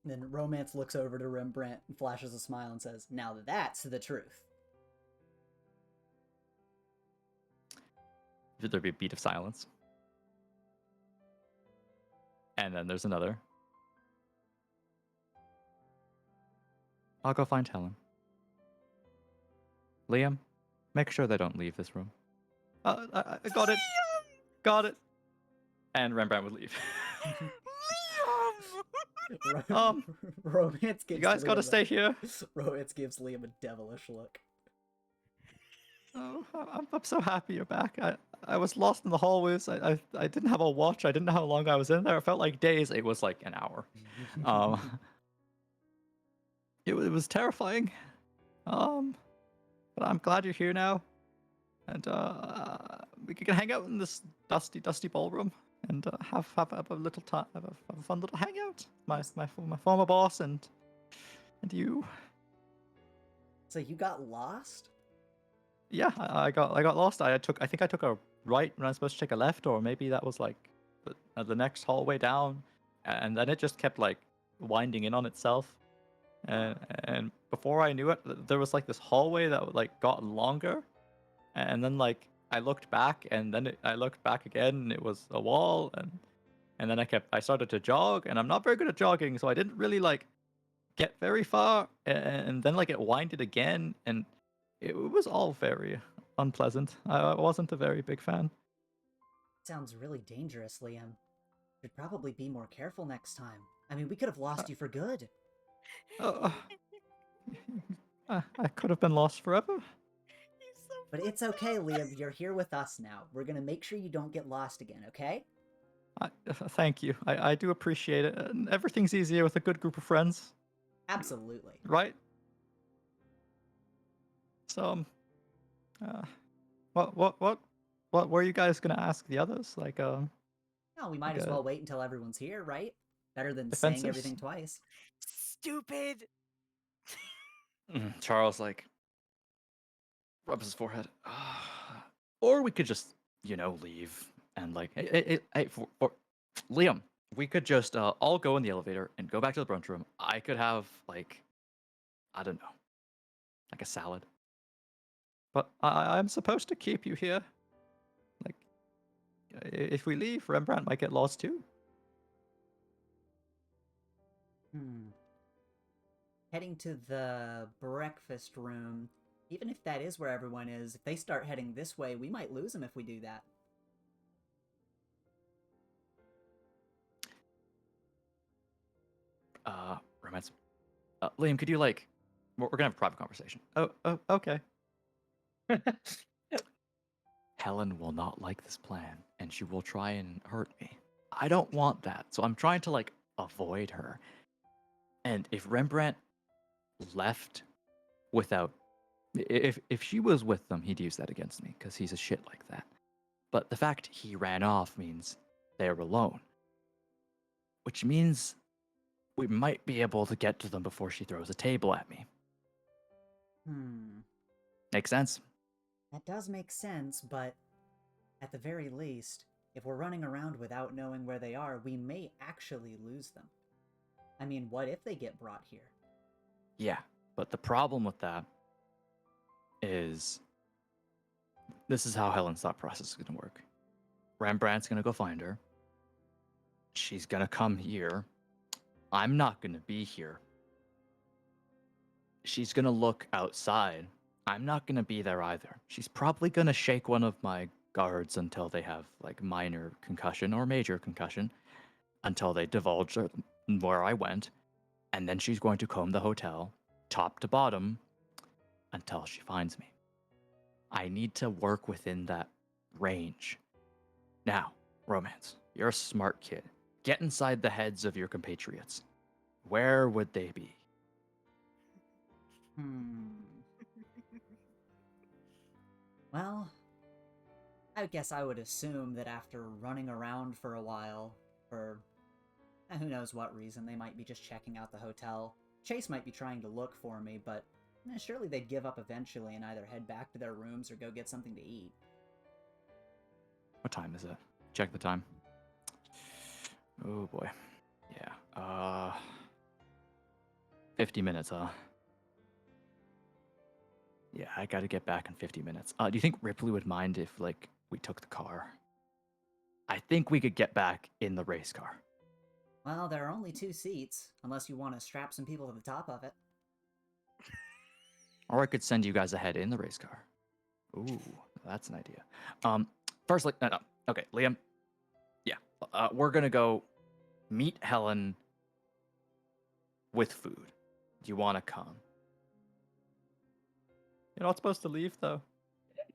Then Romance looks over to Rembrandt and flashes a smile and says, Now that's the truth. There'd be a beat of silence. And then there's another. I'll go find Helen. Liam, make sure they don't leave this room. I got it. Got it. And Rembrandt would leave. Romance gives You guys Liam gotta stay here. Romance gives Liam a devilish look. Oh, I'm so happy you're back. I was lost in the hallways. I didn't have a watch. I didn't know how long I was in there. It felt like days. It was like an hour. It was terrifying. But I'm glad you're here now, and we can hang out in this dusty ballroom and have a little time, have a fun little hangout. My former boss and you. So you got lost? Yeah, I got lost. I think I took a right when I was supposed to take a left, or maybe that was like the next hallway down, and then it just kept like winding in on itself. And before I knew it, there was like this hallway that like got longer, and then like I looked back, and then I looked back again, and it was a wall, and then I started to jog, and I'm not very good at jogging, so I didn't really like get very far, and then like it winded again, and it was all very unpleasant. I wasn't a very big fan. Sounds really dangerous, Liam. Should probably be more careful next time. I mean, we could have lost you for good. I could have been lost forever. He's so But it's okay, Liam. You're here with us now. We're gonna make sure you don't get lost again, okay? Thank you. I do appreciate it. And everything's easier with a good group of friends, Absolutely. right? So, what were you guys gonna ask the others? Like, No, we might Like as a well wait until everyone's here, right? Better than defenses? saying everything twice. stupid. Charles like rubs his forehead. Or we could just, leave and like, hey, for Liam, we could just all go in the elevator and go back to the brunch room. I could have like, I don't know, like a salad. But I'm supposed to keep you here. Like, if we leave, Rembrandt might get lost too. Heading to the breakfast room, even if that is where everyone is, if they start heading this way, we might lose them if we do that. Romance. Liam, could you like, we're gonna have a private conversation. Oh, okay. Helen will not like this plan, and she will try and hurt me. I don't want that, so I'm trying to like avoid her. And if Rembrandt left without, if she was with them, he'd use that against me because he's a shit like that. But the fact he ran off means they're alone. Which means we might be able to get to them before she throws a table at me. Hmm. Make sense? That does make sense, but at the very least, if we're running around without knowing where they are, we may actually lose them. I mean, what if they get brought here? Yeah, but the problem with that is this is how Helen's thought process is going to work. Rembrandt's going to go find her. She's going to come here. I'm not going to be here. She's going to look outside. I'm not going to be there either. She's probably going to shake one of my guards until they have like minor concussion or major concussion, until they divulge where I went. And then she's going to comb the hotel, top to bottom, until she finds me. I need to work within that range. Now, Romance, you're a smart kid. Get inside the heads of your compatriots. Where would they be? Well, I guess I would assume that after running around for a while, for who knows what reason, they might be just checking out the hotel. Chase might be trying to look for me, but surely they'd give up eventually and either head back to their rooms or go get something to eat. What time is it? Check the time. Oh boy. Yeah. 50 minutes, huh? Yeah, I gotta get back in 50 minutes. Do you think Ripley would mind if, like, we took the car? I think we could get back in the race car. Well, there are only 2 seats, unless you want to strap some people to the top of it. Or I could send you guys ahead in the race car. Ooh, that's an idea. Firstly, no. Okay, Liam. Yeah, we're gonna go meet Helen with food. Do you want to come? You're not supposed to leave, though.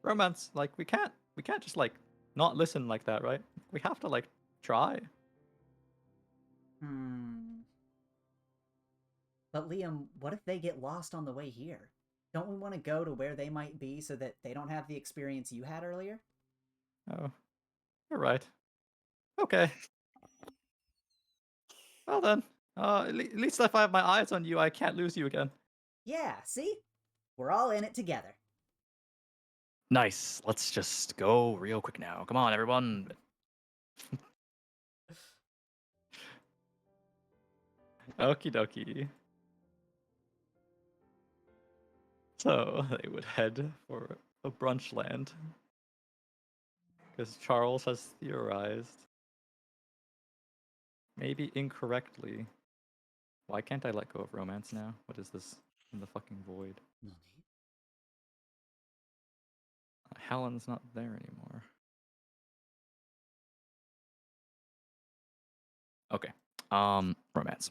Romance, like, we can't just, like, not listen like that, right? We have to, like, try. But Liam, what if they get lost on the way here? Don't we want to go to where they might be so that they don't have the experience you had earlier? Oh, you're right. Okay. Well then, at least if I have my eyes on you, I can't lose you again. Yeah, see? We're all in it together. Nice. Let's just go real quick now. Come on, everyone. Okie dokie. So they would head for a brunch land. Because Charles has theorized, maybe incorrectly. Why can't I let go of romance now? What is this in the fucking void? Helen's not there anymore. Okay. Romance.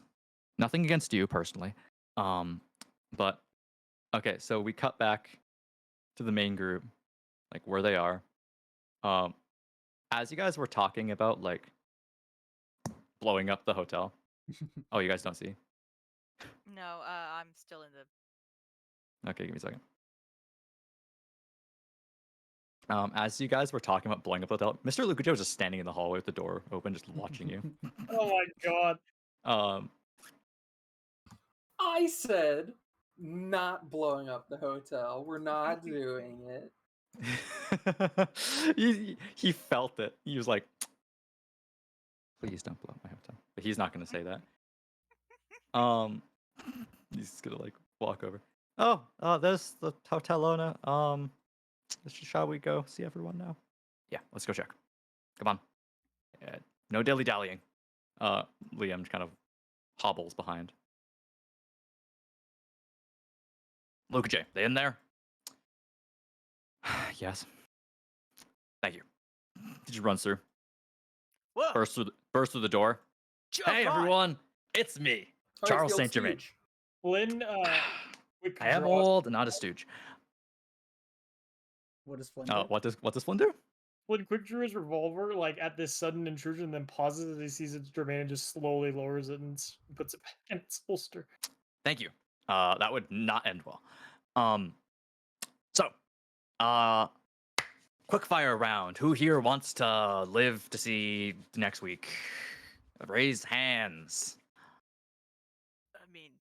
Nothing against you personally. But okay, so we cut back to the main group, like where they are. As you guys were talking about like blowing up the hotel. Oh, you guys don't see? No, I'm still in the. Okay, give me a second. As you guys were talking about blowing up the hotel, Mr. Lucajo was just standing in the hallway with the door open, just watching you. Oh my god. I said not blowing up the hotel. We're not doing it. he felt it. He was like, please don't blow up my hotel. But he's not going to say that. He's just going to like walk over. Oh, there's the hotel owner. Shall we go see everyone now? Yeah, let's go check. Come on. No dilly-dallying. Liam kind of hobbles behind. Luca J, they in there? Yes. Thank you. He just runs through. Whoa! Burst through the door. Jump Hey on! everyone, it's me, Oh, Charles it's the old Saint Germain. stooge. Flynn, quick I am draw. old, not a stooge. What does Flynn do? What does Flynn do? Flynn quick drew his revolver like at this sudden intrusion, and then pauses as he sees it's Jermaine and just slowly lowers it and puts it back in its holster. Thank you. That would not end well. So, quick fire round. Who here wants to live to see next week? Raise hands. I mean,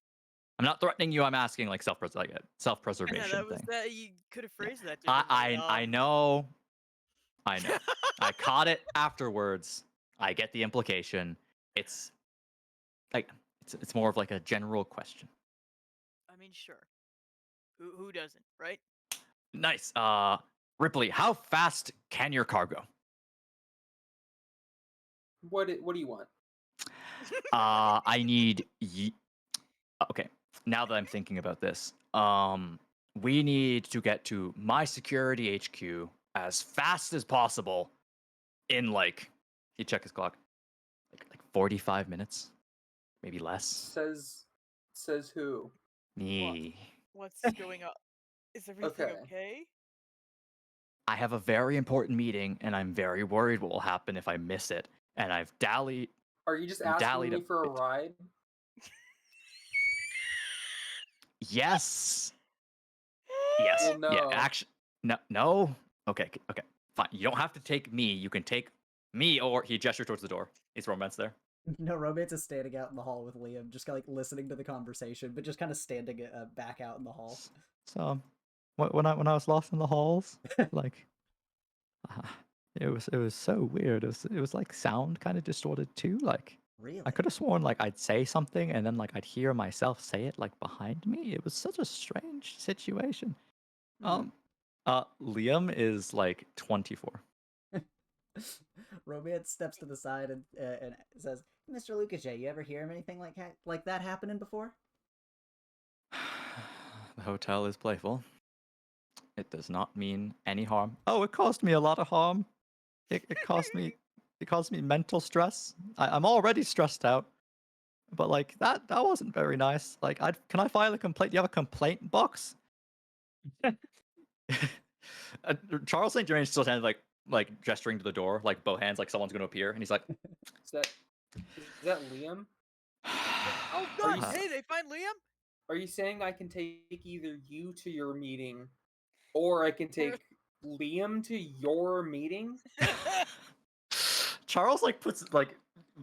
I'm not threatening you. I'm asking like yeah, self-preservation that was thing. that. You could have phrased that I differently. I I know. I know. I caught it afterwards. I get the implication. It's like it's more of like a general question. I mean, sure. Who doesn't, right? Nice. Ripley, how fast can your car go? What do you want? I need. Okay. Now that I'm thinking about this, we need to get to my security HQ as fast as possible in like. He check his clock. Like 45 minutes, maybe less. Says who? Me. What's going on? Is everything Okay. okay? I have a very important meeting, and I'm very worried what will happen if I miss it. And I've dallied. Are you just Dallied asking a me for a bit. ride? Yes. Yes. Well, no. Yeah. Actually, no. Okay. Okay. Fine. You don't have to take me. You can take me, or he gestured towards the door. Is Romance there? No, Romance is standing out in the hall with Liam, just like listening to the conversation, but just kind of standing back out in the hall. So, when I was lost in the halls, like, it was so weird. It was like sound kind of distorted too. Like, Really? I could have sworn like I'd say something and then like I'd hear myself say it like behind me. It was such a strange situation. Hmm. Liam is like 24. Romance steps to the side and says, "Mr. Lucas, you ever hear of anything like that happening before?" The hotel is playful. It does not mean any harm. Oh, it caused me a lot of harm. It caused me mental stress. I'm already stressed out. But like that wasn't very nice. Like can I file a complaint? Do you have a complaint box? Charles St. Germain still standing like gesturing to the door, like both hands, like someone's gonna appear, and he's like, Is that Liam? Oh Are you God! Hey, they find Liam. Are you saying I can take either you to your meeting, or I can take Liam to your meeting? Charles like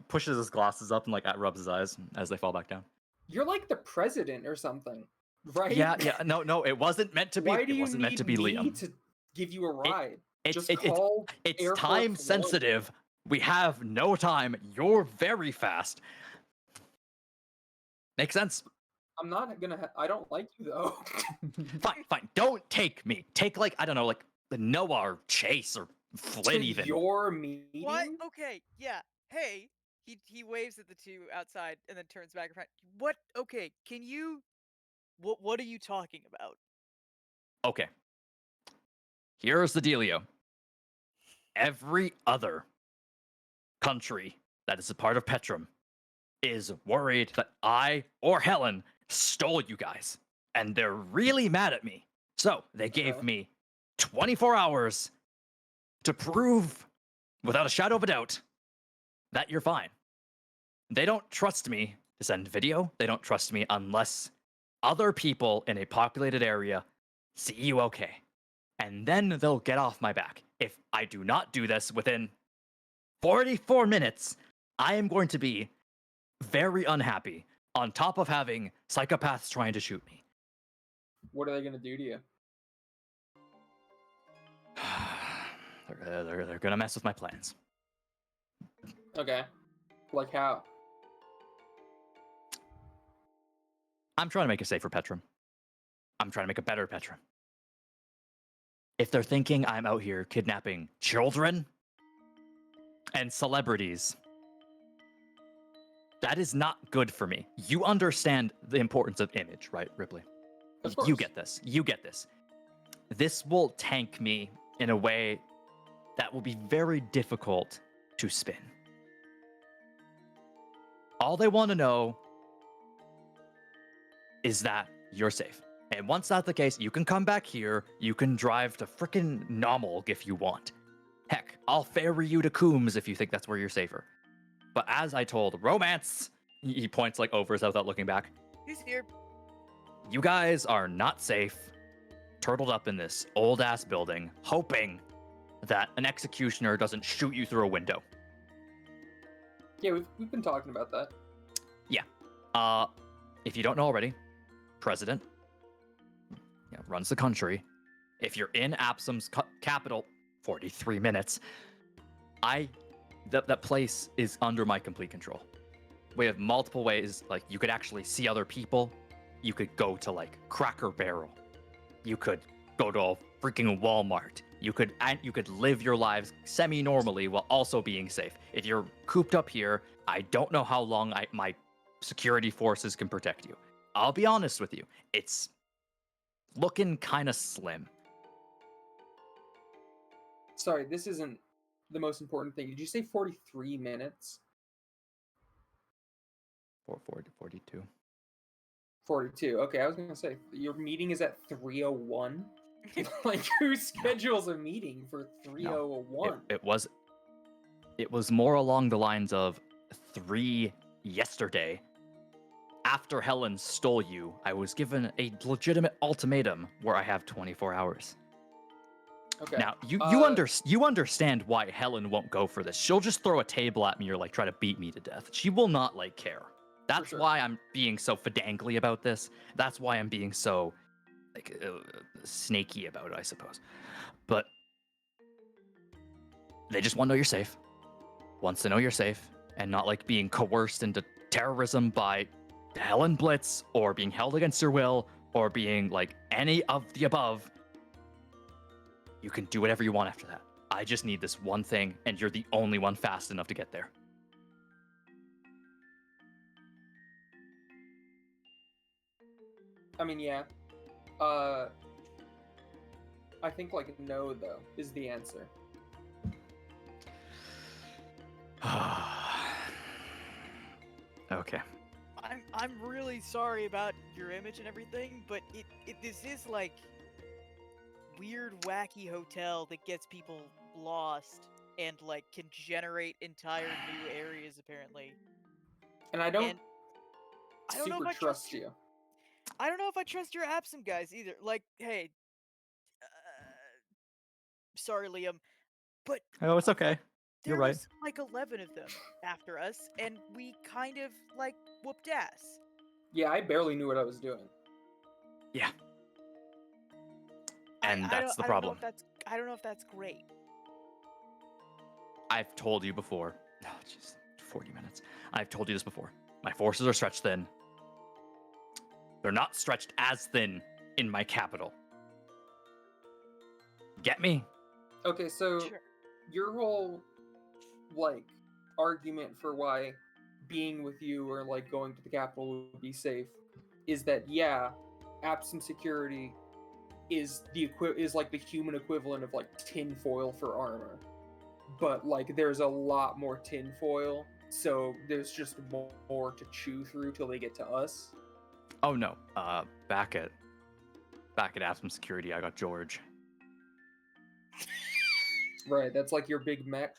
pushes his glasses up and like rubs his eyes as they fall back down. You're like the president or something, right? Yeah, no, it wasn't meant to be. Why do It you wasn't need meant to be me Liam. to give you a ride? It's Just call it's Air time Force One. sensitive. We have no time. You're very fast. Makes sense. I'm not gonna. I don't like you though. Fine. Don't take me. Take like I don't know, like the Noah or Chase or Flynn To even. your meeting? What? Okay, yeah. Hey, he waves at the two outside and then turns back around. What? Okay, can you? What are you talking about? Okay. Here's the dealio. Every other country that is a part of Petrum is worried that I or Helen stole you guys. And they're really mad at me. So they gave Okay. me 24 hours to prove, without a shadow of a doubt, that you're fine. They don't trust me to send video. They don't trust me unless other people in a populated area see you okay. And then they'll get off my back. If I do not do this within 44 minutes, I am going to be very unhappy, on top of having psychopaths trying to shoot me. What are they gonna do to you? They're gonna mess with my plans. Okay. Like how? I'm trying to make a safer Petrum. I'm trying to make a better Petrum. If they're thinking I'm out here kidnapping children and celebrities, that is not good for me. You understand the importance of image, right, Ripley? Of course. You get this. You get this. This will tank me in a way that will be very difficult to spin. All they want to know is that you're safe. And once that's the case, you can come back here. You can drive to frickin' Nomulg if you want. Heck, I'll ferry you to Coombs if you think that's where you're safer. But as I told Romance, he points like over his head without looking back. He's here. You guys are not safe, turtled up in this old ass building, hoping that an executioner doesn't shoot you through a window. Yeah, we've been talking about that. If you don't know already, president runs the country. If you're in Absum's capital, 43 minutes, that place is under my complete control. We have multiple ways, like you could actually see other people. You could go to like Cracker Barrel. You could go to a freaking Walmart. You could live your lives semi-normally while also being safe. If you're cooped up here, I don't know how long my security forces can protect you. I'll be honest with you. It's looking kind of slim. Sorry, this isn't the most important thing. Did you say 43 minutes? 42. 42. Okay, I was gonna say your meeting is at 3:01. Like, who schedules a meeting for 3:01? It was more along the lines of 3 yesterday. After Helen stole you, I was given a legitimate ultimatum where I have 24 hours. Okay. Now, you understand why Helen won't go for this. She'll just throw a table at me or like try to beat me to death. She will not like care. That's sure. why I'm being so fidangly about this. That's why I'm being so like snaky about it, I suppose. But they just want to know you're safe. Wants to know you're safe and not like being coerced into terrorism by Helen Blitz or being held against your will or being like any of the above. You can do whatever you want after that. I just need this one thing, and you're the only one fast enough to get there. I mean, yeah. I think like no though is the answer. Okay. I'm really sorry about your image and everything, but this is like weird, wacky hotel that gets people lost and like can generate entire new areas apparently. And I don't And I don't know super if I trust you. I don't know if I trust your Absent guys either. Like, hey, sorry, Liam, but Oh, it's okay. there You're right. was like 11 of them after us, and we kind of like whooped ass. Yeah, I barely knew what I was doing. Yeah. And that's the I problem. I don't know if that's great. I've told you before. Oh, jeez. 40 minutes. I've told you this before. My forces are stretched thin. They're not stretched as thin in my capital. Get me? Okay, so Sure. your whole like argument for why being with you or like going to the capital would be safe is that yeah, absent security is like the human equivalent of like tinfoil for armor, but like there's a lot more tinfoil, so there's just more to chew through till they get to us. Oh no. Back at Aspen Security, I got George. Right, that's like your big mech.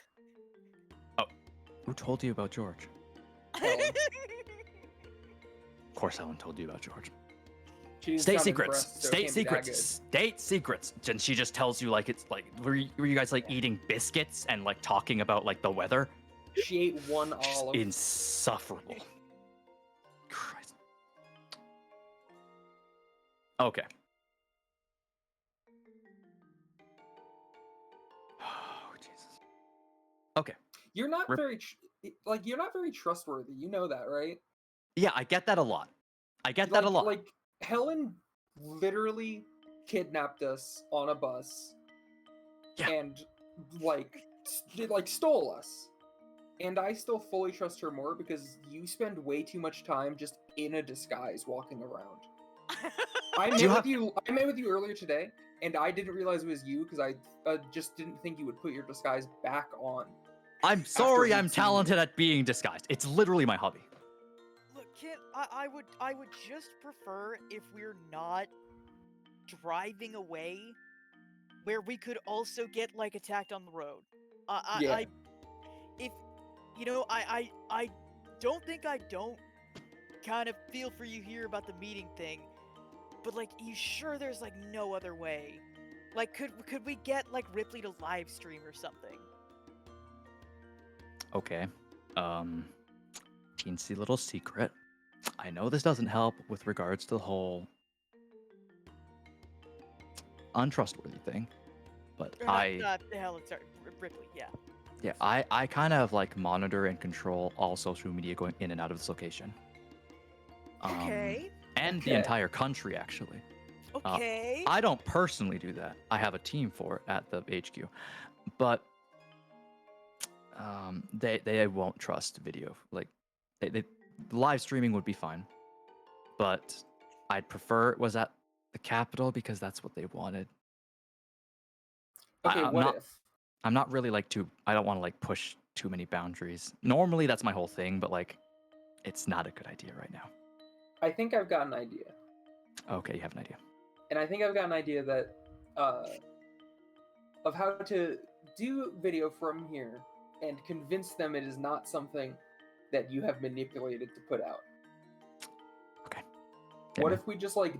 Who told you about George? Helen. Of course, Helen told you about George. She didn't State sound secrets. impressed, so it State can't be that secrets. good. State secrets. And she just tells you like it's like were you guys like eating biscuits and like talking about like the weather? She ate one Just olive. insufferable. Christ. Okay. Oh Jesus. Okay. You're not Rip- very you're not very trustworthy. You know that, right? Yeah, I get that a lot. I get that a lot. Like Helen literally kidnapped us on a bus. Yeah. And like stole us. And I still fully trust her more because you spend way too much time just in a disguise walking around. I met with you earlier today, and I didn't realize it was you because I just didn't think you would put your disguise back on. I'm sorry we'd I'm seen talented at being disguised. It's literally my hobby. Look, kid, I would just prefer if we're not driving away, where we could also get like attacked on the road. If you know, I don't think I don't kind of feel for you here about the meeting thing, but like, you sure there's like no other way? Like, could we get like Ripley to live stream or something? Okay. Teensy little secret. I know this doesn't help with regards to the whole untrustworthy thing, but The hell, it's Ripley. Yeah. yeah, I kind of like monitor and control all social media going in and out of this location. Okay. And the Okay. entire country, actually. Okay. I don't personally do that. I have a team for it at the HQ, but they won't trust video. Like, they live streaming would be fine, but I'd prefer it was at the Capitol because that's what they wanted. Okay, I'm what not. if? I'm not really like too. I don't want to like push too many boundaries. Normally, that's my whole thing, but like, it's not a good idea right now. I think I've got an idea. Okay, you have an idea. And I think I've got an idea that of how to do video from here and convince them it is not something that you have manipulated to put out. Okay. What if we just like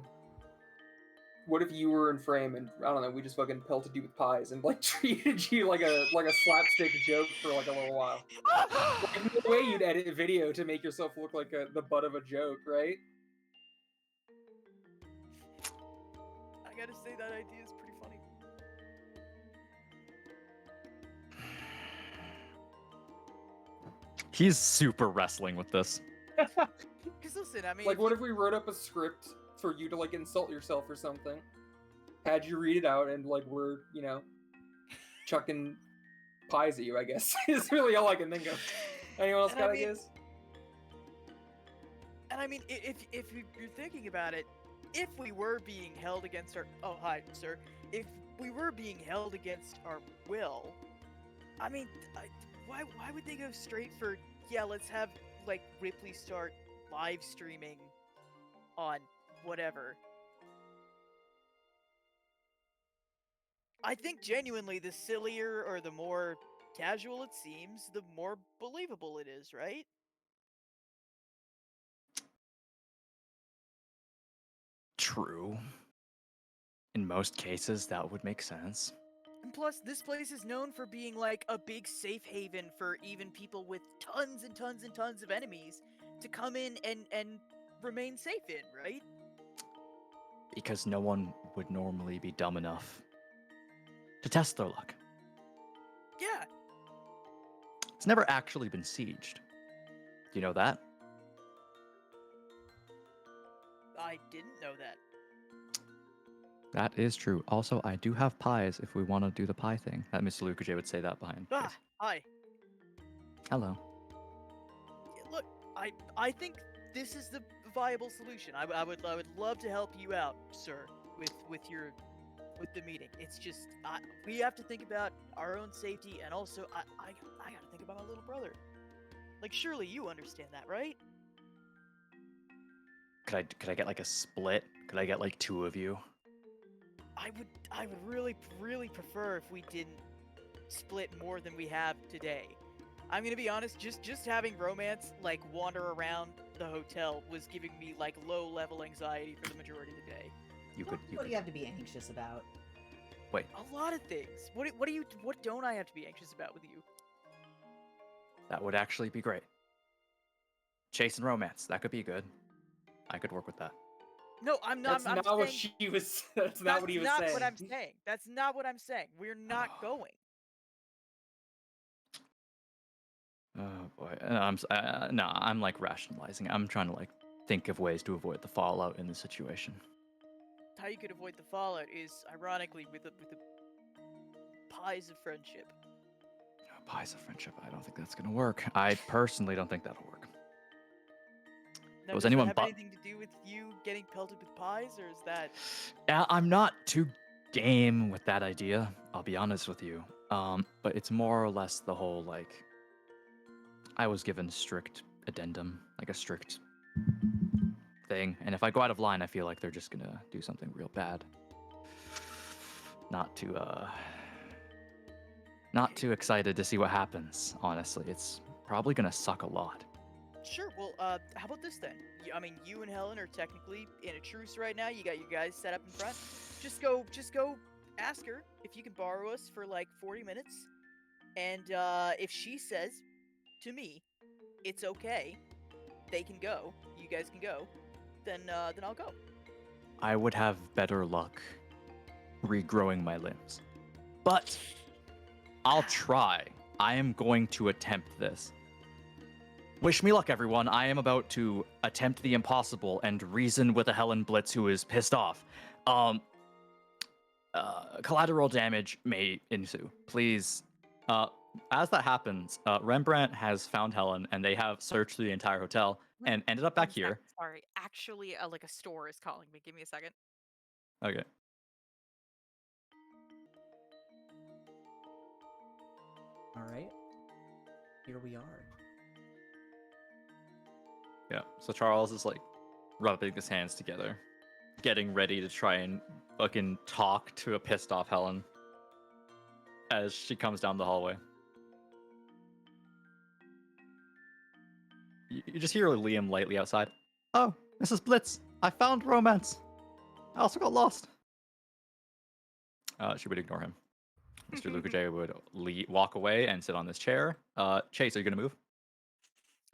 what if you were in frame and I don't know, we just fucking pelted you with pies and like treated you like a slapstick joke for like a little while? Like, no way you'd edit a video to make yourself look like the butt of a joke, right? I gotta say that idea is pretty funny. He's super wrestling with this. Because listen, I mean, Like, what if we wrote up a script for you to like insult yourself or something? Had you read it out and like we're, you know, chucking pies at you, I guess. Is really all I can think of. Anyone else And got I mean- ideas? And I mean, if you're thinking about it, if we were being held against our hi sir, if we were being held against our will, I mean, why would they go straight for let's have like Ripley start live streaming on whatever? I think genuinely the sillier or the more casual it seems, the more believable it is, right? True. In most cases, that would make sense. And plus, this place is known for being like a big safe haven for even people with tons and tons and tons of enemies to come in and remain safe in, right? Because no one would normally be dumb enough to test their luck. Yeah. It's never actually been sieged. Do you know that? I didn't know that. That is true. Also, I do have pies if we want to do the pie thing. That Mr. Lukaj would say that behind. Ah, hi. Hello. Look, I think this is the viable solution. I would love to help you out, sir, with the meeting. It's just we have to think about our own safety, and also I gotta think about my little brother. Like, surely you understand that, right? Could I get like a split? Could I get like two of you? I would really prefer if we didn't split more than we have today. I'm gonna be honest, just having romance like wander around the hotel was giving me like low level anxiety for the majority of the day. What do you have to be anxious about? Wait. A lot of things. What don't I have to be anxious about with you? That would actually be great. Chase and romance. That could be good. I could work with that. No, I'm not. That's not what she was. That's not what he was saying. That's not what I'm saying. That's not what I'm saying. We're not going. Oh boy. I'm like rationalizing. I'm trying to like think of ways to avoid the fallout in this situation. How you could avoid the fallout is ironically with the pies of friendship. Pies of friendship. I don't think that's gonna work. I personally don't think that'll work. Now, Was does anyone that have anything to do with you getting pelted with pies, or is that? I'm not too game with that idea. I'll be honest with you. But it's more or less the whole like. I was given strict addendum, like a strict thing, and if I go out of line, I feel like they're just gonna do something real bad. Not too excited to see what happens. Honestly, it's probably gonna suck a lot. Sure. Well, how about this then? I mean, you and Helen are technically in a truce right now. You got your guys set up in front. Just go ask her if you can borrow us for like 40 minutes, and if she says to me it's okay, they can go, you guys can go, then I'll go. I would have better luck regrowing my limbs. But I'll try. I am going to attempt this. Wish me luck, everyone. I am about to attempt the impossible and reason with a Helen Blitz who is pissed off. Collateral damage may ensue. Please. As that happens, Rembrandt has found Helen, and they have searched through the entire hotel and ended up back One sec, here. Sorry, actually, like a store is calling me. Give me a second. Okay. All right. Here we are. Yeah. So Charles is like rubbing his hands together, getting ready to try and fucking talk to a pissed off Helen as she comes down the hallway. You just hear Liam lightly outside. Oh, Mrs. Blitz, I found romance. I also got lost. She would ignore him. Mr. Luca J would walk away and sit on this chair. Chase, are you gonna move?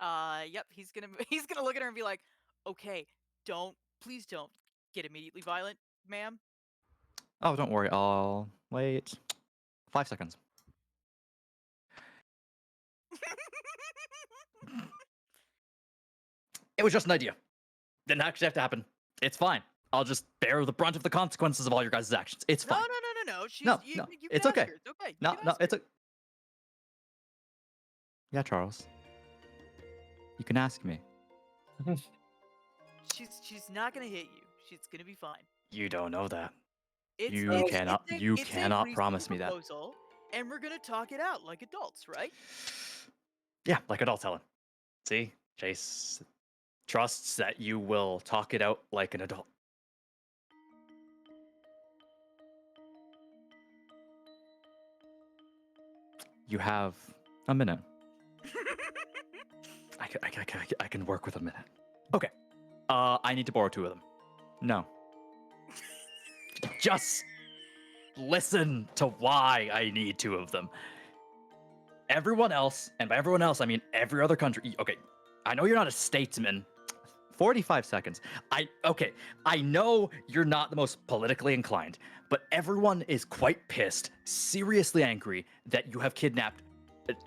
Yep, he's gonna look at her and be like, "Okay, please don't get immediately violent, ma'am." Oh, don't worry. I'll wait 5 seconds. It was just an idea. Didn't actually have to happen. It's fine. I'll just bear the brunt of the consequences of all your guys' actions. It's No, fine. no. She's, No, you, no, you it's can ask okay. her. It's okay. You No, can no, ask it's her. a. Yeah, Charles. You can ask me. She's not gonna hit you. She's gonna be fine. You don't know that. It's You it's- cannot. it's a- You it's a cannot reasonable promise me that. proposal, and we're gonna talk it out like adults, right? Yeah, like adults, Helen. See, Chase trusts that you will talk it out like an adult. You have a minute. I can work with a minute. Okay. I need to borrow 2 of them. No. Just listen to why I need 2 of them. Everyone else, and by everyone else, I mean every other country. Okay, I know you're not a statesman. 45 seconds. I know you're not the most politically inclined, but everyone is quite pissed, seriously angry that you have kidnapped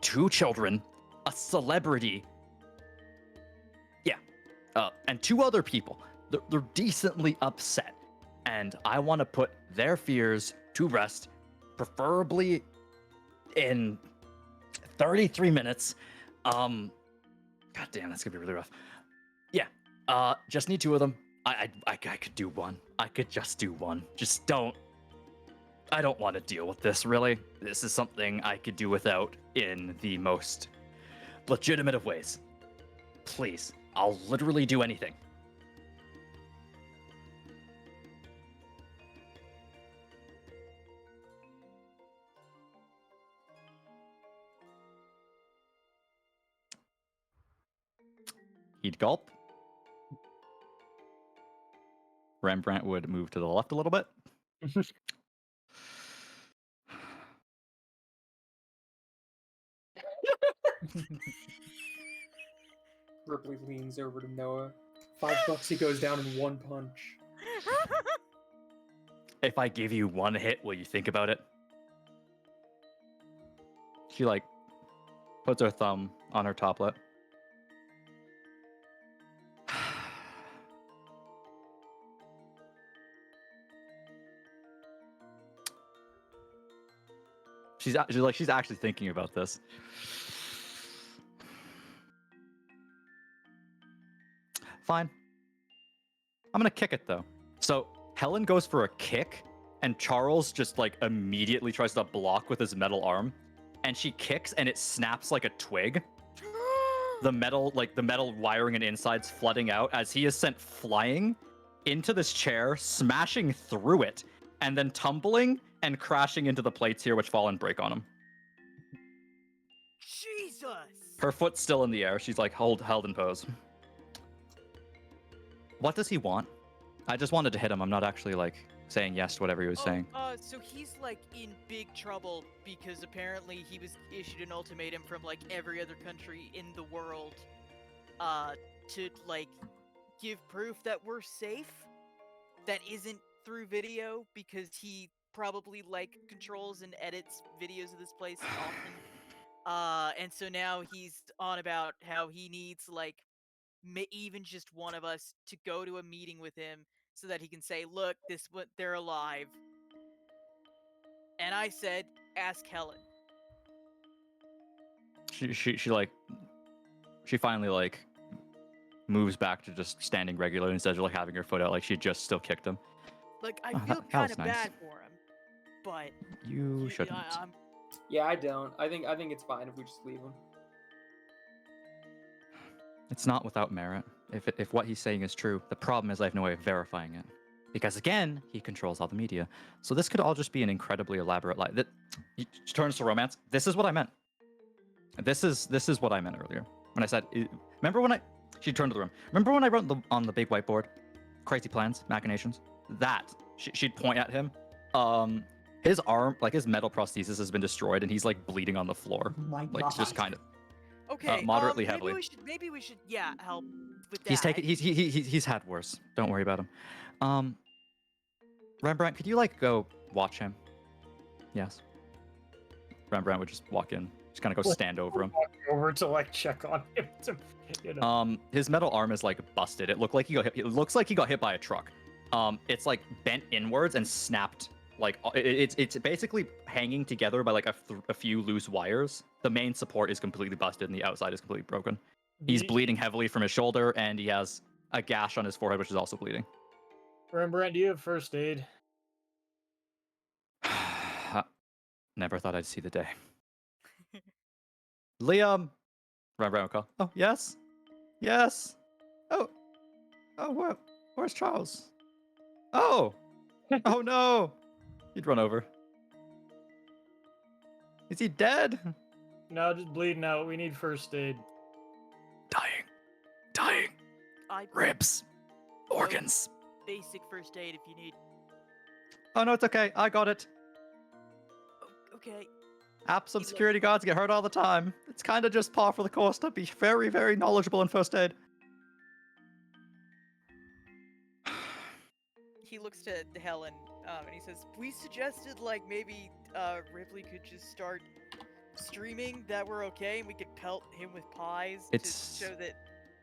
2 children, a celebrity, and 2 other people. They're decently upset, and I want to put their fears to rest, preferably in 33 minutes. God damn, that's gonna be really rough. Yeah, just need 2 of them. I could do 1. I could just do 1. Just don't. I don't want to deal with this, really. This is something I could do without in the most legitimate of ways. Please, I'll literally do anything. He'd gulp. Rembrandt would move to the left a little bit. Ripley leans over to Noah. $5 he goes down in 1 punch. If I give you 1 hit, will you think about it? She puts her thumb on her top lip. She's actually thinking about this. Fine. I'm gonna kick it though. So Helen goes for a kick, and Charles just immediately tries to block with his metal arm, and she kicks and it snaps like a twig. The metal wiring and insides flooding out as he is sent flying into this chair, smashing through it, and then tumbling and crashing into the plates here, which fall and break on him. Jesus! Her foot's still in the air. She's held in pose. What does he want? I just wanted to hit him. I'm not actually saying yes to whatever he was saying. So he's like in big trouble because apparently he was issued an ultimatum from like every other country in the world, to like give proof that we're safe. That isn't through video because he probably like controls and edits videos of this place often. And so now he's on about how he needs like even just one of us to go to a meeting with him so that he can say, "Look, this what they're alive." And I said, "Ask Helen." She finally like moves back to just standing regularly instead of like having her foot out like she just still kicked him. Like I Oh, feel that kind was of nice. bad for him, but You shouldn't. I'm Yeah, I don't. I think it's fine if we just leave him. It's not without merit. If what he's saying is true, the problem is I have no way of verifying it. Because again, he controls all the media. So this could all just be an incredibly elaborate lie. That he turns to romance. This is what I meant. This is what I meant earlier when I said. Remember when I? She turned to the room. Remember when I wrote on the big whiteboard, crazy plans, machinations. That she'd point at him. His arm, like his metal prosthesis, has been destroyed, and he's like bleeding on the floor, Oh my like god. just kind of. okay. Moderately heavily. Maybe we should help with that. He's taken. He's had worse. Don't worry about him. Rembrandt, could you like go watch him? Yes. Rembrandt would just walk in, just kind of go stand over him. Walk over to like check on him. His metal arm is like busted. It looks like he got hit by a truck. It's like bent inwards and snapped. Like it's basically hanging together by like a few loose wires. The main support is completely busted and the outside is completely broken. He's bleeding heavily from his shoulder and he has a gash on his forehead which is also bleeding. Rembrandt, do you have first aid? Never thought I'd see the day. Liam! Rembrandt will call. Oh, yes? Yes! Oh, where's Charles? Oh! Oh no! He'd run over. Is he dead? No, just bleeding out. We need first aid. Dying. I Ribs. Organs. basic first aid if you need. Oh no, it's okay. I got it. Okay. Some security guards get hurt all the time. It's kind of just par for the course to be very, very knowledgeable in first aid. He looks to Helen, and he says, "We suggested like maybe Ripley could just start streaming that we're okay, and we could pelt him with pies to show that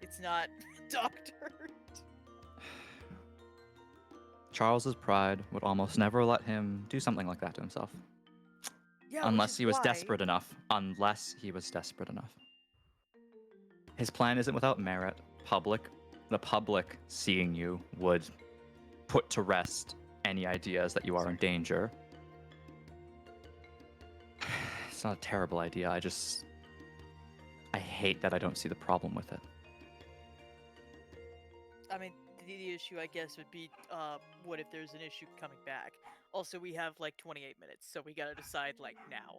it's not doctored." Charles's pride would almost never let him do something like that to himself. Yeah, Unless he was desperate enough. Unless he was desperate enough. His plan isn't without merit. The public seeing you would put to rest any ideas that you are in danger. It's not a terrible idea. I hate that I don't see the problem with it. I mean, the issue, I guess, would be, what if there's an issue coming back? Also, we have, like, 28 minutes, so we gotta decide, like, now.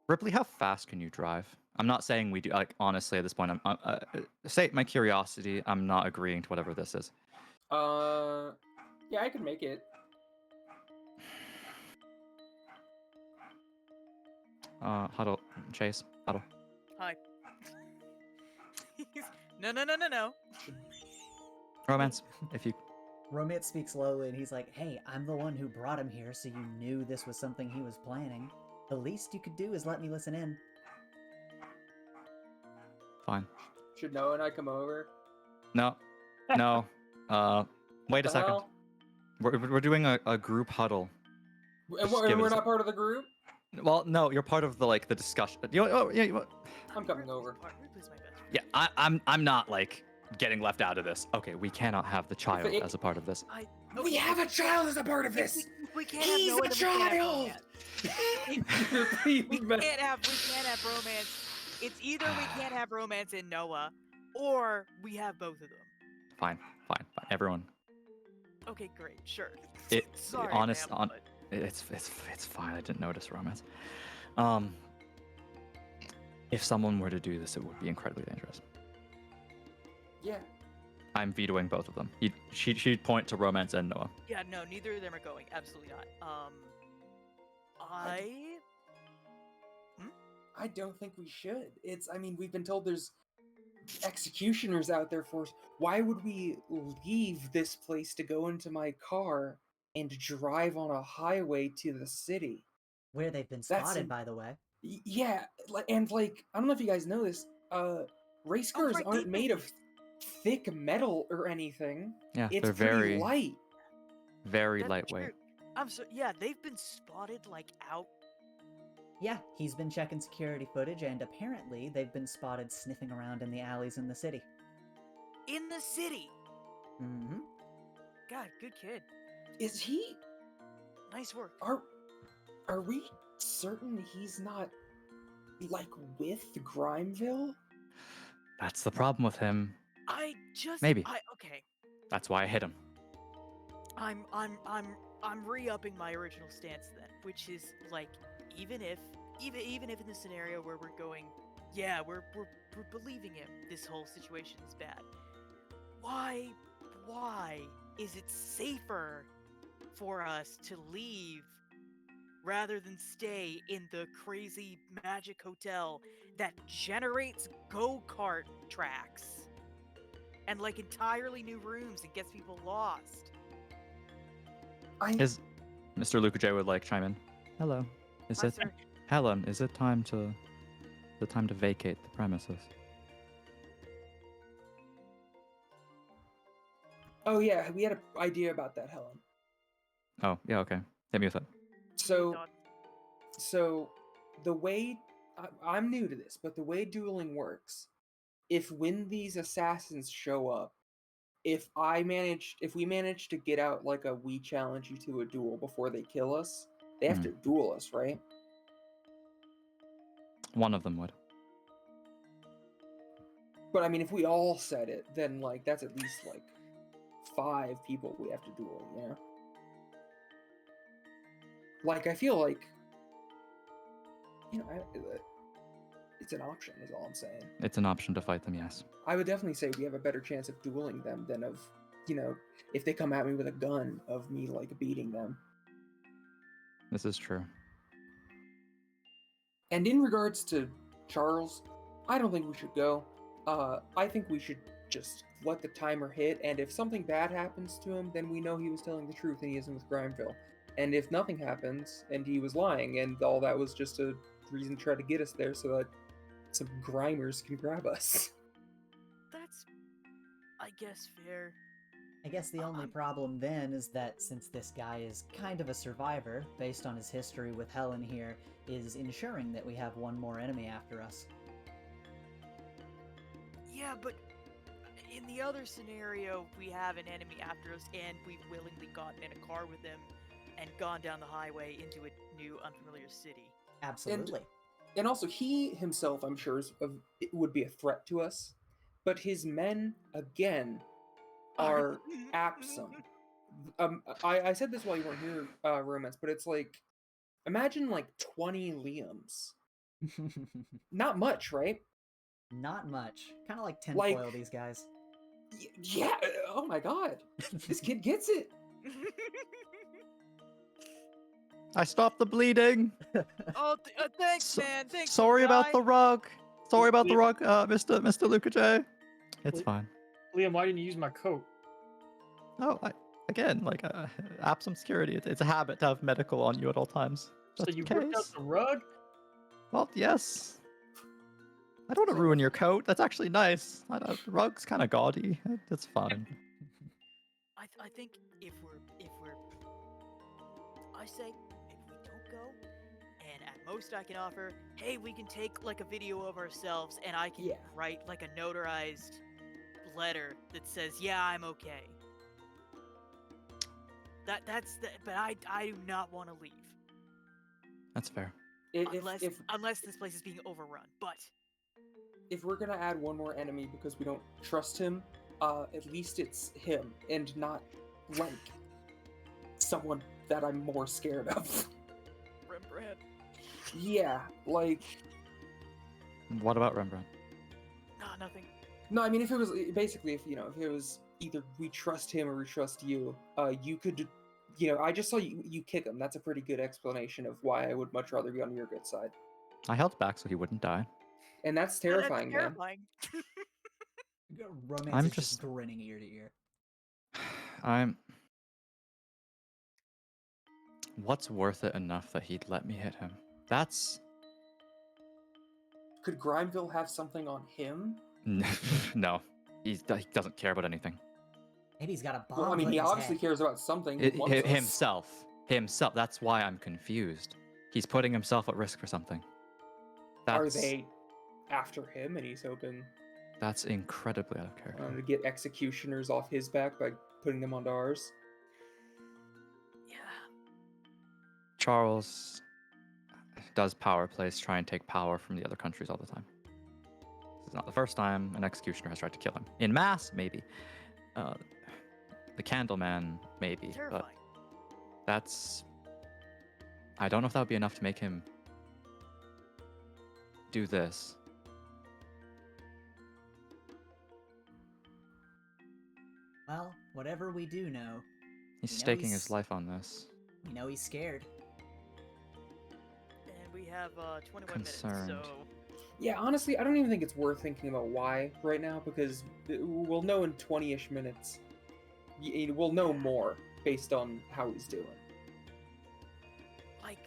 Ripley, how fast can you drive? I'm not saying we do, like, honestly, at this point, state my curiosity, I'm not agreeing to whatever this is. Yeah, I could make it. Huddle, Chase, huddle. Hi. No. Romance, if you... Romance speaks slowly and he's like, "Hey, I'm the one who brought him here, so you knew this was something he was planning. The least you could do is let me listen in." Fine. Should Noah and I come over? No. Wait a second. Hell? We're doing a group huddle. And Just give we're us a- not part of the group? Well, no, you're part of the discussion. I'm coming over. Ripley's my best friend. Yeah, I'm not like getting left out of this. Okay, we cannot have the child it- as a part of this. We have a child as a part of If this! we can't He's have Noah, a then we can't have child! romance. We can't have romance. It's either we can't have romance in Noah, or we have both of them. Fine. Everyone, Okay, great, sure. It- Sorry, honest- ma'am, on- but- it's fine. I didn't notice romance. If someone were to do this, it would be incredibly dangerous. Yeah. I'm vetoing both of them. She'd point to Romance and Noah. Yeah, no, neither of them are going. Absolutely not. I. I don't think we should. I mean, we've been told there's executioners out there for us. Why would we leave this place to go into my car and drive on a highway to the city? Where they've been That's spotted, a- by the way. Yeah, and like, I don't know if you guys know this, race cars right, aren't they've made been- of thick metal or anything. Yeah, It's they're pretty very, light. very That's lightweight. true. I'm so yeah, they've been spotted like out. Yeah, he's been checking security footage, and apparently they've been spotted sniffing around in the alleys in the city. In the city. Mm-hmm. God, good kid. Is he? Nice work. Are we certain he's not like with Grimeville? That's the problem with him. I just Maybe. Okay. That's why I hit him. I'm re-upping my original stance then, which is like even if in the scenario where we're going, yeah, we're believing him, this whole situation is bad. Why is it safer for us to leave rather than stay in the crazy magic hotel that generates go-kart tracks and like entirely new rooms and gets people lost? Is Mr. Luca J would like chime in? Hello. Is Hi, it sir. Helen? Is it time to vacate the premises? Oh yeah, we had an idea about that, Helen. Oh yeah, okay. Hit me with it. So, Dog. so the way I'm new to this, but the way dueling works, when these assassins show up, if we manage to get out like we challenge you to a duel before they kill us, they have to duel us, right? One of them would. But I mean, if we all said it, then like that's at least like 5 people we have to duel, you know? Like I feel like, you know, it's an option is all I'm saying. It's an option to fight them, yes. I would definitely say we have a better chance of dueling them than of, you know, if they come at me with a gun, of me like beating them. This is true. And in regards to Charles, I don't think we should go. I think we should just let the timer hit, and if something bad happens to him, then we know he was telling the truth and he isn't with Grimeville. And if nothing happens and he was lying and all that was just a reason to try to get us there so that some Grimers can grab us. That's, I guess, fair. I guess the only problem then is that since this guy is kind of a survivor, based on his history with Helen here, is ensuring that we have one more enemy after us. Yeah, but in the other scenario, we have an enemy after us, and we've willingly gotten in a car with them and gone down the highway into a new, unfamiliar city. Absolutely. And also, he himself, I'm sure, it would be a threat to us. But his men, again, are absent. I said this while you weren't here, Romance, but it's like, imagine like 20 Liams. Not much, right? Not much. Kind of like Like- tinfoil, these guys. Yeah. Oh my god, this kid gets it. I stopped the bleeding. Oh, thanks, So- man. Thanks. Sorry little about guy. the rug. Sorry about the Liam- rug, Mr. Luca J. It's Li- fine. Liam, why didn't you use my coat? Oh, again, like absent security. It's a habit to have medical on you at all times. So Just you in ripped out case. the rug? Well, yes. I don't want to ruin your coat. That's actually nice. The rug's kind of gaudy. It's fine. I think if we're, I say if we don't go, and at most I can offer, hey, we can take like a video of ourselves, and I can Yeah. write like a notarized letter that says, yeah, I'm okay. But I do not want to leave That's fair. unless this place is being overrun. But If we're gonna add one more enemy because we don't trust him, at least it's him and not like someone that I'm more scared of. Rembrandt. Yeah, like What about Rembrandt? Nah, nothing. No, I mean, if it was basically, if if it was either we trust him or we trust you, you could, I just saw you kick him. That's a pretty good explanation of why I would much rather be on your good side, I held back so he wouldn't die. and that's Yeah, that's terrifying, man. terrifying. Romance I'm is just just- grinning ear to ear. I'm. What's worth it enough that he'd let me hit him? That's Could Grimeville have something on him? no. He doesn't care about anything. Maybe he's got a bomb. Well, I mean, put he in his obviously head. cares about something. He wants us. Himself. That's why I'm confused. He's putting himself at risk for something. Are they after him, and he's hoping That's incredibly out of character. to get executioners off his back by putting them onto ours? Yeah. Charles does power plays, try and take power from the other countries all the time. This is not the first time an executioner has tried to kill him. In mass, maybe. The Candleman, maybe. But Terrifying. that's... I don't know if that would be enough to make him do this. Well, whatever we do know, He's You know staking he's- his life on this. we know he's scared. And we have 21 Concerned. minutes, so Yeah, honestly, I don't even think it's worth thinking about why right now, because we'll know in 20-ish minutes. We'll know more based on how he's doing. Like,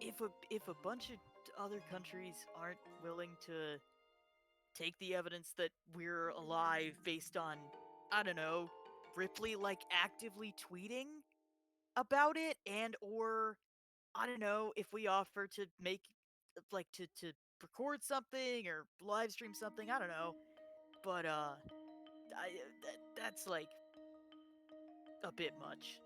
if a bunch of other countries aren't willing to take the evidence that we're alive based on, I don't know, Ripley like actively tweeting about it, and or I don't know, if we offer to make like to record something or live stream something, I don't know, but that's like a bit much.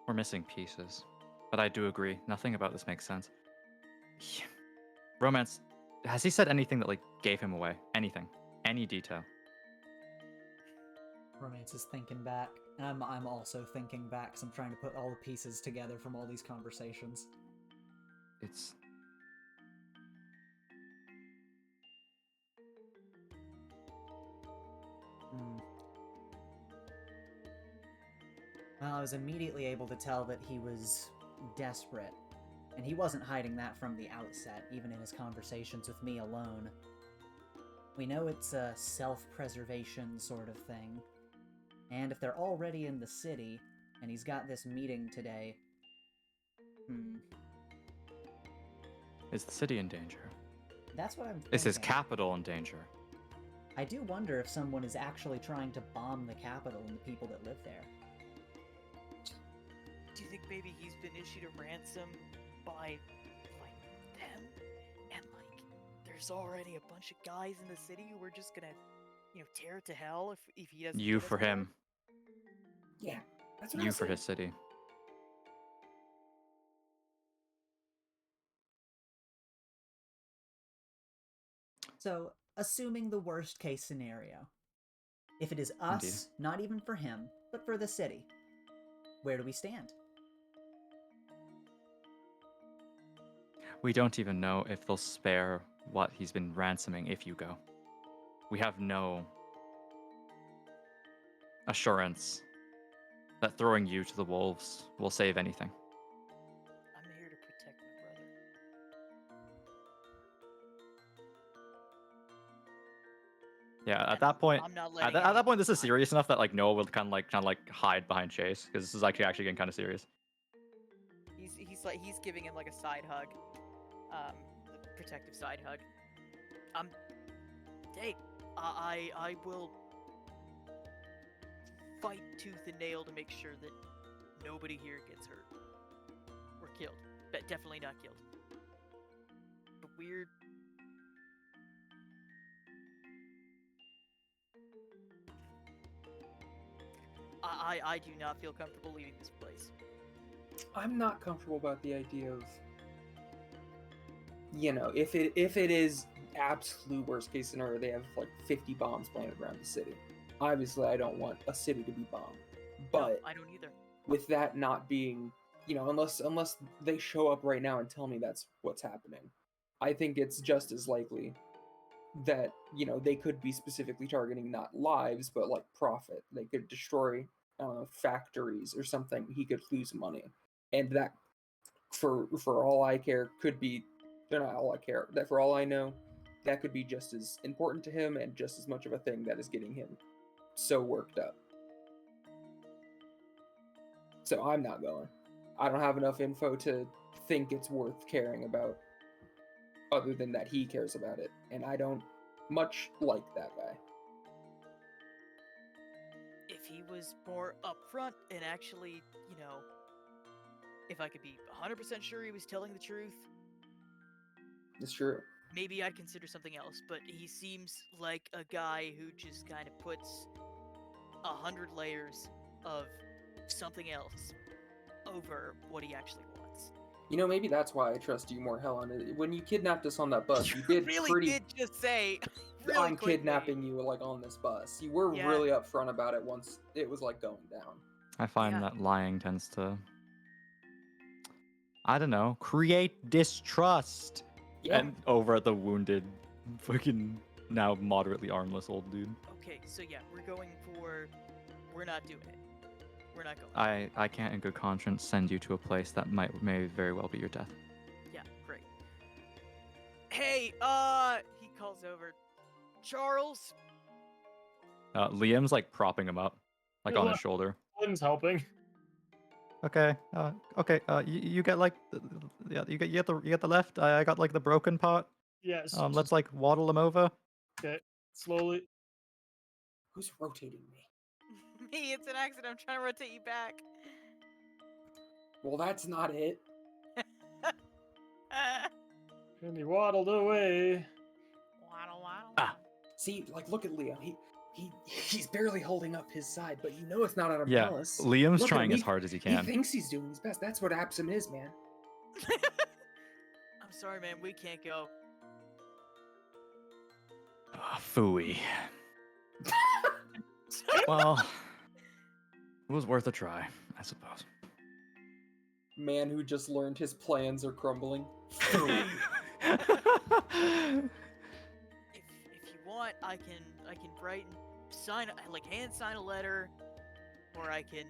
We're missing pieces. But I do agree. Nothing about this makes sense. Romance, has he said anything that like gave him away? Anything? Any detail? Romance is thinking back, and I'm also thinking back, so I'm trying to put all the pieces together from all these conversations. It's... Well, I was immediately able to tell that he was desperate, and he wasn't hiding that from the outset, even in his conversations with me alone. We know it's a self-preservation sort of thing, and if they're already in the city, and he's got this meeting today... Is the city in danger? That's what I'm thinking. Is his capital in danger? I do wonder if someone is actually trying to bomb the capital and the people that live there. Do you think maybe he's been issued a ransom by like them, and like there's already a bunch of guys in the city who are just gonna tear it to hell if he doesn't You get us for there? him. Yeah, that's what You I'm for saying. his city. So, assuming the worst case scenario. If it is us, not even for him, but for the city, where do we stand? We don't even know if they'll spare what he's been ransoming if you go. We have no assurance that throwing you to the wolves will save anything. I'm here to protect my brother. Yeah, at And that point, I'm not at letting that point, this is anything serious enough that like Noah will kind of like hide behind Chase because this is actually getting kind of serious. He's giving him like a side hug, protective side hug. Hey, I will fight tooth and nail to make sure that nobody here gets hurt or killed, but definitely not killed. But weird. I do not feel comfortable leaving this place. I'm not comfortable about the idea of, if it is absolute worst case scenario, they have like 50 bombs planted around the city. Obviously, I don't want a city to be bombed, No, but I don't either. with that not being, unless they show up right now and tell me that's what's happening, I think it's just as likely that they could be specifically targeting not lives but like profit. They could destroy factories or something. He could lose money, and that for all I care could be, they're not all I care, that for all I know, that could be just as important to him and just as much of a thing that is getting him so worked up. So I'm not going. I don't have enough info to think it's worth caring about, other than that he cares about it, and I don't much like that guy. If he was more upfront and actually, if I could be 100% sure he was telling the truth, It's true. maybe I'd consider something else. But he seems like a guy who just kind of puts 100 layers of something else over what he actually wants. Maybe that's why I trust you more, Helen. When you kidnapped us on that bus, you did really did just say, really I'm quickly. kidnapping you like on this bus. You were Yeah. really upfront about it once it was like going down. I find Yeah. that lying tends to, I don't know, create distrust. Yeah. And over at the wounded, fucking now moderately armless old dude. Okay, so yeah, we're not doing it. We're not going. I can't in good conscience send you to a place that may very well be your death. Yeah, great. Hey, he calls over. Charles? Liam's like propping him up, like on his shoulder. Flynn's helping. Okay, you get like, you get the left. I got like the broken part. Yes. Let's like waddle him over. Okay. Slowly. Who's rotating me? Me, it's an accident. I'm trying to rotate you back. Well, that's not it. And he waddled away. Waddle, waddle. Ah. See, like, look at Leo. He's barely holding up his side, but it's not out of Yeah, malice. Liam's Look at trying him. as hard as he He can. thinks he's doing his best. That's what absent is, man. I'm sorry, man, we can't go. Phooey. Well, it was worth a try, I suppose. Man who just learned his plans are crumbling. If you want, I can write and hand sign a letter, or I can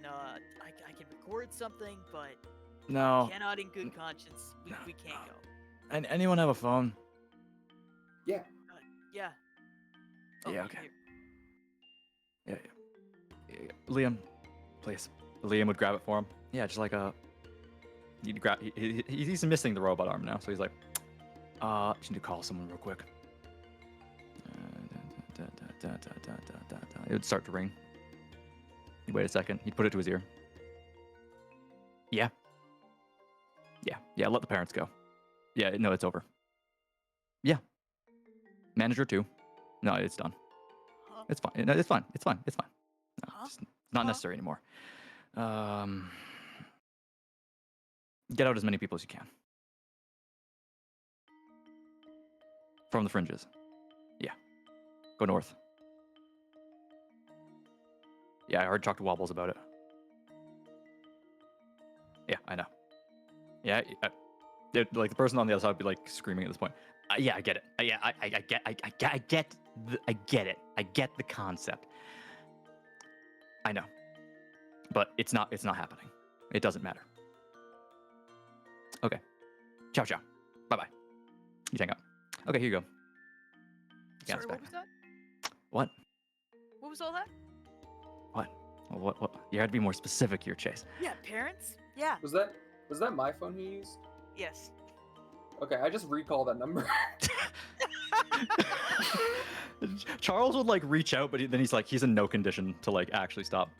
record something, but No. cannot in good conscience. We can't go. And anyone have a phone? Yeah. Yeah. Yeah, okay. Here. Yeah. Liam, please. Liam would grab it for him. Yeah, just like he'd grab. He's missing the robot arm now, so he's like, just need to call someone real quick. It would start to ring. He'd wait a second. He'd put it to his ear. Yeah. Let the parents go. Yeah, no, it's over. Yeah. Manager too. No, it's done. Huh? It's fine. No, it's fine. It's fine. No, Huh? it's not Huh? necessary anymore. Get out as many people as you can. From the fringes. Yeah. Go north. Yeah, I heard talk to Wobbles about it. Yeah, I know. Yeah, like the person on the other side would be like screaming at this point. Yeah, I get it. Yeah, I get it. I get the concept. I know, but it's not happening. It doesn't matter. Okay. Ciao. Bye. You hang up. Okay, here you go. Yeah, Sorry, it's what back. was that? What? What was all that? What? You had to be more specific here, Chase. Yeah, parents? Yeah. Was that my phone he used? Yes. Okay, I just recall that number. Charles would like reach out, but then he's in no condition to like actually stop.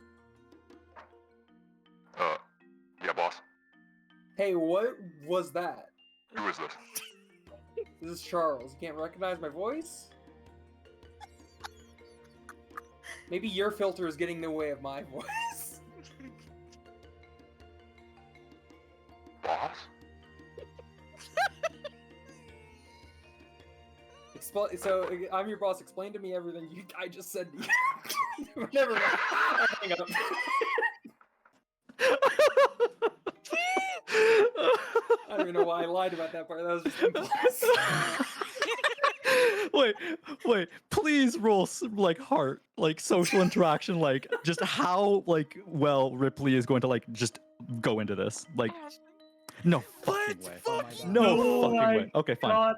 Yeah, boss. Hey, what was that? Who is this? This is Charles. You can't recognize my voice? Maybe your filter is getting in the way of my voice. Boss? So I'm your boss. Explain to me everything I just said to you. Never mind. I'll hang up. even know why I lied about that part. That was just impulse. wait, please roll some, like heart, like social interaction, like just how like well Ripley is going to like just go into this. Like no fucking Let's way. Oh my fucking God. No Oh fucking my way. Okay, fine. God.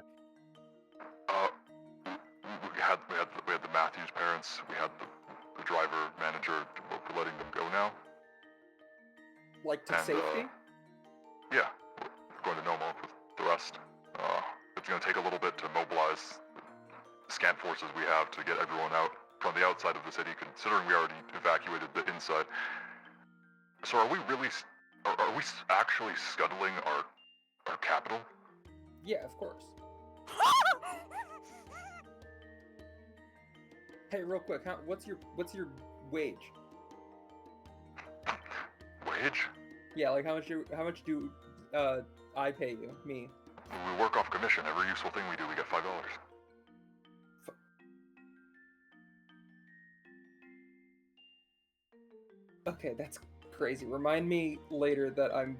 We had the Matthews parents. We had the driver, manager. We're letting them go now. Like to And, safety? Yeah, we're going to Noma with the rest. It's going to take a little bit to mobilize the scant forces we have to get everyone out from the outside of the city, considering we already evacuated the inside. So are we really, are we actually scuttling our capital? Yeah, of course. Hey, real quick, what's your wage? Wage? Yeah, like how much do I pay you? Me. We work off commission. Every useful thing we do, we get $5. Okay, that's crazy. Remind me later that I'm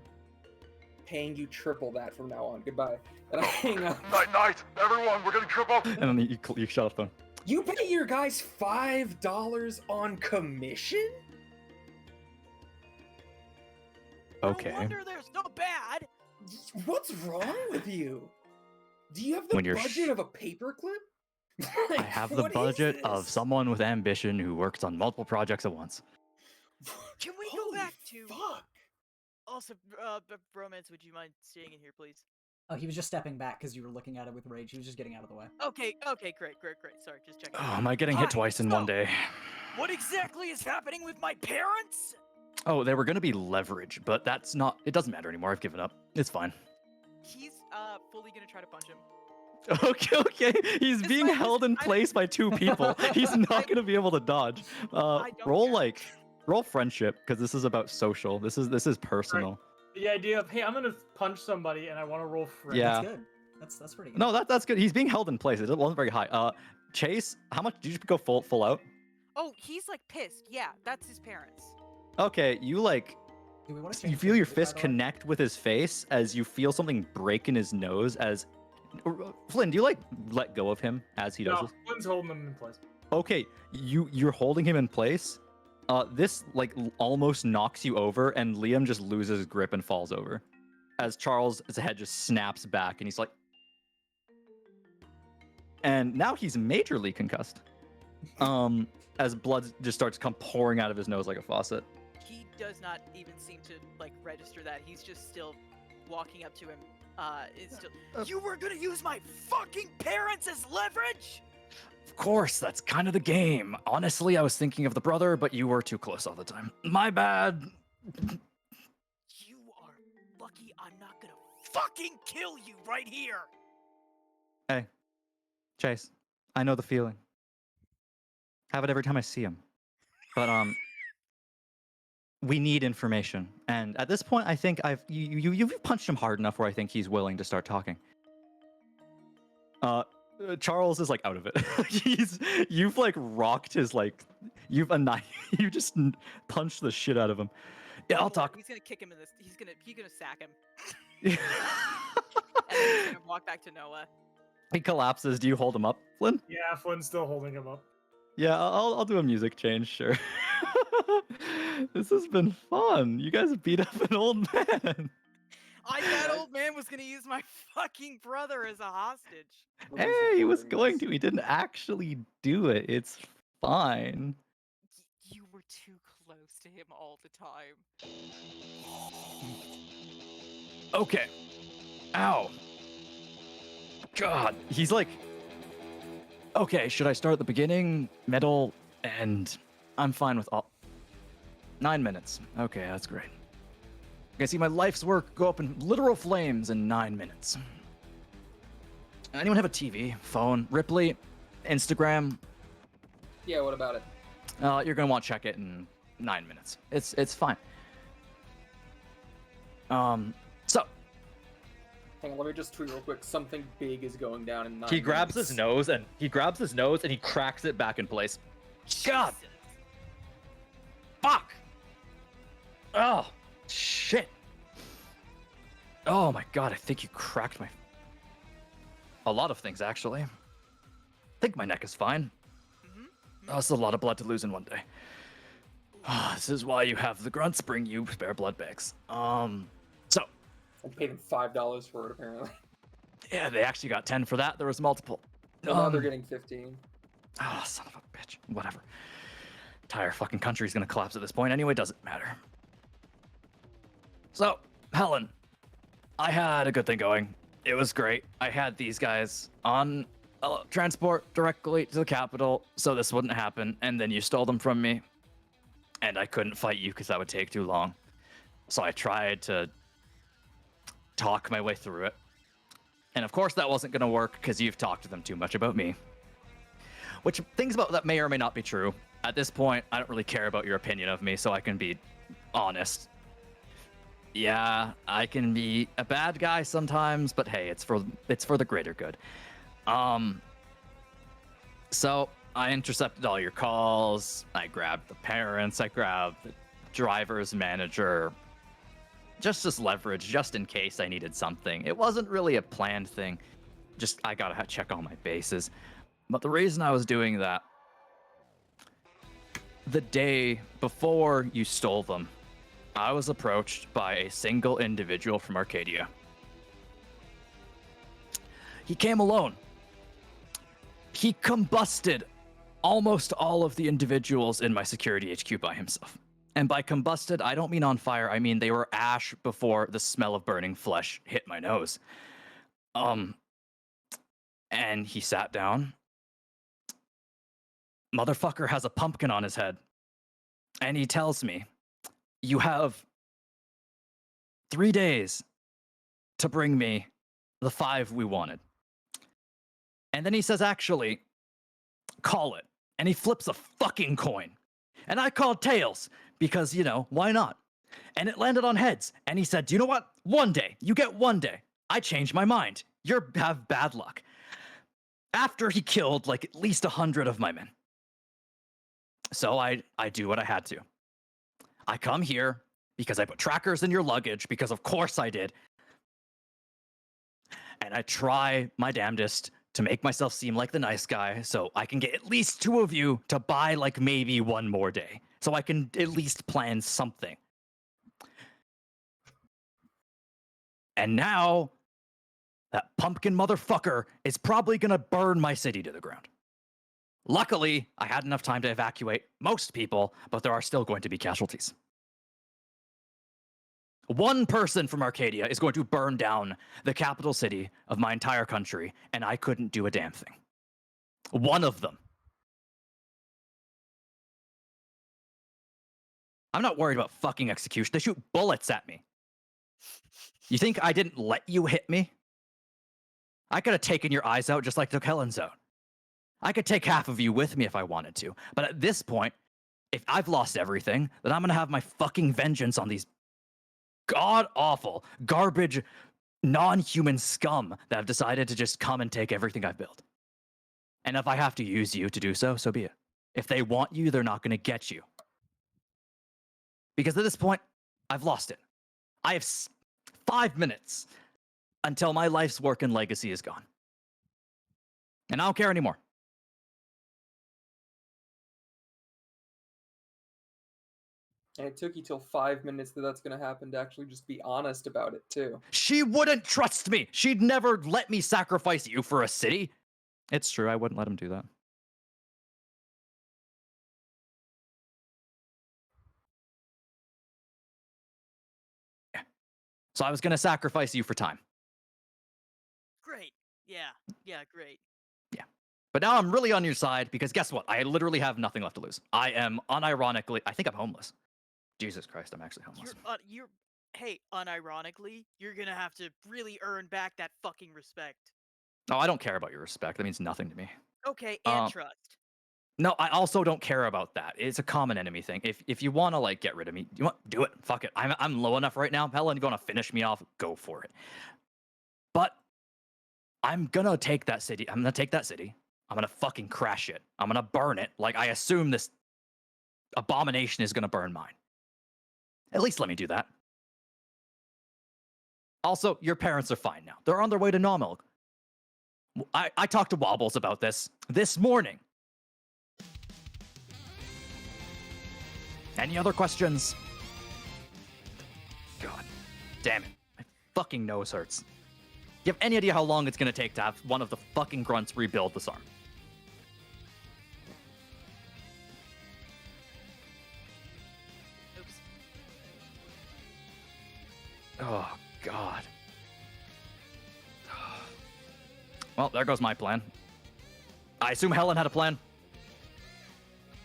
paying you triple that from now on. Goodbye. And I hang up. Night, everyone, we're getting triple. And then you shut off the phone. You pay your guys $5 on commission? Okay. No wonder they're so bad. What's wrong with you? Do you have the When you're budget of a paperclip? I have the budget of someone with ambition who works on multiple projects at once. Can we go Holy back to? fuck? Also, Romance, would you mind staying in here, please? Oh, he was just stepping back because you were looking at it with rage. He was just getting out of the way. Okay, great. Sorry, just checking. Oh, am I getting hit Hi, twice in one so- day? What exactly is happening with my parents? Oh, they were gonna be leverage, but that's not. It doesn't matter anymore. I've given up. It's fine. He's fully gonna try to punch him. Okay. He's It's being fine, held in place by two people. He's not gonna be able to dodge. I don't Roll care. roll friendship because this is about social. This is personal. The idea of, hey, I'm gonna punch somebody and I want to roll friends. Yeah. That's good. That's pretty good. No, that's good. He's being held in place. It wasn't very high. Chase, how much did you go full out? Oh, he's like pissed. Yeah, that's his parents. Okay, you like Do we want to you change feel the your music, by fist the way? connect with his face as you feel something break in his nose as Flynn, do you like let go of him as he does No, this? Flynn's holding them in place. Okay, you're holding him in place. This like almost knocks you over, and Liam just loses his grip and falls over. As Charles' head just snaps back, and he's like, and now he's majorly concussed. As blood just starts pouring out of his nose like a faucet. He does not even seem to like register that. He's just still walking up to him. Is still. You were gonna use my fucking parents as leverage? Of course, that's kind of the game. Honestly, I was thinking of the brother, but you were too close all the time. My bad. You are lucky I'm not gonna fucking kill you right here. Hey, Chase, I know the feeling. Have it every time I see him. But we need information, and at this point, I think you've punched him hard enough where I think he's willing to start talking. Charles is like out of it. You've like rocked his like you just punched the shit out of him. Yeah, I'll talk. He's gonna kick him in this. He's gonna sack him. And then he's gonna walk back to Noah. He collapses. Do you hold him up, Flynn? Yeah, Flynn's still holding him up. Yeah, I'll do a music change, sure. This has been fun. You guys beat up an old man. That old man was gonna use my fucking brother as a hostage. Hey, he was going to. He didn't actually do it. It's fine. You were too close to him all the time. Okay. Ow. God. He's like, okay, should I start at the beginning, middle, and I'm fine with all. 9 minutes. Okay, that's great. I can see my life's work go up in literal flames in 9 minutes. Anyone have a TV, phone, Ripley, Instagram? Yeah, what about it? You're gonna want to check it in 9 minutes. It's fine. So Hang on, let me just tweet real quick. Something big is going down in 9 he grabs minutes. his nose and he cracks it back in place. God. Jesus. Fuck. Oh, shit. Oh my god, I think you cracked my... A lot of things, actually. I think my neck is fine. Mm-hmm. That's a lot of blood to lose in one day. This is why you have the grunts bring you spare blood bags. So, I paid them $5 for it apparently. yeah, they actually got 10 for that. There was multiple. Well, now they're getting 15. Oh, son of a bitch. Whatever. Entire fucking country's gonna collapse at this point anyway, doesn't matter. So, Helen, I had a good thing going. It was great. I had these guys on transport directly to the capital, so this wouldn't happen, and then you stole them from me, and I couldn't fight you because that would take too long. So I tried to talk my way through it. And of course that wasn't gonna work because you've talked to them too much about me. Which, things about that may or may not be true. At this point, I don't really care about your opinion of me, so I can be honest. Yeah, I can be a bad guy sometimes, but hey, it's for the greater good. So I intercepted all your calls. I grabbed the parents. I grabbed the driver's manager. Just as leverage, just in case I needed something. It wasn't really a planned thing. Just, I gotta check all my bases. But the reason I was doing that, the day before you stole them, I was approached by a single individual from Arcadia. He came alone. He combusted almost all of the individuals in my security HQ by himself. And by combusted, I don't mean on fire, I mean they were ash before the smell of burning flesh hit my nose. And he sat down. Motherfucker has a pumpkin on his head. And he tells me, you have 3 days to bring me the 5 we wanted. And then he says, actually, call it. And he flips a fucking coin. And I called tails because, you know, why not? And it landed on heads. And he said, do you know what? 1 day. You get 1 day. I changed my mind. You have bad luck. After he killed like at least 100 of my men. So I do what I had to. I come here because I put trackers in your luggage, because of course I did. And I try my damnedest to make myself seem like the nice guy so I can get at least 2 of you to buy like maybe 1 more day. So I can at least plan something. And now, that pumpkin motherfucker is probably gonna burn my city to the ground. Luckily, I had enough time to evacuate most people, but there are still going to be casualties. 1 person from Arcadia is going to burn down the capital city of my entire country, and I couldn't do a damn thing. 1 of them. I'm not worried about fucking execution. They shoot bullets at me. You think I didn't let you hit me? I could have taken your eyes out just like took Helen's out. I could take half of you with me if I wanted to. But at this point, if I've lost everything, then I'm gonna have my fucking vengeance on these god-awful, garbage, non-human scum that have decided to just come and take everything I've built. And if I have to use you to do so, so be it. If they want you, they're not gonna get you. Because at this point, I've lost it. I have 5 minutes until my life's work and legacy is gone. And I don't care anymore. And it took you till 5 minutes that's going to happen to actually just be honest about it, too. She wouldn't trust me. She'd never let me sacrifice you for a city. It's true, I wouldn't let him do that. Yeah. So I was going to sacrifice you for time. Great. Yeah, great. Yeah. But now I'm really on your side because guess what? I literally have nothing left to lose. I am unironically, I think I'm homeless. Jesus Christ, I'm actually homeless. Hey, unironically, you're gonna have to really earn back that fucking respect. Oh, I don't care about your respect. That means nothing to me. Okay, and trust. No, I also don't care about that. It's a common enemy thing. If you want to like get rid of me, you want do it. Fuck it. I'm low enough right now. Helen, you want to finish me off? Go for it. But I'm gonna take that city. I'm gonna take that city. I'm gonna fucking crash it. I'm gonna burn it. Like I assume this abomination is gonna burn mine. At least let me do that. Also, your parents are fine now. They're on their way to normal. I talked to Wobbles about this morning. Any other questions? God damn it. My fucking nose hurts. You have any idea how long it's gonna take to have one of the fucking grunts rebuild this arm? Oops. Oh, God. Well, there goes my plan. I assume Helen had a plan.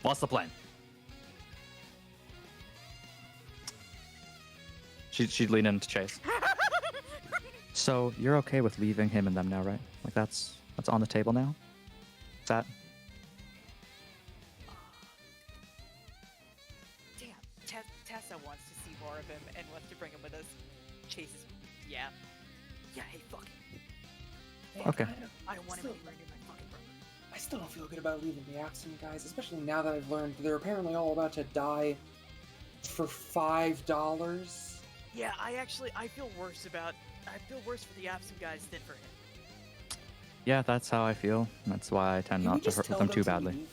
What's the plan? She'd lean in to Chase. So you're okay with leaving him and them now, right? Like that's on the table now? Is that? Damn, Tessa wants to see more of him and wants to bring him with us. Chase is, yeah. Yeah, hey, fuck it. Okay. I don't want him anywhere near my fucking brother. I still don't feel good about leaving the absent guys, especially now that I've learned they're apparently all about to die for $5. Yeah, I feel worse for the absent guys than for him. Yeah, that's how I feel. That's why I tend Can we not to just hurt tell them them too to badly. leave?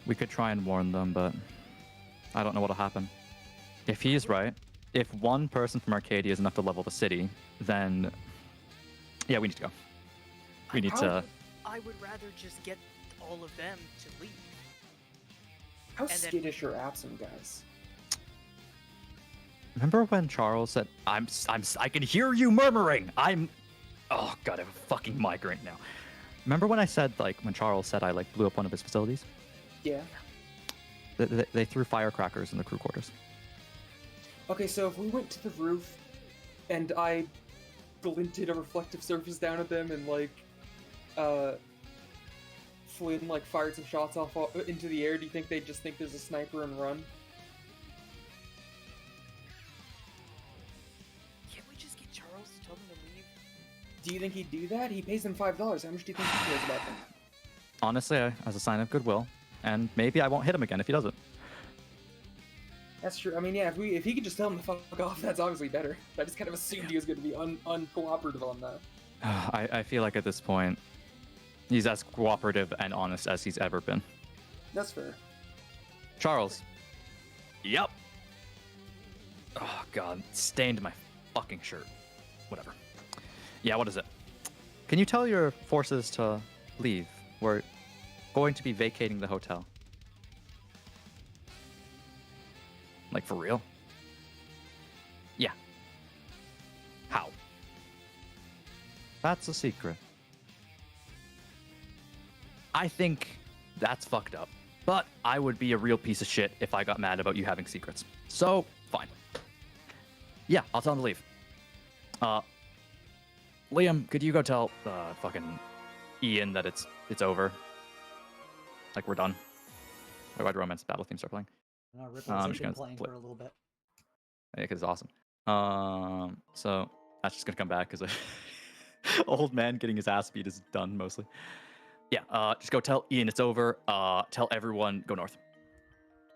We could try and warn them, but I don't know what'll happen. If he is right, if one person from Arcadia is enough to level the city, then yeah, we need to go. We need to. I would rather just get all of them to leave. How And then- skittish are absent guys? Remember when Charles said, I can hear you murmuring. Oh god, I have a fucking migraine now. Remember when I said, like, when Charles said I, like, blew up one of his facilities? Yeah. They threw firecrackers in the crew quarters. Okay, so if we went to the roof and I glinted a reflective surface down at them and, like, Flynn, like, fired some shots off into the air, do you think they'd just think there's a sniper and run? Can't we just get Charles to tell them to leave? Do you think he'd do that? He pays them $5. How much do you think he cares about them? Honestly, as a sign of goodwill, and maybe I won't hit him again if he does it. That's true. I mean, yeah, if he could just tell him to fuck off, that's obviously better. I just kind of assumed he was going to be uncooperative on that. I feel like at this point, he's as cooperative and honest as he's ever been. That's fair. Charles. Yep. Oh god, stained my fucking shirt. Whatever. Yeah, what is it? Can you tell your forces to leave? We're going to be vacating the hotel. Like, for real? Yeah. How? That's a secret. I think that's fucked up. But I would be a real piece of shit if I got mad about you having secrets. So, fine. Yeah, I'll tell him to leave. Liam, could you go tell fucking Ian that it's over? Like, we're done. Why did Romance Battle theme start playing? No, Ripple's I'm just been gonna playing play- for a little bit. Yeah, because it's awesome. So that's just gonna come back because old man getting his ass beat is done mostly. Yeah, just go tell Ian it's over. Tell everyone go north.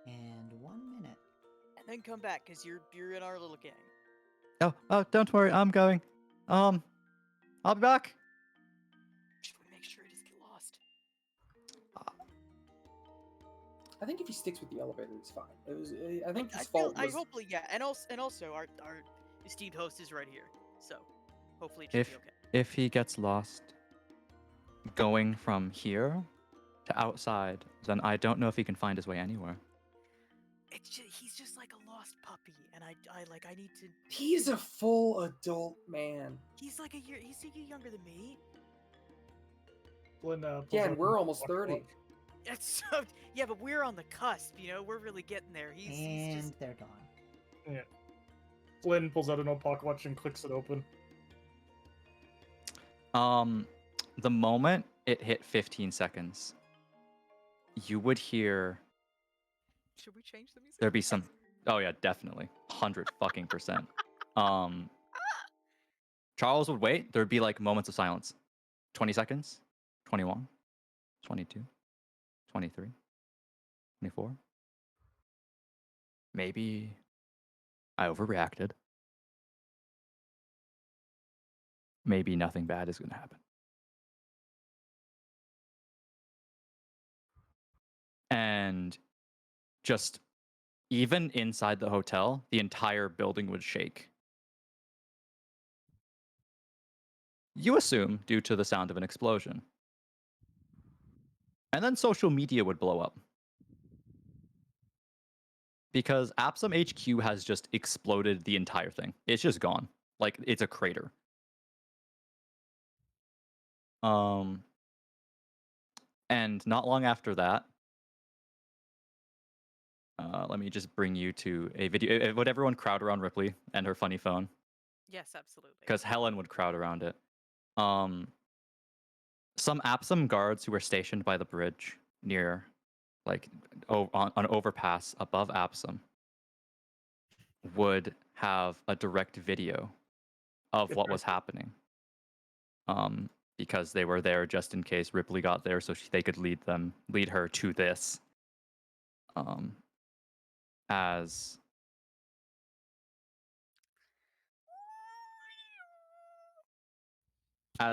And 1 minute. And then come back, because you're in our little gang. Oh, don't worry, I'm going. I'll be back. Should we make sure he doesn't get lost? I think if he sticks with the elevator, it's fine. It was. I think his I fault was. hopefully, yeah. And also our esteemed host is right here. So, hopefully it should If be okay. if he gets lost going from here to outside, then I don't know if he can find his way anywhere. He's just like a lost puppy, and I need to. He's a full adult man. He's like a year younger than me. When, Yeah, and we're almost 30. That's so yeah, but we're on the cusp, you know. We're really getting there. He's And just they're gone. Flynn pulls out an old pocket watch and clicks it open. The moment it hit 15 seconds, you would hear Should we change the music? there'd be some. Oh yeah, definitely, 100%. Charles would wait. There'd be like moments of silence. 20 seconds, 21, 22, 23, 24. Maybe I overreacted. maybe nothing bad is going to happen. And just even inside the hotel, the entire building would shake. You assume due to the sound of an explosion. And then social media would blow up. Because Apsum HQ has just exploded the entire thing. It's just gone. Like, it's a crater. And not long after that, let me just bring you to a video. Would everyone crowd around Ripley and her funny phone? Yes, absolutely. Because Helen would crowd around it. Some Apsum guards who were stationed by the bridge near, like, on an overpass above Apsum would have a direct video of what was happening. Because they were there just in case Ripley got there, so they could lead her to this. As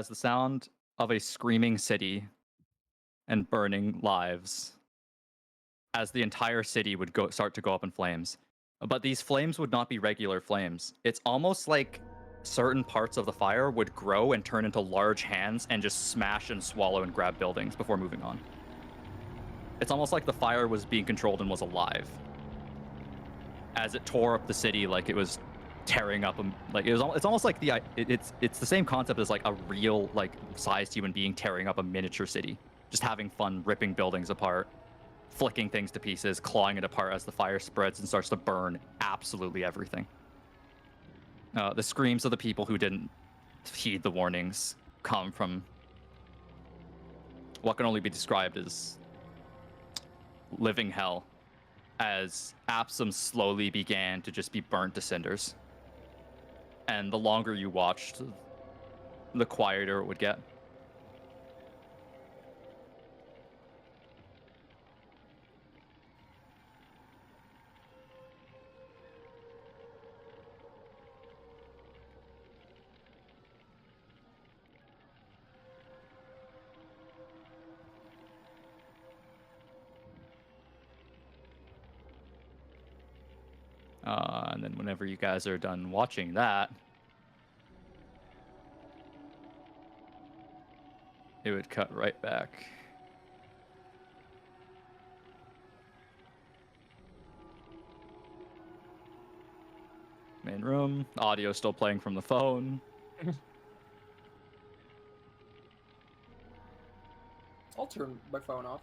the sound of a screaming city and burning lives, as the entire city would start to go up in flames. But these flames would not be regular flames. It's almost like certain parts of the fire would grow and turn into large hands and just smash and swallow and grab buildings before moving on. It's almost like the fire was being controlled and was alive. As it tore up the city like it was tearing up it's almost like it's the same concept as like a real like sized human being tearing up a miniature city, just having fun ripping buildings apart, flicking things to pieces, clawing it apart as the fire spreads and starts to burn absolutely everything. The screams of the people who didn't heed the warnings come from what can only be described as living hell, as Apsum slowly began to just be burnt to cinders. And the longer you watched, the quieter it would get. And then whenever you guys are done watching that, it would cut right back. Main room, audio still playing from the phone. I'll turn my phone off.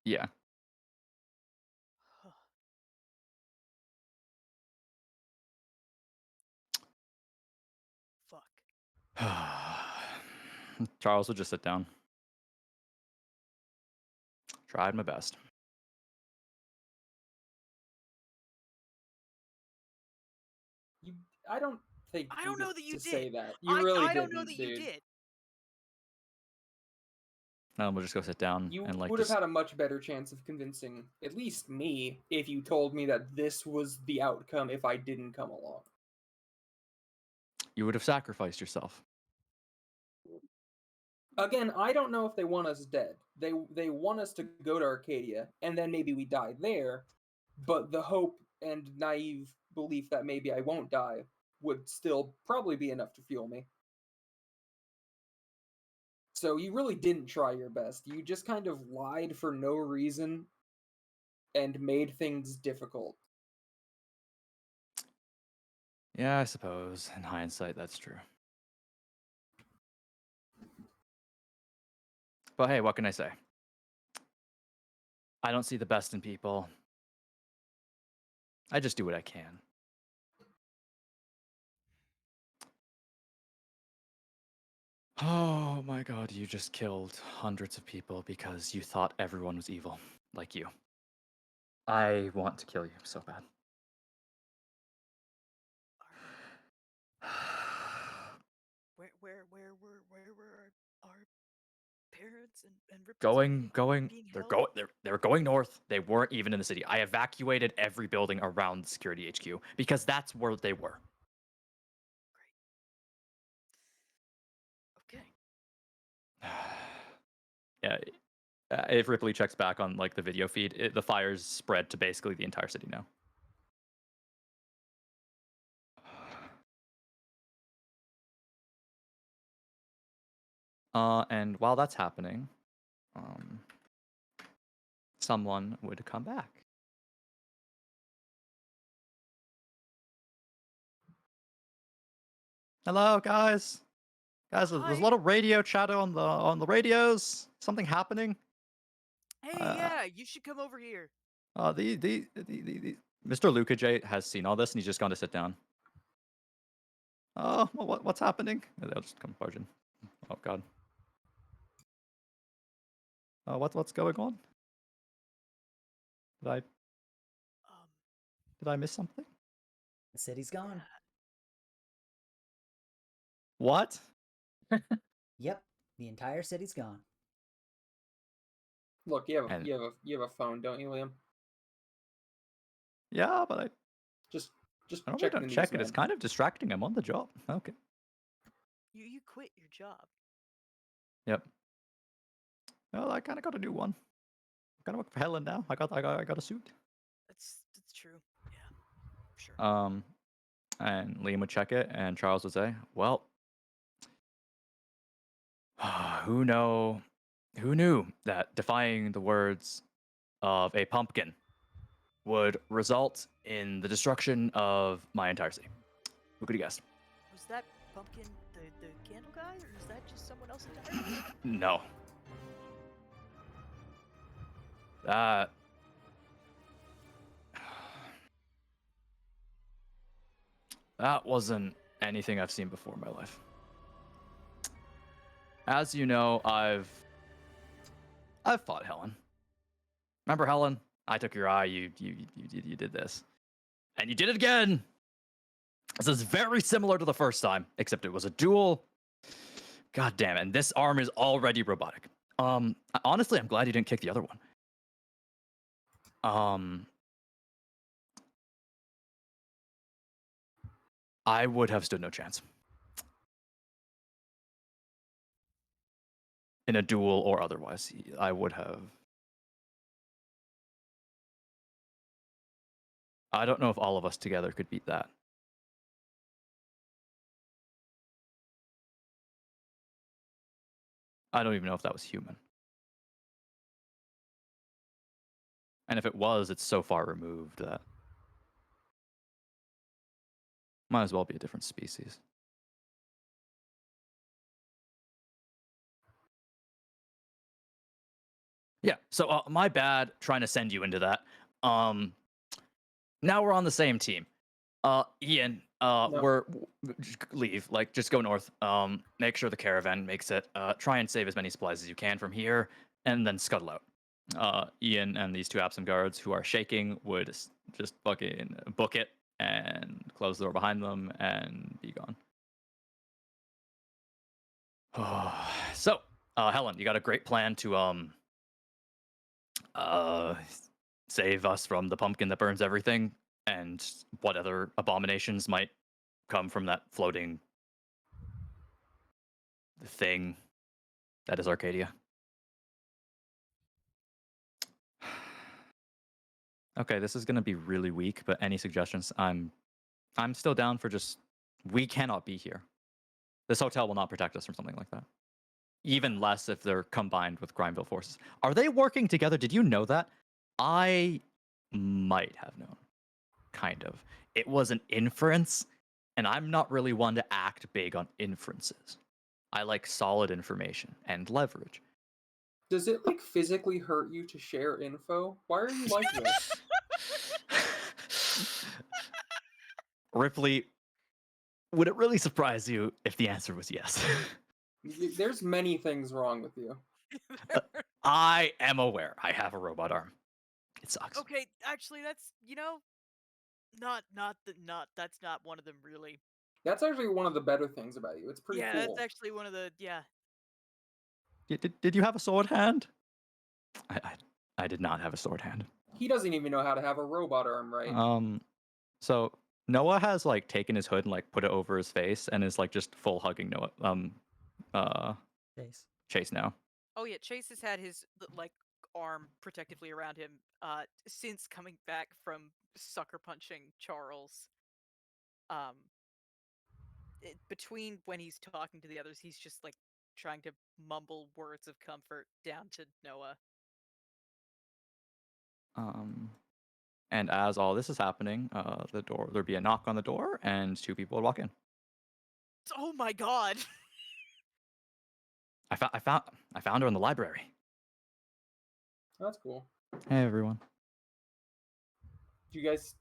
Yeah. Fuck. Charles would just sit down. Tried my best. I don't think I don't you know get that you to say did. that. You really I didn't, don't know that you dude. did. No, we'll just go sit down You and like would have just... had a much better chance of convincing at least me if you told me that this was the outcome if I didn't come along. You would have sacrificed yourself. Again, I don't know if they want us dead. They want us to go to Arcadia, and then maybe we die there, but the hope and naive belief that maybe I won't die would still probably be enough to fuel me. So you really didn't try your best. You just kind of lied for no reason and made things difficult. Yeah, I suppose. In hindsight, that's true. But hey, what can I say? I don't see the best in people. I just do what I can. Oh my god, you just killed hundreds of people because you thought everyone was evil, like you. I want to kill you so bad. Where were our parents and Ripley's going being they're held? going they're going north. They weren't even in the city. I evacuated every building around the security HQ because that's where they were. if Ripley checks back on like the video feed, the fire's spread to basically the entire city now. And while that's happening, someone would come back. Hello, guys. Guys, there's a Hi. lot of radio chatter on the radios. Something happening. Hey, Uh, yeah, you should come over here. The Mr. Luca J has seen all this and he's just gone to sit down. Oh, well, what's happening? They'll just come barge in. Oh God. What's going on? Um, Did I miss something? The city's gone. What? Yep, the entire city's gone. Look, you have And- you have a phone, don't you, Liam? Yeah, but I Just don't check need the to news, check it. It's man. kind of distracting. I'm on the job. Okay. you quit your job. Yep. Well, I kind of got a new one. I'm kind of work for Helen now. I got a suit. That's true. Yeah, sure. And Liam would check it, and Charles would say, "Well, who knew that defying the words of a pumpkin would result in the destruction of my entire city? Who could have guessed? Was that pumpkin the candle guy, or is that just someone else entirely? No. That that wasn't anything I've seen before in my life. As you know, I've fought Helen. Remember Helen? I took your eye. You did this, and you did it again. This is very similar to the first time, except it was a duel. God damn it! And this arm is already robotic. Honestly, I'm glad you didn't kick the other one. I would have stood no chance in a duel or otherwise. I would have. I don't know if all of us together could beat that. I don't even know if that was human. And if it was, it's so far removed that might as well be a different species. Yeah, so my bad trying to send you into that. Now we're on the same team. Ian, No. just leave. Like, just go north. Make sure the caravan makes it. Try and save as many supplies as you can from here, and then scuttle out. Ian and these two absent guards who are shaking would just fucking book it and close the door behind them and be gone. So, Helen, you got a great plan to save us from the pumpkin that burns everything, and what other abominations might come from that floating thing that is Arcadia. Okay, this is gonna be really weak, but any suggestions? I'm still down for just. We cannot be here. This hotel will not protect us from something like that. Even less if they're combined with Grimeville forces. Are they working together? Did you know that? I might have known. Kind of. It was an inference, and I'm not really one to act big on inferences. I like solid information and leverage. Does it like physically hurt you to share info? Why are you like this? Ripley, would it really surprise you if the answer was yes? There's many things wrong with you. I am aware. I have a robot arm. It sucks. Okay, actually, that's that's not one of them really. That's actually one of the better things about you. It's pretty Yeah, cool. that's actually one of the Did you have a sword hand? I did not have a sword hand. He doesn't even know how to have a robot arm, right? So Noah has like taken his hood and like put it over his face and is like just full hugging Noah. Chase. Chase now. Oh yeah, Chase has had his like arm protectively around him since coming back from sucker punching Charles. Between when he's talking to the others, he's just like trying to mumble words of comfort down to Noah. And as all this is happening, there'd be a knock on the door, and 2 people would walk in. Oh my god! I found her in the library. That's cool. Hey everyone. Did you guys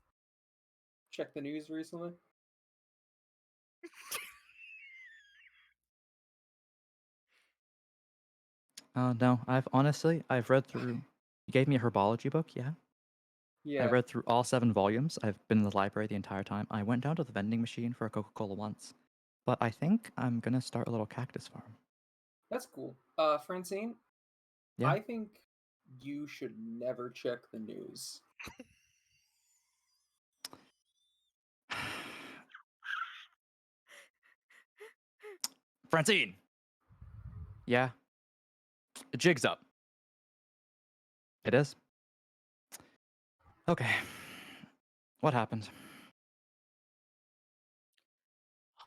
check the news recently? No, I've read through. You gave me a herbology book, yeah. Yeah. I read through all 7 volumes. I've been in the library the entire time. I went down to the vending machine for a Coca-Cola once, but I think I'm gonna start a little cactus farm. That's cool. Francine, Yeah. I think you should never check the news. Francine. Yeah. The jig's up. It is. Okay. What happened?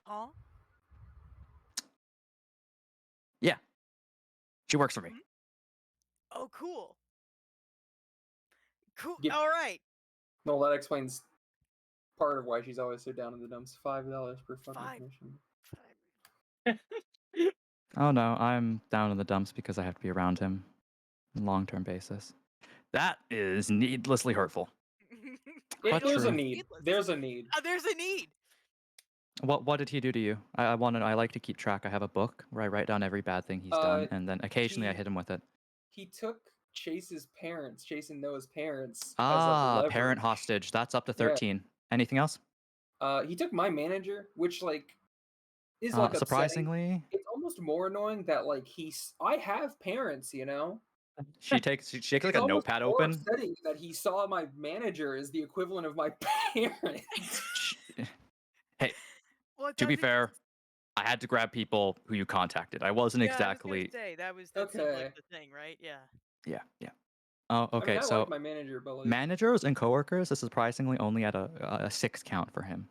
Huh? Yeah. She works for me. Oh, cool. Cool. Yeah. All right. Well, that explains part of why she's always so down in the dumps. $5 per fucking Five. commission. Oh no, I'm down in the dumps because I have to be around him on a long-term basis. That is needlessly hurtful. But There's a true. need. There's a need. There's a need. What did he do to you? I want to. I like to keep track. I have a book where I write down every bad thing he's done, and then occasionally I he- hit him with it. He took Chase and Noah's parents as like leverage. Parent hostage. That's up to Yeah. 13. Anything else? He took my manager, which like is like upsetting. Surprisingly, It's almost more annoying that like I have parents, you know. she takes like It's a almost notepad more open. upsetting that he saw my manager as the equivalent of my parents. Hey, Well, to be fair, I had to grab people who you contacted. I wasn't exactly. I was gonna say, that's Okay. like the thing, right? Yeah. Yeah. Oh, okay. I mean, I So like my manager, but like, managers and coworkers, this is surprisingly only at a 6 count for him.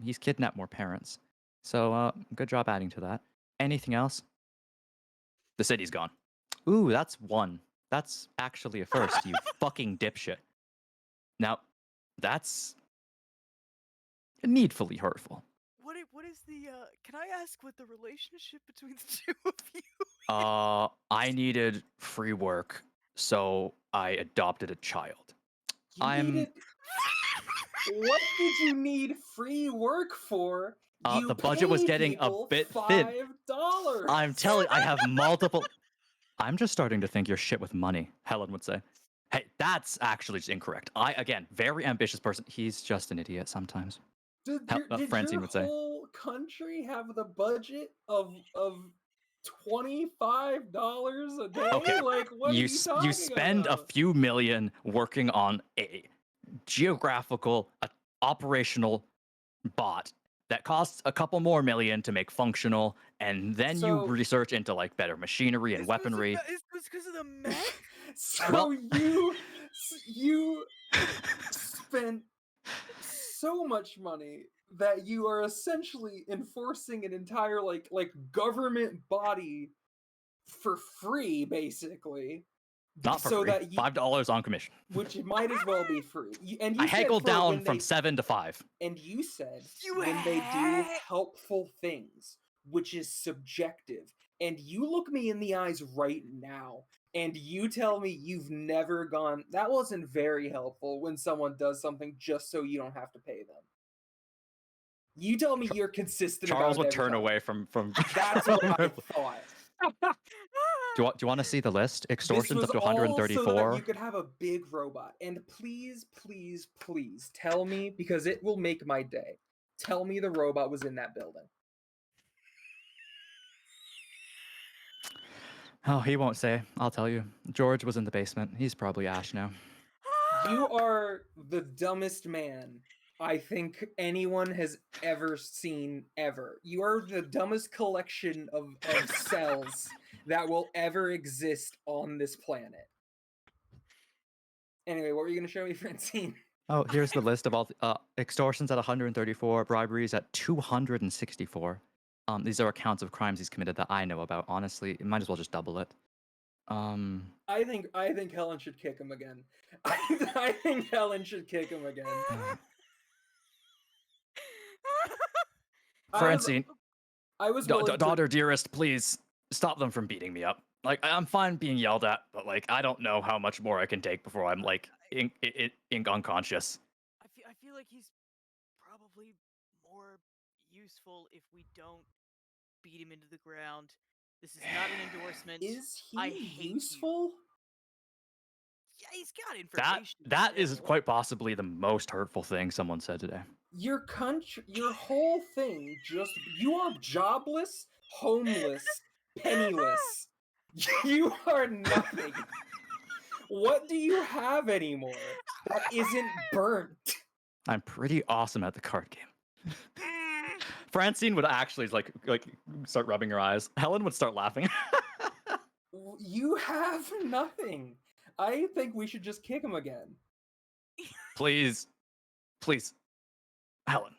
He's kidnapped more parents. So good job adding to that. Anything else? The city's gone. Ooh, that's 1. That's actually a first, you fucking dipshit. Now, that's needfully hurtful. What is the can I ask what the relationship between the two of you? I needed free work, so I adopted a child. what did you need free work for? You The budget was pay getting a people bit thin. $5. I'm telling I have multiple. I'm just starting to think you're shit with money, Helen would say. Hey, that's actually just incorrect. Again, very ambitious person. He's just an idiot sometimes. Did Francine your would say. whole country have the budget of $25 a day? Okay. Like, what are you talking You spend about? a few million working on a geographical, operational bot that costs a couple more million to make functional, and then you So- research into like better machinery and weaponry. Is this because of the mech? So Well- you spent so much money that you are essentially enforcing an entire like government body for free, basically. Not for so free. that you, $5 on commission. which might as well be free. And you I said haggled for down when from they- 7 to 5. And you said You when they do ha- helpful things, which is subjective. And you look me in the eyes right now, and you tell me you've never gone. That wasn't very helpful when someone does something just so you don't have to pay them. You tell me you're consistent. Charles about would it every turn time. away from. That's what I thought. Do you want to see the list? Extortions This up to was all 134. so that you could have a big robot. And please, please, please tell me, because it will make my day. Tell me the robot was in that building. Oh, he won't say. I'll tell you. George was in the basement. He's probably Ash now. You are the dumbest man I think anyone has ever seen ever. You are the dumbest collection of cells that will ever exist on this planet. Anyway, what were you going to show me, Francine? Oh, here's the list of all extortions at 134, briberies at 264. These are accounts of crimes he's committed that I know about. Honestly, you might as well just double it. I think Helen should kick him again. I think Helen should kick him again. Francine, I was willing to... daughter, dearest, please stop them from beating me up. Like, I'm fine being yelled at, but like, I don't know how much more I can take before I'm like unconscious. I feel like he's probably more useful if we don't beat him into the ground. This is not an endorsement. Is I he hate you. useful? Yeah, he's got information. That is still. quite possibly the most hurtful thing someone said today. Your country, your whole thing, you are jobless, homeless, penniless. You are nothing. What do you have anymore that isn't burnt? I'm pretty awesome at the card game. Francine would actually like start rubbing her eyes. Helen would start laughing. You have nothing. I think we should just kick him again. Please, Helen.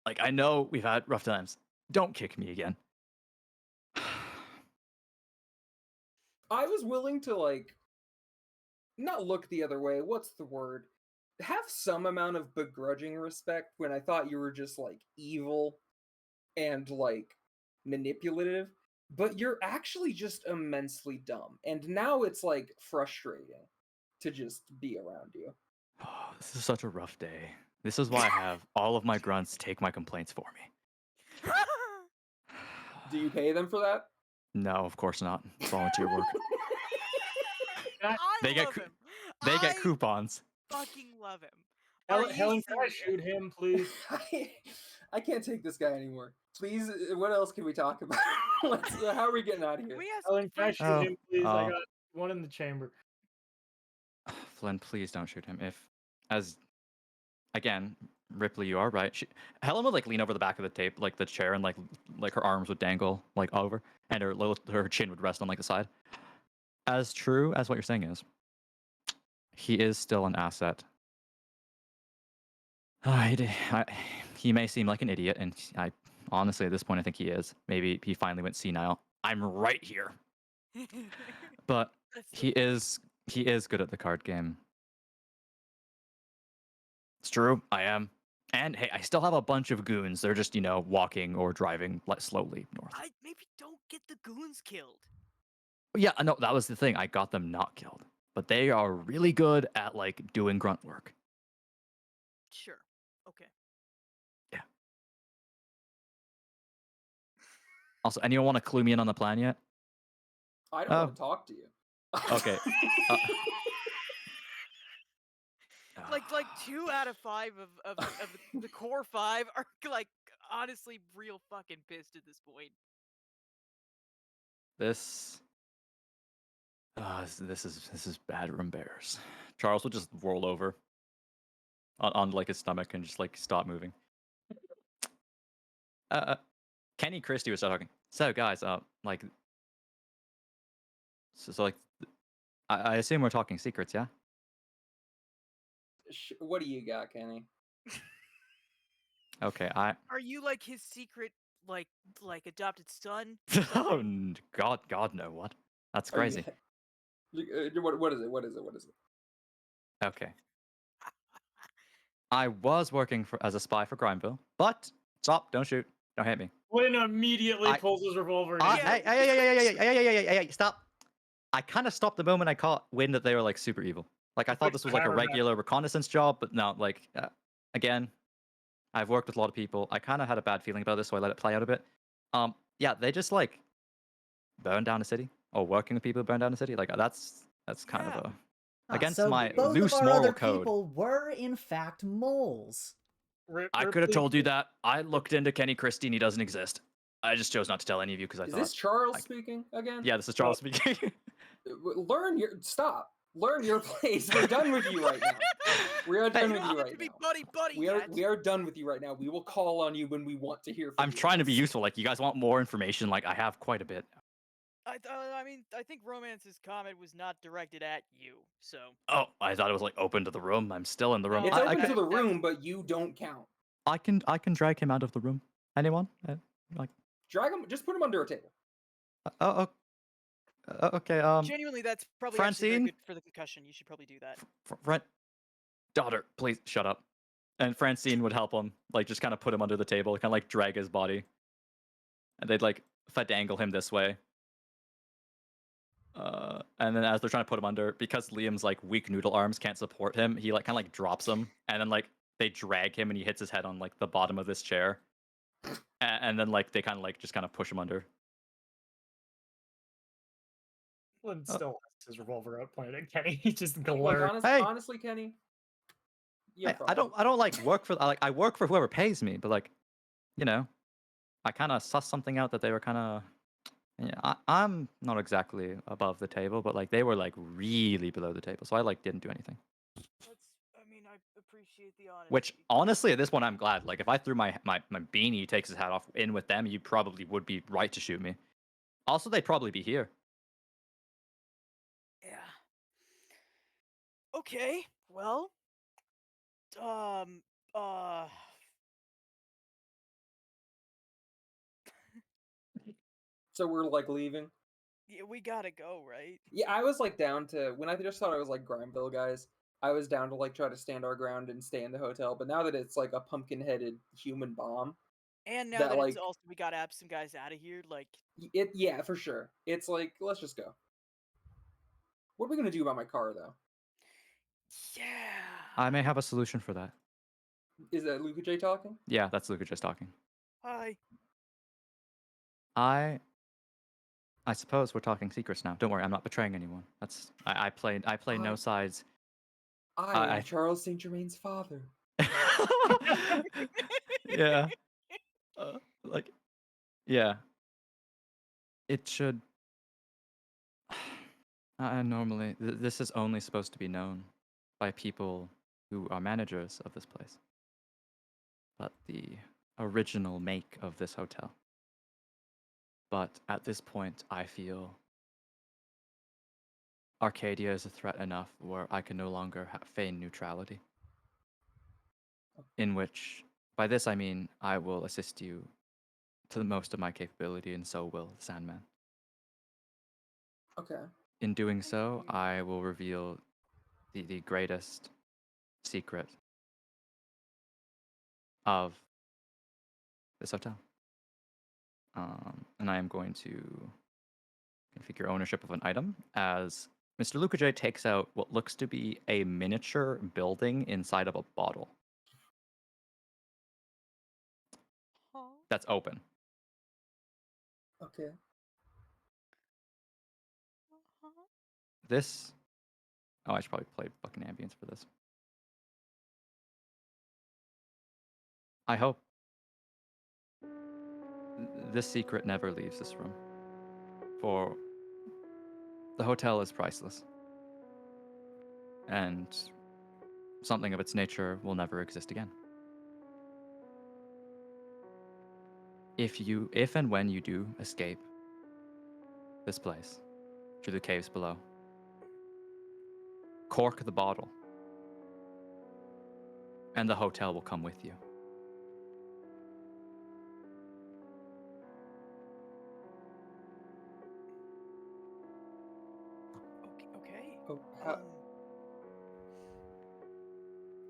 Like, I know we've had rough times. Don't kick me again. I was willing to, like, not look the other way. What's the word? Have some amount of begrudging respect when I thought you were just, like, evil and, like, manipulative. But you're actually just immensely dumb. And now it's, like, frustrating to just be around you. This is such a rough day. This is why I have all of my grunts take my complaints for me. Do you pay them for that? No, of course not. It's volunteer work. They get love him. They get I coupons. fucking love him. Are you Helen, can I serious? shoot him, please? I can't take this guy anymore. Please, what else can we talk about? How are we getting out of here? We have Helen, can I shoot Oh, him, please? I oh. got one in the chamber. Flynn, please don't shoot him. Again, Ripley, you are right. Helen would like lean over the back of the tape, like the chair, and like her arms would dangle like over, and her chin would rest on like the side. As true as what you're saying is, he is still an asset. He may seem like an idiot, and I honestly at this point I think he is. Maybe he finally went senile. I'm right here, but he is good at the card game. It's true, I am. And hey, I still have a bunch of goons. They're just, walking or driving slowly north. Maybe don't get the goons killed. Yeah, no, that was the thing. I got them not killed. But they are really good at, like, doing grunt work. Sure. Okay. Yeah. Also, anyone want to clue me in on the plan yet? I don't want to talk to you. Okay. Like 2 out of 5 of the core 5 are like honestly real fucking pissed at this point. This is bad room bears. Charles will just roll over on like his stomach and just like stop moving. Kenny Christie was talking. So guys, like, so like, I assume we're talking secrets, yeah? What do you got, Kenny? Okay, Are you like his secret like adopted son? Oh God, no! What? That's crazy. What is it? Okay. I was working as a spy for Grimeville, but stop! Don't shoot! Don't hit me! Flynn immediately pulls his revolver. Hey! Stop! I kind of stopped the moment I caught wind that they were like super evil. Like I thought this was like a regular reconnaissance job, but no, like again, I've worked with a lot of people. I kind of had a bad feeling about this, so I let it play out a bit. Yeah, they just like burn down a city, or working with people who burn down a city. Like that's kind of a against so my both loose of our moral other code. people were in fact moles. I could have told you that. I looked into Kenny Christie and he doesn't exist. I just chose not to tell any of you because I thought. Is this Charles speaking again? Yeah, this is Charles speaking. Stop. Learn your place. We're done with you right now. We are You done don't with you have right to be now. buddy We yet. are done with you right now. We will call on you when we want to hear from I'm you. trying to be useful. Like, you guys want more information? Like, I have quite a bit. I mean, I think Romance's comment was not directed at you, so. Oh, I thought it was like open to the room. I'm still in the room. It's No, I open can, to the that- room, but you don't count. I can drag him out of the room. Anyone? Drag him. Just put him under a table. Oh, okay. Genuinely, that's probably actually very Francine? good for the concussion. You should probably do that. Daughter, please shut up. And Francine would help him, like just kind of put him under the table, kind of like drag his body, and they'd like fadangle him this way. And then as they're trying to put him under, because Liam's like weak noodle arms can't support him, he like kind of like drops him, and then like they drag him, and he hits his head on like the bottom of this chair, and then like they kind of like just kind of push him under. Flynn still has his revolver out pointed at Kenny. He just Look, glared. Hey! honestly, Kenny. Yeah, I don't like work for like I work for whoever pays me, but like, you know, I kind of sussed something out that they were kind of. Yeah, I'm not exactly above the table, but like they were like really below the table, so I like didn't do anything. I mean, I appreciate the honesty. Which honestly, at this point, I'm glad. Like if I threw my beanie, takes his hat off, in with them, you probably would be right to shoot me. Also, they'd probably be here. Yeah. Okay. Well. Uh. So we're like leaving. Yeah, we gotta go, right? Yeah, I was like down to when I just thought I was like Grimeville guys. I was down to like try to stand our ground and stay in the hotel. But now that it's like a pumpkin-headed human bomb, And now that, that, like- it's also we gotta have some guys out of here. Like, yeah, for sure. It's like let's just go. What are we gonna do about my car though? yeah. I may have a solution for that. Is that Luca J talking? Yeah, that's Luca just talking. Hi. I suppose we're talking secrets now. Don't worry, I'm not betraying anyone. That's I play no sides. I I- am Charles Saint Germain's father. Yeah. Like, yeah. It should. Normally, this is only supposed to be known by people who are managers of this place. But the original make of this hotel. But at this point, I feel Arcadia is a threat enough where I can no longer feign neutrality. In which, by this I mean, I will assist you to the most of my capability, and so will Sandman. Okay. In doing so, I will reveal the greatest secret of this hotel. And I am going to configure ownership of an item as Mr. Luca J takes out what looks to be a miniature building inside of a bottle Huh? that's open. Okay. Huh? This. Oh, I should probably play fucking ambience for this. I hope this secret never leaves this room. For the hotel is priceless. And something of its nature will never exist again. If and when you do escape this place through the caves below, cork the bottle, and the hotel will come with you. Okay. Oh, how, Um,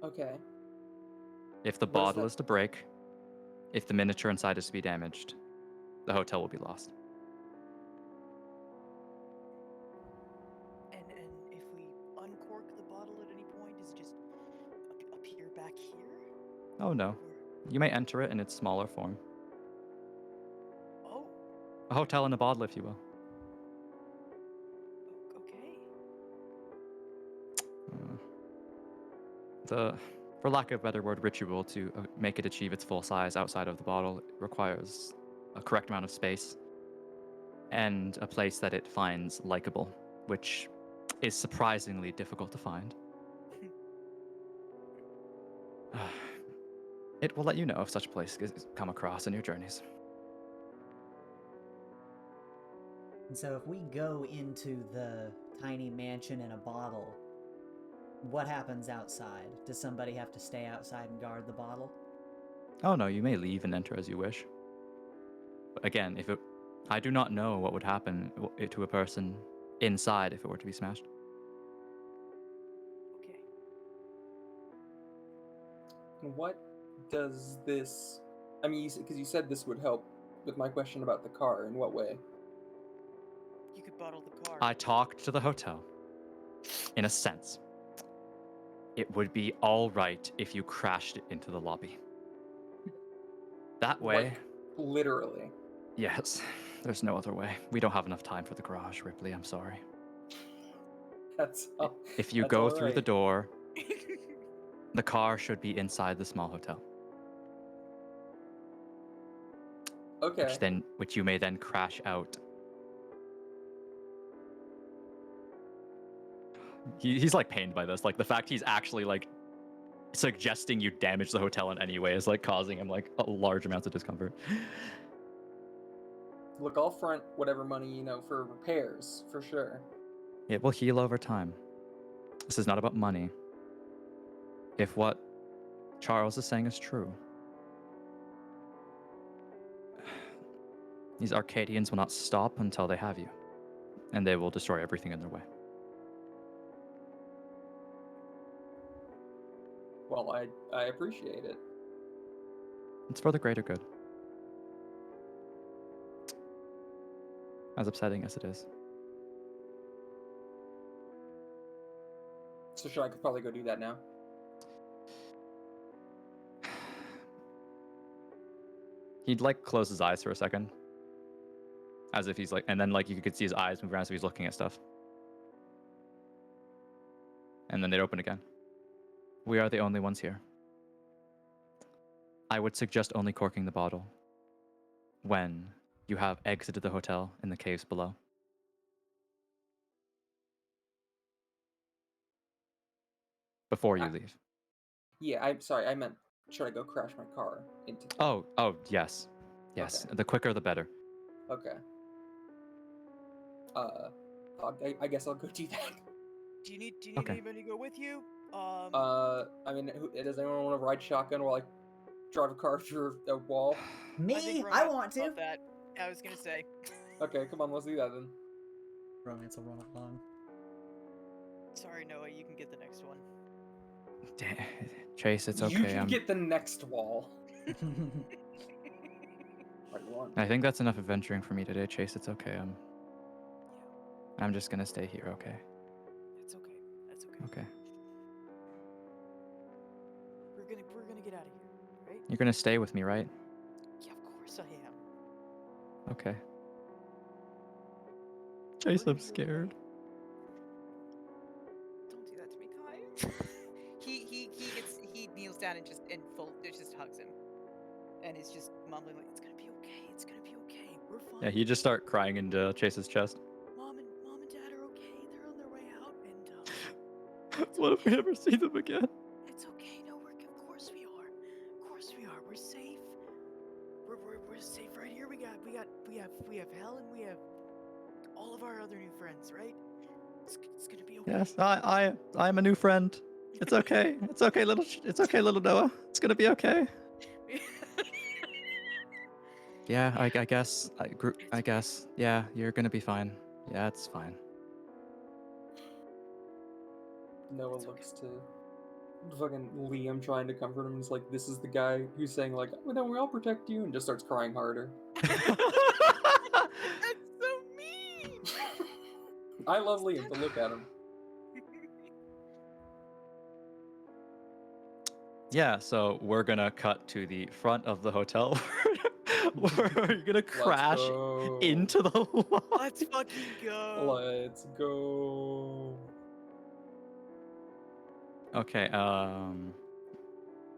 okay. If the What is bottle that? is to break, if the miniature inside is to be damaged, the hotel will be lost. and if we uncork the bottle at any point, does it just appear back here? Oh no. Or, You may enter it in its smaller form. oh, A hotel in a bottle, if you will. okay. For lack of a better word, ritual to make it achieve its full size outside of the bottle requires a correct amount of space and a place that it finds likable, which is surprisingly difficult to find. It will let you know if such place is come across in your journeys. And so if we go into the tiny mansion in a bottle, what happens outside? Does somebody have to stay outside and guard the bottle? Oh no, you may leave and enter as you wish. But again, I do not know what would happen to a person inside if it were to be smashed. Okay. And what does this? I mean, because you said this would help with my question about the car. In what way? You could bottle the car. I talked to the hotel. In a sense, it would be all right if you crashed it into the lobby. That way, Like, literally. yes, there's no other way. We don't have enough time for the garage, Ripley. I'm sorry. That's If you that's go all through the right. door, the car should be inside the small hotel, Okay. which you may then crash out. He's like pained by this. Like the fact he's actually like suggesting you damage the hotel in any way is like causing him like a large amounts of discomfort. Look, I'll front whatever money for repairs for sure. It will heal over time. This is not about money. If what Charles is saying is true, these Arcadians will not stop until they have you, and they will destroy everything in their way. Well, I appreciate it. It's for the greater good. As upsetting as it is. So should I probably go do that now? He'd like close his eyes for a second. As if he's like, and then like you could see his eyes move around so he's looking at stuff. And then they'd open again. We are the only ones here. I would suggest only corking the bottle when you have exited the hotel in the caves below. Before you leave. Yeah, I'm sorry. I meant, should I go crash my car into? Oh, yes. Yes. Okay. The quicker the better. Okay. I guess I'll go do that. Do you need Okay. anybody to go with you? I mean, does anyone want to ride shotgun while I drive a car through a wall? Me? think I Romance want would to. love that. I was gonna say. Okay, come on, let's do that then. Romance will run along. Sorry, Noah. You can get the next one. Chase, it's okay. You can get the next wall. Right, one. I think that's enough adventuring for me today, Chase. It's okay. I'm just gonna stay here, okay? It's okay. That's okay. Okay. We're gonna get out of here, right? You're gonna stay with me, right? Yeah, of course I am. Okay. Chase, I'm scared. Don't do that to me, Kai. he kneels down and just hugs him, and is just mumbling like, "It's gonna be okay. It's gonna be okay. We're fine. Yeah, he just start crying into Chase's chest. Mom and Dad are okay. They're on their way out, and What if we never see them again? it's okay. No, of course we are. Of course we are. We're safe. We're safe right here. We have Helen. We have all of our other new friends, right? It's gonna be okay. Yes, I'm a new friend. It's okay. It's okay, little Noah. It's gonna be okay. Yeah, I guess. I guess. Yeah, you're gonna be fine. Yeah, it's fine. Noah looks to fucking Liam trying to comfort him. He's like, this is the guy who's saying like, oh, then we'll protect you, and just starts crying harder. That's so mean. I love Liam, but look at him. Yeah, so we're gonna cut to the front of the hotel. We're gonna crash go. into the lobby. Let's fucking go. Let's go. Okay, can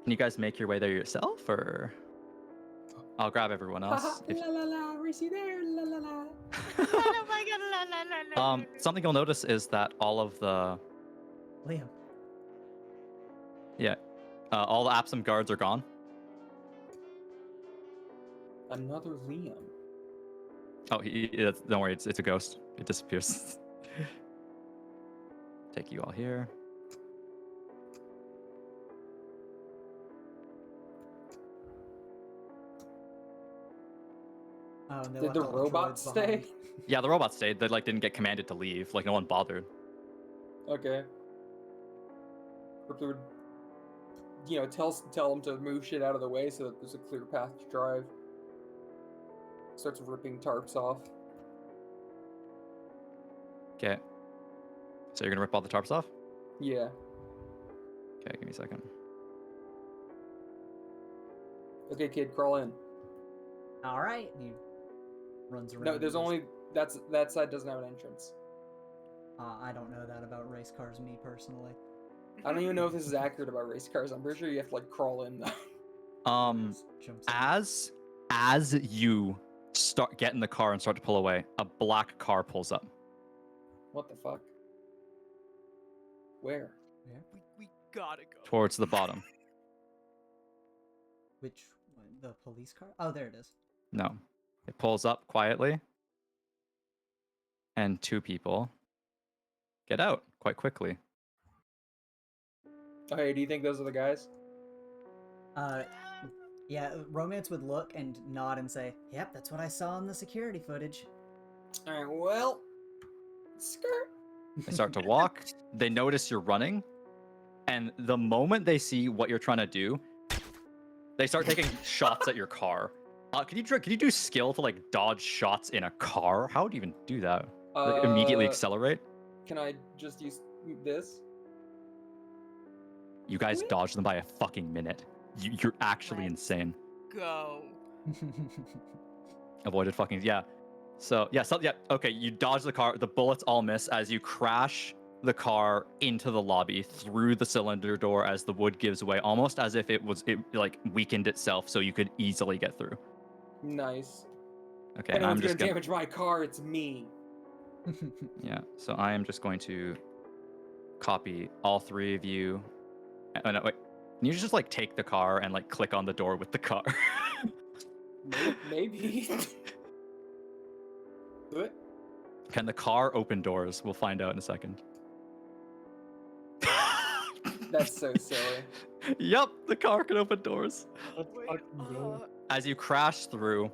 you guys make your way there yourself, or I'll grab everyone else? La la la, Rissy there, la la la. Oh my god, la, la, la, la, la, la. Something you'll notice is that all of the Liam. all the Absam guards are gone. Another Liam. Oh, don't worry, it's a ghost. It disappears. Take you all here. Oh, and they Did left the all robots droids stay? behind. Yeah, the robots stayed. They like didn't get commanded to leave. Like no one bothered. Okay. Ripley would, tell them to move shit out of the way so that there's a clear path to drive. Starts ripping tarps off. Okay. So you're gonna rip all the tarps off? Yeah. Okay, give me a second. Okay, kid, crawl in. All right. And he runs around. No, there's and only that side doesn't have an entrance. I don't know that about race cars, me personally. I don't even know if this is accurate about race cars. I'm pretty sure you have to like crawl in though. Just jumps in. As you get in the car and start to pull away, a black car pulls up. What the fuck? Where? We gotta go. Towards the bottom. Which one? The police car? Oh, there it is. No. It pulls up quietly. And two people get out quite quickly. Okay, do you think those are the guys? Yeah, Romance would look and nod and say, "Yep, that's what I saw in the security footage." Alright, well. Skirt. They start to walk. They notice you're running. And the moment they see what you're trying to do, they start taking shots at your car. Can you do skill to like dodge shots in a car? How would you even do that? Like immediately accelerate? Can I just use this? You guys dodge them by a fucking minute. You're actually insane. Go. Avoided fucking okay, you dodge the car, the bullets all miss as you crash the car into the lobby through the cylinder door as the wood gives way, almost as if it like weakened itself so you could easily get through. Nice. Okay, If and I'm anyone's just gonna gonna damage my car, it's me. yeah, so I am just going to copy all three of you. Oh, no, wait. Can you just like take the car and like click on the door with the car? Maybe. What? Can the car open doors? We'll find out in a second. That's so silly. Yep, the car can open doors. Let's Wait, fucking go. As you crash through,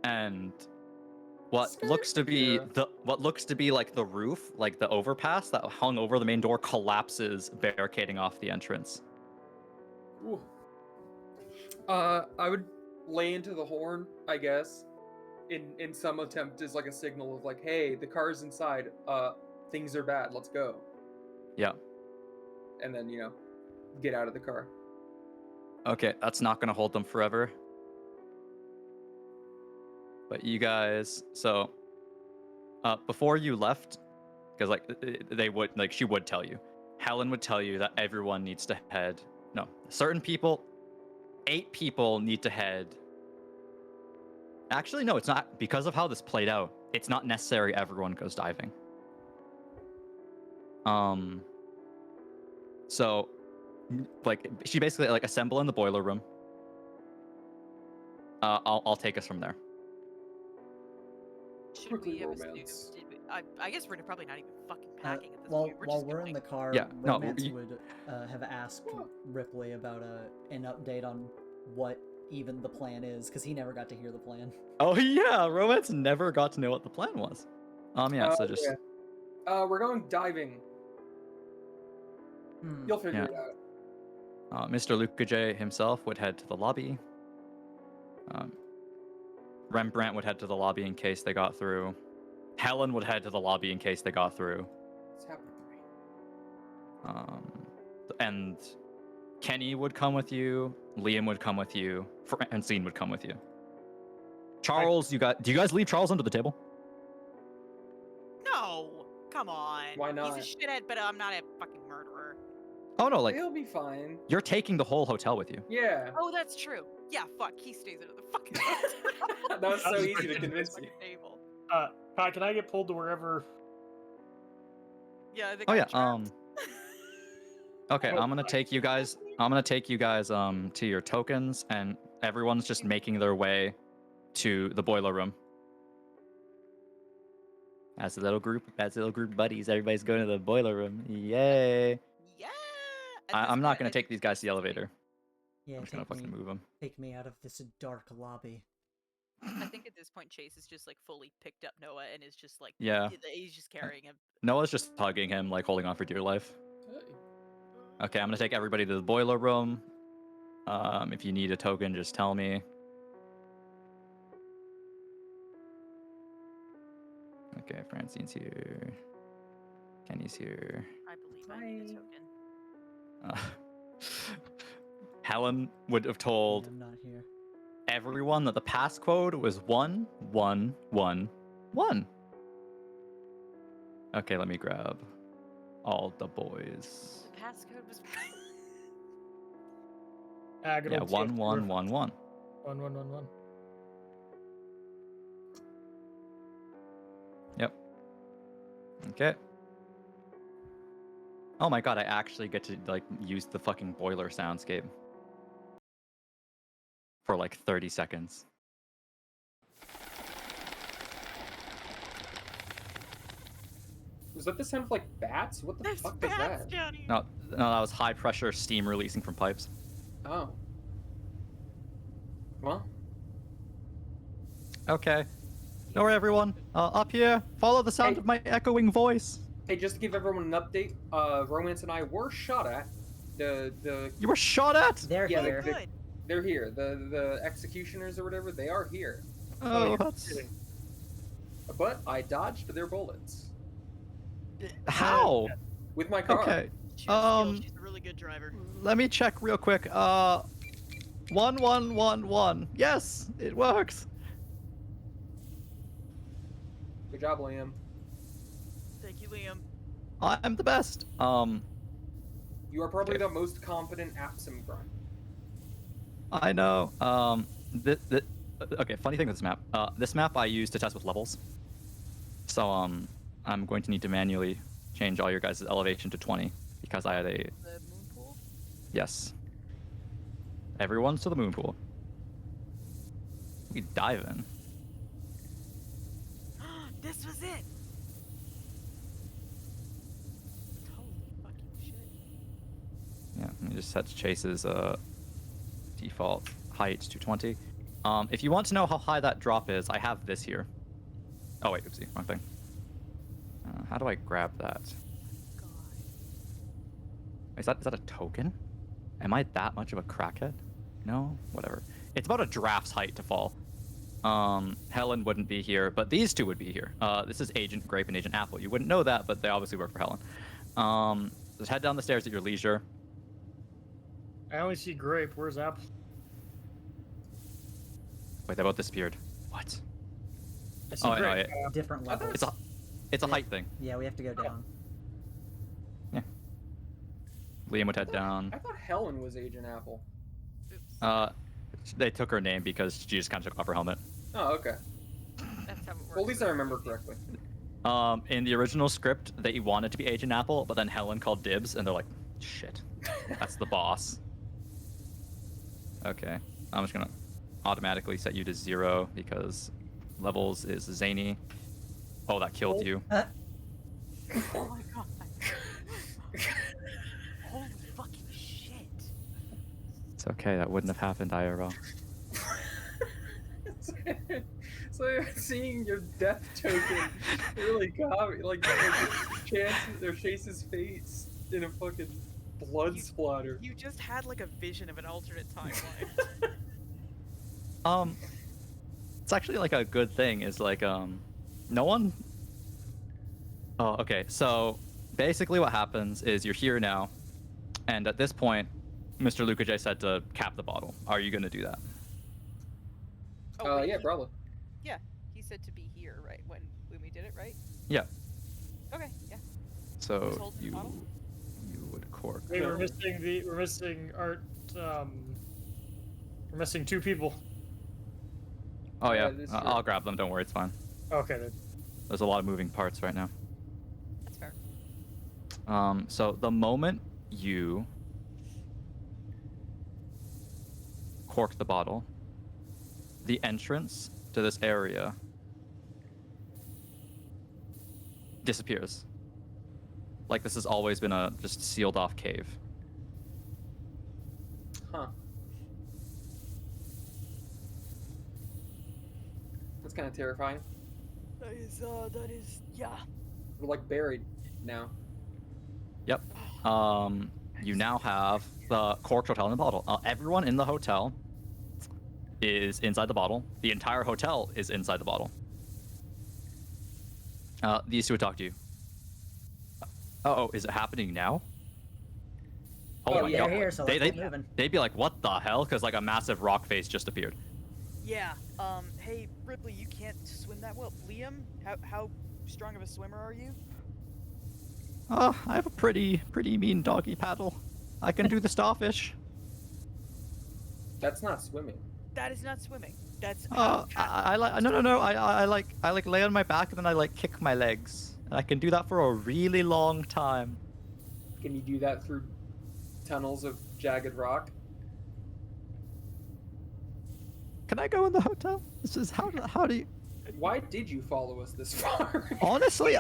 and what Skirt. looks to be Yeah. what looks to be like the roof, like the overpass that hung over the main door, collapses, barricading off the entrance. Ooh. I would lay into the horn, I guess, in some attempt as like a signal of like, hey, the car's inside. Things are bad. Let's go. Yeah. And then get out of the car. Okay, that's not gonna hold them forever. But you guys, so before you left, because like they would, like she would tell you, Helen would tell you that everyone needs to head. No, certain people, 8 people need to head. Actually, no, it's not, because of how this played out. It's not necessary everyone goes diving. So, like, she basically like assemble in the boiler room. I'll take us from there. Should Quickly we have romance. I guess we're probably not even fucking packing at this While point. We're while just we're going. in the car, Yeah, no, Romance you- would have asked Ripley about an update on what even the plan is, because he never got to hear the plan. Oh yeah, Romance never got to know what the plan was. Yeah, so just We're going diving. Hmm. You'll figure Yeah. it out. Mr. Luca J himself would head to the lobby. Rembrandt would head to the lobby in case they got through. Helen would head to the lobby in case they got through. It's happening to me. And Kenny would come with you. Liam would come with you. Francine would come with you. Charles, do you guys leave Charles under the table? No, come on. Why not? He's a shithead, but I'm not a fucking murderer. Oh no, like He'll be fine. you're taking the whole hotel with you. Yeah. Oh, that's true. Yeah, fuck. He stays under the fucking. That was so That's easy to freaking convince you. Table. Kai, can I get pulled to wherever? Yeah, I think Oh I'm yeah. trapped. Okay, Oh, I'm gonna take you guys. To your tokens, and everyone's just making their way to the boiler room. As a little group of buddies, everybody's going to the boiler room. Yay! Yeah. At this I'm not point, gonna I take think these we're guys to the just doing- elevator. Yeah, I'm just gonna fucking move them. take me out of this dark lobby. I think at this point, Chase is just like fully picked up Noah and is just like, Yeah. he's just carrying him. Noah's just hugging him, like holding on for dear life. Okay, I'm gonna take everybody to the boiler room. If you need a token, just tell me. Okay, Francine's here. Kenny's here. I believe I need a token. Helen would have Yeah, told I'm not here. everyone that the passcode was 1111. Okay, let me grab all the boys. The passcode was. Good Yeah, old TFT reference. 1111. 1111. Yep. Okay. Oh my god, I actually get to like use the fucking boiler soundscape for like 30 seconds. Was that the sound of like bats? What the There's fuck was bats that? down here. No, that was high pressure steam releasing from pipes. Oh. Well, Okay. Don't worry, everyone. Up here, follow the sound Hey. of my echoing voice. hey, just to give everyone an update, Romance and I were shot at. The You were shot at. They're Yeah, here. Good. they're here. The executioners or whatever, they are here. Oh, you're that's kidding. But I dodged their bullets how? with my car. Okay. She's She's a really good driver. Let me check real quick. 1111. Yes, it works. Good job, Liam. Thank you, Liam. I'm the best. You are probably Okay. the most competent Apsim grunt. I know. Okay, funny thing with this map. This map I use to test with levels. So, I'm going to need to manually change all your guys' elevation to 20 because I had a... The moon pool. Yes. Everyone's to the moon pool. We dive in. This was it. Holy fucking shit. Yeah, let me just set Chase's default height to 20. If you want to know how high that drop is, I have this here. Oh wait, oopsie, wrong thing. How do I grab that? God. Is that a token? Am I that much of a crackhead? No, whatever. It's about a giraffe's height to fall. Helen wouldn't be here, but these two would be here. This is Agent Grape and Agent Apple. You wouldn't know that, but they obviously work for Helen. Just head down the stairs at your leisure. I only see grape. Where's apple? Wait, they both disappeared. What? I see Oh, I know, grape. Different I thought levels. It's a Yeah. height thing. Yeah, we have to go down. Liam would head down. I thought Helen was Agent Apple. Oops. They took her name because she just kind of took off her helmet. Oh, okay. That's how it works. Well, at least I remember correctly. In the original script, they wanted to be Agent Apple, but then Helen called dibs, and they're like, shit, that's the boss. Okay, I'm just gonna automatically set you to 0 because levels is zany. Oh, that killed you. Oh my god. Holy fucking shit. It's okay, that wouldn't have happened IRL. So seeing your death token really got me. Like Chase's face in a fucking blood splatter. You just had like a vision of an alternate timeline. It's actually like a good thing. Is like no one. Oh, okay. So basically, what happens is you're here now, and at this point, Mr. Luca J said to cap the bottle. Are you gonna do that? Oh, wait, Yeah, probably. he said to be here, right? When we did it, right? Yeah. Okay, yeah. Who's So holding the bottle? you would cork. Wait, we're missing Art. We're missing 2 people. Oh yeah, this year. I'll grab them. Don't worry, it's fine. Okay. Then. There's a lot of moving parts right now. That's fair. So the moment you cork the bottle, the entrance to this area disappears. Like this has always been a just sealed off cave. Huh. That's kind of terrifying. That is, yeah. We're like buried now. Yep. You now have the corked hotel in the bottle. Everyone in the hotel is inside the bottle. The entire hotel is inside the bottle. These two would talk to you. Oh, is it happening now? Oh, my yeah, God. they're here, so let's get moving. They'd be like, what the hell? Because like a massive rock face just appeared. Yeah. Hey, Ripley, you can't swim that well. Liam, how strong of a swimmer are you? I have a pretty mean doggy paddle. I can do the starfish. That's not swimming. That is not swimming. That's I like no. I like lay on my back and then I like kick my legs. And I can do that for a really long time. Can you do that through tunnels of jagged rock? Can I go in the hotel? This is how do you? Why did you follow us this far? Honestly,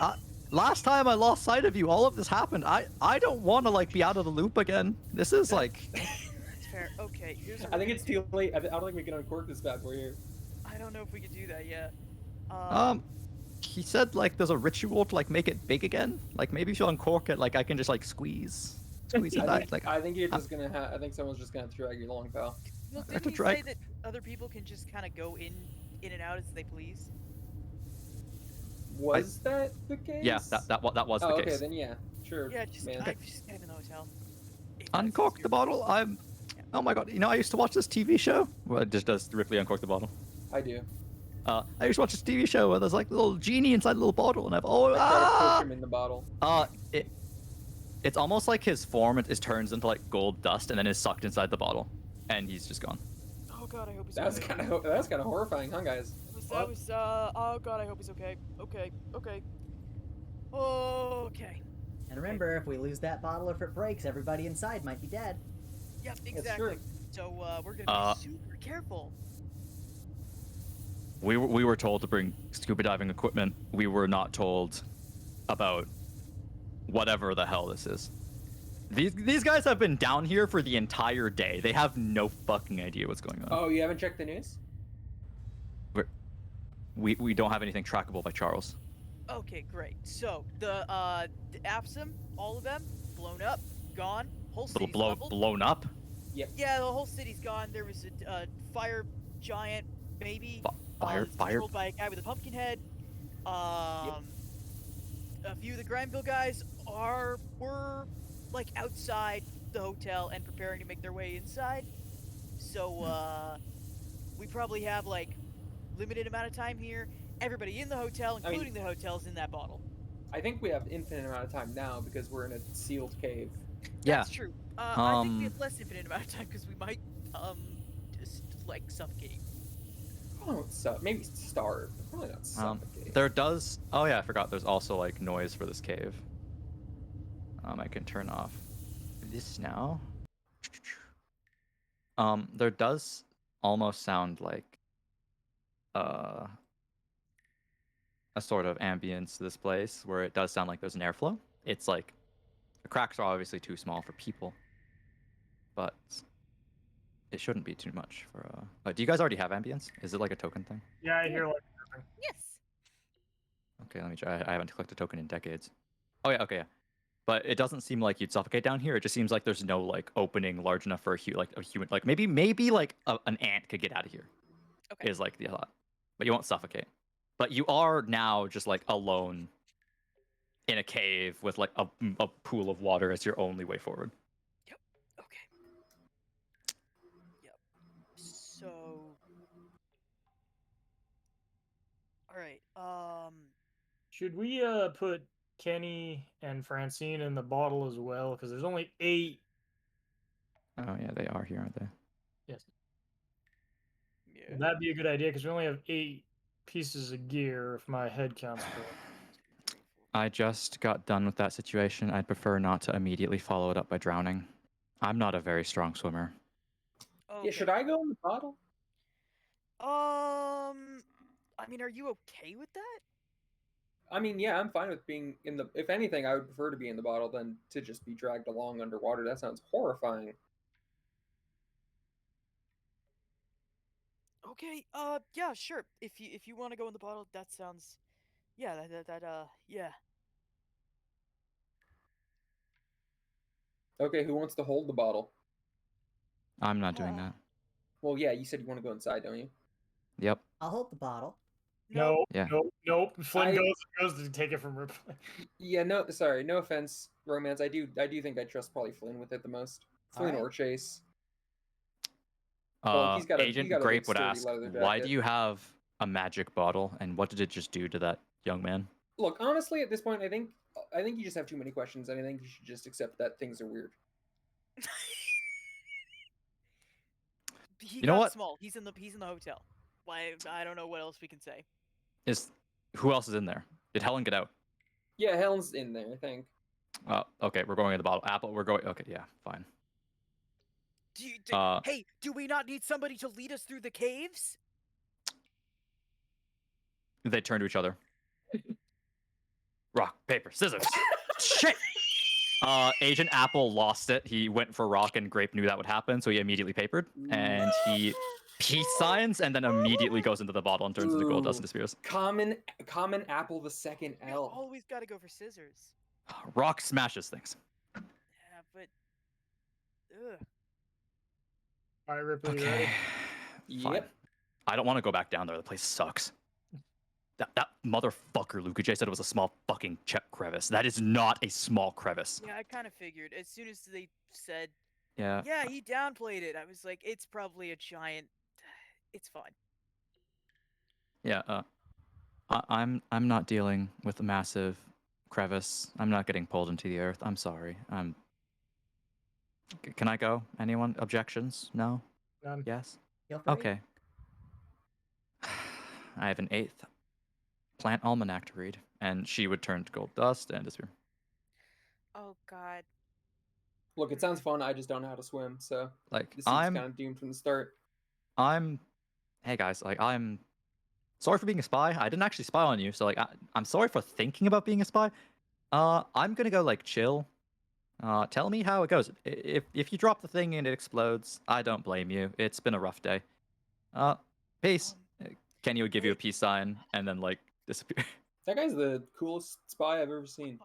last time I lost sight of you, all of this happened. I don't want to like be out of the loop again. This is like. That's fair. Okay, here's I think it's too late. I don't think we can uncork this bad boy here. I don't know if we could do that yet. He said like there's a ritual to like make it big again. Like maybe if you uncork it, like I can just like squeeze it back. Like I think you're just gonna I think someone's just gonna drag you along, pal. Well, I have to didn't he drag- say that other people can just kind of go in and out as they please? Was that the case? yeah, that was the Oh, case. okay, then yeah, sure. Yeah, just man. just get him in the hotel. Uncork the bottle. Oh my god! You know I used to watch this TV show. Well, it just does Ripley uncork the bottle. I do. I used to watch this TV show where there's like a little genie inside a little bottle, and I try to push him in the bottle. It's almost like his form is turns into like gold dust and then is sucked inside the bottle, and he's just gone. Oh god, I hope he's That's okay. kind of horrifying, huh, guys? That was oh god, I hope he's okay. Okay. Okay. And remember, if we lose that bottle or if it breaks, everybody inside might be dead. Yep, That's exactly. true. So we're gonna be super careful. We were told to bring scuba diving equipment. We were not told about whatever the hell this is. These guys have been down here for the entire day. They have no fucking idea what's going on. Oh, you haven't checked the news? We don't have anything trackable by Charles. Okay, great. So the Apsum, all of them, blown up, gone. Whole city's leveled. Blown up. Yeah, the whole city's gone. There was a fire giant baby. Fire. Controlled by a guy with a pumpkin head. A few of the Granville guys were like outside the hotel and preparing to make their way inside. So we probably have like limited amount of time here. Everybody in the hotel, including the hotels, in that bottle. I think we have infinite amount of time now because we're in a sealed cave. Yeah. That's true. I think we have less infinite amount of time because we might just like suffocate. Oh, maybe starve. Probably not suffocate. There does. Oh yeah, I forgot. There's also like noise for this cave. I can turn off this now. There does almost sound like a sort of ambience to this place where it does sound like there's an airflow. It's like the cracks are obviously too small for people, but it shouldn't be too much for. Do you guys already have ambience? Is it like a token thing? Yeah, I hear like. Yes. Okay, let me try. I haven't collected a token in decades. Oh yeah, okay, yeah. But it doesn't seem like you'd suffocate down here. It just seems like there's no like opening large enough for a human. Like maybe like an ant could get out of here. Okay. Is like the thought, but you won't suffocate. But you are now just like alone in a cave with like a pool of water as your only way forward. Yep. Okay. Yep. So. All right. Should we put Kenny and Francine in the bottle as well? Because there's only 8. Oh yeah, they are here, aren't they? Yes. Yeah. Would that be a good idea? Because we only have 8 pieces of gear if my head counts correct. I just got done with that situation. I'd prefer not to immediately follow it up by drowning. I'm not a very strong swimmer. Yeah, should I go in the bottle? I mean, are you okay with that? I mean, yeah, I'm fine with being in the. If anything, I would prefer to be in the bottle than to just be dragged along underwater. That sounds horrifying. Okay, yeah, sure. If you want to go in the bottle, that sounds, yeah, yeah. Okay, who wants to hold the bottle? I'm not doing that. Well, yeah, you said you want to go inside, don't you? Yep. I'll hold the bottle. No, Yeah. nope. Flynn I- goes to take it from Ripley. Yeah, no, sorry, no offense, romance. I do think I trust probably Flynn with it the most. Flynn Alright. or Chase. Well, he's got a Agent big Grape would sturdy ask, leather why do jacket. you have a magic bottle, and what did it just do to that young man? Look, honestly, at this point, I think you just have too many questions, and I think you should just accept that things are weird. He You know got what? small. He's in the hotel. Why? I don't know what else we can say. Who else is in there? Did Helen get out? Yeah, Helen's in there, I think. Okay, we're going in the bottle. Apple, we're going. Okay, yeah, fine. Hey, do we not need somebody to lead us through the caves? They turn to each other. Rock, paper, scissors. Shit! Agent Apple lost it. He went for rock, and Grape knew that would happen, so he immediately papered. And he peace signs, and then immediately goes into the bottle and turns into gold dust and disappears. Common Apple the second We L. always got to go for scissors. Rock smashes things. Yeah, but ugh. All right, Ripley, you Okay. ready? Fine. Yep. I don't want to go back down there. The place sucks. That motherfucker Luca J said it was a small fucking crevice. That is not a small crevice. Yeah, I kind of figured. As soon as they said, Yeah. yeah, he downplayed it, I was like, it's probably a giant. It's fine. Yeah. I'm not dealing with a massive crevice. I'm not getting pulled into the earth. I'm sorry. Can I go? Anyone? Objections? No? None. Yes? Feel free. Okay. I have an 8th plant almanac to read, and she would turn to gold dust and disappear. Oh God. Look, it sounds fun. I just don't know how to swim, so Like, this seems kind of doomed from the start. hey guys, like, I'm sorry for being a spy. I didn't actually spy on you, so like, I'm sorry for thinking about being a spy. I'm gonna go like chill. Tell me how it goes. If you drop the thing and it explodes, I don't blame you. It's been a rough day. Peace. Kenny would give you a peace sign and then like disappear. That guy's the coolest spy I've ever seen.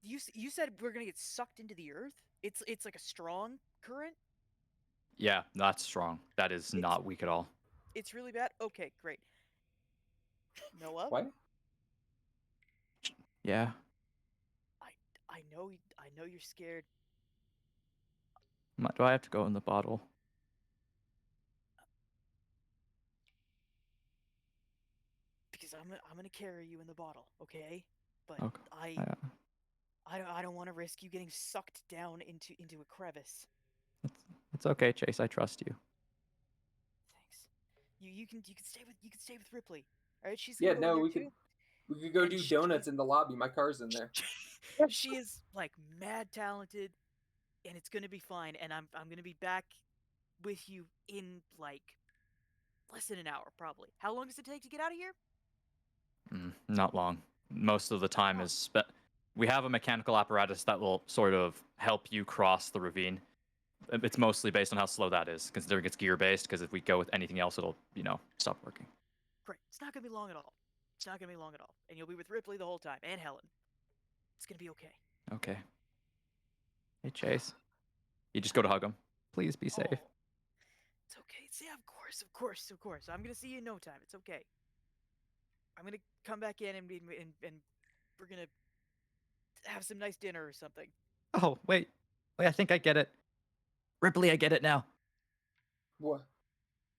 You said we're gonna get sucked into the earth? It's like a strong current? Yeah, that's strong. That is not weak at all. It's really bad? Okay, great. Noah? What? Yeah. I know you're scared. Do I have to go in the bottle? Because I'm gonna carry you in the bottle, okay? But Okay. I don't want to risk you getting sucked down into a crevice. It's okay, Chase. I trust you. Thanks. You can stay with Ripley. All right, she's Yeah, gonna go in no, there we too. could go And do donuts in the lobby. My car's in there. She is like mad talented, and it's gonna be fine. And I'm gonna be back with you in like less than an hour, probably. How long does it take to get out of here? Not long. Most of the time is spent. We have a mechanical apparatus that will sort of help you cross the ravine. It's mostly based on how slow that is, considering it's gear-based, because if we go with anything else, it'll, stop working. Great. It's not gonna be long at all. It's not gonna be long at all. And you'll be with Ripley the whole time, and Helen. It's gonna be okay. Okay. Hey, Chase. You just go to hug him. Please be safe. Oh, it's okay. Yeah, of course. I'm gonna see you in no time. It's okay. I'm gonna come back in and we're gonna have some nice dinner or something. Oh, wait, I think I get it. Ripley, I get it now. What?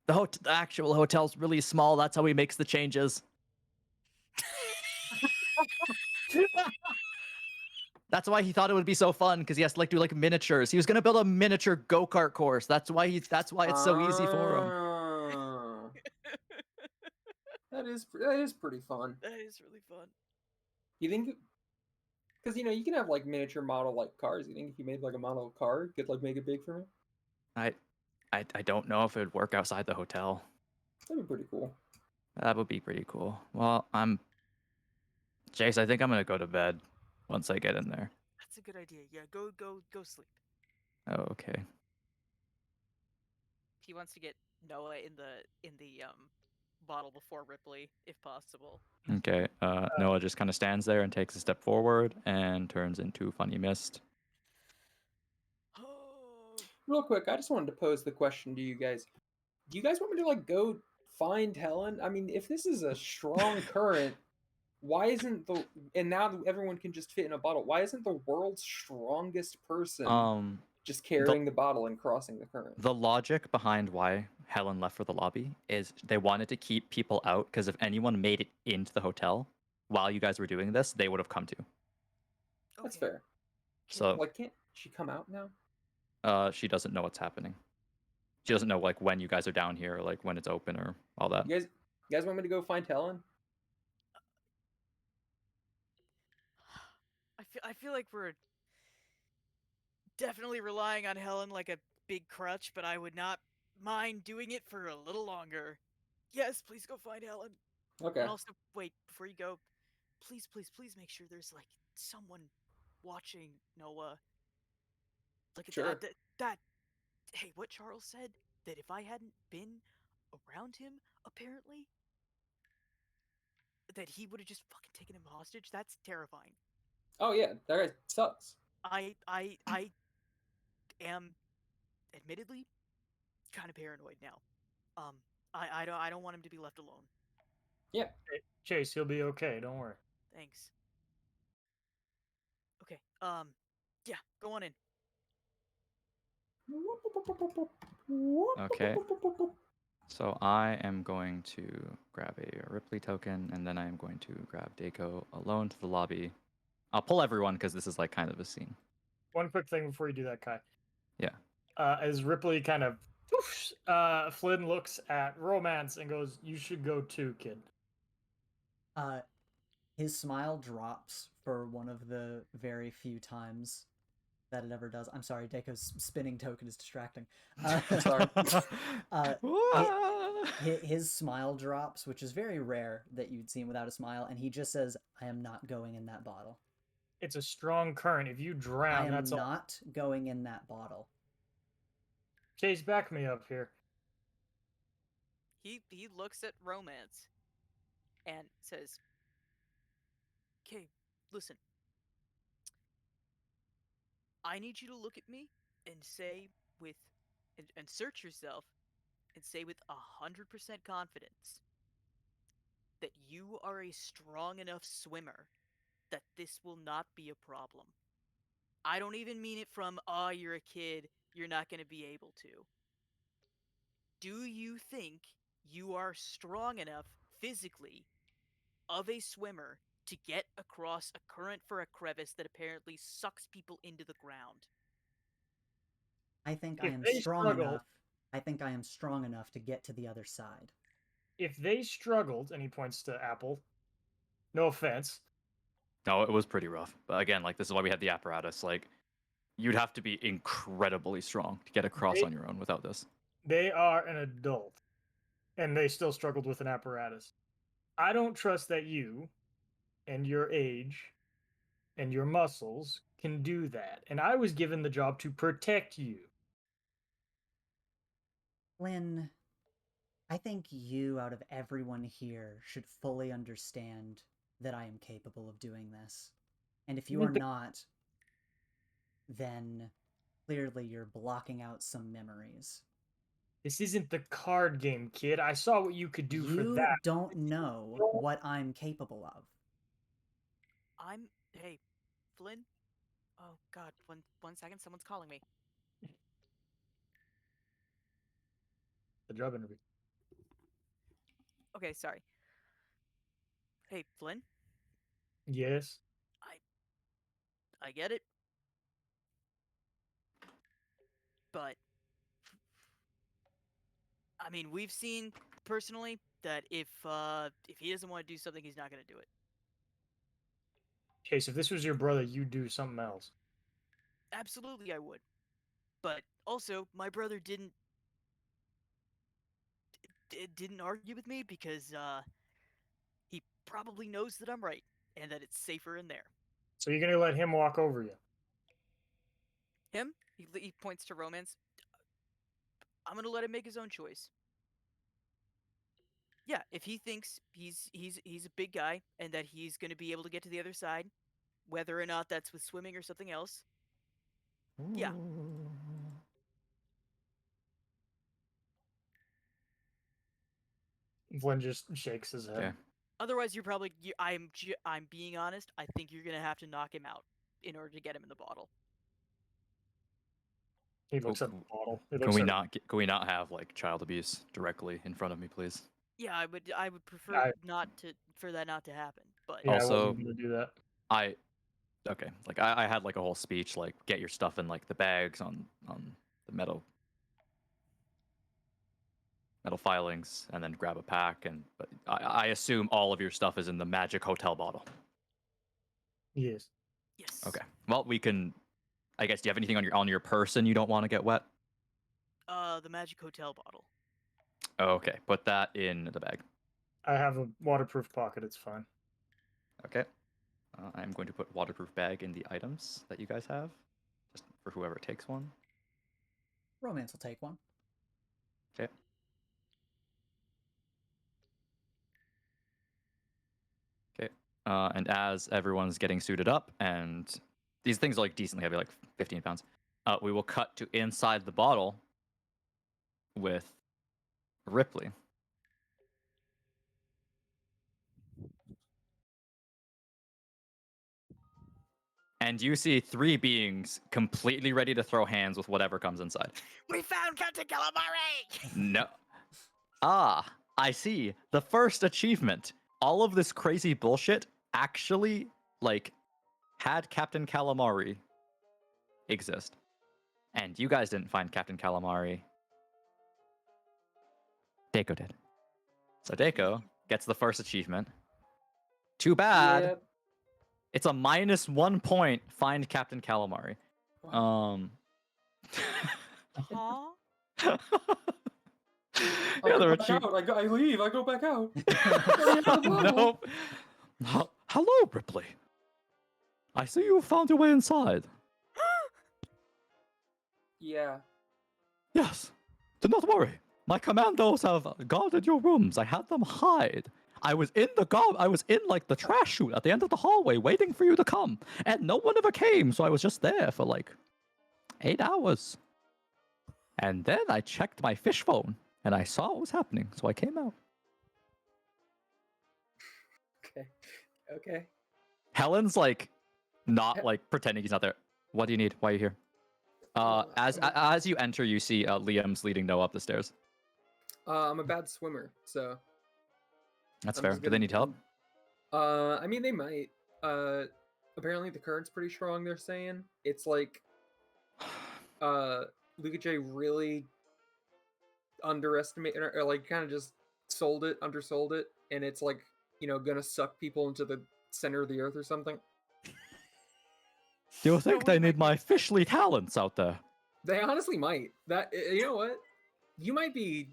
The actual hotel's really small. That's how he makes the changes. That's why he thought it would be so fun because he has to like do like miniatures. He was gonna build a miniature go kart course. That's why he's. That's why it's so easy for him. Ah, that is pretty fun. That is really fun. You think? Because you can have like miniature model like cars. You think if you made like a model car, you could like make it big for me? I don't know if it would work outside the hotel. That'd be pretty cool. That would be pretty cool. Well, I'm Chase. I think I'm gonna go to bed once I get in there. That's a good idea. Yeah, go sleep. Oh, okay. He wants to get Noah in the bottle before Ripley, if possible. Okay. Noah just kind of stands there and takes a step forward and turns into Funny Mist. Real quick, I just wanted to pose the question to you guys. Do you guys want me to like go find Helen? I mean, if this is a strong current, why isn't the and now that everyone can just fit in a bottle? Why isn't the world's strongest person just carrying the bottle and crossing the current? The logic behind why Helen left for the lobby is they wanted to keep people out because if anyone made it into the hotel while you guys were doing this, they would have come to. That's Okay. fair. So Like, can't she come out now? she doesn't know what's happening. She doesn't know like when you guys are down here or like when it's open or all that. You guys want me to go find Helen? I feel like we're definitely relying on Helen like a big crutch, but I would not mind doing it for a little longer. Yes, please go find Helen. Okay. And also, wait, before you go, please make sure there's like someone watching Noah. Like Sure. that. Hey, what Charles said that if I hadn't been around him, apparently, that he would have just fucking taken him hostage. That's terrifying. Oh yeah, that guy sucks. I am admittedly kind of paranoid now. I don't want him to be left alone. Yeah. Chase, he'll be okay. Don't worry. Thanks. Okay. Yeah, go on in. Okay. So I am going to grab a Ripley token and then I am going to grab Daco alone to the lobby. I'll pull everyone because this is like kind of a scene. One quick thing before you do that, Kai. Yeah. As Ripley kind of Flynn looks at Romance and goes, "You should go too, kid." His smile drops for one of the very few times that it ever does. I'm sorry, Dako's spinning token is distracting. Sorry. His smile drops, which is very rare that you'd see him without a smile, and he just says, "I am not going in that bottle. It's a strong current. If you I drown, am that's all. not going in that bottle." Chase, back me up here. He looks at Romance and says, Okay, listen. I need you to look at me and say with and search yourself and say with 100% confidence that you are a strong enough swimmer that this will not be a problem. I don't even mean it from, oh, you're a kid, you're not going to be able to. Do you think you are strong enough physically of a swimmer to get across a current for a crevice that apparently sucks people into the ground? I think I If am they strong struggle- enough. I think I am strong enough to get to the other side. If they struggled, and he points to Apple, no offense, No, it was pretty rough. But again, like this is why we had the apparatus. Like you'd have to be incredibly strong to get across on your own without this. they are an adult, and they still struggled with an apparatus. I don't trust that you and your age and your muscles can do that. And I was given the job to protect you. Lynn, I think you, out of everyone here, should fully understand that I am capable of doing this. And if you are not, then clearly you're blocking out some memories. This isn't the card game, kid. I saw what you could do for You that. don't know what I'm capable of. Hey, Flynn? Oh, God, one second, someone's calling me. The job interview. Okay, sorry. Hey, Flynn? Yes. I get it. But I mean, we've seen personally that if he doesn't want to do something, he's not going to do it. Okay, so if this was your brother, you'd do something else. Absolutely, I would. But also, my brother didn't argue with me because he probably knows that I'm right and that it's safer in there. So you're gonna let him walk over you? Him? He points to Romance. I'm gonna let him make his own choice. Yeah, if he thinks he's a big guy and that he's gonna be able to get to the other side, whether or not that's with swimming or something else. Yeah. Flynn just shakes his head. Okay. Otherwise, I'm being honest. I think you're gonna have to knock him out in order to get him in the bottle. He looks at the bottle. Can we not have like child abuse directly in front of me, please? Yeah, I would prefer for that not to happen. But Yeah, I Also, wasn't gonna do that. Okay, like I had like a whole speech like get your stuff in like the bags on the metal filings and then grab a pack, and but I assume all of your stuff is in the magic hotel bottle. Yes. yes. Okay. Well, we can. I guess. Do you have anything on your person you don't want to get wet? The magic hotel bottle. Okay. Put that in the bag. I have a waterproof pocket. It's fine. Okay. I'm going to put waterproof bag in the items that you guys have, just for whoever takes one. Romance will take one. Okay. Okay. And as everyone's getting suited up, and these things are like decently heavy, like 15 pounds, we will cut to inside the bottle with Ripley. And you see three beings completely ready to throw hands with whatever comes inside. We found Captain Calamari! No. Ah, I see. The first achievement. All of this crazy bullshit actually, like, had Captain Calamari exist. And you guys didn't find Captain Calamari. Deiko did. So Deiko gets the first achievement. Too bad. Yep. It's a -1 point. Find Captain Calamari. Huh? I go back out. I leave. I go back out. Nope. Hello, Ripley. I see you found your way inside. Yeah. Yes. Do not worry. My commandos have guarded your rooms. I had them hide. I was in like the trash chute at the end of the hallway waiting for you to come. And no one ever came, so I was just there for like 8 hours. And then I checked my fish phone and I saw what was happening, so I came out. Okay. Helen's like not like pretending he's not there. What do you need? Why are you here? As you enter, you see Liam's leading Noah up the stairs. I'm a bad swimmer, so That's I'm fair. just Do they gonna- need help? I mean they might. Apparently the current's pretty strong, they're saying. It's like Luka J really underestimated or like kind of just undersold it, and it's like, gonna suck people into the center of the earth or something. Do you think they need my fishly talents out there? They honestly might. That you know what? You might be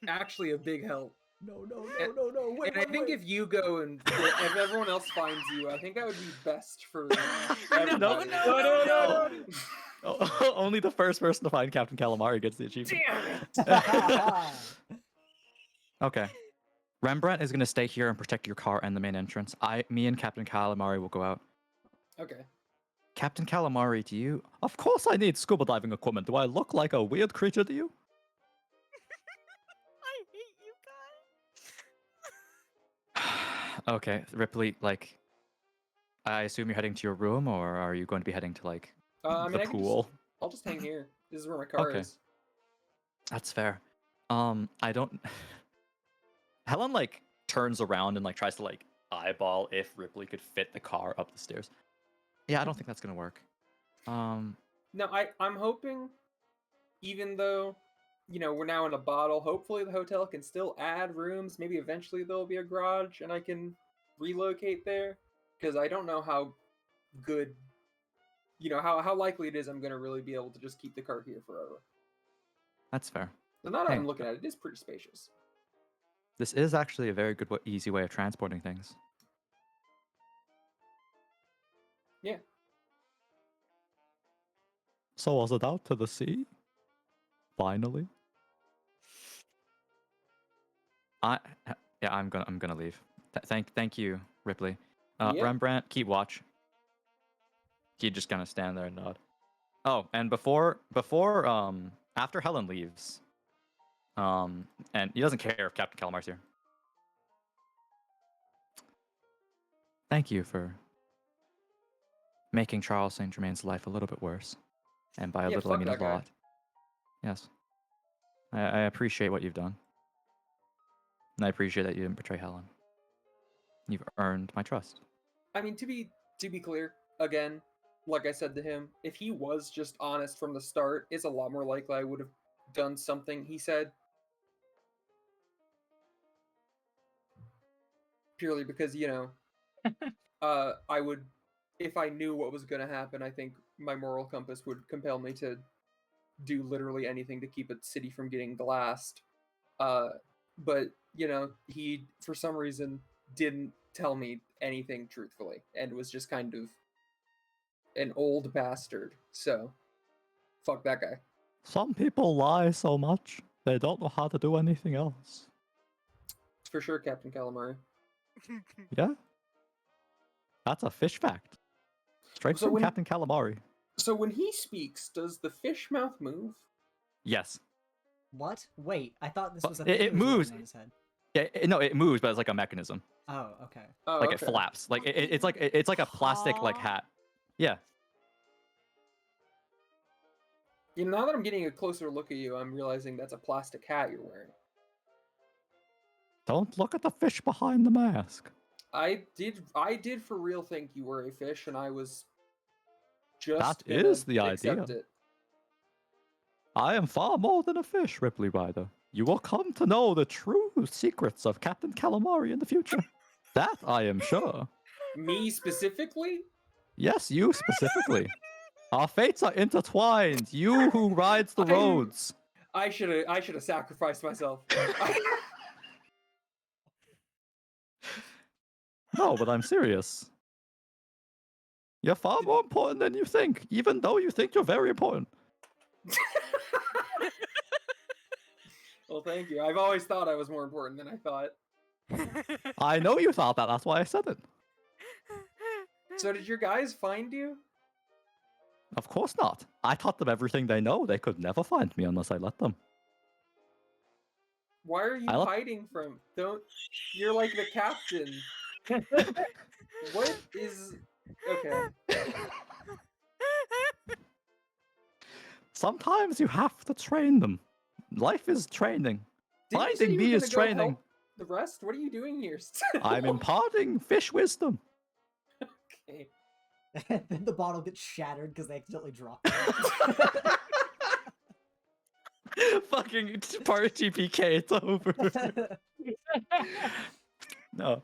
actually a big help. No. And I think if you go and if everyone else finds you, I think that would be best for everybody. No. Only the first person to find Captain Calamari gets the achievement. Damn it! Okay. Rembrandt is going to stay here and protect your car and the main entrance. Me and Captain Calamari will go out. Okay. Captain Calamari, do you... Of course I need scuba diving equipment. Do I look like a weird creature to you? I hate you guys. Okay, Ripley, like... I assume you're heading to your room, or are you going to be heading to, like, I mean, the pool? I'll just hang here. This is where my car is. That's fair. I don't... Helen, like, turns around and, like, tries to, like, eyeball if Ripley could fit the car up the stairs. Yeah, I don't think that's gonna work. No, I'm hoping, even though, we're now in a bottle, hopefully the hotel can still add rooms. Maybe eventually there'll be a garage and I can relocate there. Because I don't know how good, how likely it is I'm going to really be able to just keep the car here forever. That's fair. So now that Hey. I'm looking at it, it is pretty spacious. This is actually a very good, easy way of transporting things. Yeah. So was it out to the sea? Finally. I'm gonna leave. Thank you, Ripley. Yeah. Rembrandt, keep watch. He just gonna stand there and nod. Oh, and before after Helen leaves, and he doesn't care if Captain Calamar's here. Thank you for making Charles Saint Germain's life a little bit worse, and by a Yeah, little I fuck mean a that guy. lot. Yes, I appreciate what you've done, and I appreciate that you didn't betray Helen. You've earned my trust. I mean, to be clear, again, like I said to him, if he was just honest from the start, it's a lot more likely I would have done something he said. Purely because, I would, if I knew what was going to happen, I think my moral compass would compel me to do literally anything to keep a city from getting glassed. But, he, for some reason, didn't tell me anything truthfully and was just kind of an old bastard. So, fuck that guy. Some people lie so much they don't know how to do anything else. For sure, Captain Calamari. Yeah, that's a fish fact. Straight So from when- Captain Calamari. So when he speaks, does the fish mouth move? Yes. What? Wait, I thought this Well, was a it- thing it that was moves. rolling on his head. Yeah, no, it moves, but it's like a mechanism. Oh, okay. Oh, Like okay. it flaps. Like it's like a plastic like hat. Yeah. Now that I'm getting a closer look at you, I'm realizing that's a plastic hat you're wearing. Don't look at the fish behind the mask. I did for real think you were a fish, and I was just That gonna is the accept idea. it. I am far more than a fish, Ripley Ryder. You will come to know the true secrets of Captain Calamari in the future. That I am sure. Me specifically? Yes, you specifically. Our fates are intertwined. You who rides the roads. I should have sacrificed myself. No, but I'm serious. You're far more important than you think, even though you think you're very important. Well, thank you. I've always thought I was more important than I thought. I know you thought that, that's why I said it. So did your guys find you? Of course not. I taught them everything they know. They could never find me unless I let them. Why are you I love- hiding from? Don't. You're like the captain. What is? Okay. Sometimes you have to train them. Life is training. Didn't you say Finding you were me gonna is go training. help the rest? What are you doing here? I'm imparting fish wisdom. Okay. And then the bottle gets shattered because they accidentally dropped it. Fucking part GPK, it's over. No.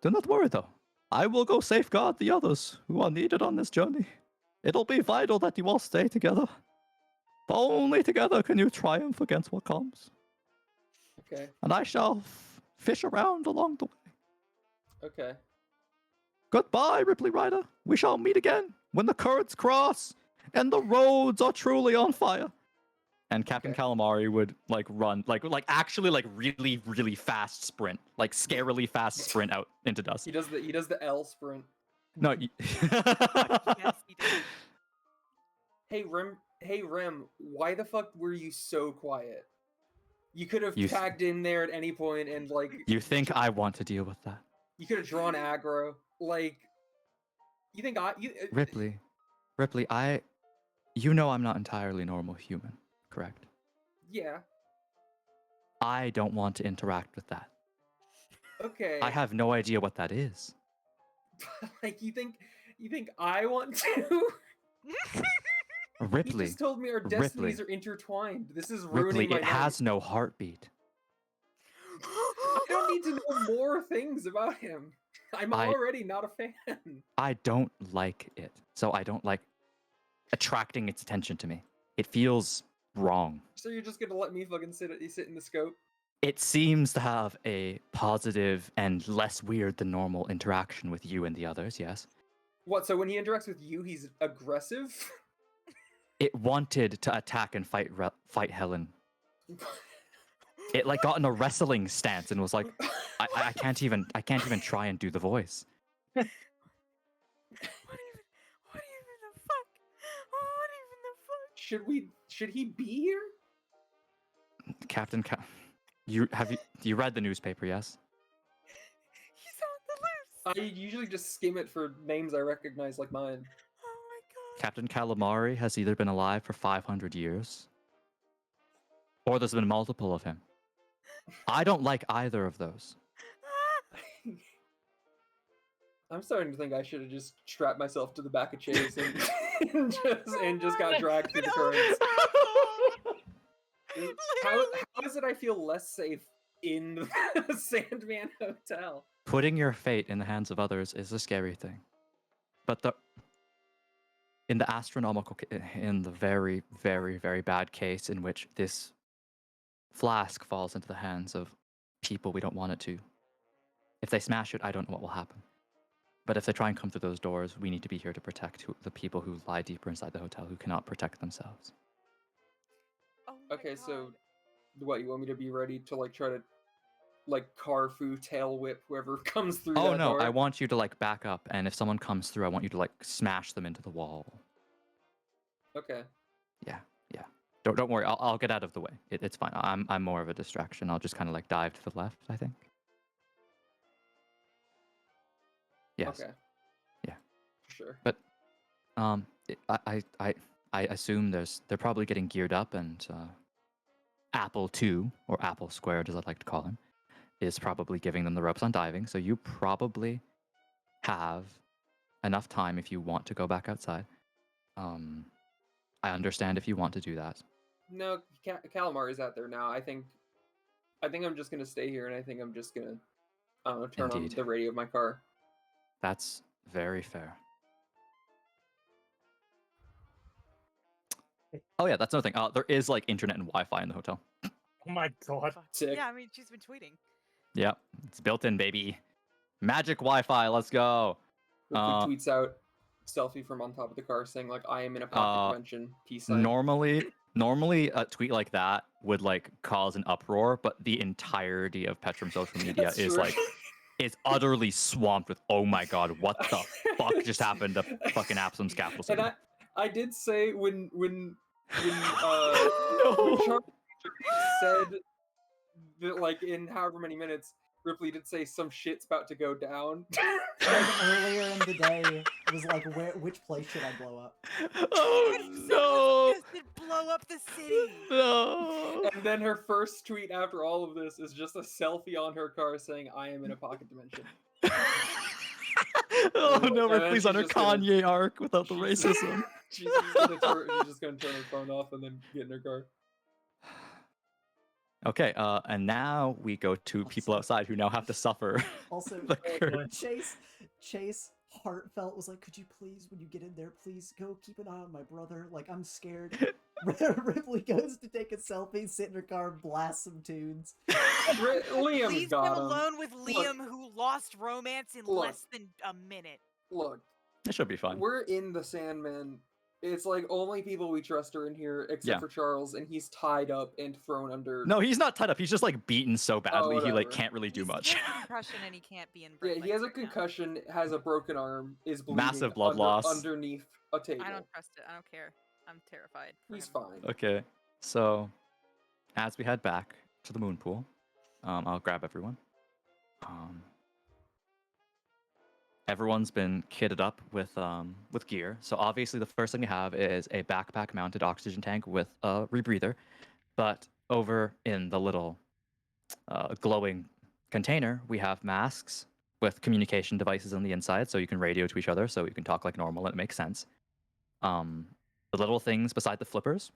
Do not worry though. I will go safeguard the others who are needed on this journey. It'll be vital that you all stay together. Only together can you triumph against what comes. Okay. And I shall fish around along the way. Okay. Goodbye, Ripley Ryder. We shall meet again when the currents cross and the roads are truly on fire. And Captain Okay. Calamari would like run, like actually like really, really fast sprint, like scarily fast sprint out into dust. He does the L sprint. No. Yes, he did. Hey Rem, why the fuck were you so quiet? You could have You- tagged in there at any point and like You think I want to deal with that? you could have drawn aggro. Like you think Ripley, you know I'm not entirely normal human, correct? Yeah. I don't want to interact with that. Okay. I have no idea what that is. Like you think I want to? He Ripley, just told me our Ripley. destinies are intertwined. This is Ripley, ruining my it night. has no heartbeat. I don't need to know more things about him. I'm I- already not a fan. I don't like it, so I don't like attracting its attention to me. It feels wrong. So you're just gonna let me fucking sit in the scope? It seems to have a positive and less weird than normal interaction with you and the others, yes. What? So when he interacts with you, he's aggressive? It wanted to attack and fight Helen. It like got in a wrestling stance and was like, I can't even try and do the voice. What even the fuck? What even the fuck? Should he be here? Captain you read the newspaper, yes? He's on the loose. I usually just skim it for names I recognize like mine. Oh my god. Captain Calamari has either been alive for 500 years or there's been multiple of him. I don't like either of those. I'm starting to think I should have just strapped myself to the back of Chase and, and just got dragged through the currents. How is it I feel less safe in the Sandman Hotel? Putting your fate in the hands of others is a scary thing. But in the very, very, very bad case in which this flask falls into the hands of people we don't want it to, if they smash it, I don't know what will happen. But if they try and come through those doors, we need to be here to protect the people who lie deeper inside the hotel who cannot protect themselves. Oh my Okay, god. so what, you want me to be ready to like try to like Carfu tail whip whoever comes through Oh that no, door? I want you to like back up, and if someone comes through, I want you to like smash them into the wall. Okay. Yeah. Don't worry, I'll get out of the way. It's fine. I'm more of a distraction. I'll just kind of like dive to the left, I think. Yes. Okay. Yeah. Sure. But I assume they're probably getting geared up, and Apple 2 or Apple Squared, as I'd like to call him, is probably giving them the ropes on diving. So you probably have enough time if you want to go back outside. I understand if you want to do that. No, Calamari's out there now. I think I'm just gonna stay here, and I think I'm just gonna turn Indeed. on the radio of my car. That's very fair. Oh yeah, that's another thing. There is like internet and Wi-Fi in the hotel. Oh my god. Fuck. Sick. Yeah, I mean she's been tweeting. Yeah, it's built in, baby. Magic Wi-Fi. Let's go. Ripley tweets out selfie from on top of the car saying like, "I am in a pocket dimension." Peace sign. Normally a tweet like that would like cause an uproar, but the entirety of Petrum social media That's is true. like utterly swamped with, oh my god, what the fuck just happened to fucking Absalom's capital city? And I did say when No. Charlie said that like in however many minutes, Ripley did say some shit's about to go down. Like earlier in the day, it was like, which place should I blow up? Oh no! Suggested blow up the city. No! And then her first tweet after all of this is just a selfie on her car saying, "I am in a pocket dimension." Oh no, And then Ripley's she's on her just gonna- Kanye arc without the she's- racism. she's just gonna turn her phone off and then get in her car. Okay, and now we go to people outside who now have to suffer. Also, the curse. Chase heartfelt was like, "Could you please, when you get in there, please go keep an eye on my brother? Like, I'm scared." Ripley goes to take a selfie, sit in her car, blast some tunes. Liam's Leave got him him. alone with Liam, who lost romance in Look. less than a minute. Look, It should be fun. we're in the Sandman. It's like only people we trust are in here, except Yeah. for Charles, and he's tied up and thrown under. No, he's not tied up. He's just like beaten so badly he like whatever. can't really do He's- much. He has a concussion and he can't be in. Yeah, bright he has a lights right now. concussion, has a broken arm, is bleeding. Massive blood loss. underneath a table. I don't trust it. I don't care. I'm terrified. for He's him. fine. Okay, so as we head back to the moon pool, I'll grab everyone. Everyone's been kitted up with gear. So obviously the first thing you have is a backpack-mounted oxygen tank with a rebreather. But over in the little glowing container, we have masks, with communication devices on the inside, so you can radio to each other, so you can talk like normal, and it makes sense. The little things beside the flippers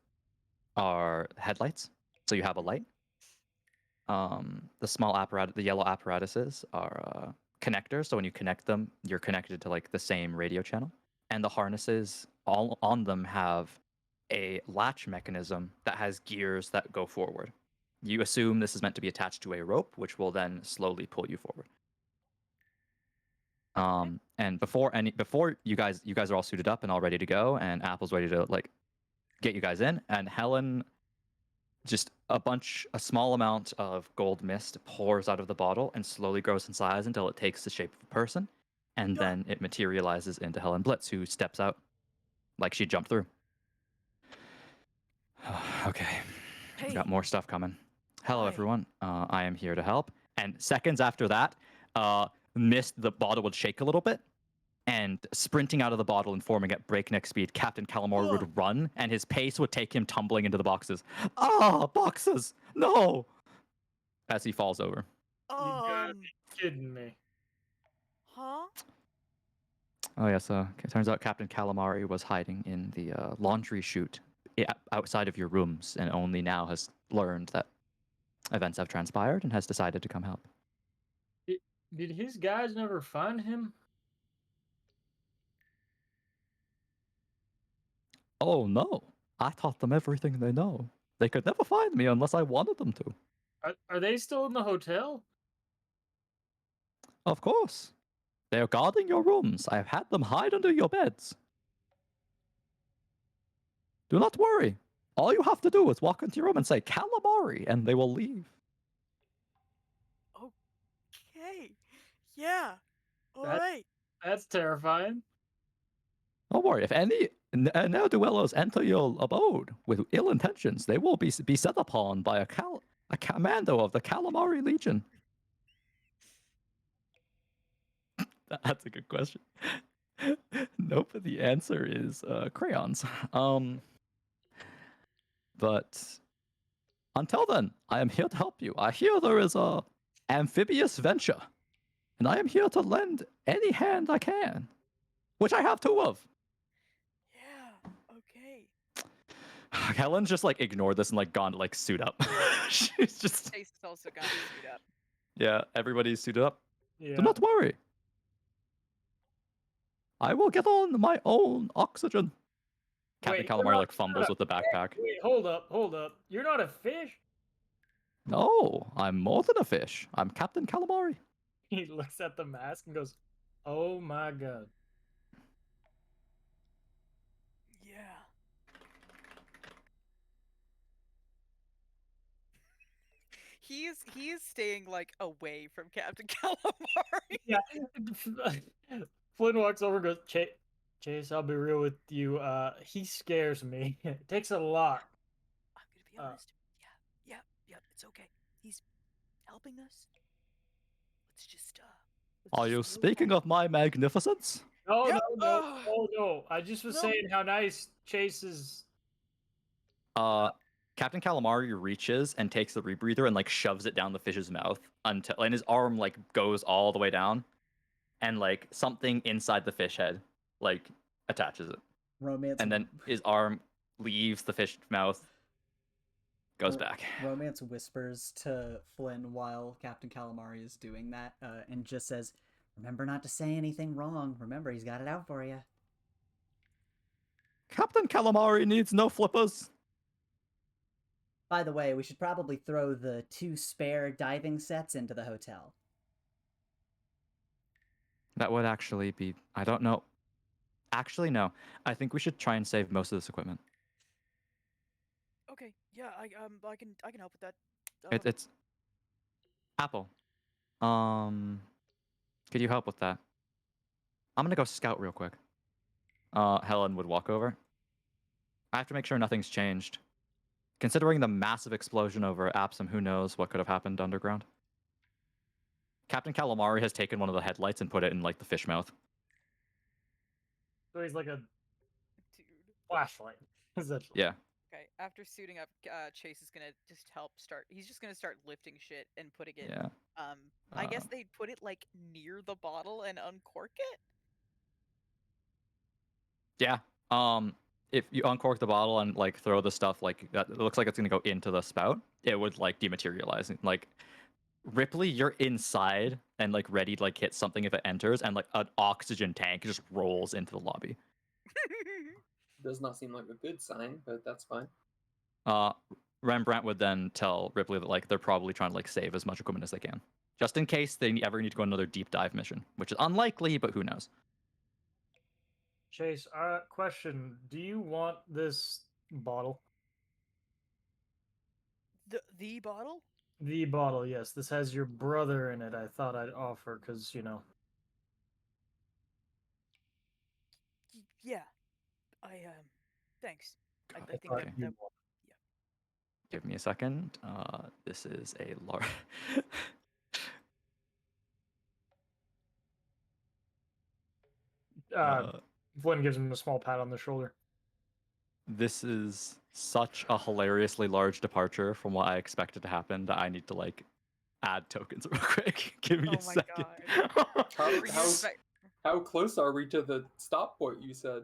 are headlights, so you have a light. The small apparatus, the yellow apparatuses are connectors, so when you connect them, you're connected to like the same radio channel. And the harnesses, all on them, have a latch mechanism that has gears that go forward. You assume this is meant to be attached to a rope, which will then slowly pull you forward. And before you guys are all suited up and all ready to go, and Apple's ready to like get you guys in, and Helen, just a small amount of gold mist pours out of the bottle and slowly grows in size until it takes the shape of a person, and then it materializes into Helen Blitz, who steps out like she jumped through. Okay, we Hey, got more stuff coming. Hello, Hi. everyone. I am here to help. And seconds after that, the bottle would shake a little bit, and sprinting out of the bottle and forming at breakneck speed, Captain Calamari Ugh. would run, and his pace would take him tumbling into the boxes. Ah, boxes! No! As he falls over. You gotta be kidding me. Huh? Oh, yes. It turns out Captain Calamari was hiding in the laundry chute outside of your rooms, and only now has learned that events have transpired and has decided to come help. Did his guys never find him? Oh, no. I taught them everything they know. They could never find me unless I wanted them to. Are they still in the hotel? Of course. They are guarding your rooms. I have had them hide under your beds. Do not worry. All you have to do is walk into your room and say calamari, and they will leave. Okay. Yeah. All That- right. That's terrifying. Don't worry. If any ne'er-do-wellos enter your abode with ill intentions, they will be set upon by a commando of the Calamari Legion. That's a good question. Nope. The answer is crayons. But until then, I am here to help you. I hear there is a amphibious venture, and I am here to lend any hand I can, which I have two of. Yeah. Okay. Helen's just like ignored this and like gone to like suit up. She's just Chase is also gonna suit up. yeah. Everybody's suited up. Yeah. Do not worry. I will get on my own oxygen. Captain Wait, Calamari like fumbles with the backpack. Wait, hold up. You're not a fish? No, I'm more than a fish. I'm Captain Calamari. He looks at the mask and goes, "Oh my god." Yeah. He is staying like away from Captain Calamari. Yeah. Flynn walks over and goes, Chase, I'll be real with you. He scares me. It takes a lot. I'm gonna be honest. Yeah. It's okay. He's helping us. Let's just Are you speaking of my magnificence? No, Yep. no. I just was No. saying how nice Chase is. Captain Calamari reaches and takes the rebreather and like shoves it down the fish's mouth until and his arm like goes all the way down, and like something inside the fish head like attaches it, Romance. and then his arm leaves the fish mouth, goes Ro- back. Romance whispers to Flynn while Captain Calamari is doing that, and just says, "Remember not to say anything wrong. Remember, he's got it out for you." Captain Calamari needs no flippers. By the way, we should probably throw the 2 spare diving sets into the hotel. That would actually be. I don't know. Actually, no. I think we should try and save most of this equipment. Okay. Yeah. I can help with that. It's Apple. Could you help with that? I'm gonna go scout real quick. Helen would walk over. I have to make sure nothing's changed. Considering the massive explosion over Apsum, who knows what could have happened underground. Captain Calamari has taken one of the headlights and put it in like the fish mouth. So he's like a Dude. flashlight, essentially. Yeah. Okay. after suiting up, Chase is gonna just help start. He's just gonna start lifting shit and putting it. Yeah. I guess Um, they'd put it like near the bottle and uncork it. Yeah. If you uncork the bottle and like throw the stuff like that, it looks like it's gonna go into the spout. It would like dematerialize. Like Ripley, you're inside and like ready to like hit something if it enters, and like an oxygen tank just rolls into the lobby. Does not seem like a good sign, but that's fine. Uh, Rembrandt would then tell Ripley that like they're probably trying to like save as much equipment as they can, just in case they ever need to go on another deep dive mission, which is unlikely, but who knows? Chase, question: do you want this bottle? The bottle? The bottle, yes. This has your brother in it. I thought I'd offer because Yeah. Thanks. I I think thought that you that want- Give me a second. This is a large. Flynn gives him a small pat on the shoulder. This is such a hilariously large departure from what I expected to happen that I need to like add tokens real quick. Give me Oh a my second. How, Were you how, expect- how close are we to the stop point you said?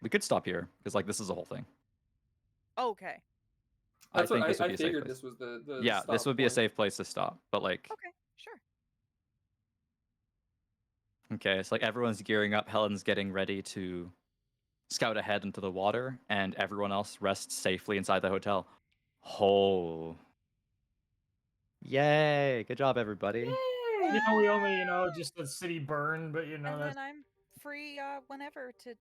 We could stop here because like this is a whole thing. Okay. I That's what think this would I be a safe figured place. this was the Yeah, this stop would be a point. safe place to stop. But like, Okay. Sure. okay, it's like everyone's gearing up. Helen's getting ready to scout ahead into the water, and everyone else rests safely inside the hotel. Oh, yay! Good job, everybody. We only, just the city burn, but And that's then I'm free whenever to